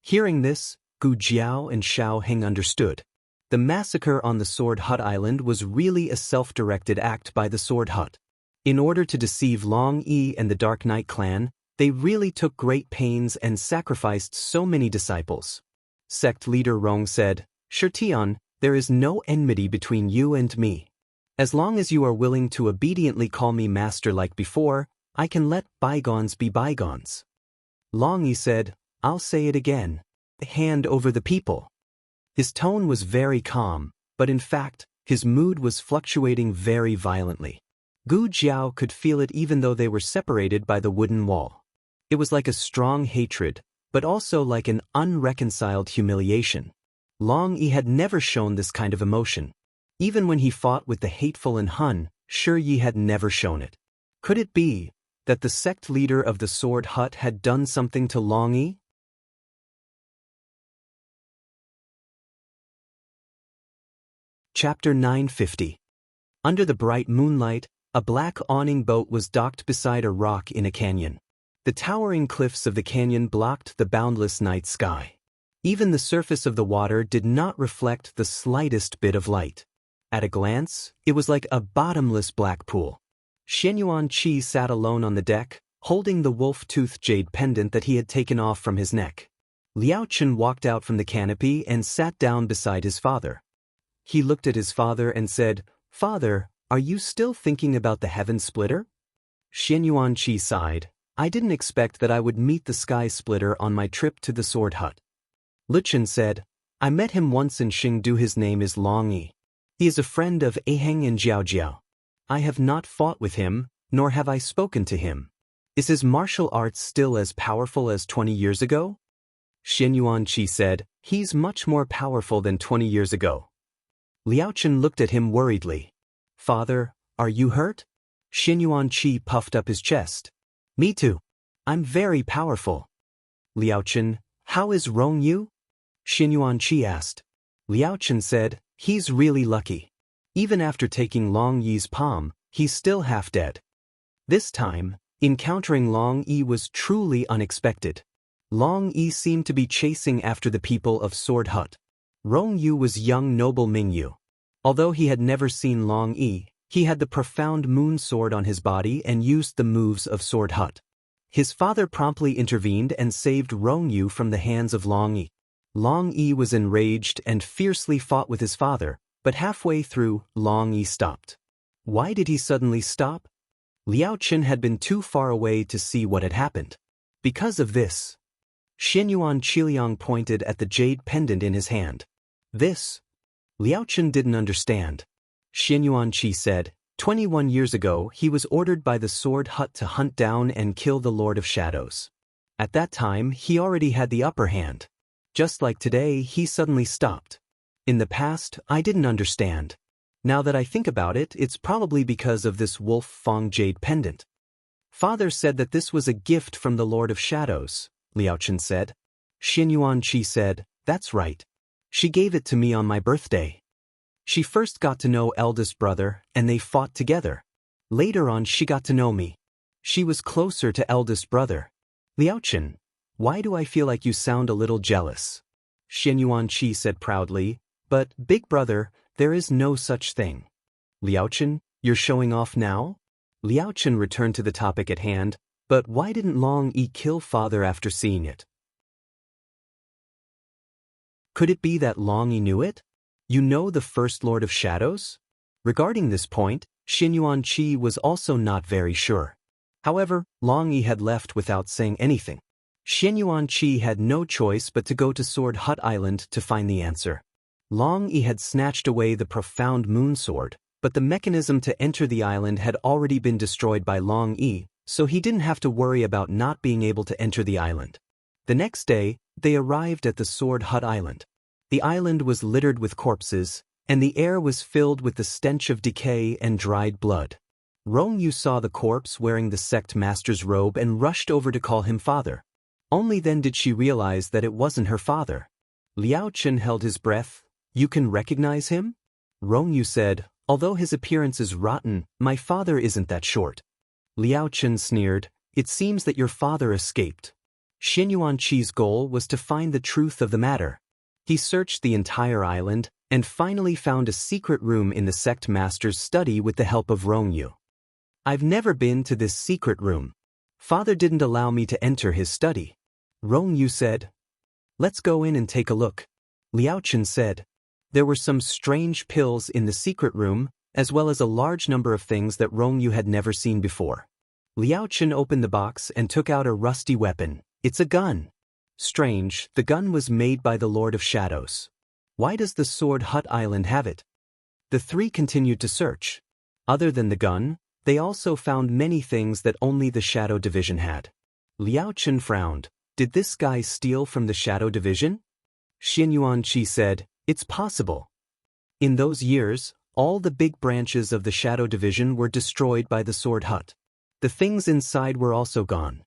Hearing this, Gu Jiao and Xiao Heng understood. The massacre on the Sword Hut Island was really a self-directed act by the Sword Hut. In order to deceive Long Yi and the Dark Knight clan, they really took great pains and sacrificed so many disciples. Sect leader Rong said, "Shirtian, there is no enmity between you and me. As long as you are willing to obediently call me master like before, I can let bygones be bygones." Long Yi said, "I'll say it again. Hand over the people." His tone was very calm, but in fact, his mood was fluctuating very violently. Gu Jiao could feel it even though they were separated by the wooden wall. It was like a strong hatred, but also like an unreconciled humiliation. Long Yi had never shown this kind of emotion. Even when he fought with the hateful and Hun, Shi Yi had never shown it. Could it be that the sect leader of the Sword Hut had done something to Long Yi? Chapter 950. Under the bright moonlight, a black awning boat was docked beside a rock in a canyon. The towering cliffs of the canyon blocked the boundless night sky. Even the surface of the water did not reflect the slightest bit of light. At a glance, it was like a bottomless black pool. Xianyuan Qi sat alone on the deck, holding the wolf-tooth jade pendant that he had taken off from his neck. Liao Chen walked out from the canopy and sat down beside his father. He looked at his father and said, "Father, are you still thinking about the heaven splitter?" Xianyuan Qi sighed. "I didn't expect that I would meet the sky splitter on my trip to the Sword Hut." Liao Chen said, "I met him once in Xingdu. His name is Long Yi. He is a friend of Aheng and Jiao. I have not fought with him, nor have I spoken to him. Is his martial arts still as powerful as 20 years ago?" Xianyuan Qi said, "He's much more powerful than 20 years ago." Liao Chen looked at him worriedly. "Father, are you hurt?" Xianyuan Qi puffed up his chest. "Me too. I'm very powerful." Liao Chen, "How is Rong Yu?" Xianyuan Qi asked. Liao Chen said, "He's really lucky. Even after taking Long Yi's palm, he's still half dead." This time, encountering Long Yi was truly unexpected. Long Yi seemed to be chasing after the people of Sword Hut. Rong Yu was young noble Ming Yu. Although he had never seen Long Yi, he had the profound moon sword on his body and used the moves of Sword Hut. His father promptly intervened and saved Rong Yu from the hands of Long Yi. Long Yi was enraged and fiercely fought with his father, but halfway through, Long Yi stopped. Why did he suddenly stop? Liao Chen had been too far away to see what had happened. Because of this, Xianyuan Qiliang pointed at the jade pendant in his hand. This? Liao Chen didn't understand. Xianyuan Qi said, 21 years ago he was ordered by the Sword Hut to hunt down and kill the Lord of Shadows. At that time he already had the upper hand. Just like today, he suddenly stopped. In the past, I didn't understand. Now that I think about it, it's probably because of this Wolf Fang jade pendant. Father said that this was a gift from the Lord of Shadows, Liao Chen said. Xianyuan Qi said, "That's right. She gave it to me on my birthday. She first got to know eldest brother, and they fought together. Later on she got to know me. She was closer to eldest brother." Liao Chen, why do I feel like you sound a little jealous? Xianyuan Qi said proudly, "But, big brother, there is no such thing." Liao Chen, you're showing off now? Liao Chen returned to the topic at hand, but why didn't Long Yi kill father after seeing it? Could it be that Long Yi knew it? You know the First Lord of Shadows? Regarding this point, Xianyuan Qi was also not very sure. However, Long Yi had left without saying anything. Xianyuan Qi had no choice but to go to Sword Hut Island to find the answer. Long Yi had snatched away the profound moon sword, but the mechanism to enter the island had already been destroyed by Long Yi, so he didn't have to worry about not being able to enter the island. The next day, they arrived at the Sword Hut Island. The island was littered with corpses, and the air was filled with the stench of decay and dried blood. Rong Yu saw the corpse wearing the sect master's robe and rushed over to call him father. Only then did she realize that it wasn't her father. Liao Chen held his breath. "You can recognize him?" Rong Yu said, "Although his appearance is rotten, my father isn't that short." Liao Chen sneered, "It seems that your father escaped." Xianyuan Qi's goal was to find the truth of the matter. He searched the entire island, and finally found a secret room in the sect master's study with the help of Rongyu. I've never been to this secret room. Father didn't allow me to enter his study. Rongyu said. Let's go in and take a look. Liaochen said. There were some strange pills in the secret room, as well as a large number of things that Rongyu had never seen before. Liaochen opened the box and took out a rusty weapon. It's a gun. Strange, the gun was made by the Lord of Shadows. Why does the Sword Hut Island have it? The three continued to search. Other than the gun, they also found many things that only the Shadow Division had. Liaochen frowned. Did this guy steal from the Shadow Division? Xinyuanqi said, it's possible. In those years, all the big branches of the Shadow Division were destroyed by the Sword Hut. The things inside were also gone.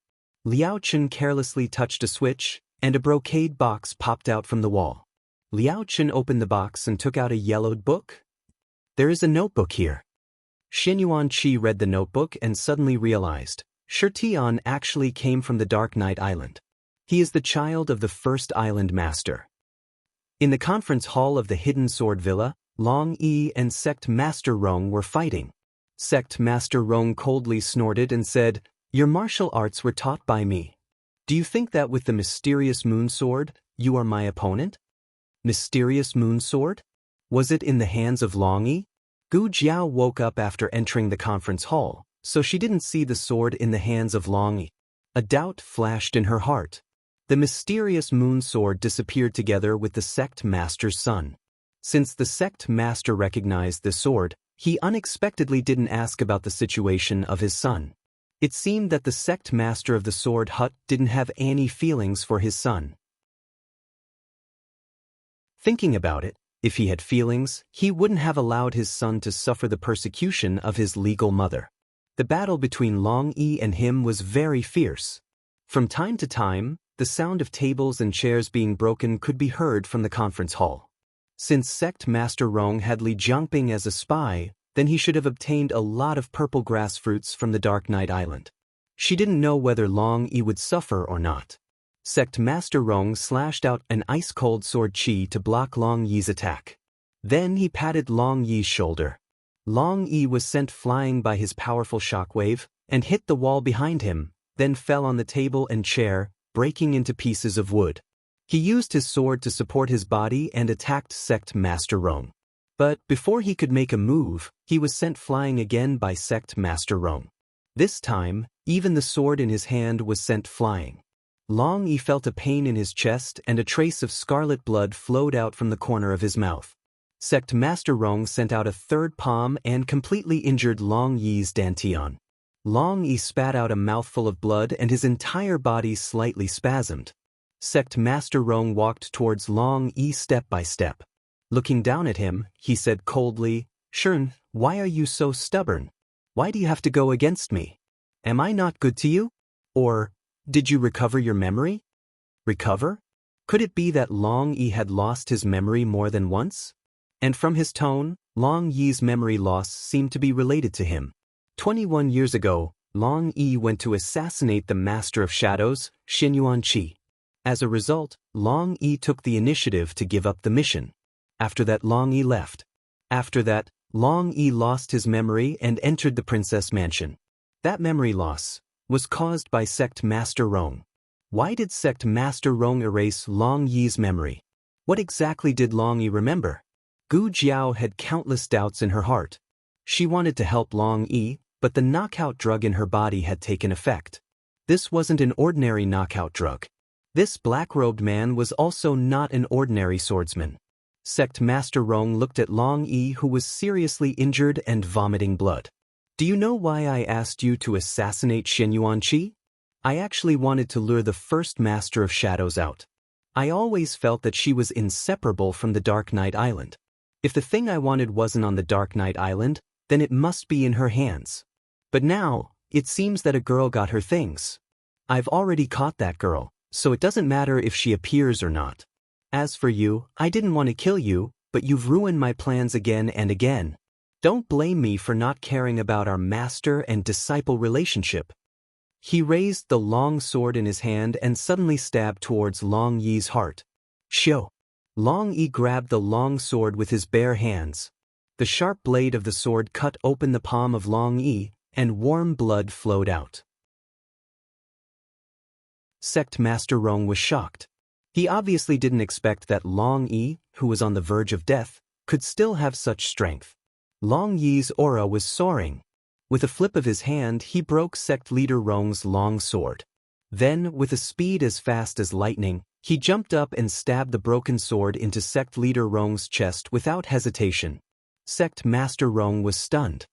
Liaochen carelessly touched a switch, and a brocade box popped out from the wall. Liaochen opened the box and took out a yellowed book. There is a notebook here. Xinyuanqi read the notebook and suddenly realized, Shirtian actually came from the Dark Night Island. He is the child of the first island master. In the conference hall of the Hidden Sword Villa, Long Yi and Sect Master Rong were fighting. Sect Master Rong coldly snorted and said, Your martial arts were taught by me. Do you think that with the mysterious moon sword, you are my opponent? Mysterious moon sword? Was it in the hands of Long Yi? Gu Jiao woke up after entering the conference hall, so she didn't see the sword in the hands of Long Yi. A doubt flashed in her heart. The mysterious moon sword disappeared together with the sect master's son. Since the sect master recognized the sword, he unexpectedly didn't ask about the situation of his son. It seemed that the sect master of the sword hut didn't have any feelings for his son. Thinking about it, if he had feelings, he wouldn't have allowed his son to suffer the persecution of his legal mother. The battle between Long Yi and him was very fierce. From time to time, the sound of tables and chairs being broken could be heard from the conference hall. Since Sect Master Rong had Li Jiangping as a spy, then he should have obtained a lot of purple grass fruits from the Dark Night Island. She didn't know whether Long Yi would suffer or not. Sect Master Rong slashed out an ice-cold sword chi to block Long Yi's attack. Then he patted Long Yi's shoulder. Long Yi was sent flying by his powerful shockwave, and hit the wall behind him, then fell on the table and chair, breaking into pieces of wood. He used his sword to support his body and attacked Sect Master Rong. But before he could make a move, he was sent flying again by Sect Master Rong. This time, even the sword in his hand was sent flying. Long Yi felt a pain in his chest and a trace of scarlet blood flowed out from the corner of his mouth. Sect Master Rong sent out a third palm and completely injured Long Yi's dantian. Long Yi spat out a mouthful of blood and his entire body slightly spasmed. Sect Master Rong walked towards Long Yi step by step. Looking down at him, he said coldly, Shern, why are you so stubborn? Why do you have to go against me? Am I not good to you? Or, did you recover your memory? Recover? Could it be that Long Yi had lost his memory more than once? And from his tone, Long Yi's memory loss seemed to be related to him. 21 years ago, Long Yi went to assassinate the Master of Shadows, Xinyuanqi. As a result, Long Yi took the initiative to give up the mission. After that, Long Yi left. After that, Long Yi lost his memory and entered the Princess Mansion. That memory loss was caused by Sect Master Rong. Why did Sect Master Rong erase Long Yi's memory? What exactly did Long Yi remember? Gu Jiao had countless doubts in her heart. She wanted to help Long Yi, but the knockout drug in her body had taken effect. This wasn't an ordinary knockout drug. This black-robed man was also not an ordinary swordsman. Sect Master Rong looked at Long Yi, who was seriously injured and vomiting blood. Do you know why I asked you to assassinate Xinyuanqi? I actually wanted to lure the first Master of Shadows out. I always felt that she was inseparable from the Dark Night Island. If the thing I wanted wasn't on the Dark Night Island, then it must be in her hands. But now, it seems that a girl got her things. I've already caught that girl, so it doesn't matter if she appears or not. As for you, I didn't want to kill you, but you've ruined my plans again and again. Don't blame me for not caring about our master and disciple relationship. He raised the long sword in his hand and suddenly stabbed towards Long Yi's heart. Shio! Long Yi grabbed the long sword with his bare hands. The sharp blade of the sword cut open the palm of Long Yi, and warm blood flowed out. Sect Master Rong was shocked. He obviously didn't expect that Long Yi, who was on the verge of death, could still have such strength. Long Yi's aura was soaring. With a flip of his hand, he broke Sect Leader Rong's long sword. Then, with a speed as fast as lightning, he jumped up and stabbed the broken sword into Sect Leader Rong's chest without hesitation. Sect Master Rong was stunned.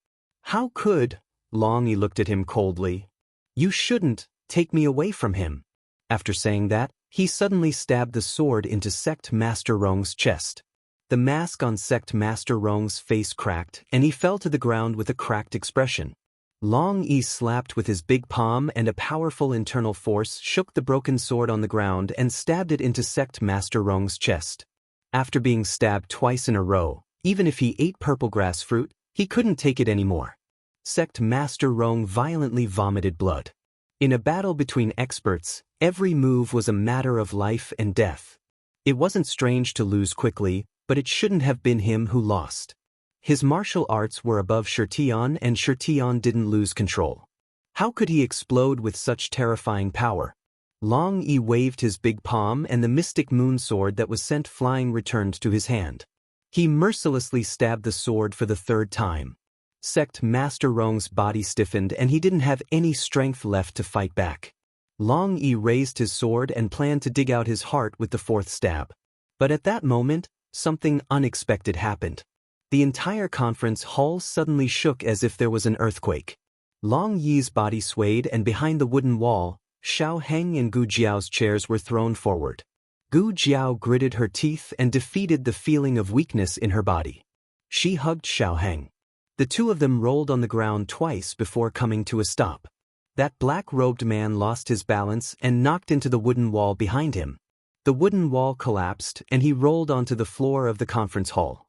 How could? Long Yi looked at him coldly. You shouldn't take me away from him. After saying that, he suddenly stabbed the sword into Sect Master Rong's chest. The mask on Sect Master Rong's face cracked, and he fell to the ground with a cracked expression. Long Yi slapped with his big palm, and a powerful internal force shook the broken sword on the ground and stabbed it into Sect Master Rong's chest. After being stabbed twice in a row, even if he ate purple grass fruit, he couldn't take it anymore. Sect Master Rong violently vomited blood. In a battle between experts, every move was a matter of life and death. It wasn't strange to lose quickly, but it shouldn't have been him who lost. His martial arts were above Shirtion, and Shirtion didn't lose control. How could he explode with such terrifying power? Long Yi waved his big palm, and the mystic moon sword that was sent flying returned to his hand. He mercilessly stabbed the sword for the third time. Sect Master Rong's body stiffened, and he didn't have any strength left to fight back. Long Yi raised his sword and planned to dig out his heart with the fourth stab. But at that moment, something unexpected happened. The entire conference hall suddenly shook as if there was an earthquake. Long Yi's body swayed, and behind the wooden wall, Xiao Heng and Gu Jiao's chairs were thrown forward. Gu Jiao gritted her teeth and defeated the feeling of weakness in her body. She hugged Xiao Heng. The two of them rolled on the ground twice before coming to a stop. That black-robed man lost his balance and knocked into the wooden wall behind him. The wooden wall collapsed, and he rolled onto the floor of the conference hall.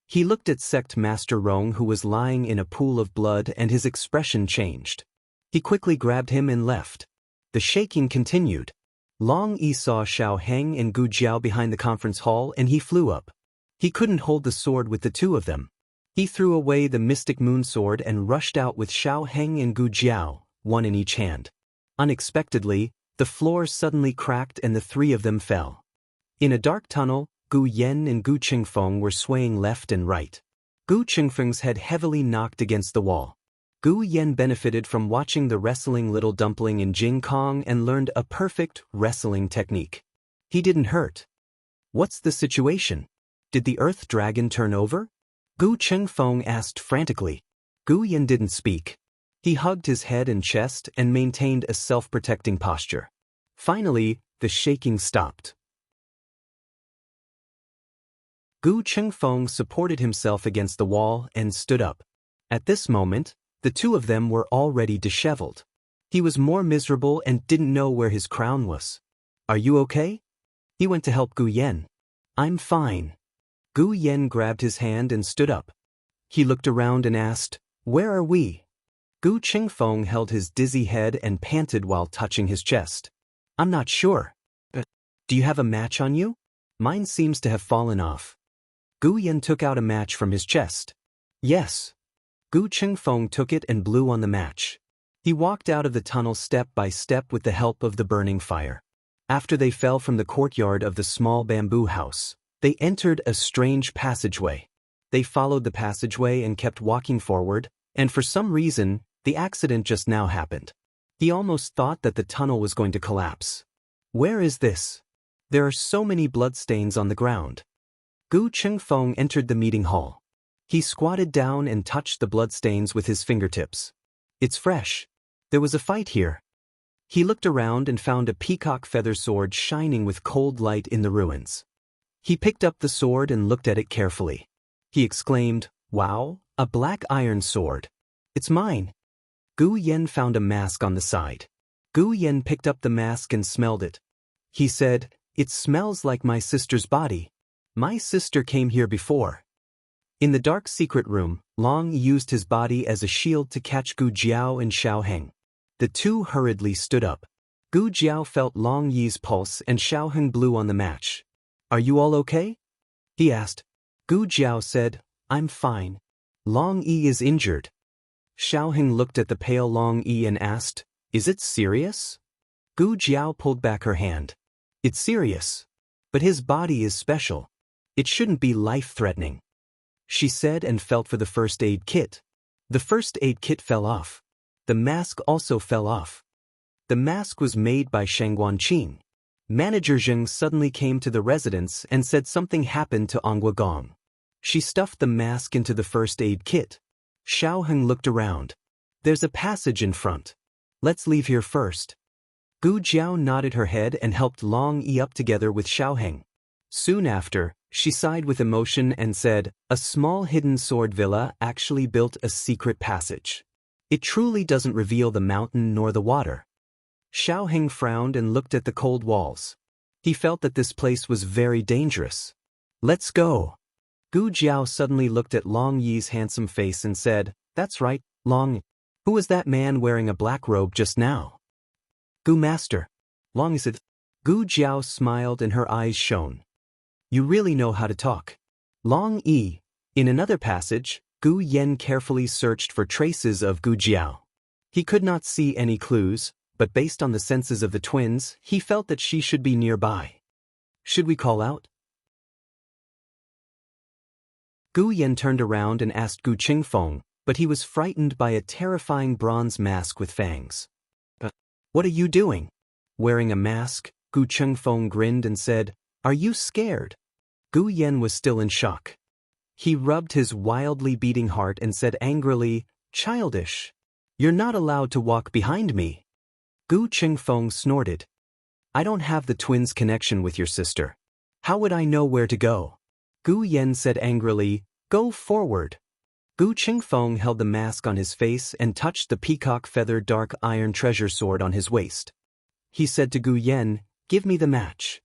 He looked at Sect Master Rong, who was lying in a pool of blood, and his expression changed. He quickly grabbed him and left. The shaking continued. Long Yi saw Xiao Heng and Gu Jiao behind the conference hall, and he flew up. He couldn't hold the sword with the two of them. He threw away the mystic moon sword and rushed out with Xiao Heng and Gu Jiao, one in each hand. Unexpectedly, the floor suddenly cracked and the three of them fell. In a dark tunnel, Gu Yen and Gu Qingfeng were swaying left and right. Gu Qingfeng's head heavily knocked against the wall. Gu Yen benefited from watching the wrestling little dumpling in Jing Kong and learned a perfect wrestling technique. He didn't hurt. What's the situation? Did the earth dragon turn over? Gu Qingfeng asked frantically. Gu Yen didn't speak. He hugged his head and chest and maintained a self-protecting posture. Finally, the shaking stopped. Gu Qingfeng supported himself against the wall and stood up. At this moment, the two of them were already disheveled. He was more miserable and didn't know where his crown was. Are you okay? He went to help Gu Yen. I'm fine. Gu Yen grabbed his hand and stood up. He looked around and asked, Where are we? Gu Qingfeng held his dizzy head and panted while touching his chest. I'm not sure. Do you have a match on you? Mine seems to have fallen off. Gu Yen took out a match from his chest. Yes. Gu Qingfeng took it and blew on the match. He walked out of the tunnel step by step with the help of the burning fire. After they fell from the courtyard of the small bamboo house, they entered a strange passageway. They followed the passageway and kept walking forward, and for some reason, the accident just now happened. He almost thought that the tunnel was going to collapse. Where is this? There are so many bloodstains on the ground. Gu Qingfeng entered the meeting hall. He squatted down and touched the bloodstains with his fingertips. It's fresh. There was a fight here. He looked around and found a peacock feather sword shining with cold light in the ruins. He picked up the sword and looked at it carefully. He exclaimed, Wow, a black iron sword. It's mine. Gu Yen found a mask on the side. Gu Yen picked up the mask and smelled it. He said, It smells like my sister's body. My sister came here before. In the dark secret room, Long used his body as a shield to catch Gu Jiao and Xiao Heng. The two hurriedly stood up. Gu Jiao felt Long Yi's pulse and Xiao Heng blew on the match. Are you all okay? He asked. Gu Jiao said, I'm fine. Long Yi is injured. Xiaoheng looked at the pale Long Yi and asked, Is it serious? Gu Jiao pulled back her hand. It's serious. But his body is special. It shouldn't be life-threatening. She said and felt for the first aid kit. The first aid kit fell off. The mask also fell off. The mask was made by Shangguan Qing. Manager Zheng suddenly came to the residence and said something happened to Ongwa Gong. She stuffed the mask into the first aid kit. Xiaoheng looked around. There's a passage in front. Let's leave here first. Gu Jiao nodded her head and helped Long Yi up together with Xiaoheng. Soon after, she sighed with emotion and said, A small hidden sword villa actually built a secret passage. It truly doesn't reveal the mountain nor the water. Xiaoheng frowned and looked at the cold walls. He felt that this place was very dangerous. Let's go. Gu Jiao suddenly looked at Long Yi's handsome face and said, That's right, Long. Who was that man wearing a black robe just now? Gu Master. Long Yi said. Gu Jiao smiled and her eyes shone. You really know how to talk. Long Yi. In another passage, Gu Yen carefully searched for traces of Gu Jiao. He could not see any clues, but based on the senses of the twins, he felt that she should be nearby. Should we call out? Gu Yen turned around and asked Gu Qingfeng, but he was frightened by a terrifying bronze mask with fangs. What are you doing? Wearing a mask, Gu Qingfeng grinned and said, Are you scared? Gu Yen was still in shock. He rubbed his wildly beating heart and said angrily, Childish. You're not allowed to walk behind me. Gu Qingfeng snorted. I don't have the twins' connection with your sister. How would I know where to go? Gu Yen said angrily, Go forward. Gu Qingfeng held the mask on his face and touched the peacock-feathered dark iron treasure sword on his waist. He said to Gu Yen, Give me the match.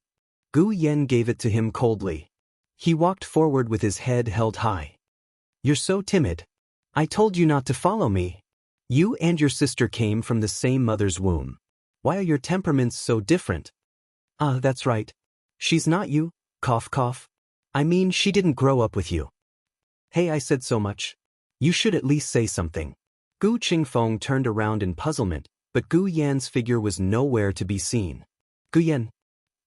Gu Yen gave it to him coldly. He walked forward with his head held high. You're so timid. I told you not to follow me. You and your sister came from the same mother's womb. Why are your temperaments so different? That's right. She's not you, cough cough. I mean, she didn't grow up with you. Hey, I said so much. You should at least say something. Gu Qingfeng turned around in puzzlement, but Gu Yan's figure was nowhere to be seen. Gu Yan.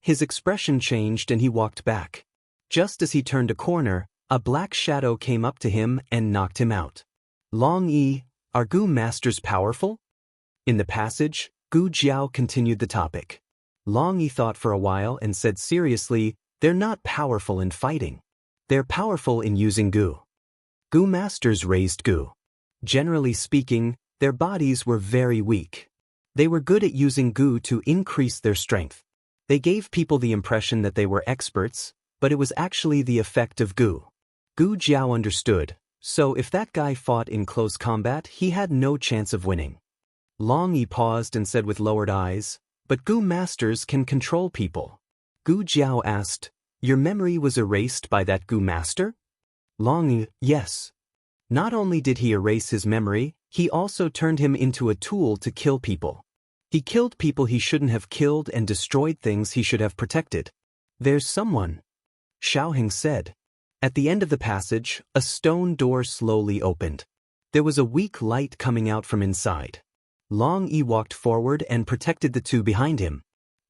His expression changed and he walked back. Just as he turned a corner, a black shadow came up to him and knocked him out. Long Yi, are Gu masters powerful? In the passage, Gu Jiao continued the topic. Long Yi thought for a while and said seriously, They're not powerful in fighting. They're powerful in using Gu. Gu masters raised Gu. Generally speaking, their bodies were very weak. They were good at using Gu to increase their strength. They gave people the impression that they were experts, but it was actually the effect of Gu. Gu Jiao understood, so if that guy fought in close combat, he had no chance of winning. Long Yi paused and said with lowered eyes, But Gu masters can control people. Gu Jiao asked, Your memory was erased by that Gu master? Long Yi, yes. Not only did he erase his memory, he also turned him into a tool to kill people. He killed people he shouldn't have killed and destroyed things he should have protected. There's someone. Xiaoheng said. At the end of the passage, a stone door slowly opened. There was a weak light coming out from inside. Long Yi walked forward and protected the two behind him.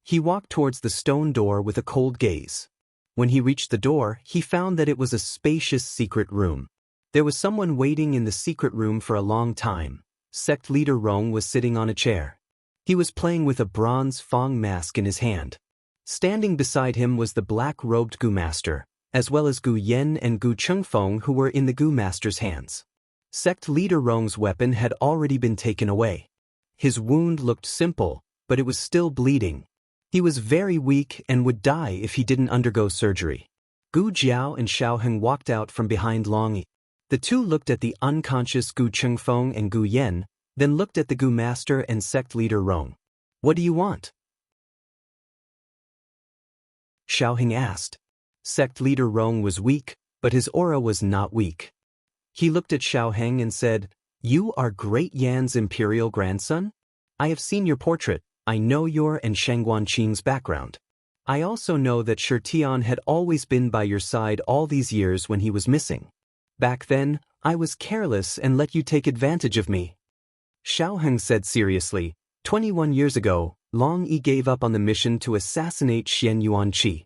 He walked towards the stone door with a cold gaze. When he reached the door, he found that it was a spacious secret room. There was someone waiting in the secret room for a long time. Sect leader Rong was sitting on a chair. He was playing with a bronze Fong mask in his hand. Standing beside him was the black-robed Gu master, as well as Gu Yen and Gu Qingfeng who were in the Gu master's hands. Sect leader Rong's weapon had already been taken away. His wound looked simple, but it was still bleeding. He was very weak and would die if he didn't undergo surgery. Gu Jiao and Xiaoheng walked out from behind Long Yi. The two looked at the unconscious Gu Qingfeng and Gu Yen, then looked at the Gu master and sect leader Rong. What do you want? Xiaoheng asked. Sect leader Rong was weak, but his aura was not weak. He looked at Xiaoheng and said, You are Great Yan's imperial grandson? I have seen your portrait. I know your and Shangguan Qing's background. I also know that Shirtian had always been by your side all these years when he was missing. Back then, I was careless and let you take advantage of me. Xiaoheng said seriously, 21 years ago, Long Yi gave up on the mission to assassinate Xian Yuanqi.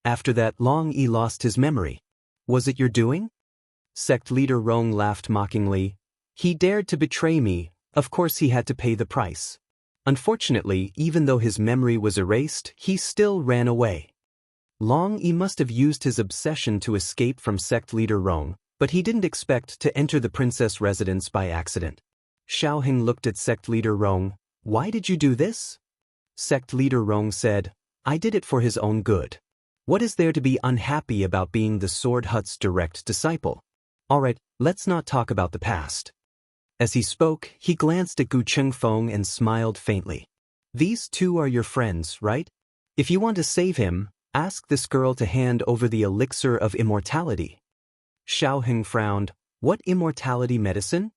After that, Long Yi lost his memory. Was it your doing? Sect leader Rong laughed mockingly. He dared to betray me, of course he had to pay the price. Unfortunately, even though his memory was erased, he still ran away. Long Yi must have used his obsession to escape from sect leader Rong, but he didn't expect to enter the princess residence by accident. Xiaoheng looked at sect leader Rong. Why did you do this? Sect leader Rong said, I did it for his own good. What is there to be unhappy about being the Sword Hut's direct disciple? Alright, let's not talk about the past. As he spoke, he glanced at Gu Chengfeng and smiled faintly. These two are your friends, right? If you want to save him, ask this girl to hand over the elixir of immortality. Xiaoheng frowned. What immortality medicine?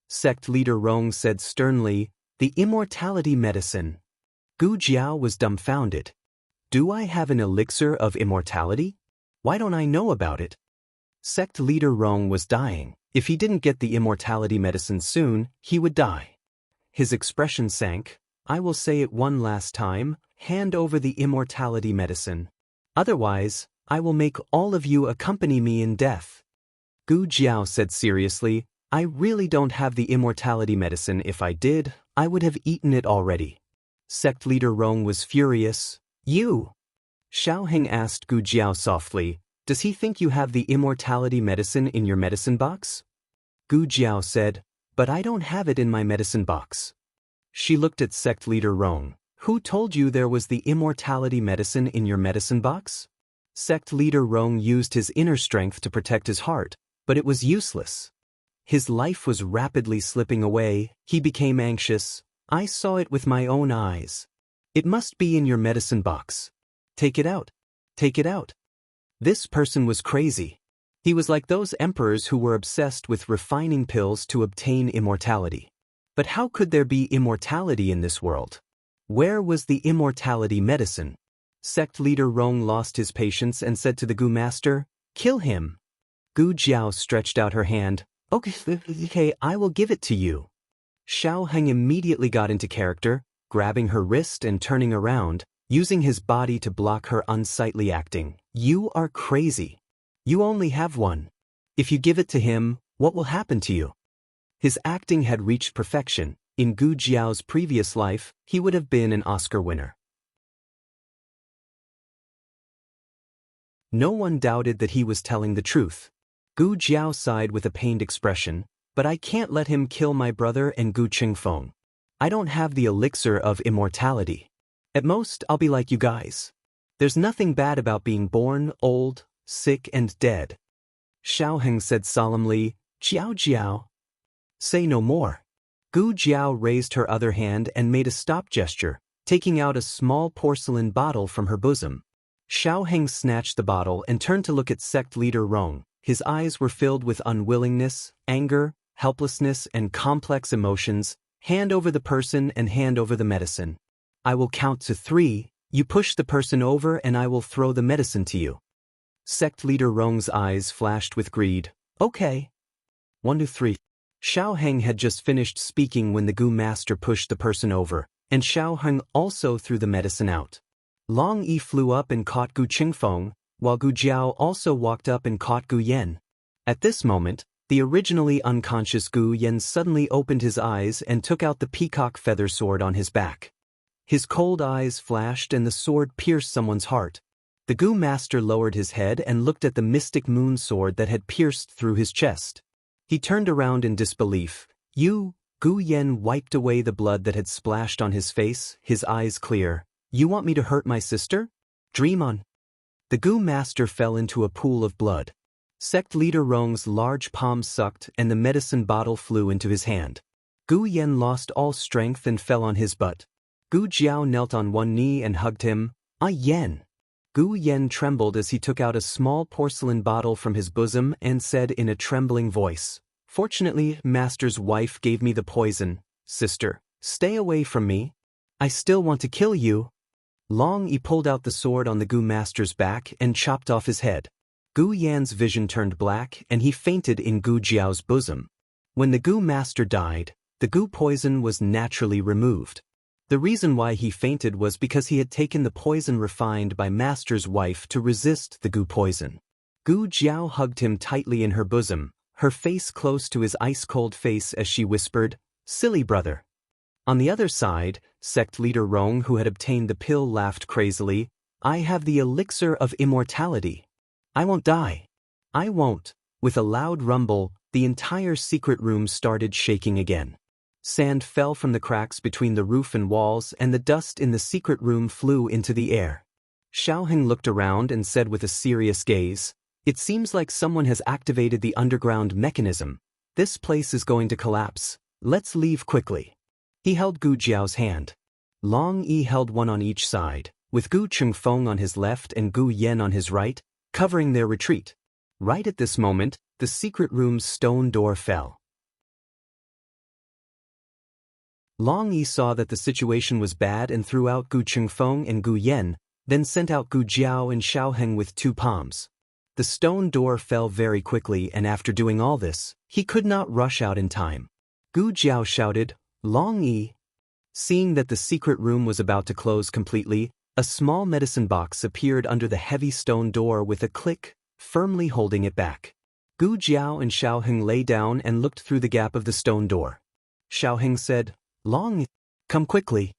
Sect leader Rong said sternly, the immortality medicine. Gu Jiao was dumbfounded. Do I have an elixir of immortality? Why don't I know about it? Sect leader Rong was dying. If he didn't get the immortality medicine soon, he would die. His expression sank. I will say it one last time, hand over the immortality medicine. Otherwise, I will make all of you accompany me in death. Gu Jiao said seriously, I really don't have the immortality medicine. If I did, I would have eaten it already. Sect leader Rong was furious. You? Xiaoheng asked Gu Jiao softly, does he think you have the immortality medicine in your medicine box? Gu Jiao said, but I don't have it in my medicine box. She looked at sect leader Rong. Who told you there was the immortality medicine in your medicine box? Sect leader Rong used his inner strength to protect his heart, but it was useless. His life was rapidly slipping away. He became anxious. I saw it with my own eyes. It must be in your medicine box. Take it out. Take it out. This person was crazy. He was like those emperors who were obsessed with refining pills to obtain immortality. But how could there be immortality in this world? Where was the immortality medicine? Sect leader Rong lost his patience and said to the Gu master, kill him. Gu Jiao stretched out her hand. Okay, I will give it to you. Xiaoheng immediately got into character, grabbing her wrist and turning around, using his body to block her unsightly acting. You are crazy. You only have one. If you give it to him, what will happen to you? His acting had reached perfection. In Gu Jiao's previous life, he would have been an Oscar winner. No one doubted that he was telling the truth. Gu Jiao sighed with a pained expression, but I can't let him kill my brother and Gu Chengfeng. I don't have the elixir of immortality. At most, I'll be like you guys. There's nothing bad about being born, old, sick and dead. Xiaoheng said solemnly, Jiao Jiao. Say no more. Gu Jiao raised her other hand and made a stop gesture, taking out a small porcelain bottle from her bosom. Xiaoheng snatched the bottle and turned to look at sect leader Rong. His eyes were filled with unwillingness, anger, helplessness and complex emotions. Hand over the person and hand over the medicine. I will count to 3, you push the person over and I will throw the medicine to you. Sect leader Rong's eyes flashed with greed. Okay. 1, 2, 3. Xiaoheng had just finished speaking when the Gu master pushed the person over, and Xiaoheng also threw the medicine out. Long Yi flew up and caught Gu Chengfeng, while Gu Jiao also walked up and caught Gu Yen. At this moment, the originally unconscious Gu Yen suddenly opened his eyes and took out the peacock feather sword on his back. His cold eyes flashed and the sword pierced someone's heart. The Gu master lowered his head and looked at the mystic moon sword that had pierced through his chest. He turned around in disbelief. You, Gu Yen wiped away the blood that had splashed on his face, his eyes clear. You want me to hurt my sister? Dream on. The Gu master fell into a pool of blood. Sect leader Rong's large palm sucked and the medicine bottle flew into his hand. Gu Yen lost all strength and fell on his butt. Gu Jiao knelt on one knee and hugged him. Ah Yen. Gu Yen trembled as he took out a small porcelain bottle from his bosom and said in a trembling voice, Fortunately, Master's wife gave me the poison. Sister, stay away from me. I still want to kill you. Long Yi pulled out the sword on the Gu master's back and chopped off his head. Gu Yan's vision turned black and he fainted in Gu Jiao's bosom. When the Gu master died, the Gu poison was naturally removed. The reason why he fainted was because he had taken the poison refined by master's wife to resist the Gu poison. Gu Jiao hugged him tightly in her bosom, her face close to his ice-cold face as she whispered, "Silly brother." On the other side, sect leader Rong, who had obtained the pill, laughed crazily. "I have the elixir of immortality. I won't die. I won't." With a loud rumble, the entire secret room started shaking again. Sand fell from the cracks between the roof and walls, and the dust in the secret room flew into the air. Xiaoheng looked around and said with a serious gaze, "It seems like someone has activated the underground mechanism. This place is going to collapse. Let's leave quickly." He held Gu Jiao's hand. Long Yi held one on each side, with Gu Chengfeng on his left and Gu Yen on his right, covering their retreat. Right at this moment, the secret room's stone door fell. Long Yi saw that the situation was bad and threw out Gu Chengfeng and Gu Yen, then sent out Gu Jiao and Xiaoheng with 2 palms. The stone door fell very quickly, and after doing all this, he could not rush out in time. Gu Jiao shouted, "Long Yi." Seeing that the secret room was about to close completely, a small medicine box appeared under the heavy stone door with a click, firmly holding it back. Gu Jiao and Xiaoheng lay down and looked through the gap of the stone door. Xiaoheng said, "Long Yi, come quickly."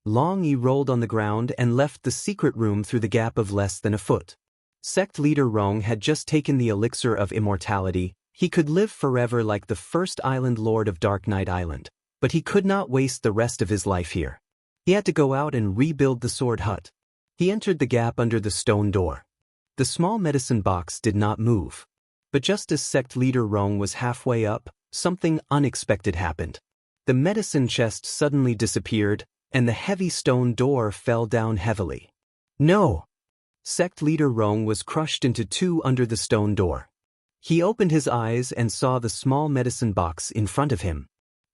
Long Yi rolled on the ground and left the secret room through the gap of less than a foot. Sect leader Rong had just taken the elixir of immortality. He could live forever like the first island lord of Dark Knight Island, but he could not waste the rest of his life here. He had to go out and rebuild the sword hut. He entered the gap under the stone door. The small medicine box did not move. But just as sect leader Rong was halfway up, something unexpected happened. The medicine chest suddenly disappeared, and the heavy stone door fell down heavily. No! Sect leader Rong was crushed into 2 under the stone door. He opened his eyes and saw the small medicine box in front of him.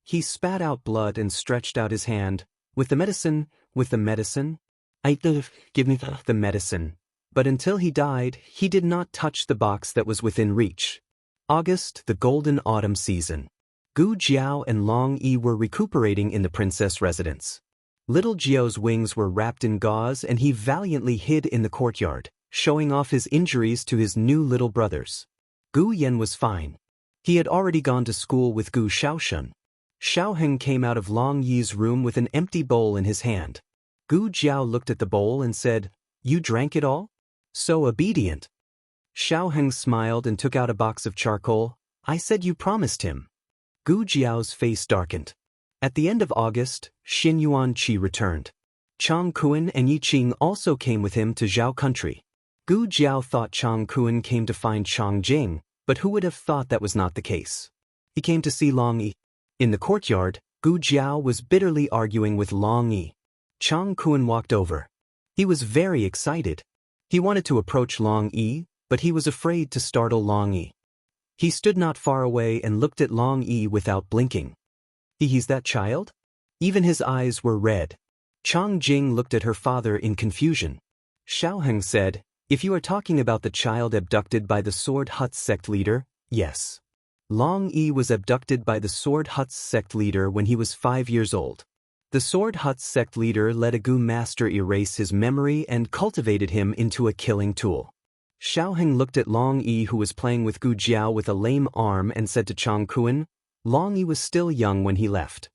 He spat out blood and stretched out his hand. "With the medicine, with the medicine? Give me the medicine." But until he died, he did not touch the box that was within reach. August, the golden autumn season. Gu Jiao and Long Yi were recuperating in the princess residence. Little Jiao's wings were wrapped in gauze and he valiantly hid in the courtyard, showing off his injuries to his new little brothers. Gu Yen was fine. He had already gone to school with Gu Xiaoshun. Xiaoheng came out of Long Yi's room with an empty bowl in his hand. Gu Jiao looked at the bowl and said, "You drank it all? So obedient." Xiaoheng smiled and took out a box of charcoal. "I said you promised him." Gu Jiao's face darkened. At the end of August, Xin Yuan Qi returned. Chang Kuan and Yi Qing also came with him to Zhao country. Gu Jiao thought Chang Kuan came to find Chang Jing, but who would have thought that was not the case? He came to see Long Yi. In the courtyard, Gu Jiao was bitterly arguing with Long Yi. Chang Kuan walked over. He was very excited. He wanted to approach Long Yi, but he was afraid to startle Long Yi. He stood not far away and looked at Long Yi without blinking. He's that child? Even his eyes were red. Chang Jing looked at her father in confusion. Xiaoheng said, "If you are talking about the child abducted by the Sword Hut's sect leader, yes. Long Yi was abducted by the Sword Hut's sect leader when he was 5 years old. The Sword Hut's sect leader let a Gu master erase his memory and cultivated him into a killing tool." Xiaoheng looked at Long Yi, who was playing with Gu Jiao with a lame arm, and said to Chang Kuan, "Long Yi was still young when he left.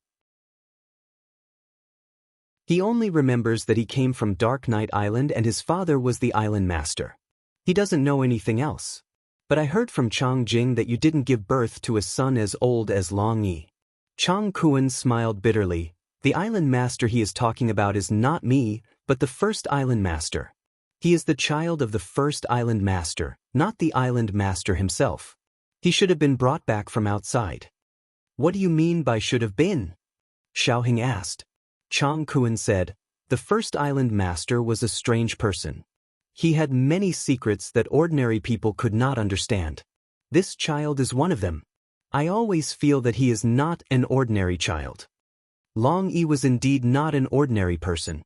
He only remembers that he came from Dark Knight Island and his father was the island master. He doesn't know anything else. But I heard from Chang Jing that you didn't give birth to a son as old as Long Yi." Chang Kuan smiled bitterly. "The island master he is talking about is not me, but the first island master. He is the child of the first island master, not the island master himself. He should have been brought back from outside." "What do you mean by should have been?" Xiaoheng asked. Chang Kuan said, "The first island master was a strange person. He had many secrets that ordinary people could not understand. This child is one of them. I always feel that he is not an ordinary child." Long Yi was indeed not an ordinary person.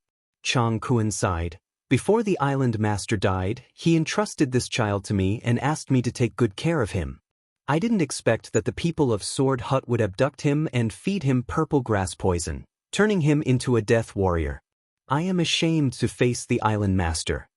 Chang Kuan sighed. Before the island master died, he entrusted this child to me and asked me to take good care of him. I didn't expect that the people of Sword Hut would abduct him and feed him purple grass poison, turning him into a death warrior. I am ashamed to face the island master.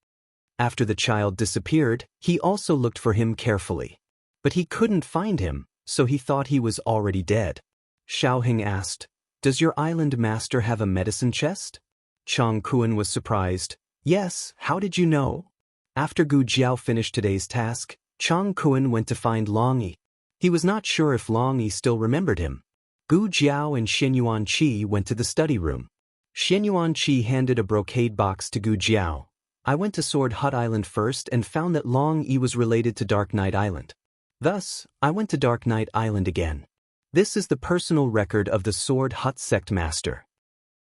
After the child disappeared, he also looked for him carefully. But he couldn't find him, so he thought he was already dead. Xiaoheng asked, "Does your island master have a medicine chest?" Chang Kuan was surprised. "Yes, how did you know?" After Gu Jiao finished today's task, Chang Kuan went to find Long Yi. He was not sure if Long Yi still remembered him. Gu Jiao and Xianyuan Qi went to the study room. Xianyuan Qi handed a brocade box to Gu Jiao. "I went to Sword Hut Island first and found that Long Yi was related to Dark Knight Island. Thus, I went to Dark Knight Island again. This is the personal record of the Sword Hut Sect Master."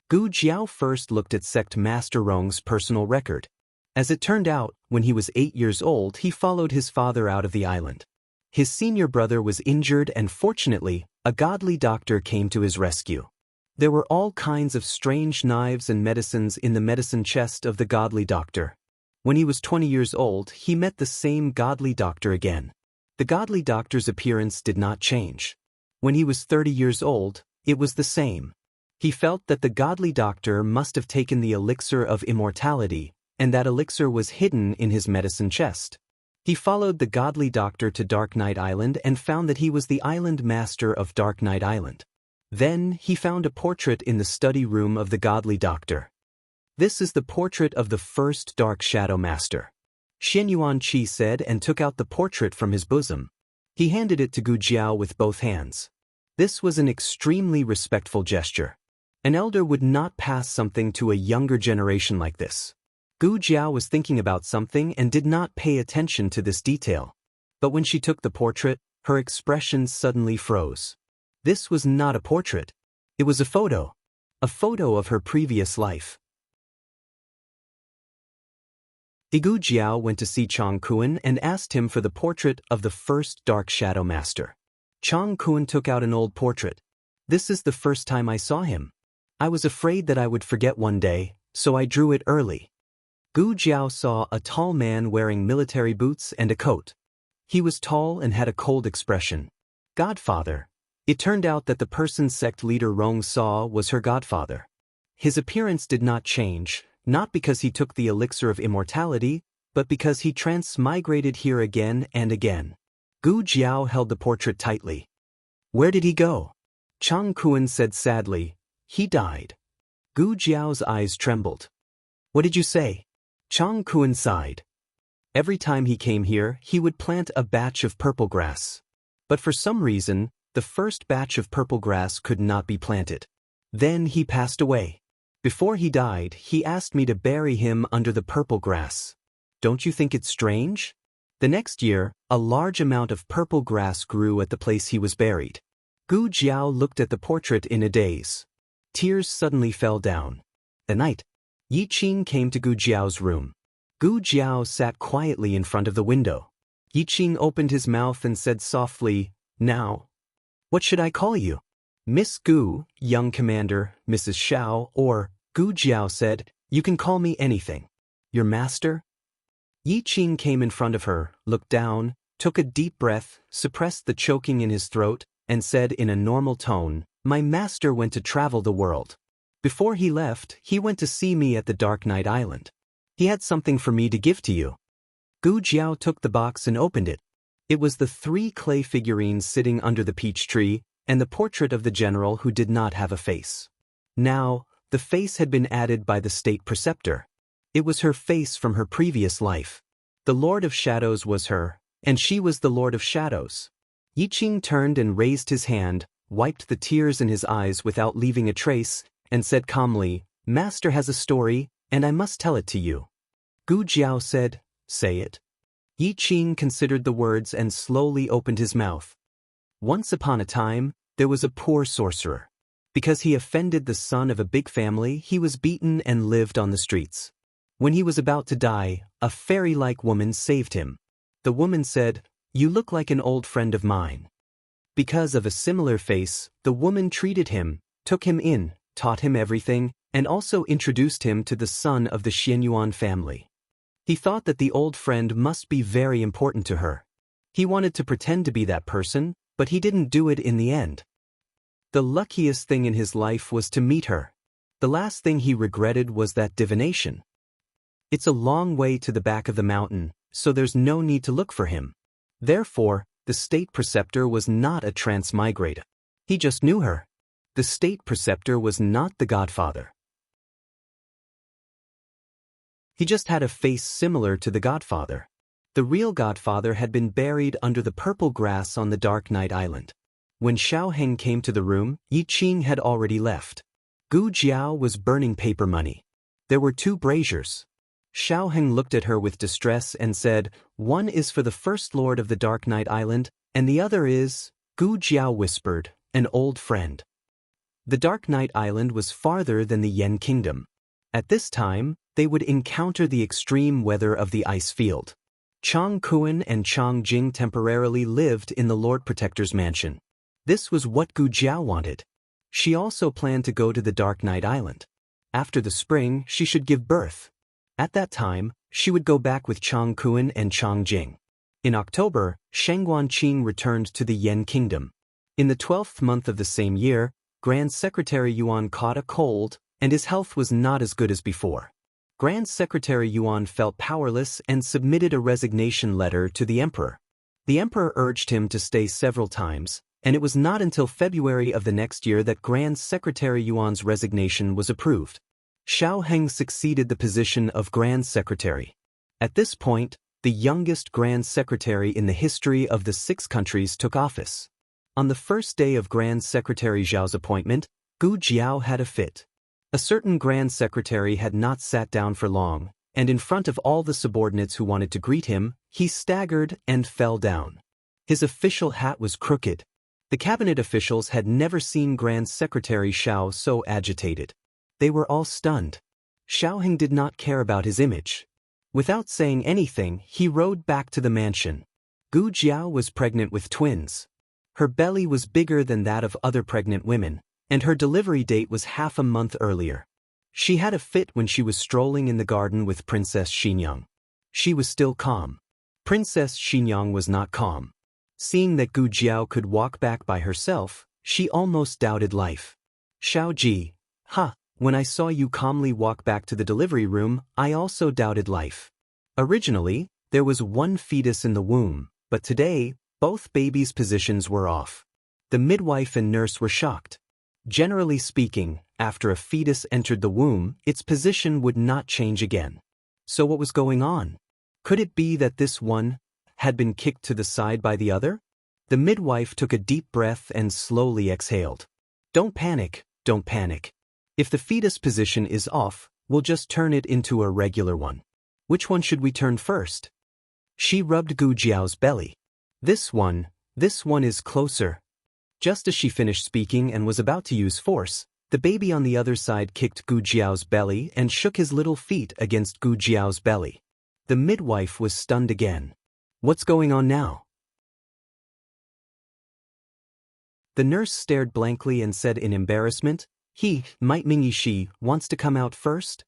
Gu Jiao first looked at Sect Master Rong's personal record. As it turned out, when he was 8 years old, he followed his father out of the island. His senior brother was injured and fortunately, a godly doctor came to his rescue. There were all kinds of strange knives and medicines in the medicine chest of the godly doctor. When he was 20 years old, he met the same godly doctor again. The godly doctor's appearance did not change. When he was 30 years old, it was the same. He felt that the godly doctor must have taken the elixir of immortality, and that elixir was hidden in his medicine chest. He followed the godly doctor to Dark Knight Island and found that he was the island master of Dark Knight Island. Then he found a portrait in the study room of the godly doctor. This is the portrait of the first Dark Shadow Master. Xianyuan Qi said and took out the portrait from his bosom. He handed it to Gu Jiao with both hands. This was an extremely respectful gesture. An elder would not pass something to a younger generation like this. Gu Jiao was thinking about something and did not pay attention to this detail. But when she took the portrait, her expression suddenly froze. This was not a portrait. It was a photo of her previous life. Gu Jiao went to see Chang Kuan and asked him for the portrait of the first Dark Shadow Master. Chang Kuan took out an old portrait. "This is the first time I saw him. I was afraid that I would forget one day, so I drew it early." Gu Jiao saw a tall man wearing military boots and a coat. He was tall and had a cold expression. "Godfather." It turned out that the person sect leader Rong saw was her godfather. His appearance did not change, not because he took the elixir of immortality, but because he transmigrated here again and again. Gu Jiao held the portrait tightly. "Where did he go?" Chang Kuan said sadly, "He died." Gu Jiao's eyes trembled. "What did you say?" Chang Kuan sighed. Every time he came here, he would plant a batch of purple grass. But for some reason, the first batch of purple grass could not be planted. Then he passed away. Before he died, he asked me to bury him under the purple grass. Don't you think it's strange? The next year, a large amount of purple grass grew at the place he was buried. Gu Jiao looked at the portrait in a daze. Tears suddenly fell down. The night, Yi Qing came to Gu Jiao's room. Gu Jiao sat quietly in front of the window. Yi Qing opened his mouth and said softly, "Now, what should I call you?" "Miss Gu, young commander, Mrs. Xiao, or," Gu Jiao said, "you can call me anything." "Your master?" Yi Qing came in front of her, looked down, took a deep breath, suppressed the choking in his throat, and said in a normal tone, "My master went to travel the world. Before he left, he went to see me at the Dark Knight Island. He had something for me to give to you." Gu Jiao took the box and opened it. It was the 3 clay figurines sitting under the peach tree, and the portrait of the general who did not have a face. Now, the face had been added by the state preceptor. It was her face from her previous life. The Lord of Shadows was her, and she was the Lord of Shadows. Yi Qing turned and raised his hand, wiped the tears in his eyes without leaving a trace, and said calmly, "Master has a story, and I must tell it to you." Gu Jiao said, "Say it." Yi Qing considered the words and slowly opened his mouth. Once upon a time, there was a poor sorcerer. Because he offended the son of a big family, he was beaten and lived on the streets. When he was about to die, a fairy-like woman saved him. The woman said, "You look like an old friend of mine." Because of a similar face, the woman treated him, took him in, taught him everything, and also introduced him to the son of the Xianyuan family. He thought that the old friend must be very important to her. He wanted to pretend to be that person, but he didn't do it in the end. The luckiest thing in his life was to meet her. The last thing he regretted was that divination. It's a long way to the back of the mountain, so there's no need to look for him. Therefore, the state preceptor was not a transmigrator. He just knew her. The state preceptor was not the godfather. He just had a face similar to the godfather. The real godfather had been buried under the purple grass on the dark night island. When Xiaoheng came to the room, Yi Qing had already left. Gu Jiao was burning paper money. There were 2 braziers. Xiaoheng looked at her with distress and said, "One is for the first lord of the Dark Night Island, and the other is," Gu Jiao whispered, "an old friend." The Dark Night Island was farther than the Yen Kingdom. At this time, they would encounter the extreme weather of the ice field. Chang Kuan and Chang Jing temporarily lived in the Lord Protector's mansion. This was what Gu Jiao wanted. She also planned to go to the Dark Night Island. After the spring, she should give birth. At that time, she would go back with Chang Kuan and Chang Jing. In October, Sheng Guanqing returned to the Yen Kingdom. In the 12th month of the same year, Grand Secretary Yuan caught a cold, and his health was not as good as before. Grand Secretary Yuan felt powerless and submitted a resignation letter to the emperor. The emperor urged him to stay several times, and it was not until February of the next year that Grand Secretary Yuan's resignation was approved. Xiaoheng succeeded the position of Grand Secretary. At this point, the youngest Grand Secretary in the history of the 6 countries took office. On the first day of Grand Secretary Zhao's appointment, Gu Jiao had a fit. A certain Grand Secretary had not sat down for long, and in front of all the subordinates who wanted to greet him, he staggered and fell down. His official hat was crooked. The cabinet officials had never seen Grand Secretary Xiao so agitated. They were all stunned. Xiaoheng did not care about his image. Without saying anything, he rode back to the mansion. Gu Jiao was pregnant with twins. Her belly was bigger than that of other pregnant women, and her delivery date was half a month earlier. She had a fit when she was strolling in the garden with Princess Xinyang. She was still calm. Princess Xinyang was not calm. Seeing that Gu Jiao could walk back by herself, she almost doubted life. "Xiaoji, when I saw you calmly walk back to the delivery room, I also doubted life. Originally, there was 1 fetus in the womb, but today, both babies' positions were off." The midwife and nurse were shocked. Generally speaking, after a fetus entered the womb, its position would not change again. So what was going on? Could it be that this one had been kicked to the side by the other? The midwife took a deep breath and slowly exhaled. "Don't panic, don't panic. If the fetus position is off, we'll just turn it into a regular one. Which one should we turn first?" She rubbed Gu Jiao's belly. This one is closer." Just as she finished speaking and was about to use force, the baby on the other side kicked Gu Jiao's belly and shook his little feet against Gu Jiao's belly. The midwife was stunned again. "What's going on now?" The nurse stared blankly and said in embarrassment, "He, might Mingyi Shi, wants to come out first?"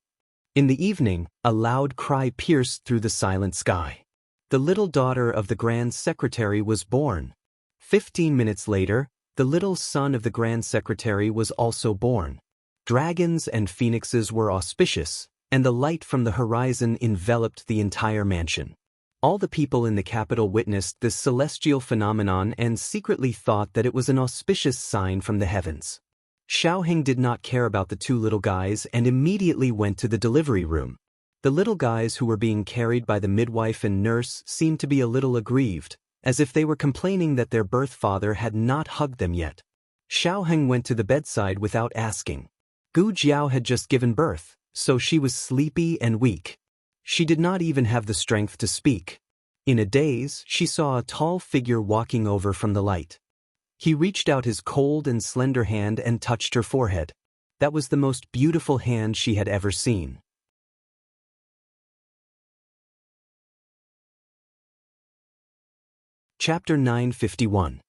In the evening, a loud cry pierced through the silent sky. The little daughter of the Grand Secretary was born. 15 minutes later, the little son of the Grand Secretary was also born. Dragons and phoenixes were auspicious, and the light from the horizon enveloped the entire mansion. All the people in the capital witnessed this celestial phenomenon and secretly thought that it was an auspicious sign from the heavens. Xiaoheng did not care about the 2 little guys and immediately went to the delivery room. The little guys who were being carried by the midwife and nurse seemed to be a little aggrieved, as if they were complaining that their birth father had not hugged them yet. Xiaoheng went to the bedside without asking. Gu Jiao had just given birth, so she was sleepy and weak. She did not even have the strength to speak. In a daze, she saw a tall figure walking over from the light. He reached out his cold and slender hand and touched her forehead. That was the most beautiful hand she had ever seen. Chapter 951.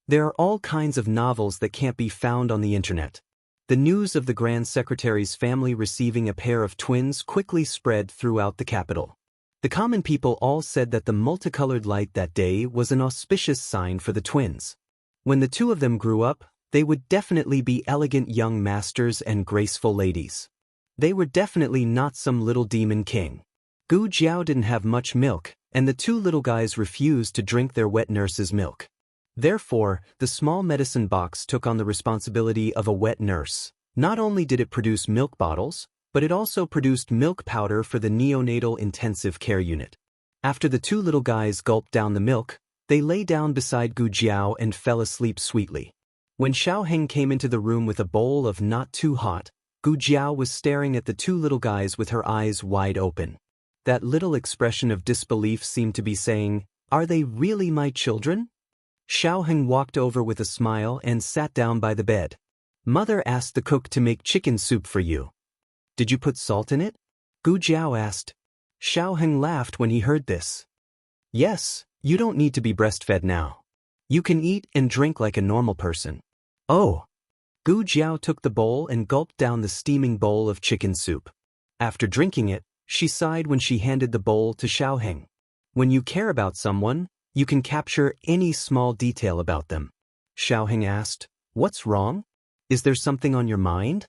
There are all kinds of novels that can't be found on the internet. The news of the Grand Secretary's family receiving a pair of twins quickly spread throughout the capital. The common people all said that the multicolored light that day was an auspicious sign for the twins. When the two of them grew up, they would definitely be elegant young masters and graceful ladies. They were definitely not some little demon king. Gu Jiao didn't have much milk, and the two little guys refused to drink their wet nurse's milk. Therefore, the small medicine box took on the responsibility of a wet nurse. Not only did it produce milk bottles, but it also produced milk powder for the neonatal intensive care unit. After the two little guys gulped down the milk, they lay down beside Gu Jiao and fell asleep sweetly. When Xiaoheng came into the room with a bowl of not too hot, Gu Jiao was staring at the two little guys with her eyes wide open. That little expression of disbelief seemed to be saying, "Are they really my children?" Xiaoheng walked over with a smile and sat down by the bed. "Mother asked the cook to make chicken soup for you. Did you put salt in it?" Gu Jiao asked. Xiaoheng laughed when he heard this. "Yes, you don't need to be breastfed now. You can eat and drink like a normal person." "Oh." Gu Jiao took the bowl and gulped down the steaming bowl of chicken soup. After drinking it, she sighed when she handed the bowl to Xiaoheng. When you care about someone, you can capture any small detail about them. Xiaoheng asked, "What's wrong? Is there something on your mind?"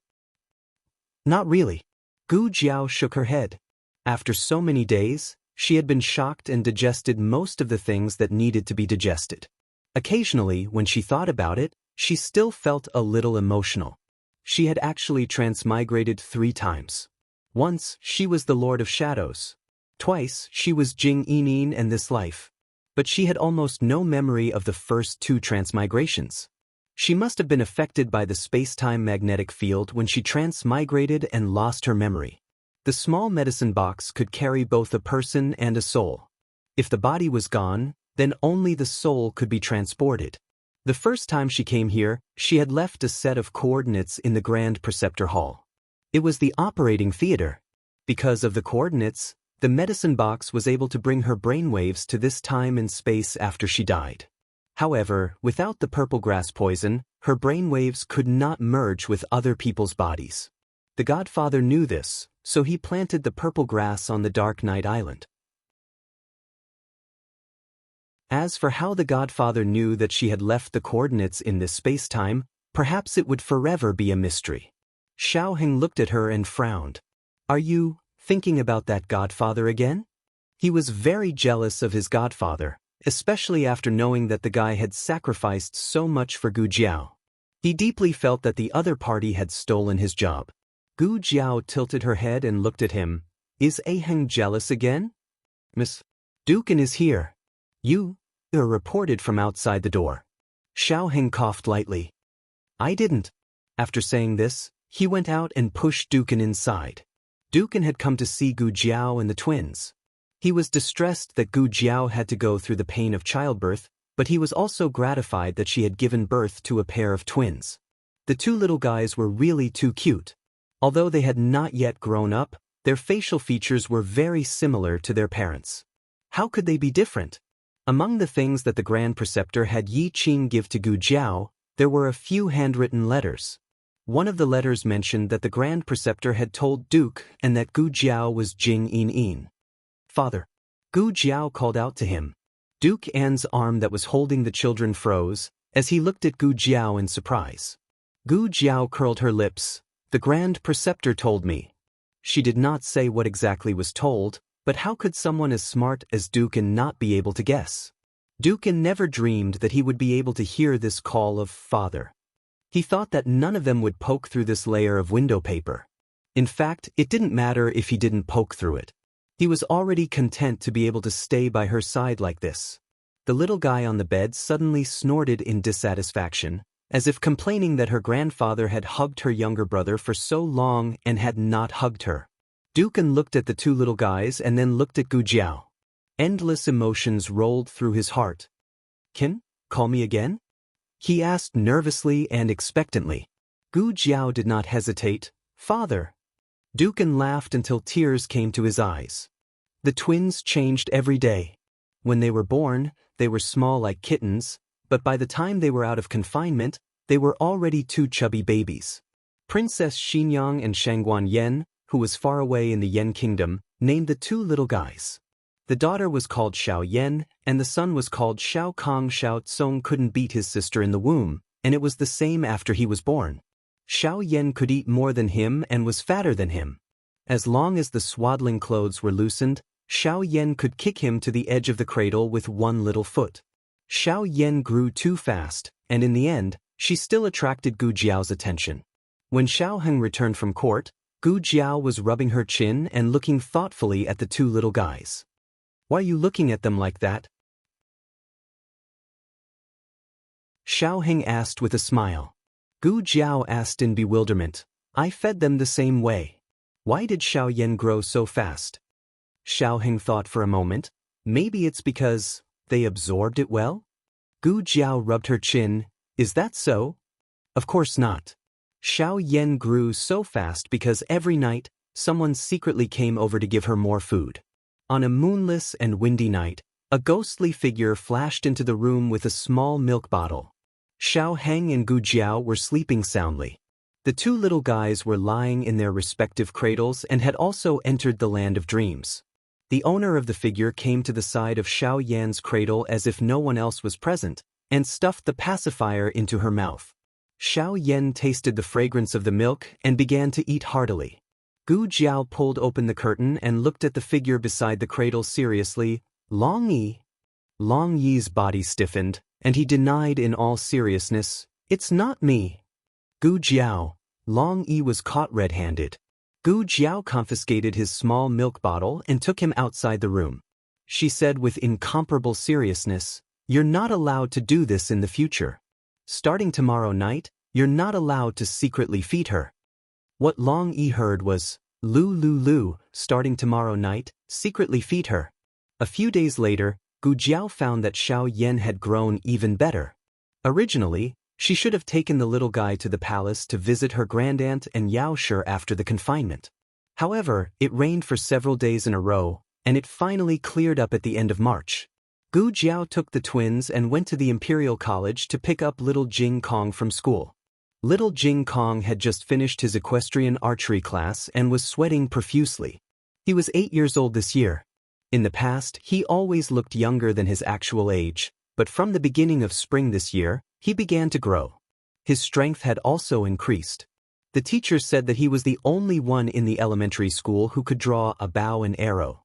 "Not really." Gu Jiao shook her head. After so many days, she had been shocked and digested most of the things that needed to be digested. Occasionally, when she thought about it, she still felt a little emotional. She had actually transmigrated 3 times. Once, she was the Lord of Shadows. Twice, she was Jing Yinin and this life. But she had almost no memory of the first 2 transmigrations. She must have been affected by the space-time magnetic field when she transmigrated and lost her memory. The small medicine box could carry both a person and a soul. If the body was gone, then only the soul could be transported. The first time she came here, she had left a set of coordinates in the Grand Preceptor Hall. It was the operating theater. Because of the coordinates, the medicine box was able to bring her brainwaves to this time and space after she died. However, without the purple grass poison, her brainwaves could not merge with other people's bodies. The Godfather knew this, so he planted the purple grass on the Dark Night Island. As for how the Godfather knew that she had left the coordinates in this space-time, perhaps it would forever be a mystery. Xiaoheng looked at her and frowned. "Are you thinking about that Godfather again?" He was very jealous of his Godfather, especially after knowing that the guy had sacrificed so much for Gu Jiao. He deeply felt that the other party had stolen his job. Gu Jiao tilted her head and looked at him. "Is Aheng jealous again?" "Miss Dukin is here. You reported from outside the door." Xiaoheng coughed lightly. "I didn't." After saying this, he went out and pushed Dukin inside. Dukin had come to see Gu Jiao and the twins. He was distressed that Gu Jiao had to go through the pain of childbirth, but he was also gratified that she had given birth to a pair of twins. The 2 little guys were really too cute. Although they had not yet grown up, their facial features were very similar to their parents. How could they be different? Among the things that the Grand Preceptor had Yi Qing give to Gu Jiao, there were a few handwritten letters. One of the letters mentioned that the Grand Preceptor had told Duke and that Gu Jiao was Jing Yinin. "Father." Gu Jiao called out to him. Duke An's arm that was holding the children froze, as he looked at Gu Jiao in surprise. Gu Jiao curled her lips. "The Grand Preceptor told me." She did not say what exactly was told, but how could someone as smart as Dukin not be able to guess? Dukin never dreamed that he would be able to hear this call of father. He thought that none of them would poke through this layer of window paper. In fact, it didn't matter if he didn't poke through it. He was already content to be able to stay by her side like this. The little guy on the bed suddenly snorted in dissatisfaction, as if complaining that her grandfather had hugged her younger brother for so long and had not hugged her. Dukin looked at the 2 little guys and then looked at Gu Jiao. Endless emotions rolled through his heart. "Can call me again?" he asked nervously and expectantly. Gu Jiao did not hesitate. "Father." Dukin laughed until tears came to his eyes. The twins changed every day. When they were born, they were small like kittens, but by the time they were out of confinement, they were already 2 chubby babies. Princess Xinyang and Shangguan Yen, who was far away in the Yen kingdom, named the two little guys. The daughter was called Xiao Yen, and the son was called Xiao Kong. Xiao Tsong couldn't beat his sister in the womb, and it was the same after he was born. Xiao Yen could eat more than him and was fatter than him. As long as the swaddling clothes were loosened, Xiao Yen could kick him to the edge of the cradle with one little foot. Xiao Yen grew too fast, and in the end, she still attracted Gu Jiao's attention. When Xiao Heng returned from court, Gu Jiao was rubbing her chin and looking thoughtfully at the two little guys. "Why are you looking at them like that?" Xiao Heng asked with a smile. Gu Jiao asked in bewilderment. "I fed them the same way. Why did Xiao Yen grow so fast?" Xiao Heng thought for a moment. Maybe it's because they absorbed it well? Gu Jiao rubbed her chin. "Is that so?" "Of course not. Xiao Yen grew so fast because every night, someone secretly came over to give her more food. On a moonless and windy night, a ghostly figure flashed into the room with a small milk bottle. Xiao Heng and Gu Jiao were sleeping soundly. The two little guys were lying in their respective cradles and had also entered the land of dreams. The owner of the figure came to the side of Xiao Yan's cradle as if no one else was present, and stuffed the pacifier into her mouth. Xiao Yan tasted the fragrance of the milk and began to eat heartily. Gu Jiao pulled open the curtain and looked at the figure beside the cradle seriously. "Long Yi." Long Yi's body stiffened, and he denied in all seriousness, "It's not me." "Gu Jiao." Long Yi was caught red-handed. Gu Jiao confiscated his small milk bottle and took him outside the room. She said with incomparable seriousness, "You're not allowed to do this in the future. Starting tomorrow night, you're not allowed to secretly feed her." What Long Yi heard was, "Lu Lu Lu, starting tomorrow night, secretly feed her." A few days later, Gu Jiao found that Xiao Yan had grown even better. Originally, she should have taken the little guy to the palace to visit her grandaunt and Yao Shi after the confinement. However, it rained for several days in a row, and it finally cleared up at the end of March. Gu Jiao took the twins and went to the Imperial College to pick up little Jing Kong from school. Little Jing Kong had just finished his equestrian archery class and was sweating profusely. He was 8 years old this year. In the past, he always looked younger than his actual age, but from the beginning of spring this year, he began to grow. His strength had also increased. The teacher said that he was the only one in the elementary school who could draw a bow and arrow.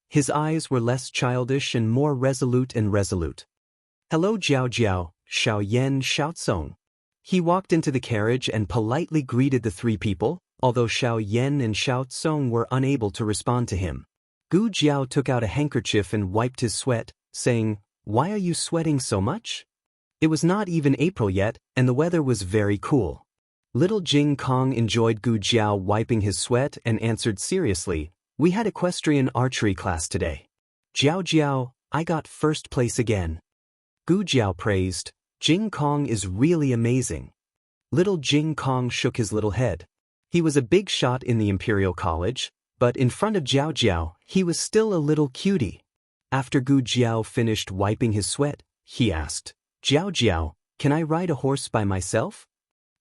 His eyes were less childish and more resolute. "Hello Jiao Jiao, Xiao Yan, Xiao Tsong." He walked into the carriage and politely greeted the three people, although Xiao Yan and Xiao Tsong were unable to respond to him. Gu Jiao took out a handkerchief and wiped his sweat, saying, "Why are you sweating so much?" It was not even April yet, and the weather was very cool. Little Jing Kong enjoyed Gu Jiao wiping his sweat and answered seriously, "We had equestrian archery class today. Jiao Jiao, I got first place again." Gu Jiao praised, "Jing Kong is really amazing." Little Jing Kong shook his little head. He was a big shot in the Imperial College, but in front of Jiao Jiao, he was still a little cutie. After Gu Jiao finished wiping his sweat, he asked, "Jiao Jiao, can I ride a horse by myself?"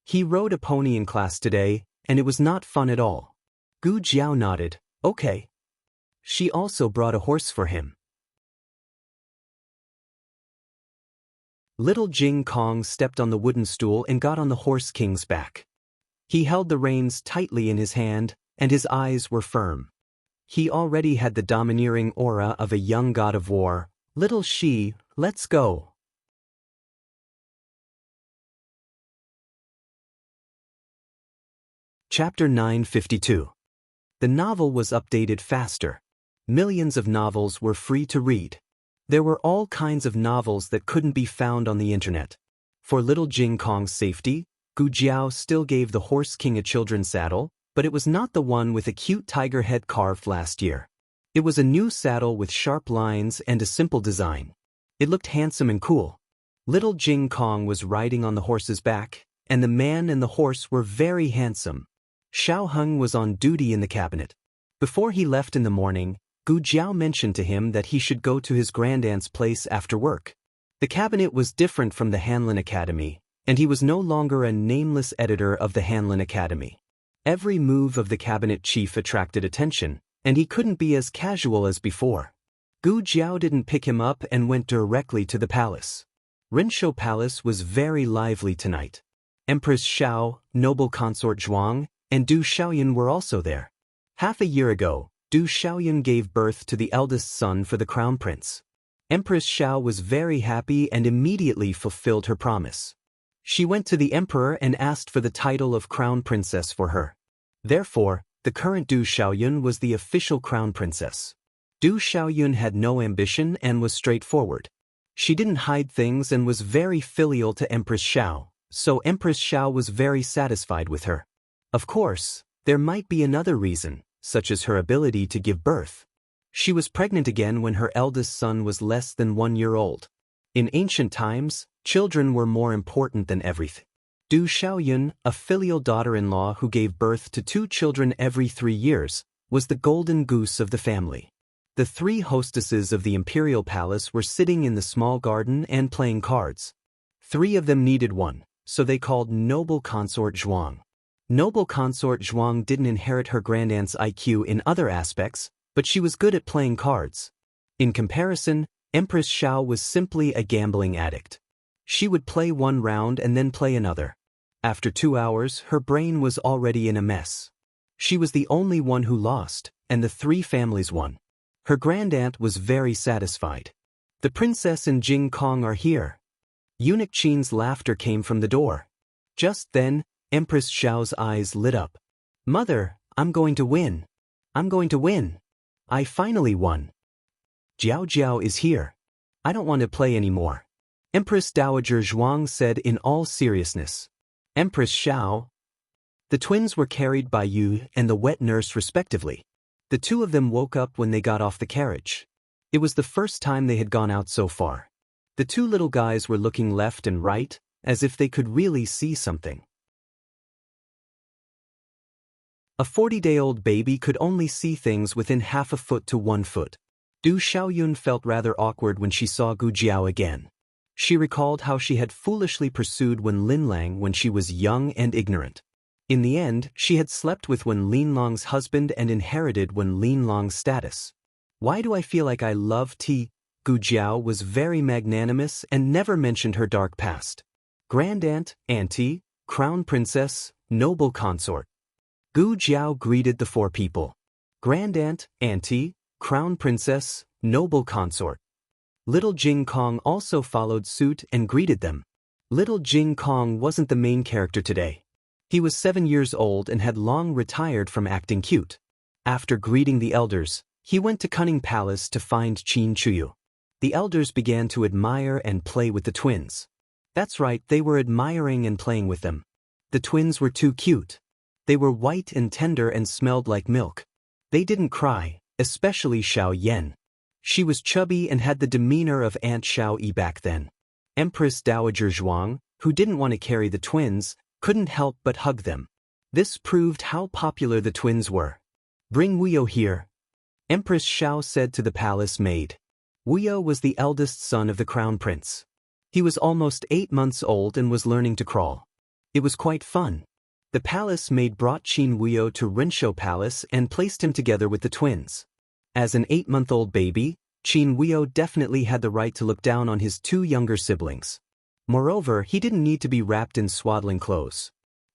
He rode a pony in class today, and it was not fun at all. Gu Jiao nodded, "Okay." She also brought a horse for him. Little Jing Kong stepped on the wooden stool and got on the horse king's back. He held the reins tightly in his hand, and his eyes were firm. He already had the domineering aura of a young god of war. "Little Shi, let's go." Chapter 952. The novel was updated faster. Millions of novels were free to read. There were all kinds of novels that couldn't be found on the internet. For little Jing Kong's safety, Gu Jiao still gave the Horse King a children's saddle, but it was not the one with a cute tiger head carved last year. It was a new saddle with sharp lines and a simple design. It looked handsome and cool. Little Jing Kong was riding on the horse's back, and the man and the horse were very handsome. Xiao Heng was on duty in the cabinet. Before he left in the morning, Gu Jiao mentioned to him that he should go to his grandaunt's place after work. The cabinet was different from the Hanlin Academy, and he was no longer a nameless editor of the Hanlin Academy. Every move of the cabinet chief attracted attention, and he couldn't be as casual as before. Gu Jiao didn't pick him up and went directly to the palace. Rinshou Palace was very lively tonight. Empress Xiao, noble consort Zhuang, and Du Xiaoyun were also there. Half a year ago, Du Xiaoyun gave birth to the eldest son for the crown prince. Empress Xiao was very happy and immediately fulfilled her promise. She went to the emperor and asked for the title of crown princess for her. Therefore, the current Du Xiaoyun was the official crown princess. Du Xiaoyun had no ambition and was straightforward. She didn't hide things and was very filial to Empress Xiao, so Empress Xiao was very satisfied with her. Of course, there might be another reason, such as her ability to give birth. She was pregnant again when her eldest son was less than 1 year old. In ancient times, children were more important than everything. Du Xiaoyun, a filial daughter-in-law who gave birth to 2 children every 3 years, was the golden goose of the family. The 3 hostesses of the imperial palace were sitting in the small garden and playing cards. 3 of them needed one, so they called noble consort Zhuang. Noble consort Zhuang didn't inherit her grandaunt's IQ in other aspects, but she was good at playing cards. In comparison, Empress Xiao was simply a gambling addict. She would play one round and then play another. After 2 hours, her brain was already in a mess. She was the only one who lost, and the 3 families won. Her grandaunt was very satisfied. The princess and Jing Kong are here. Eunuch Qin's laughter came from the door. Just then, Empress Xiao's eyes lit up. Mother, I'm going to win. I'm going to win. I finally won. Jiao Jiao is here. I don't want to play anymore. Empress Dowager Zhuang said in all seriousness. Empress Xiao. The twins were carried by Yu and the wet nurse respectively. The 2 of them woke up when they got off the carriage. It was the first time they had gone out so far. The 2 little guys were looking left and right, as if they could really see something. A 40-day-old baby could only see things within half a foot to 1 foot. Du Xiaoyun felt rather awkward when she saw Gu Jiao again. She recalled how she had foolishly pursued Wen Linlang when she was young and ignorant. In the end, she had slept with Wen Linlang's husband and inherited Wen Linlang's status. Why do I feel like I love tea? Gu Jiao was very magnanimous and never mentioned her dark past. Grandaunt, auntie, crown princess, noble consort. Gu Jiao greeted the 4 people. Grandaunt, auntie, crown princess, noble consort. Little Jing Kong also followed suit and greeted them. Little Jing Kong wasn't the main character today. He was 7 years old and had long retired from acting cute. After greeting the elders, he went to Cunning Palace to find Qin Chuyu. The elders began to admire and play with the twins. That's right, they were admiring and playing with them. The twins were too cute. They were white and tender and smelled like milk. They didn't cry, especially Xiao Yan. She was chubby and had the demeanor of Aunt Xiao Yi back then. Empress Dowager Zhuang, who didn't want to carry the twins, couldn't help but hug them. This proved how popular the twins were. Bring Wuyo here. Empress Xiao said to the palace maid. Wuyo was the eldest son of the crown prince. He was almost 8 months old and was learning to crawl. It was quite fun. The palace maid brought Qin Wuyo to Rinshou Palace and placed him together with the twins. As an 8-month-old baby, Qin Wuyo definitely had the right to look down on his 2 younger siblings. Moreover, he didn't need to be wrapped in swaddling clothes.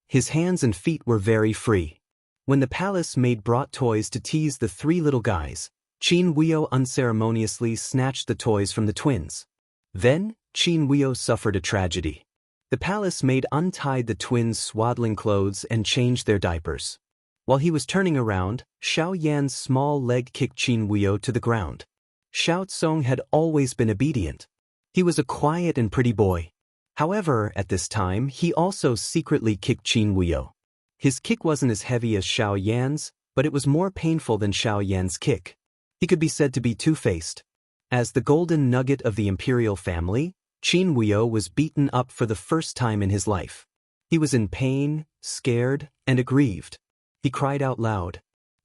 His hands and feet were very free. When the palace maid brought toys to tease the 3 little guys, Qin Wuyo unceremoniously snatched the toys from the twins. Then, Qin Wuyo suffered a tragedy. The palace maid untied the twins' swaddling clothes and changed their diapers. While he was turning around, Xiao Yan's small leg kicked Qin Wuyo to the ground. Xiao Tsong had always been obedient. He was a quiet and pretty boy. However, at this time, he also secretly kicked Qin Wuyo. His kick wasn't as heavy as Xiao Yan's, but it was more painful than Xiao Yan's kick. He could be said to be two-faced. As the golden nugget of the imperial family, Qin Wuyo was beaten up for the first time in his life. He was in pain, scared, and aggrieved. He cried out loud,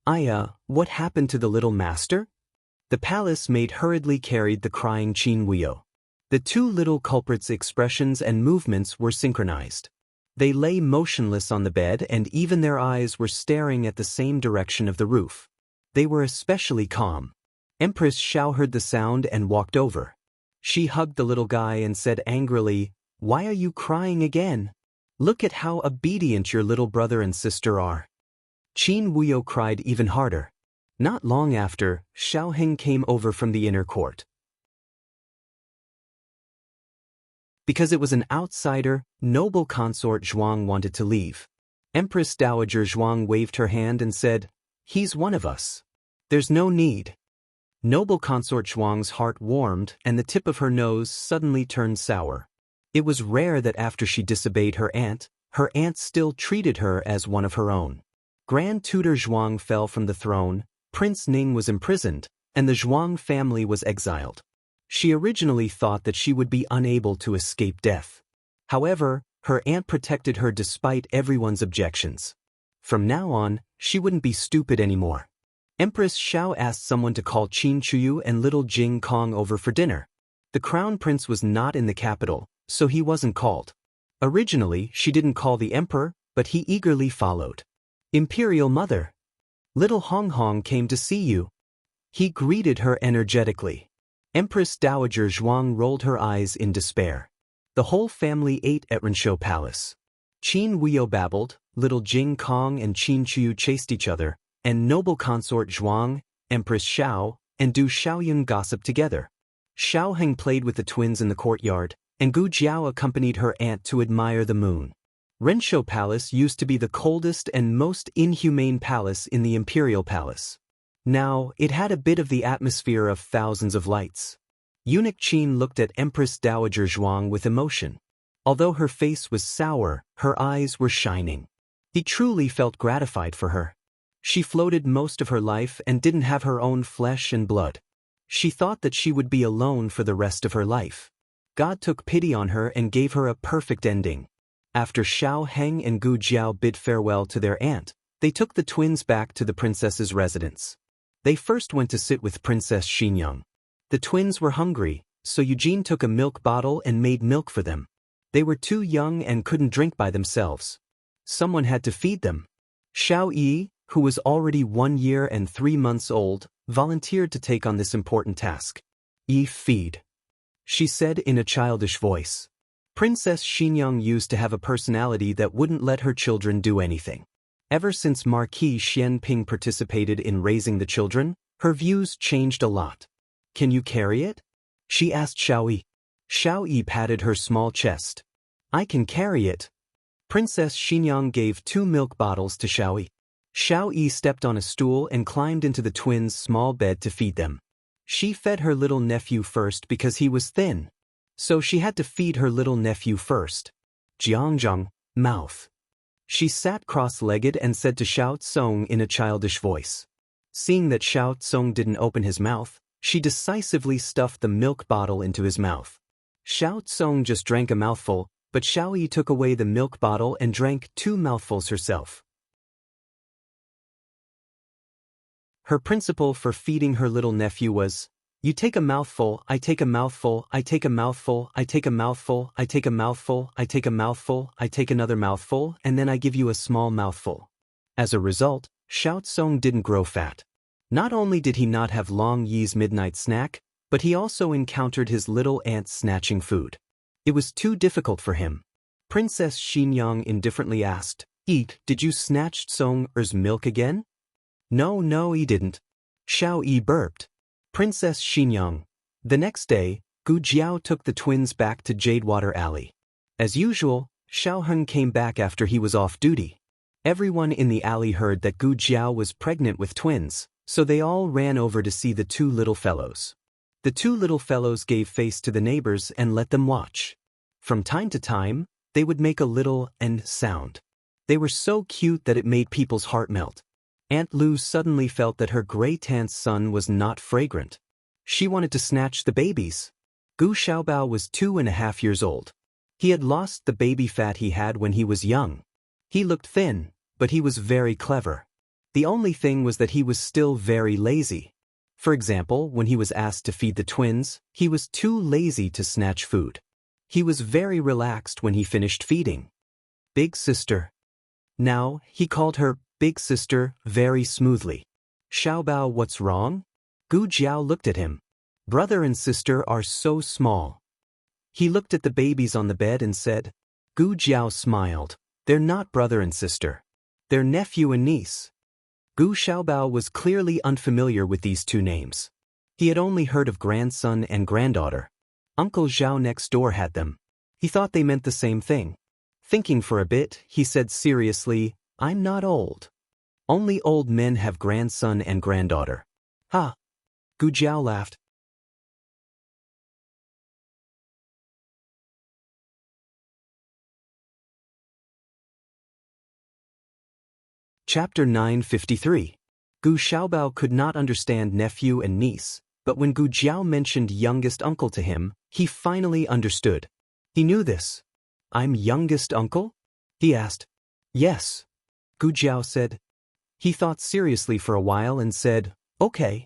"Aya, what happened to the little master?" The palace maid hurriedly carried the crying Qin Wuyo. The two little culprits' expressions and movements were synchronized. They lay motionless on the bed and even their eyes were staring at the same direction of the roof. They were especially calm. Empress Xiao heard the sound and walked over. She hugged the little guy and said angrily, "Why are you crying again? Look at how obedient your little brother and sister are." Qin Wuyo cried even harder. Not long after, Xiaoheng came over from the inner court. Because it was an outsider, noble consort Zhuang wanted to leave. Empress Dowager Zhuang waved her hand and said, "He's one of us. There's no need." Noble consort Zhuang's heart warmed and the tip of her nose suddenly turned sour. It was rare that after she disobeyed her aunt still treated her as one of her own. Grand Tutor Zhuang fell from the throne, Prince Ning was imprisoned, and the Zhuang family was exiled. She originally thought that she would be unable to escape death. However, her aunt protected her despite everyone's objections. From now on, she wouldn't be stupid anymore. Empress Xiao asked someone to call Qin Chuyu and little Jing Kong over for dinner. The crown prince was not in the capital, so he wasn't called. Originally, she didn't call the emperor, but he eagerly followed. "Imperial Mother, little Hong Hong came to see you." He greeted her energetically. Empress Dowager Zhuang rolled her eyes in despair. The whole family ate at Rensho Palace. Qin Wuyo babbled, little Jing Kong and Qin Chuyu chased each other, and noble consort Zhuang, Empress Xiao, and Du Xiaoyun gossiped together. Xiaoheng played with the twins in the courtyard, and Gu Jiao accompanied her aunt to admire the moon. Rensho Palace used to be the coldest and most inhumane palace in the Imperial Palace. Now, it had a bit of the atmosphere of thousands of lights. Eunuch Qin looked at Empress Dowager Zhuang with emotion. Although her face was sour, her eyes were shining. He truly felt gratified for her. She floated most of her life and didn't have her own flesh and blood. She thought that she would be alone for the rest of her life. God took pity on her and gave her a perfect ending. After Xiao Heng and Gu Jiao bid farewell to their aunt, they took the twins back to the princess's residence. They first went to sit with Princess Xinyang. The twins were hungry, so Eugene took a milk bottle and made milk for them. They were too young and couldn't drink by themselves. Someone had to feed them. Xiao Yi, who was already 1 year and 3 months old, volunteered to take on this important task. "Yi, feed," she said in a childish voice. Princess Xinyang used to have a personality that wouldn't let her children do anything. Ever since Marquis Xianping participated in raising the children, her views changed a lot. "Can you carry it?" she asked Xiao Yi. Xiao Yi patted her small chest. "I can carry it." Princess Xinyang gave 2 milk bottles to Xiao Yi. Xiao Yi stepped on a stool and climbed into the twins' small bed to feed them. She fed her little nephew first because he was thin. So she had to feed her little nephew first. "Jiangzhang, mouth." She sat cross-legged and said to Xiao Tsong in a childish voice. Seeing that Xiao Tsong didn't open his mouth, she decisively stuffed the milk bottle into his mouth. Xiao Tsong just drank a mouthful, but Xiao Yi took away the milk bottle and drank 2 mouthfuls herself. Her principle for feeding her little nephew was, "You take a mouthful, I take a mouthful, I take a mouthful, I take a mouthful, I take a mouthful, I take a mouthful, I take another mouthful, and then I give you a small mouthful." As a result, Xiao Tsong didn't grow fat. Not only did he not have Long Yi's midnight snack, but he also encountered his little aunt snatching food. It was too difficult for him. Princess Xinyang indifferently asked, "Eat, did you snatch Tsong-er's milk again?" No, he didn't." Xiao Yi burped. Princess Xinyang. The next day, Gu Jiao took the twins back to Jadewater Alley. As usual, Xiaoheng came back after he was off duty. Everyone in the alley heard that Gu Jiao was pregnant with twins, so they all ran over to see the 2 little fellows. The 2 little fellows gave face to the neighbors and let them watch. From time to time, they would make a little "and" sound. They were so cute that it made people's heart melt. Aunt Lu suddenly felt that her gray-tanned son was not fragrant. She wanted to snatch the babies. Gu Xiaobao was 2.5 years old. He had lost the baby fat he had when he was young. He looked thin, but he was very clever. The only thing was that he was still very lazy. For example, when he was asked to feed the twins, he was too lazy to snatch food. He was very relaxed when he finished feeding. Big sister. Now, he called her big sister very smoothly. Xiaobao, what's wrong? Gu Jiao looked at him. Brother and sister are so small. He looked at the babies on the bed and said. Gu Jiao smiled. They're not brother and sister. They're nephew and niece. Gu Xiaobao was clearly unfamiliar with these two names. He had only heard of grandson and granddaughter. Uncle Zhao next door had them. He thought they meant the same thing. Thinking for a bit, he said seriously, I'm not old. Only old men have grandson and granddaughter. Ha! Gu Jiao laughed. Chapter 953. Gu Xiaobao could not understand nephew and niece, but when Gu Jiao mentioned youngest uncle to him, he finally understood. He knew this. I'm youngest uncle? He asked. Yes. Gu Jiao said. He thought seriously for a while and said, okay.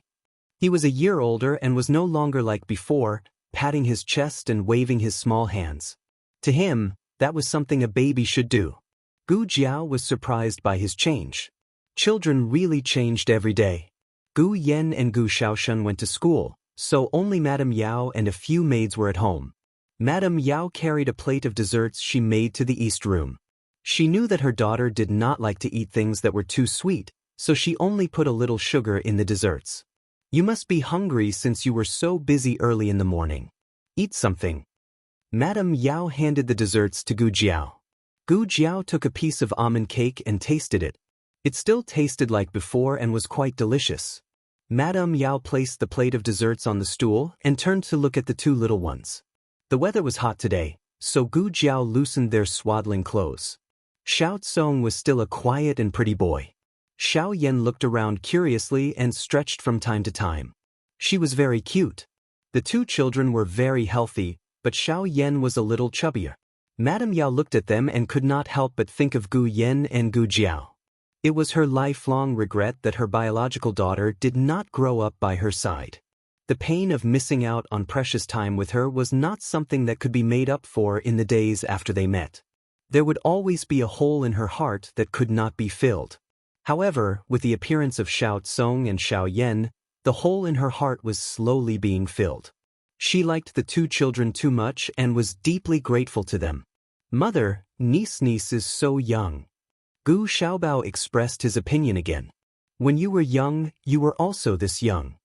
He was a year older and was no longer like before, patting his chest and waving his small hands. To him, that was something a baby should do. Gu Jiao was surprised by his change. Children really changed every day. Gu Yen and Gu Xiaoshen went to school, so only Madame Yao and a few maids were at home. Madame Yao carried a plate of desserts she made to the east room. She knew that her daughter did not like to eat things that were too sweet, so she only put a little sugar in the desserts. You must be hungry since you were so busy early in the morning. Eat something. Madame Yao handed the desserts to Gu Jiao. Gu Jiao took a piece of almond cake and tasted it. It still tasted like before and was quite delicious. Madame Yao placed the plate of desserts on the stool and turned to look at the two little ones. The weather was hot today, so Gu Jiao loosened their swaddling clothes. Xiao Tsong was still a quiet and pretty boy. Xiao Yan looked around curiously and stretched from time to time. She was very cute. The two children were very healthy, but Xiao Yan was a little chubbier. Madame Yao looked at them and could not help but think of Gu Yen and Gu Jiao. It was her lifelong regret that her biological daughter did not grow up by her side. The pain of missing out on precious time with her was not something that could be made up for in the days after they met. There would always be a hole in her heart that could not be filled. However, with the appearance of Xiao Tsong and Xiao Yan, the hole in her heart was slowly being filled. She liked the two children too much and was deeply grateful to them. Mother, niece is so young. Gu Xiaobao expressed his opinion again. When you were young, you were also this young.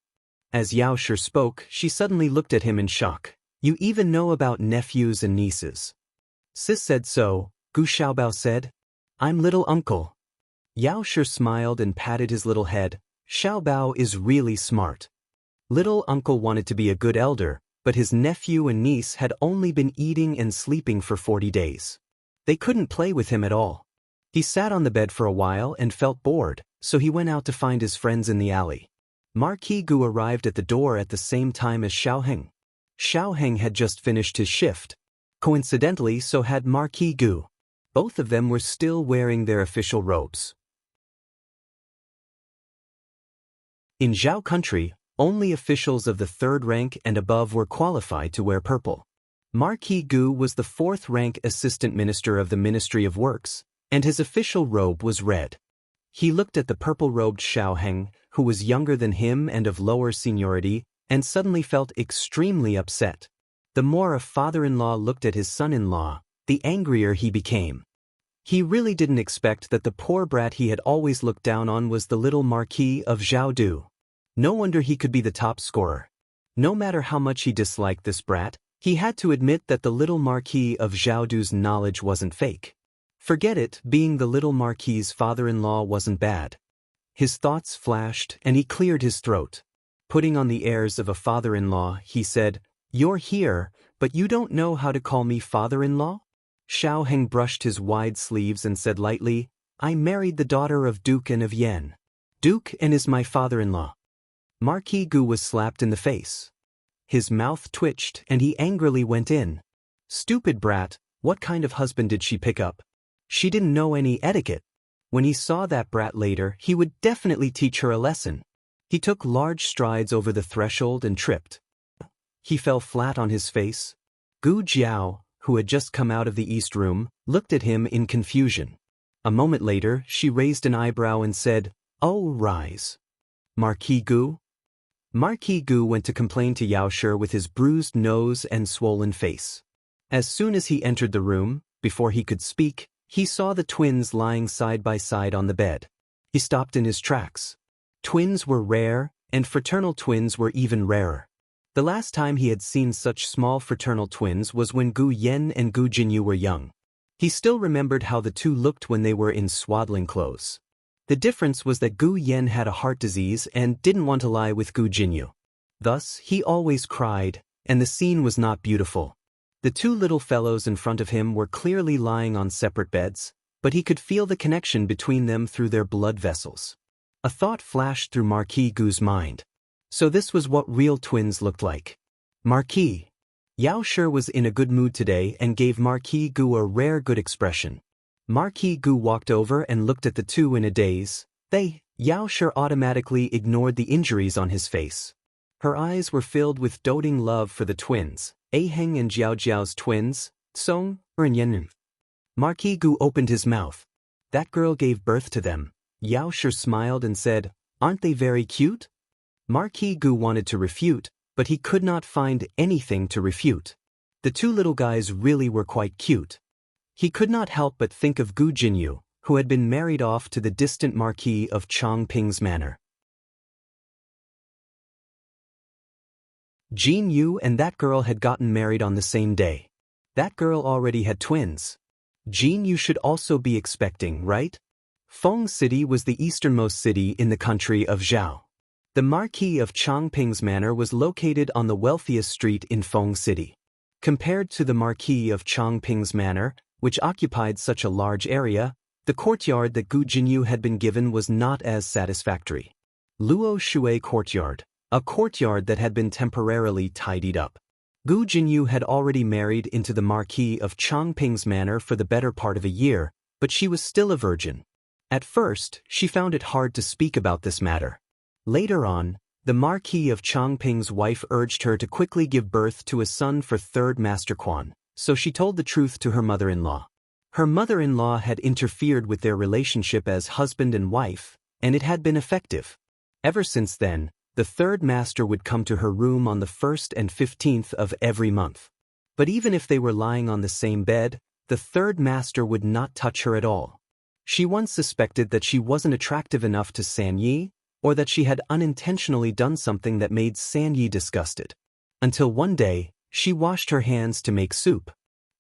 As Yao Shi spoke, she suddenly looked at him in shock. You even know about nephews and nieces. Sis said so, Gu Xiaobao said. I'm little uncle. Yao Shi smiled and patted his little head. Xiaobao is really smart. Little uncle wanted to be a good elder, but his nephew and niece had only been eating and sleeping for 40 days. They couldn't play with him at all. He sat on the bed for a while and felt bored, so he went out to find his friends in the alley. Marquis Gu arrived at the door at the same time as Xiao Heng. Xiao Heng had just finished his shift. Coincidentally, so had Marquis Gu. Both of them were still wearing their official robes. In Zhao country, only officials of the third rank and above were qualified to wear purple. Marquis Gu was the fourth-rank assistant minister of the Ministry of Works, and his official robe was red. He looked at the purple-robed Xiao Heng, who was younger than him and of lower seniority, and suddenly felt extremely upset. The more a father-in-law looked at his son-in-law, the angrier he became. He really didn't expect that the poor brat he had always looked down on was the little Marquis of Zhaodu. No wonder he could be the top scorer. No matter how much he disliked this brat, he had to admit that the little Marquis of Zhaodu's knowledge wasn't fake. Forget it, being the little Marquis's father-in-law wasn't bad. His thoughts flashed and he cleared his throat. Putting on the airs of a father-in-law, he said, You're here, but you don't know how to call me father-in-law? Xiao Heng brushed his wide sleeves and said lightly, I married the daughter of Duke N of Yen. Duke N is my father-in-law. Marquis Gu was slapped in the face. His mouth twitched and he angrily went in. Stupid brat, what kind of husband did she pick up? She didn't know any etiquette. When he saw that brat later, he would definitely teach her a lesson. He took large strides over the threshold and tripped. He fell flat on his face. Gu Jiao, who had just come out of the east room, looked at him in confusion. A moment later, she raised an eyebrow and said, "Oh, rise." Marquis Gu? Marquis Gu went to complain to Yao Shi with his bruised nose and swollen face. As soon as he entered the room, before he could speak, he saw the twins lying side by side on the bed. He stopped in his tracks. Twins were rare, and fraternal twins were even rarer. The last time he had seen such small fraternal twins was when Gu Yan and Gu Jinyu were young. He still remembered how the two looked when they were in swaddling clothes. The difference was that Gu Yan had a heart disease and didn't want to lie with Gu Jinyu. Thus, he always cried, and the scene was not beautiful. The two little fellows in front of him were clearly lying on separate beds, but he could feel the connection between them through their blood vessels. A thought flashed through Marquis Gu's mind. So this was what real twins looked like. Marquis. Yao Shi was in a good mood today and gave Marquis Gu a rare good expression. Marquis Gu walked over and looked at the two in a daze. Yao Shi automatically ignored the injuries on his face. Her eyes were filled with doting love for the twins, Aheng and Jiao Jiao's twins, Song and Yan. Marquis Gu opened his mouth. That girl gave birth to them. Yao Shi smiled and said, "Aren't they very cute?" Marquis Gu wanted to refute, but he could not find anything to refute. The two little guys really were quite cute. He could not help but think of Gu Jinyu, who had been married off to the distant Marquis of Chongping's manor. Jin Yu and that girl had gotten married on the same day. That girl already had twins. Jin Yu should also be expecting, right? Feng City was the easternmost city in the country of Zhao. The Marquis of Chongping's manor was located on the wealthiest street in Feng City. Compared to the Marquis of Chongping's manor, which occupied such a large area, the courtyard that Gu Jinyu had been given was not as satisfactory. Luo Shui Courtyard, a courtyard that had been temporarily tidied up. Gu Jinyu had already married into the Marquis of Chongping's manor for the better part of a year, but she was still a virgin. At first, she found it hard to speak about this matter. Later on, the Marquis of Chongping's wife urged her to quickly give birth to a son for third Master Quan, so she told the truth to her mother-in-law. Her mother-in-law had interfered with their relationship as husband and wife, and it had been effective. Ever since then, the third master would come to her room on the 1st and 15th of every month. But even if they were lying on the same bed, the third master would not touch her at all. She once suspected that she wasn't attractive enough to San Yi, or that she had unintentionally done something that made San Yi disgusted. Until one day, she washed her hands to make soup.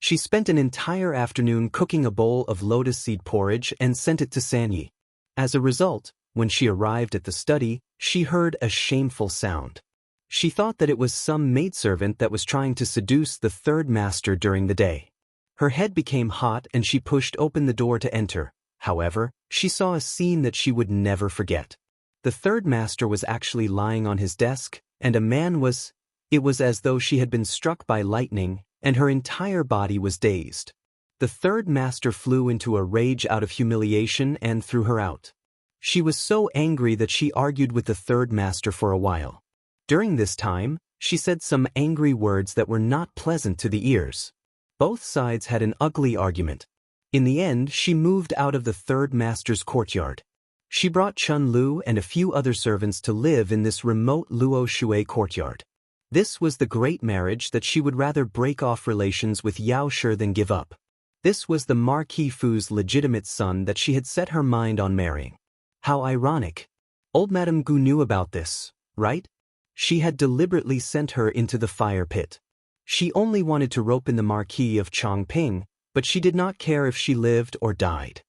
She spent an entire afternoon cooking a bowl of lotus seed porridge and sent it to San Yi. As a result, when she arrived at the study, she heard a shameful sound. She thought that it was some maidservant that was trying to seduce the third master during the day. Her head became hot and she pushed open the door to enter. However, she saw a scene that she would never forget. The third master was actually lying on his desk, and a man was. It was as though she had been struck by lightning, and her entire body was dazed. The third master flew into a rage out of humiliation and threw her out. She was so angry that she argued with the third master for a while. During this time, she said some angry words that were not pleasant to the ears. Both sides had an ugly argument. In the end, she moved out of the third master's courtyard. She brought Chun Lu and a few other servants to live in this remote Luo Shui courtyard. This was the great marriage that she would rather break off relations with Yao Shi than give up. This was the Marquis Fu's legitimate son that she had set her mind on marrying. How ironic. Old Madame Gu knew about this, right? She had deliberately sent her into the fire pit. She only wanted to rope in the Marquis of Chongping, but she did not care if she lived or died.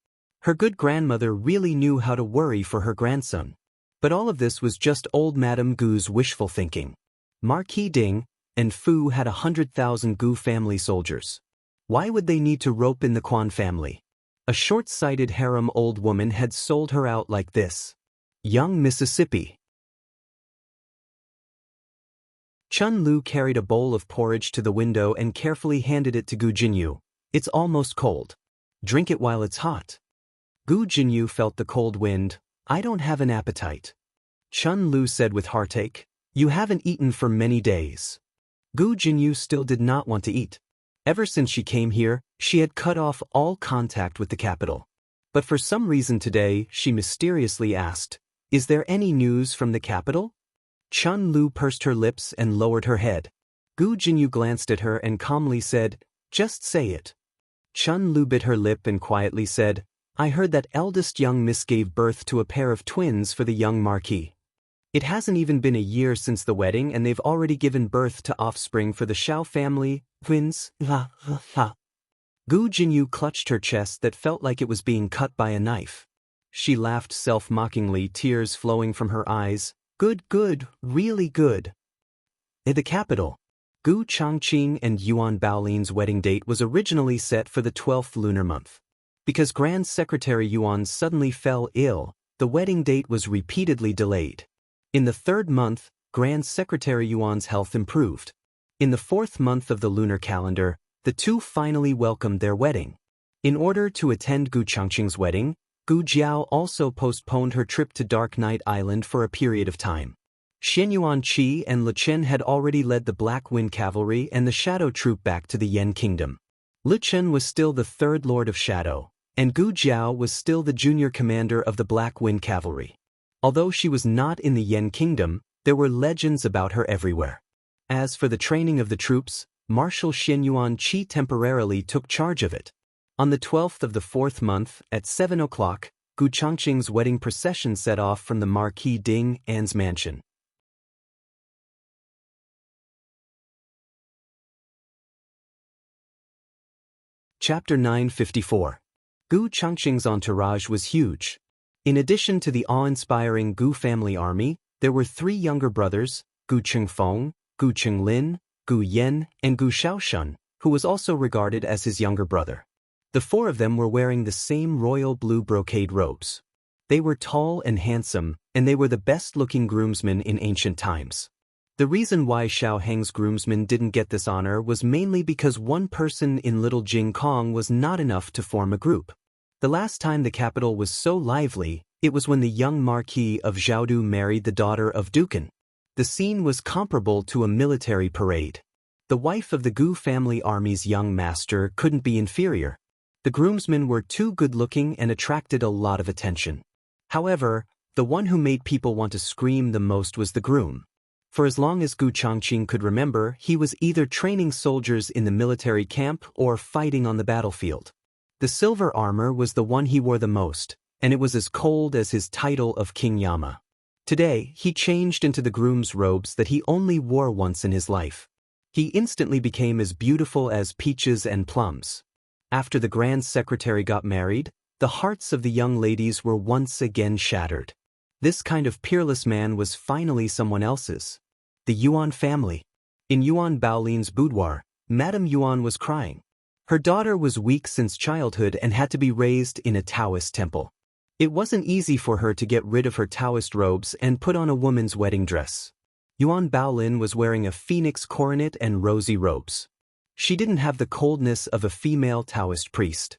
Her good grandmother really knew how to worry for her grandson. But all of this was just old Madame Gu's wishful thinking. Marquis Ding and Fu had 100,000 Gu family soldiers. Why would they need to rope in the Quan family? A short-sighted harem old woman had sold her out like this. Young Mississippi. Chun Lu carried a bowl of porridge to the window and carefully handed it to Gu Jinyu. It's almost cold. Drink it while it's hot. Gu Jinyu felt the cold wind. I don't have an appetite. Chun Lu said with heartache. You haven't eaten for many days. Gu Jinyu still did not want to eat. Ever since she came here, she had cut off all contact with the capital. But for some reason today, she mysteriously asked, Is there any news from the capital? Chun Lu pursed her lips and lowered her head. Gu Jinyu glanced at her and calmly said, Just say it. Chun Lu bit her lip and quietly said, I heard that eldest young miss gave birth to a pair of twins for the young marquis. It hasn't even been a year since the wedding and they've already given birth to offspring for the Xiao family, twins, la. Gu Jinyu clutched her chest that felt like it was being cut by a knife. She laughed self-mockingly, tears flowing from her eyes. Good, really good. In the capital, Gu Changqing and Yuan Baolin's wedding date was originally set for the 12th lunar month. Because Grand Secretary Yuan suddenly fell ill, the wedding date was repeatedly delayed. In the 3rd month, Grand Secretary Yuan's health improved. In the 4th month of the lunar calendar, the two finally welcomed their wedding. In order to attend Gu Changqing's wedding, Gu Jiao also postponed her trip to Dark Knight Island for a period of time. Xianyuan Qi and Le Chen had already led the Black Wind Cavalry and the Shadow Troop back to the Yen Kingdom. Le Chen was still the 3rd Lord of Shadow, and Gu Jiao was still the junior commander of the Black Wind Cavalry. Although she was not in the Yen Kingdom, there were legends about her everywhere. As for the training of the troops, Marshal Xianyuan Qi temporarily took charge of it. On the 12th of the 4th month, at 7 o'clock, Gu Changqing's wedding procession set off from the Marquis Ding An's mansion. Chapter 954. Gu Changqing's entourage was huge. In addition to the awe-inspiring Gu family army, there were 3 younger brothers, Gu Qingfeng, Gu Qinglin, Gu Yan, and Gu Shaoshun, who was also regarded as his younger brother. The 4 of them were wearing the same royal blue brocade robes. They were tall and handsome, and they were the best-looking groomsmen in ancient times. The reason why Xiao Heng's groomsmen didn't get this honor was mainly because one person in Little Jing Kong was not enough to form a group. The last time the capital was so lively, it was when the young Marquis of Zhaodu married the daughter of Dukan. The scene was comparable to a military parade. The wife of the Gu family army's young master couldn't be inferior. The groomsmen were too good-looking and attracted a lot of attention. However, the one who made people want to scream the most was the groom. For as long as Gu Changqing could remember, he was either training soldiers in the military camp or fighting on the battlefield. The silver armor was the one he wore the most, and it was as cold as his title of King Yama. Today, he changed into the groom's robes that he only wore once in his life. He instantly became as beautiful as peaches and plums. After the Grand Secretary got married, the hearts of the young ladies were once again shattered. This kind of peerless man was finally someone else's. The Yuan family. In Yuan Baolin's boudoir, Madame Yuan was crying. Her daughter was weak since childhood and had to be raised in a Taoist temple. It wasn't easy for her to get rid of her Taoist robes and put on a woman's wedding dress. Yuan Baolin was wearing a phoenix coronet and rosy robes. She didn't have the coldness of a female Taoist priest.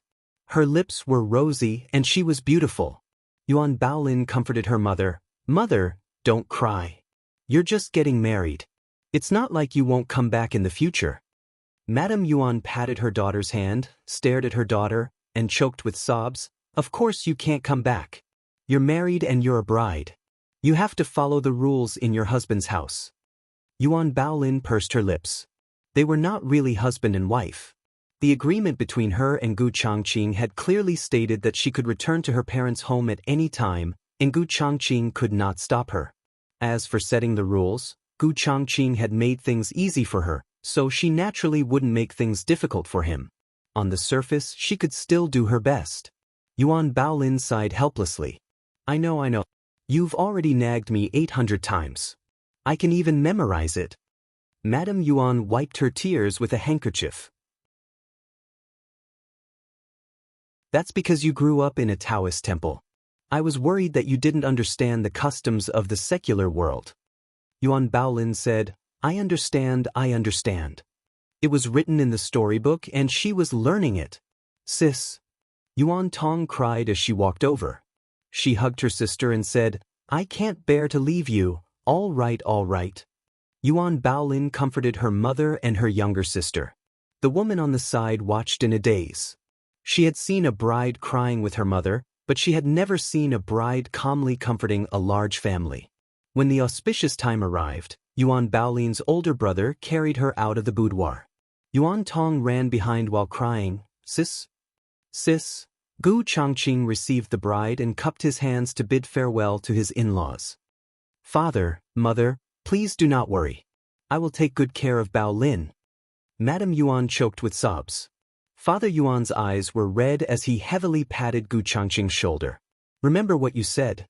Her lips were rosy and she was beautiful. Yuan Baolin comforted her mother. Mother, don't cry. You're just getting married. It's not like you won't come back in the future. Madame Yuan patted her daughter's hand, stared at her daughter, and choked with sobs. Of course you can't come back. You're married and you're a bride. You have to follow the rules in your husband's house. Yuan Baolin pursed her lips. They were not really husband and wife. The agreement between her and Gu Changqing had clearly stated that she could return to her parents' home at any time, and Gu Changqing could not stop her. As for setting the rules, Gu Changqing had made things easy for her, so she naturally wouldn't make things difficult for him. On the surface, she could still do her best. Yuan Baolin sighed helplessly. I know. You've already nagged me 800 times. I can even memorize it. Madame Yuan wiped her tears with a handkerchief. That's because you grew up in a Taoist temple. I was worried that you didn't understand the customs of the secular world. Yuan Baolin said, I understand. It was written in the storybook and she was learning it. Sis. Yuan Tong cried as she walked over. She hugged her sister and said, I can't bear to leave you. All right, all right. Yuan Baolin comforted her mother and her younger sister. The woman on the side watched in a daze. She had seen a bride crying with her mother, but she had never seen a bride calmly comforting a large family. When the auspicious time arrived, Yuan Baolin's older brother carried her out of the boudoir. Yuan Tong ran behind while crying, "Sis? Sis?" Gu Changqing received the bride and cupped his hands to bid farewell to his in-laws. "Father, mother, please do not worry. I will take good care of Baolin." Madame Yuan choked with sobs. Father Yuan's eyes were red as he heavily patted Gu Changqing's shoulder. "Remember what you said.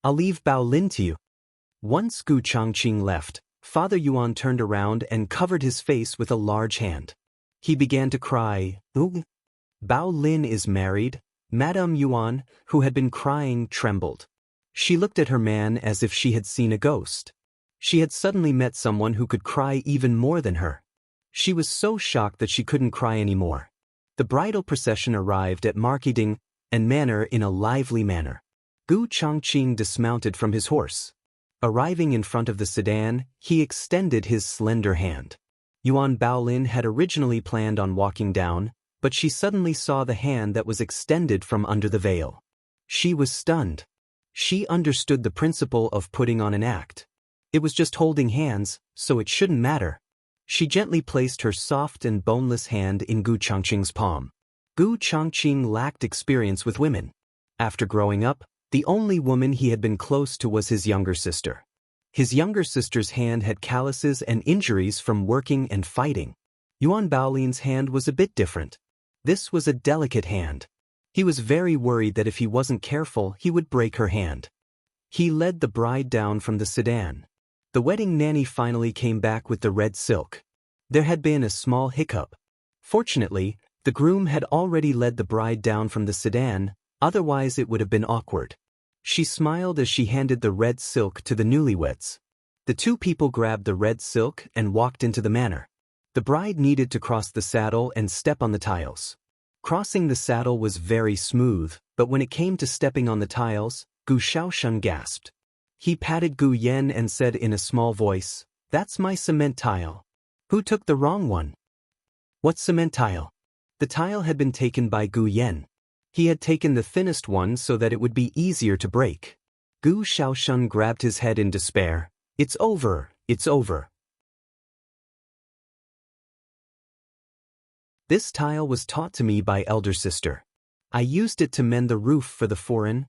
I'll leave Baolin to you." Once Gu Changqing left, Father Yuan turned around and covered his face with a large hand. He began to cry. "Ooh. Baolin is married." Madame Yuan, who had been crying, trembled. She looked at her man as if she had seen a ghost. She had suddenly met someone who could cry even more than her. She was so shocked that she couldn't cry anymore. The bridal procession arrived at Marketing and Manor in a lively manner. Gu Changqing dismounted from his horse. Arriving in front of the sedan, he extended his slender hand. Yuan Baolin had originally planned on walking down, but she suddenly saw the hand that was extended from under the veil. She was stunned. She understood the principle of putting on an act. It was just holding hands, so it shouldn't matter. She gently placed her soft and boneless hand in Gu Changqing's palm. Gu Changqing lacked experience with women. After growing up, the only woman he had been close to was his younger sister. His younger sister's hand had calluses and injuries from working and fighting. Yuan Baolin's hand was a bit different. This was a delicate hand. He was very worried that if he wasn't careful, he would break her hand. He led the bride down from the sedan. The wedding nanny finally came back with the red silk. There had been a small hiccup. Fortunately, the groom had already led the bride down from the sedan, otherwise it would have been awkward. She smiled as she handed the red silk to the newlyweds. The two people grabbed the red silk and walked into the manor. The bride needed to cross the saddle and step on the tiles. Crossing the saddle was very smooth, but when it came to stepping on the tiles, Gu Shaoshun gasped. He patted Gu Yen and said in a small voice, "That's my cement tile." "Who took the wrong one?" "What cement tile?" The tile had been taken by Gu Yen. He had taken the thinnest one so that it would be easier to break. Gu Shaoshun grabbed his head in despair. "It's over, it's over." This tile was taught to me by elder sister. I used it to mend the roof for the foreign.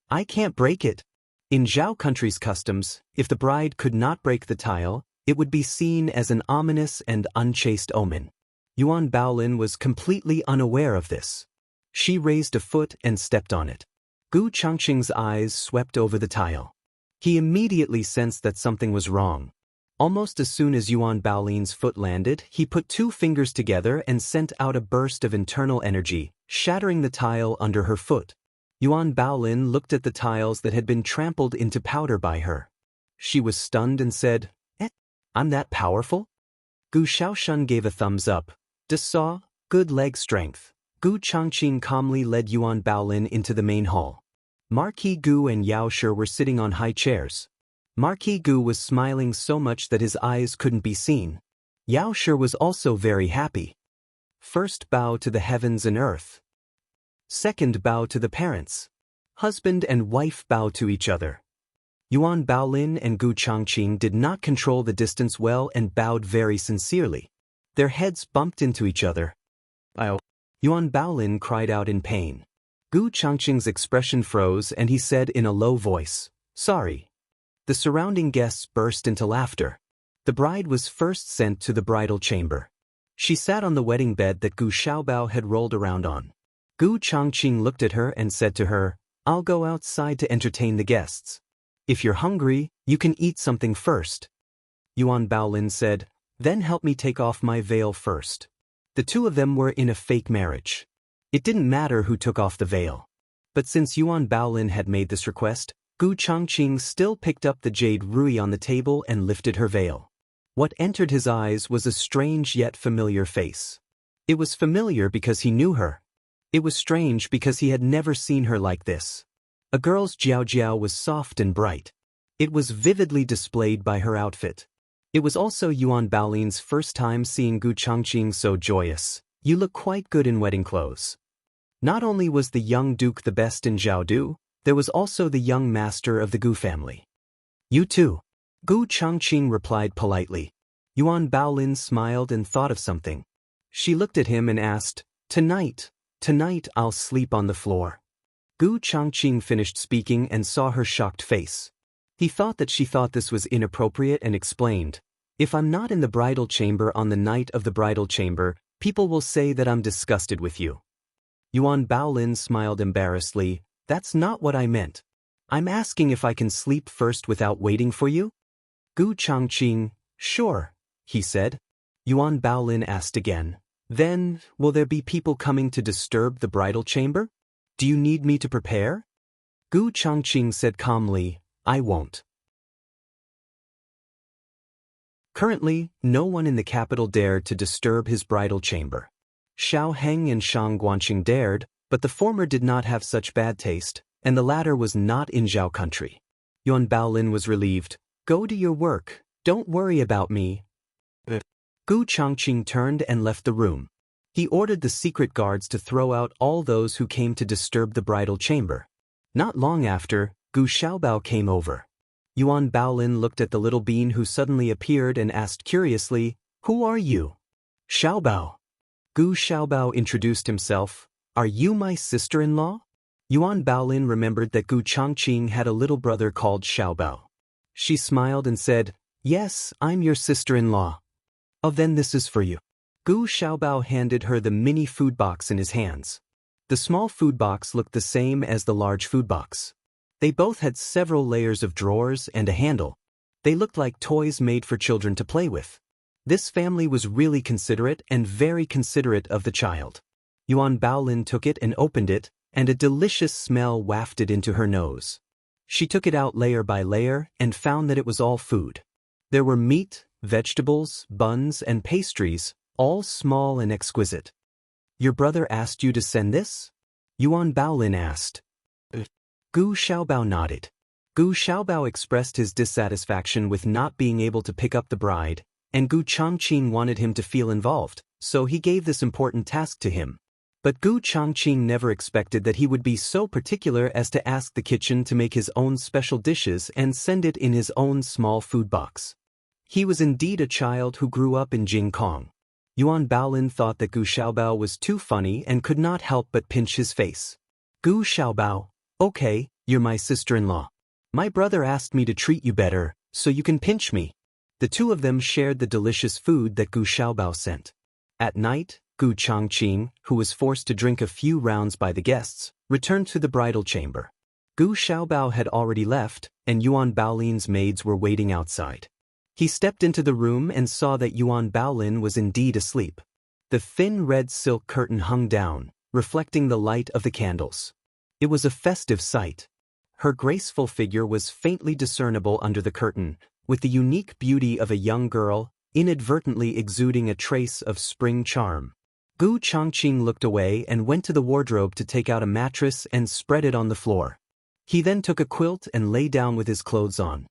I can't break it. In Zhao country's customs, if the bride could not break the tile, it would be seen as an ominous and unchaste omen. Yuan Baolin was completely unaware of this. She raised a foot and stepped on it. Gu Changqing's eyes swept over the tile. He immediately sensed that something was wrong. Almost as soon as Yuan Baolin's foot landed, he put two fingers together and sent out a burst of internal energy, shattering the tile under her foot. Yuan Baolin looked at the tiles that had been trampled into powder by her. She was stunned and said, "I'm that powerful?" Gu Shaoshun gave a thumbs up. "Saw, good leg strength." Gu Changqing calmly led Yuan Baolin into the main hall. Marquis Gu and Yao Shi were sitting on high chairs. Marquis Gu was smiling so much that his eyes couldn't be seen. Yao Shi was also very happy. First bow to the heavens and earth. Second bow to the parents. Husband and wife bow to each other. Yuan Baolin and Gu Changqing did not control the distance well and bowed very sincerely. Their heads bumped into each other. "Ow." Yuan Baolin cried out in pain. Gu Changqing's expression froze and he said in a low voice, "Sorry." The surrounding guests burst into laughter. The bride was first sent to the bridal chamber. She sat on the wedding bed that Gu Xiaobao had rolled around on. Gu Changqing looked at her and said to her, "I'll go outside to entertain the guests. If you're hungry, you can eat something first." Yuan Baolin said, "Then help me take off my veil first." The two of them were in a fake marriage. It didn't matter who took off the veil. But since Yuan Baolin had made this request, Gu Changqing still picked up the jade ruby on the table and lifted her veil. What entered his eyes was a strange yet familiar face. It was familiar because he knew her. It was strange because he had never seen her like this. A girl's jiao jiao was soft and bright. It was vividly displayed by her outfit. It was also Yuan Baolin's first time seeing Gu Changqing so joyous. You look quite good in wedding clothes. Not only was the young duke the best in Jiaodu, there was also the young master of the Gu family. You too. Gu Changqing replied politely. Yuan Baolin smiled and thought of something. She looked at him and asked, Tonight I'll sleep on the floor. Gu Changqing finished speaking and saw her shocked face. He thought that she thought this was inappropriate and explained, If I'm not in the bridal chamber on the night of the bridal chamber, people will say that I'm disgusted with you. Yuan Baolin smiled embarrassedly. That's not what I meant. I'm asking if I can sleep first without waiting for you? Gu Changqing, sure, he said. Yuan Baolin asked again. Then, will there be people coming to disturb the bridal chamber? Do you need me to prepare? Gu Changqing said calmly, I won't. Currently, no one in the capital dared to disturb his bridal chamber. Xiao Heng and Shang Guanqing dared, but the former did not have such bad taste, and the latter was not in Zhao country. Yuan Baolin was relieved. Go do your work, don't worry about me. Gu Changqing turned and left the room. He ordered the secret guards to throw out all those who came to disturb the bridal chamber. Not long after, Gu Xiaobao came over. Yuan Baolin looked at the little bean who suddenly appeared and asked curiously, Who are you? Xiaobao. Gu Xiaobao introduced himself. Are you my sister-in-law? Yuan Baolin remembered that Gu Changqing had a little brother called Xiaobao. She smiled and said, Yes, I'm your sister-in-law. Oh, then this is for you. Gu Xiaobao handed her the mini food box in his hands. The small food box looked the same as the large food box. They both had several layers of drawers and a handle. They looked like toys made for children to play with. This family was really considerate and very considerate of the child. Yuan Baolin took it and opened it, and a delicious smell wafted into her nose. She took it out layer by layer and found that it was all food. There were meat, vegetables, buns, and pastries, all small and exquisite. Your brother asked you to send this? Yuan Baolin asked. Gu Xiaobao nodded. Gu Xiaobao expressed his dissatisfaction with not being able to pick up the bride, and Gu Changqing wanted him to feel involved, so he gave this important task to him. But Gu Changqing never expected that he would be so particular as to ask the kitchen to make his own special dishes and send it in his own small food box. He was indeed a child who grew up in Jingkong. Yuan Baolin thought that Gu Xiaobao was too funny and could not help but pinch his face. Gu Xiaobao, okay, you're my sister-in-law. My brother asked me to treat you better, so you can pinch me. The two of them shared the delicious food that Gu Xiaobao sent. At night, Gu Changqing, who was forced to drink a few rounds by the guests, returned to the bridal chamber. Gu Xiaobao had already left, and Yuan Baolin's maids were waiting outside. He stepped into the room and saw that Yuan Baolin was indeed asleep. The thin red silk curtain hung down, reflecting the light of the candles. It was a festive sight. Her graceful figure was faintly discernible under the curtain, with the unique beauty of a young girl, inadvertently exuding a trace of spring charm. Gu Changqing looked away and went to the wardrobe to take out a mattress and spread it on the floor. He then took a quilt and lay down with his clothes on.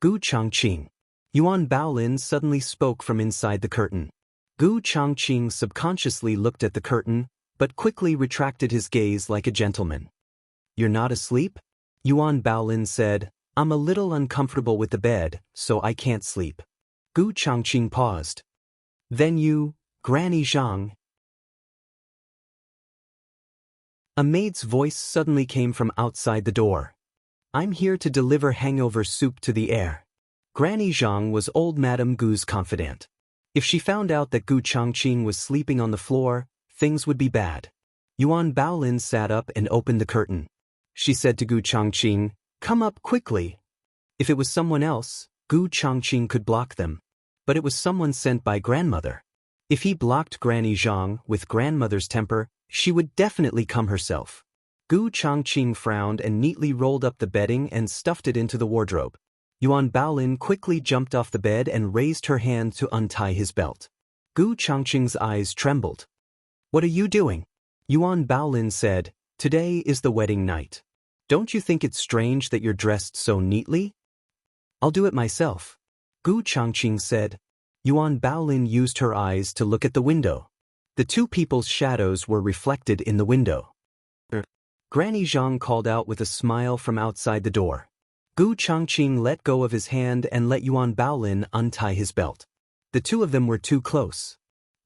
Gu Changqing. Yuan Baolin suddenly spoke from inside the curtain. Gu Changqing subconsciously looked at the curtain, but quickly retracted his gaze like a gentleman. You're not asleep? Yuan Baolin said, I'm a little uncomfortable with the bed, so I can't sleep. Gu Changqing paused. Then you, Granny Zhang. A maid's voice suddenly came from outside the door. I'm here to deliver hangover soup to the heir. Granny Zhang was old Madame Gu's confidant. If she found out that Gu Changqing was sleeping on the floor, things would be bad. Yuan Baolin sat up and opened the curtain. She said to Gu Changqing, Come up quickly. If it was someone else, Gu Changqing could block them. But it was someone sent by grandmother. If he blocked Granny Zhang with grandmother's temper, she would definitely come herself. Gu Changqing frowned and neatly rolled up the bedding and stuffed it into the wardrobe. Yuan Baolin quickly jumped off the bed and raised her hand to untie his belt. Gu Changqing's eyes trembled. What are you doing? Yuan Baolin said, Today is the wedding night. Don't you think it's strange that you're dressed so neatly? I'll do it myself, Gu Changqing said. Yuan Baolin used her eyes to look at the window. The two people's shadows were reflected in the window. Granny Zhang called out with a smile from outside the door. Gu Changqing let go of his hand and let Yuan Baolin untie his belt. The two of them were too close.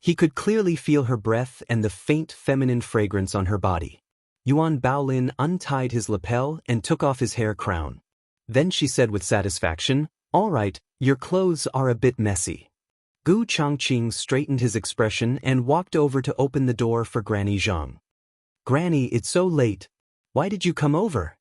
He could clearly feel her breath and the faint feminine fragrance on her body. Yuan Baolin untied his lapel and took off his hair crown. Then she said with satisfaction, "All right, your clothes are a bit messy." Gu Changqing straightened his expression and walked over to open the door for Granny Zhang. "Granny, it's so late. Why did you come over?"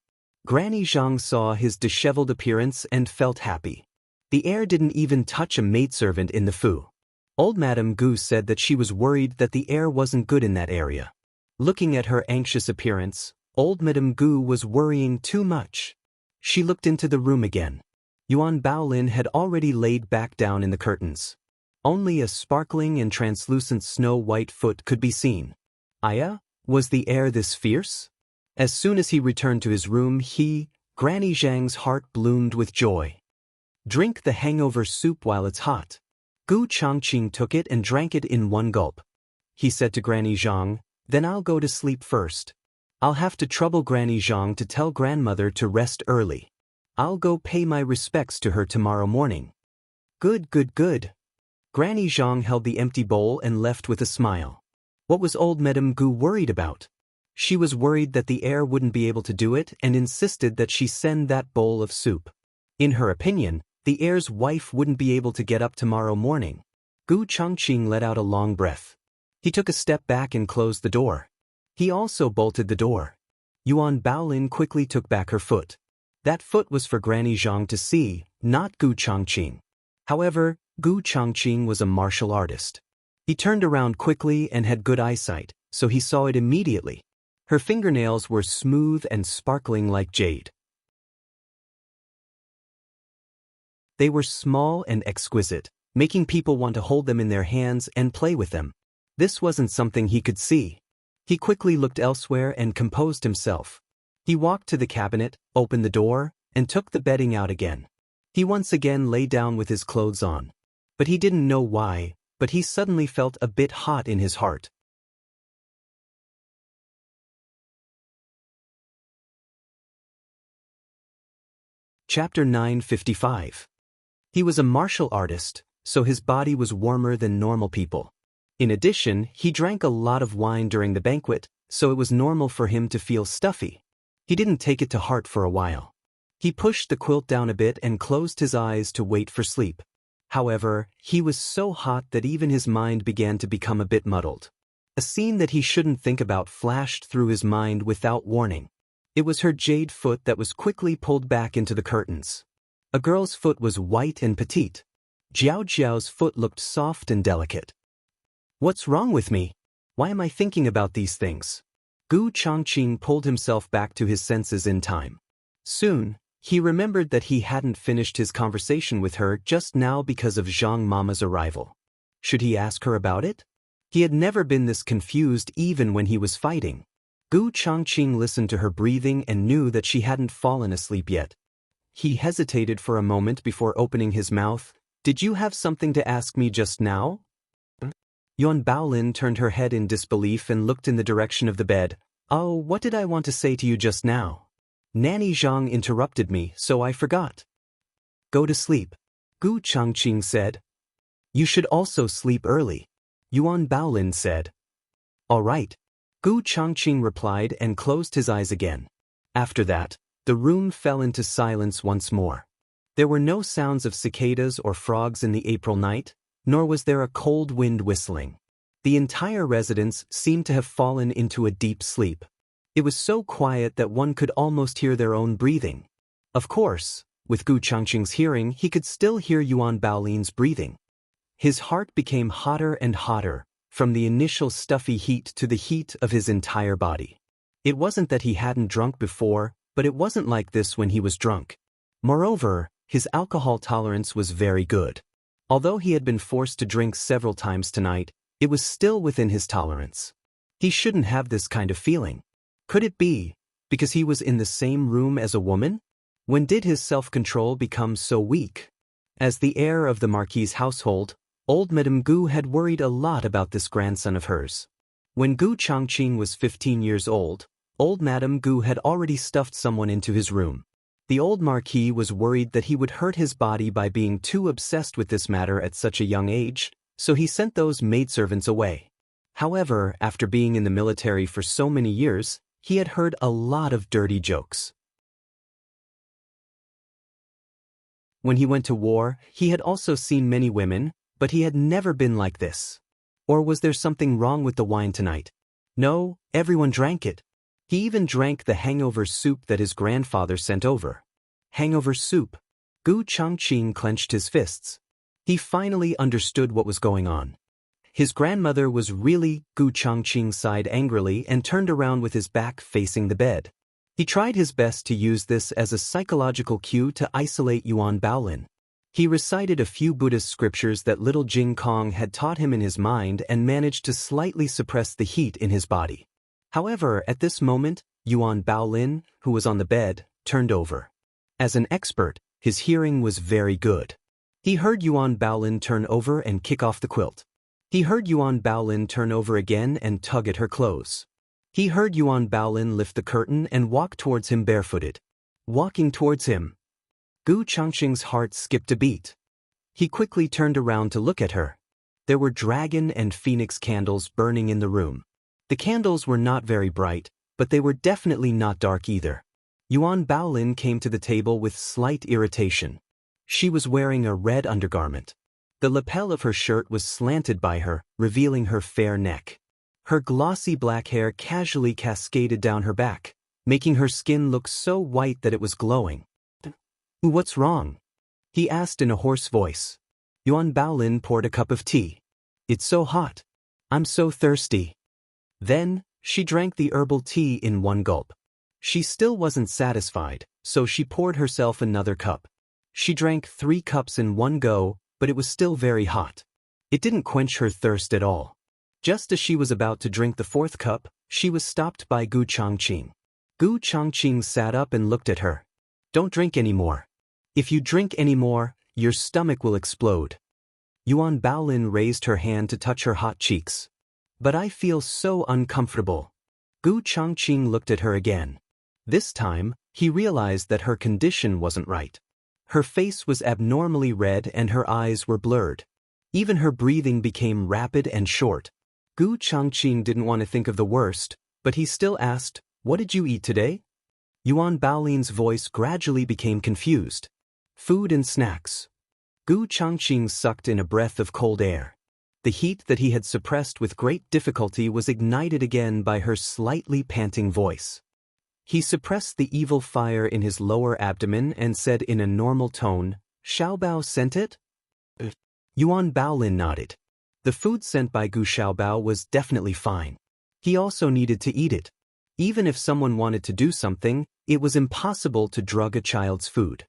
Granny Zhang saw his disheveled appearance and felt happy. The heir didn't even touch a maidservant in the Fu. Old Madame Gu said that she was worried that the heir wasn't good in that area. Looking at her anxious appearance, old Madame Gu was worrying too much. She looked into the room again. Yuan Baolin had already laid back down in the curtains. Only a sparkling and translucent snow-white foot could be seen. Aya, was the heir this fierce? As soon as he returned to his room, Granny Zhang's heart bloomed with joy. "Drink the hangover soup while it's hot." Gu Changqing took it and drank it in one gulp. He said to Granny Zhang, "Then I'll go to sleep first. I'll have to trouble Granny Zhang to tell grandmother to rest early. I'll go pay my respects to her tomorrow morning." "Good, good, good." Granny Zhang held the empty bowl and left with a smile. What was old Madame Gu worried about? She was worried that the heir wouldn't be able to do it and insisted that she send that bowl of soup. In her opinion, the heir's wife wouldn't be able to get up tomorrow morning. Gu Changqing let out a long breath. He took a step back and closed the door. He also bolted the door. Yuan Baolin quickly took back her foot. That foot was for Granny Zhang to see, not Gu Changqing. However, Gu Changqing was a martial artist. He turned around quickly and had good eyesight, so he saw it immediately. Her fingernails were smooth and sparkling like jade. They were small and exquisite, making people want to hold them in their hands and play with them. This wasn't something he could see. He quickly looked elsewhere and composed himself. He walked to the cabinet, opened the door, and took the bedding out again. He once again lay down with his clothes on. But he didn't know why, but he suddenly felt a bit hot in his heart. Chapter 955. He was a martial artist, so his body was warmer than normal people. In addition, he drank a lot of wine during the banquet, so it was normal for him to feel stuffy. He didn't take it to heart for a while. He pushed the quilt down a bit and closed his eyes to wait for sleep. However, he was so hot that even his mind began to become a bit muddled. A scene that he shouldn't think about flashed through his mind without warning. It was her jade foot that was quickly pulled back into the curtains. A girl's foot was white and petite. Jiao Jiao's foot looked soft and delicate. What's wrong with me? Why am I thinking about these things? Gu Changqing pulled himself back to his senses in time. Soon, he remembered that he hadn't finished his conversation with her just now because of Zhang Mama's arrival. Should he ask her about it? He had never been this confused even when he was fighting. Gu Changqing listened to her breathing and knew that she hadn't fallen asleep yet. He hesitated for a moment before opening his mouth. "Did you have something to ask me just now?" Yuan Baolin turned her head in disbelief and looked in the direction of the bed. "Oh, what did I want to say to you just now? Nanny Zhang interrupted me, so I forgot." "Go to sleep," Gu Changqing said. "You should also sleep early," Yuan Baolin said. "All right," Gu Changqing replied and closed his eyes again. After that, the room fell into silence once more. There were no sounds of cicadas or frogs in the April night, nor was there a cold wind whistling. The entire residence seemed to have fallen into a deep sleep. It was so quiet that one could almost hear their own breathing. Of course, with Gu Changqing's hearing, he could still hear Yuan Baolin's breathing. His heart became hotter and hotter, from the initial stuffy heat to the heat of his entire body. It wasn't that he hadn't drunk before, but it wasn't like this when he was drunk. Moreover, his alcohol tolerance was very good. Although he had been forced to drink several times tonight, it was still within his tolerance. He shouldn't have this kind of feeling. Could it be? Because he was in the same room as a woman? When did his self-control become so weak? As the heir of the Marquis's household, old Madame Gu had worried a lot about this grandson of hers. When Gu Changqing was 15 years old Madame Gu had already stuffed someone into his room. The old Marquis was worried that he would hurt his body by being too obsessed with this matter at such a young age, so he sent those maidservants away. However, after being in the military for so many years, he had heard a lot of dirty jokes. When he went to war, he had also seen many women, but he had never been like this. Or was there something wrong with the wine tonight? No, everyone drank it. He even drank the hangover soup that his grandfather sent over. Hangover soup. Gu Changqing clenched his fists. He finally understood what was going on. His grandmother was really. Gu Changqing sighed angrily and turned around with his back facing the bed. He tried his best to use this as a psychological cue to isolate Yuan Baolin. He recited a few Buddhist scriptures that little Jing Kong had taught him in his mind and managed to slightly suppress the heat in his body. However, at this moment, Yuan Baolin, who was on the bed, turned over. As an expert, his hearing was very good. He heard Yuan Baolin turn over and kick off the quilt. He heard Yuan Baolin turn over again and tug at her clothes. He heard Yuan Baolin lift the curtain and walk towards him barefooted. Walking towards him. Gu Changqing's heart skipped a beat. He quickly turned around to look at her. There were dragon and phoenix candles burning in the room. The candles were not very bright, but they were definitely not dark either. Yuan Baolin came to the table with slight irritation. She was wearing a red undergarment. The lapel of her shirt was slanted by her, revealing her fair neck. Her glossy black hair casually cascaded down her back, making her skin look so white that it was glowing. "What's wrong?" he asked in a hoarse voice. Yuan Baolin poured a cup of tea. "It's so hot. I'm so thirsty." Then, she drank the herbal tea in one gulp. She still wasn't satisfied, so she poured herself another cup. She drank 3 cups in one go, but it was still very hot. It didn't quench her thirst at all. Just as she was about to drink the 4th cup, she was stopped by Gu Changqing. Gu Changqing sat up and looked at her. "Don't drink anymore. If you drink anymore, your stomach will explode." Yuan Baolin raised her hand to touch her hot cheeks. "But I feel so uncomfortable." Gu Changqing looked at her again. This time, he realized that her condition wasn't right. Her face was abnormally red and her eyes were blurred. Even her breathing became rapid and short. Gu Changqing didn't want to think of the worst, but he still asked, "What did you eat today?" Yuan Baolin's voice gradually became confused. "Food and snacks." Gu Changqing sucked in a breath of cold air. The heat that he had suppressed with great difficulty was ignited again by her slightly panting voice. He suppressed the evil fire in his lower abdomen and said in a normal tone, "Xiaobao sent it?" Yuan Baolin nodded. The food sent by Gu Xiaobao was definitely fine. He also needed to eat it. Even if someone wanted to do something, it was impossible to drug a child's food.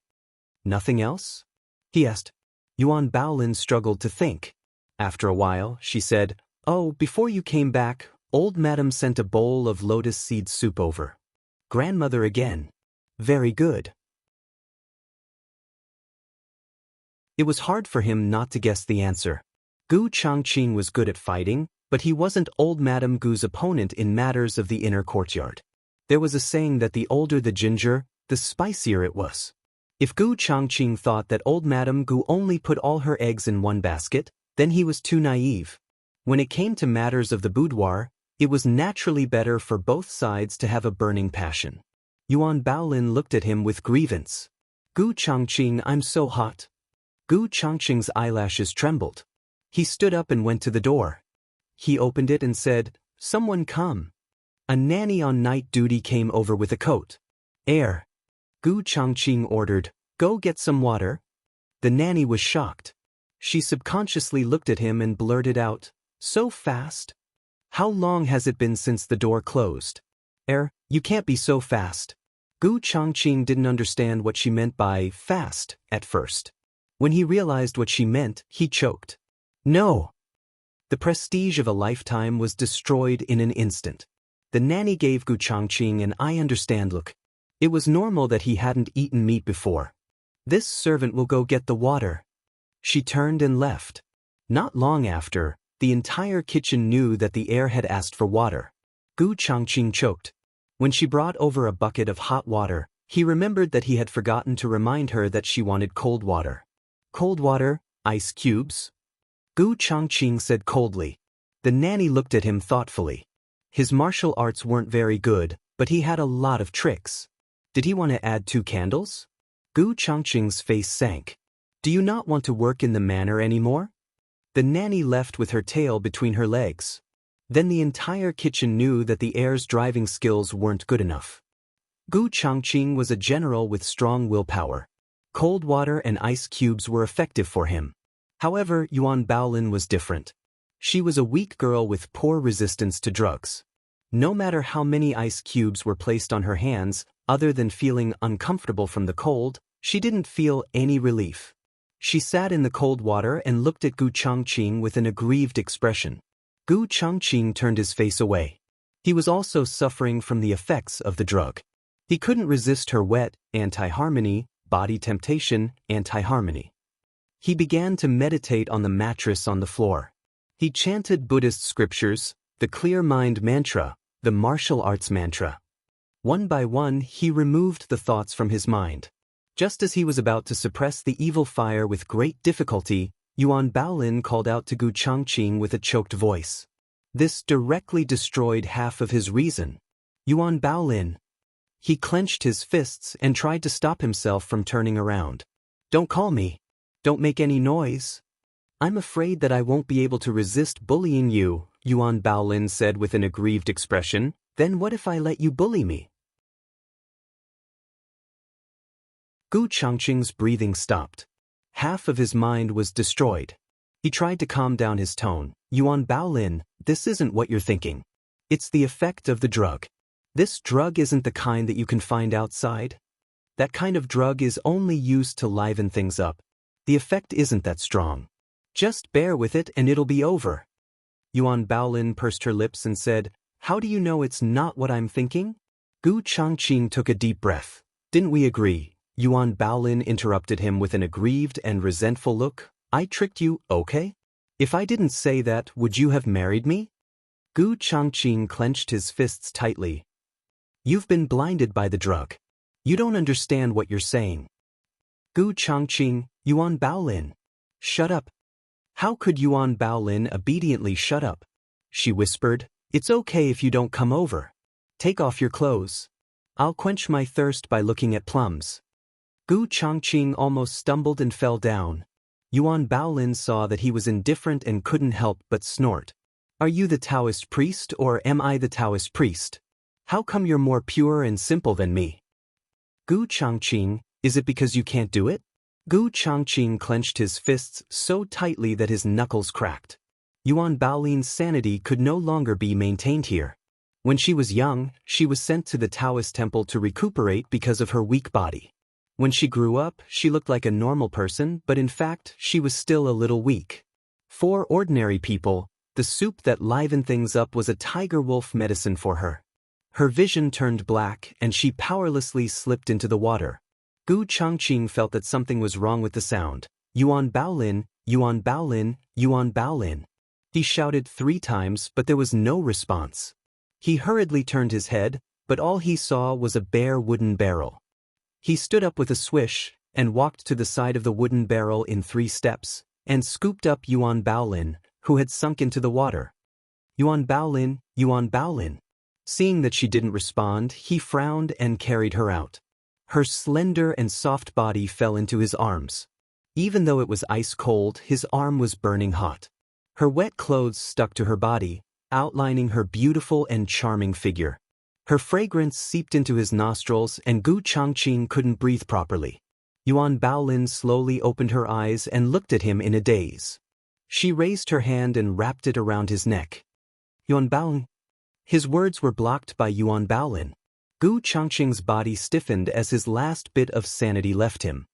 "Nothing else?" he asked. Yuan Baolin struggled to think. After a while, she said, "Oh, before you came back, old Madam sent a bowl of lotus seed soup over." Grandmother again. Very good. It was hard for him not to guess the answer. Gu Changqing was good at fighting, but he wasn't old Madam Gu's opponent in matters of the inner courtyard. There was a saying that the older the ginger, the spicier it was. If Gu Changqing thought that old Madam Gu only put all her eggs in one basket, then he was too naive. When it came to matters of the boudoir, it was naturally better for both sides to have a burning passion. Yuan Baolin looked at him with grievance. "Gu Changqing, I'm so hot." Gu Changqing's eyelashes trembled. He stood up and went to the door. He opened it and said, "Someone come." A nanny on night duty came over with a coat. "Air." Gu Changqing ordered, "Go get some water." The nanny was shocked. She subconsciously looked at him and blurted out, "So fast? How long has it been since the door closed?" You can't be so fast." Gu Changqing didn't understand what she meant by fast at first. When he realized what she meant, he choked. "No." The prestige of a lifetime was destroyed in an instant. The nanny gave Gu Changqing an "I understand" look. It was normal that he hadn't eaten meat before. "This servant will go get the water." She turned and left. Not long after, the entire kitchen knew that the heir had asked for water. Gu Changqing choked. When she brought over a bucket of hot water, he remembered that he had forgotten to remind her that she wanted cold water. "Cold water, ice cubes?" Gu Changqing said coldly. The nanny looked at him thoughtfully. His martial arts weren't very good, but he had a lot of tricks. Did he want to add 2 candles? Gu Changqing's face sank. "Do you not want to work in the manor anymore?" The nanny left with her tail between her legs. Then the entire kitchen knew that the heir's driving skills weren't good enough. Gu Changqing was a general with strong willpower. Cold water and ice cubes were effective for him. However, Yuan Baolin was different. She was a weak girl with poor resistance to drugs. No matter how many ice cubes were placed on her hands, other than feeling uncomfortable from the cold, she didn't feel any relief. She sat in the cold water and looked at Gu Changqing with an aggrieved expression. Gu Changqing turned his face away. He was also suffering from the effects of the drug. He couldn't resist her wet, anti-harmony, body temptation, anti-harmony. He began to meditate on the mattress on the floor. He chanted Buddhist scriptures, the clear mind mantra, the martial arts mantra. One by one, he removed the thoughts from his mind. Just as he was about to suppress the evil fire with great difficulty, Yuan Baolin called out to Gu Changqing with a choked voice. This directly destroyed half of his reason. "Yuan Baolin." He clenched his fists and tried to stop himself from turning around. "Don't call me. Don't make any noise. I'm afraid that I won't be able to resist bullying you," Yuan Baolin said with an aggrieved expression. "Then what if I let you bully me?" Gu Changqing's breathing stopped. Half of his mind was destroyed. He tried to calm down his tone. "Yuan Baolin, this isn't what you're thinking. It's the effect of the drug. This drug isn't the kind that you can find outside. That kind of drug is only used to liven things up. The effect isn't that strong. Just bear with it and it'll be over." Yuan Baolin pursed her lips and said, "How do you know it's not what I'm thinking?" Gu Changqing took a deep breath. "Didn't we agree?" Yuan Baolin interrupted him with an aggrieved and resentful look. "I tricked you, okay? If I didn't say that, would you have married me?" Gu Changqing clenched his fists tightly. "You've been blinded by the drug. You don't understand what you're saying." Gu Changqing, "Yuan Baolin. Shut up." How could Yuan Baolin obediently shut up? She whispered, "It's okay if you don't come over. Take off your clothes. I'll quench my thirst by looking at plums." Gu Changqing almost stumbled and fell down. Yuan Baolin saw that he was indifferent and couldn't help but snort. "Are you the Taoist priest or am I the Taoist priest? How come you're more pure and simple than me?" "Gu Changqing, is it because you can't do it?" Gu Changqing clenched his fists so tightly that his knuckles cracked. Yuan Baolin's sanity could no longer be maintained here. When she was young, she was sent to the Taoist temple to recuperate because of her weak body. When she grew up, she looked like a normal person, but in fact, she was still a little weak. For ordinary people, the soup that livened things up was a tiger wolf medicine for her. Her vision turned black and she powerlessly slipped into the water. Gu Changqing felt that something was wrong with the sound. "Yuan Baolin, Yuan Baolin, Yuan Baolin." He shouted 3 times, but there was no response. He hurriedly turned his head, but all he saw was a bare wooden barrel. He stood up with a swish and walked to the side of the wooden barrel in 3 steps and scooped up Yuan Baolin, who had sunk into the water. "Yuan Baolin, Yuan Baolin." Seeing that she didn't respond, he frowned and carried her out. Her slender and soft body fell into his arms. Even though it was ice cold, his arm was burning hot. Her wet clothes stuck to her body, outlining her beautiful and charming figure. Her fragrance seeped into his nostrils and Gu Changqing couldn't breathe properly. Yuan Baolin slowly opened her eyes and looked at him in a daze. She raised her hand and wrapped it around his neck. "Yuan Baolin." His words were blocked by Yuan Baolin. Gu Changqing's body stiffened as his last bit of sanity left him.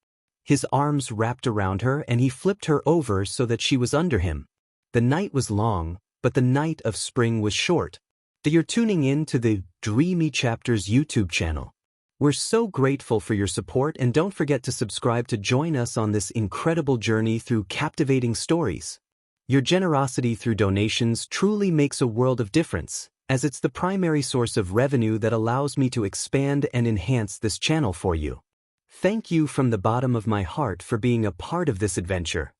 His arms wrapped around her and he flipped her over so that she was under him. The night was long, but the night of spring was short. that you're tuning in to the Dreamy Chapters YouTube channel. We're so grateful for your support, and don't forget to subscribe to join us on this incredible journey through captivating stories. Your generosity through donations truly makes a world of difference, as it's the primary source of revenue that allows me to expand and enhance this channel for you. Thank you from the bottom of my heart for being a part of this adventure.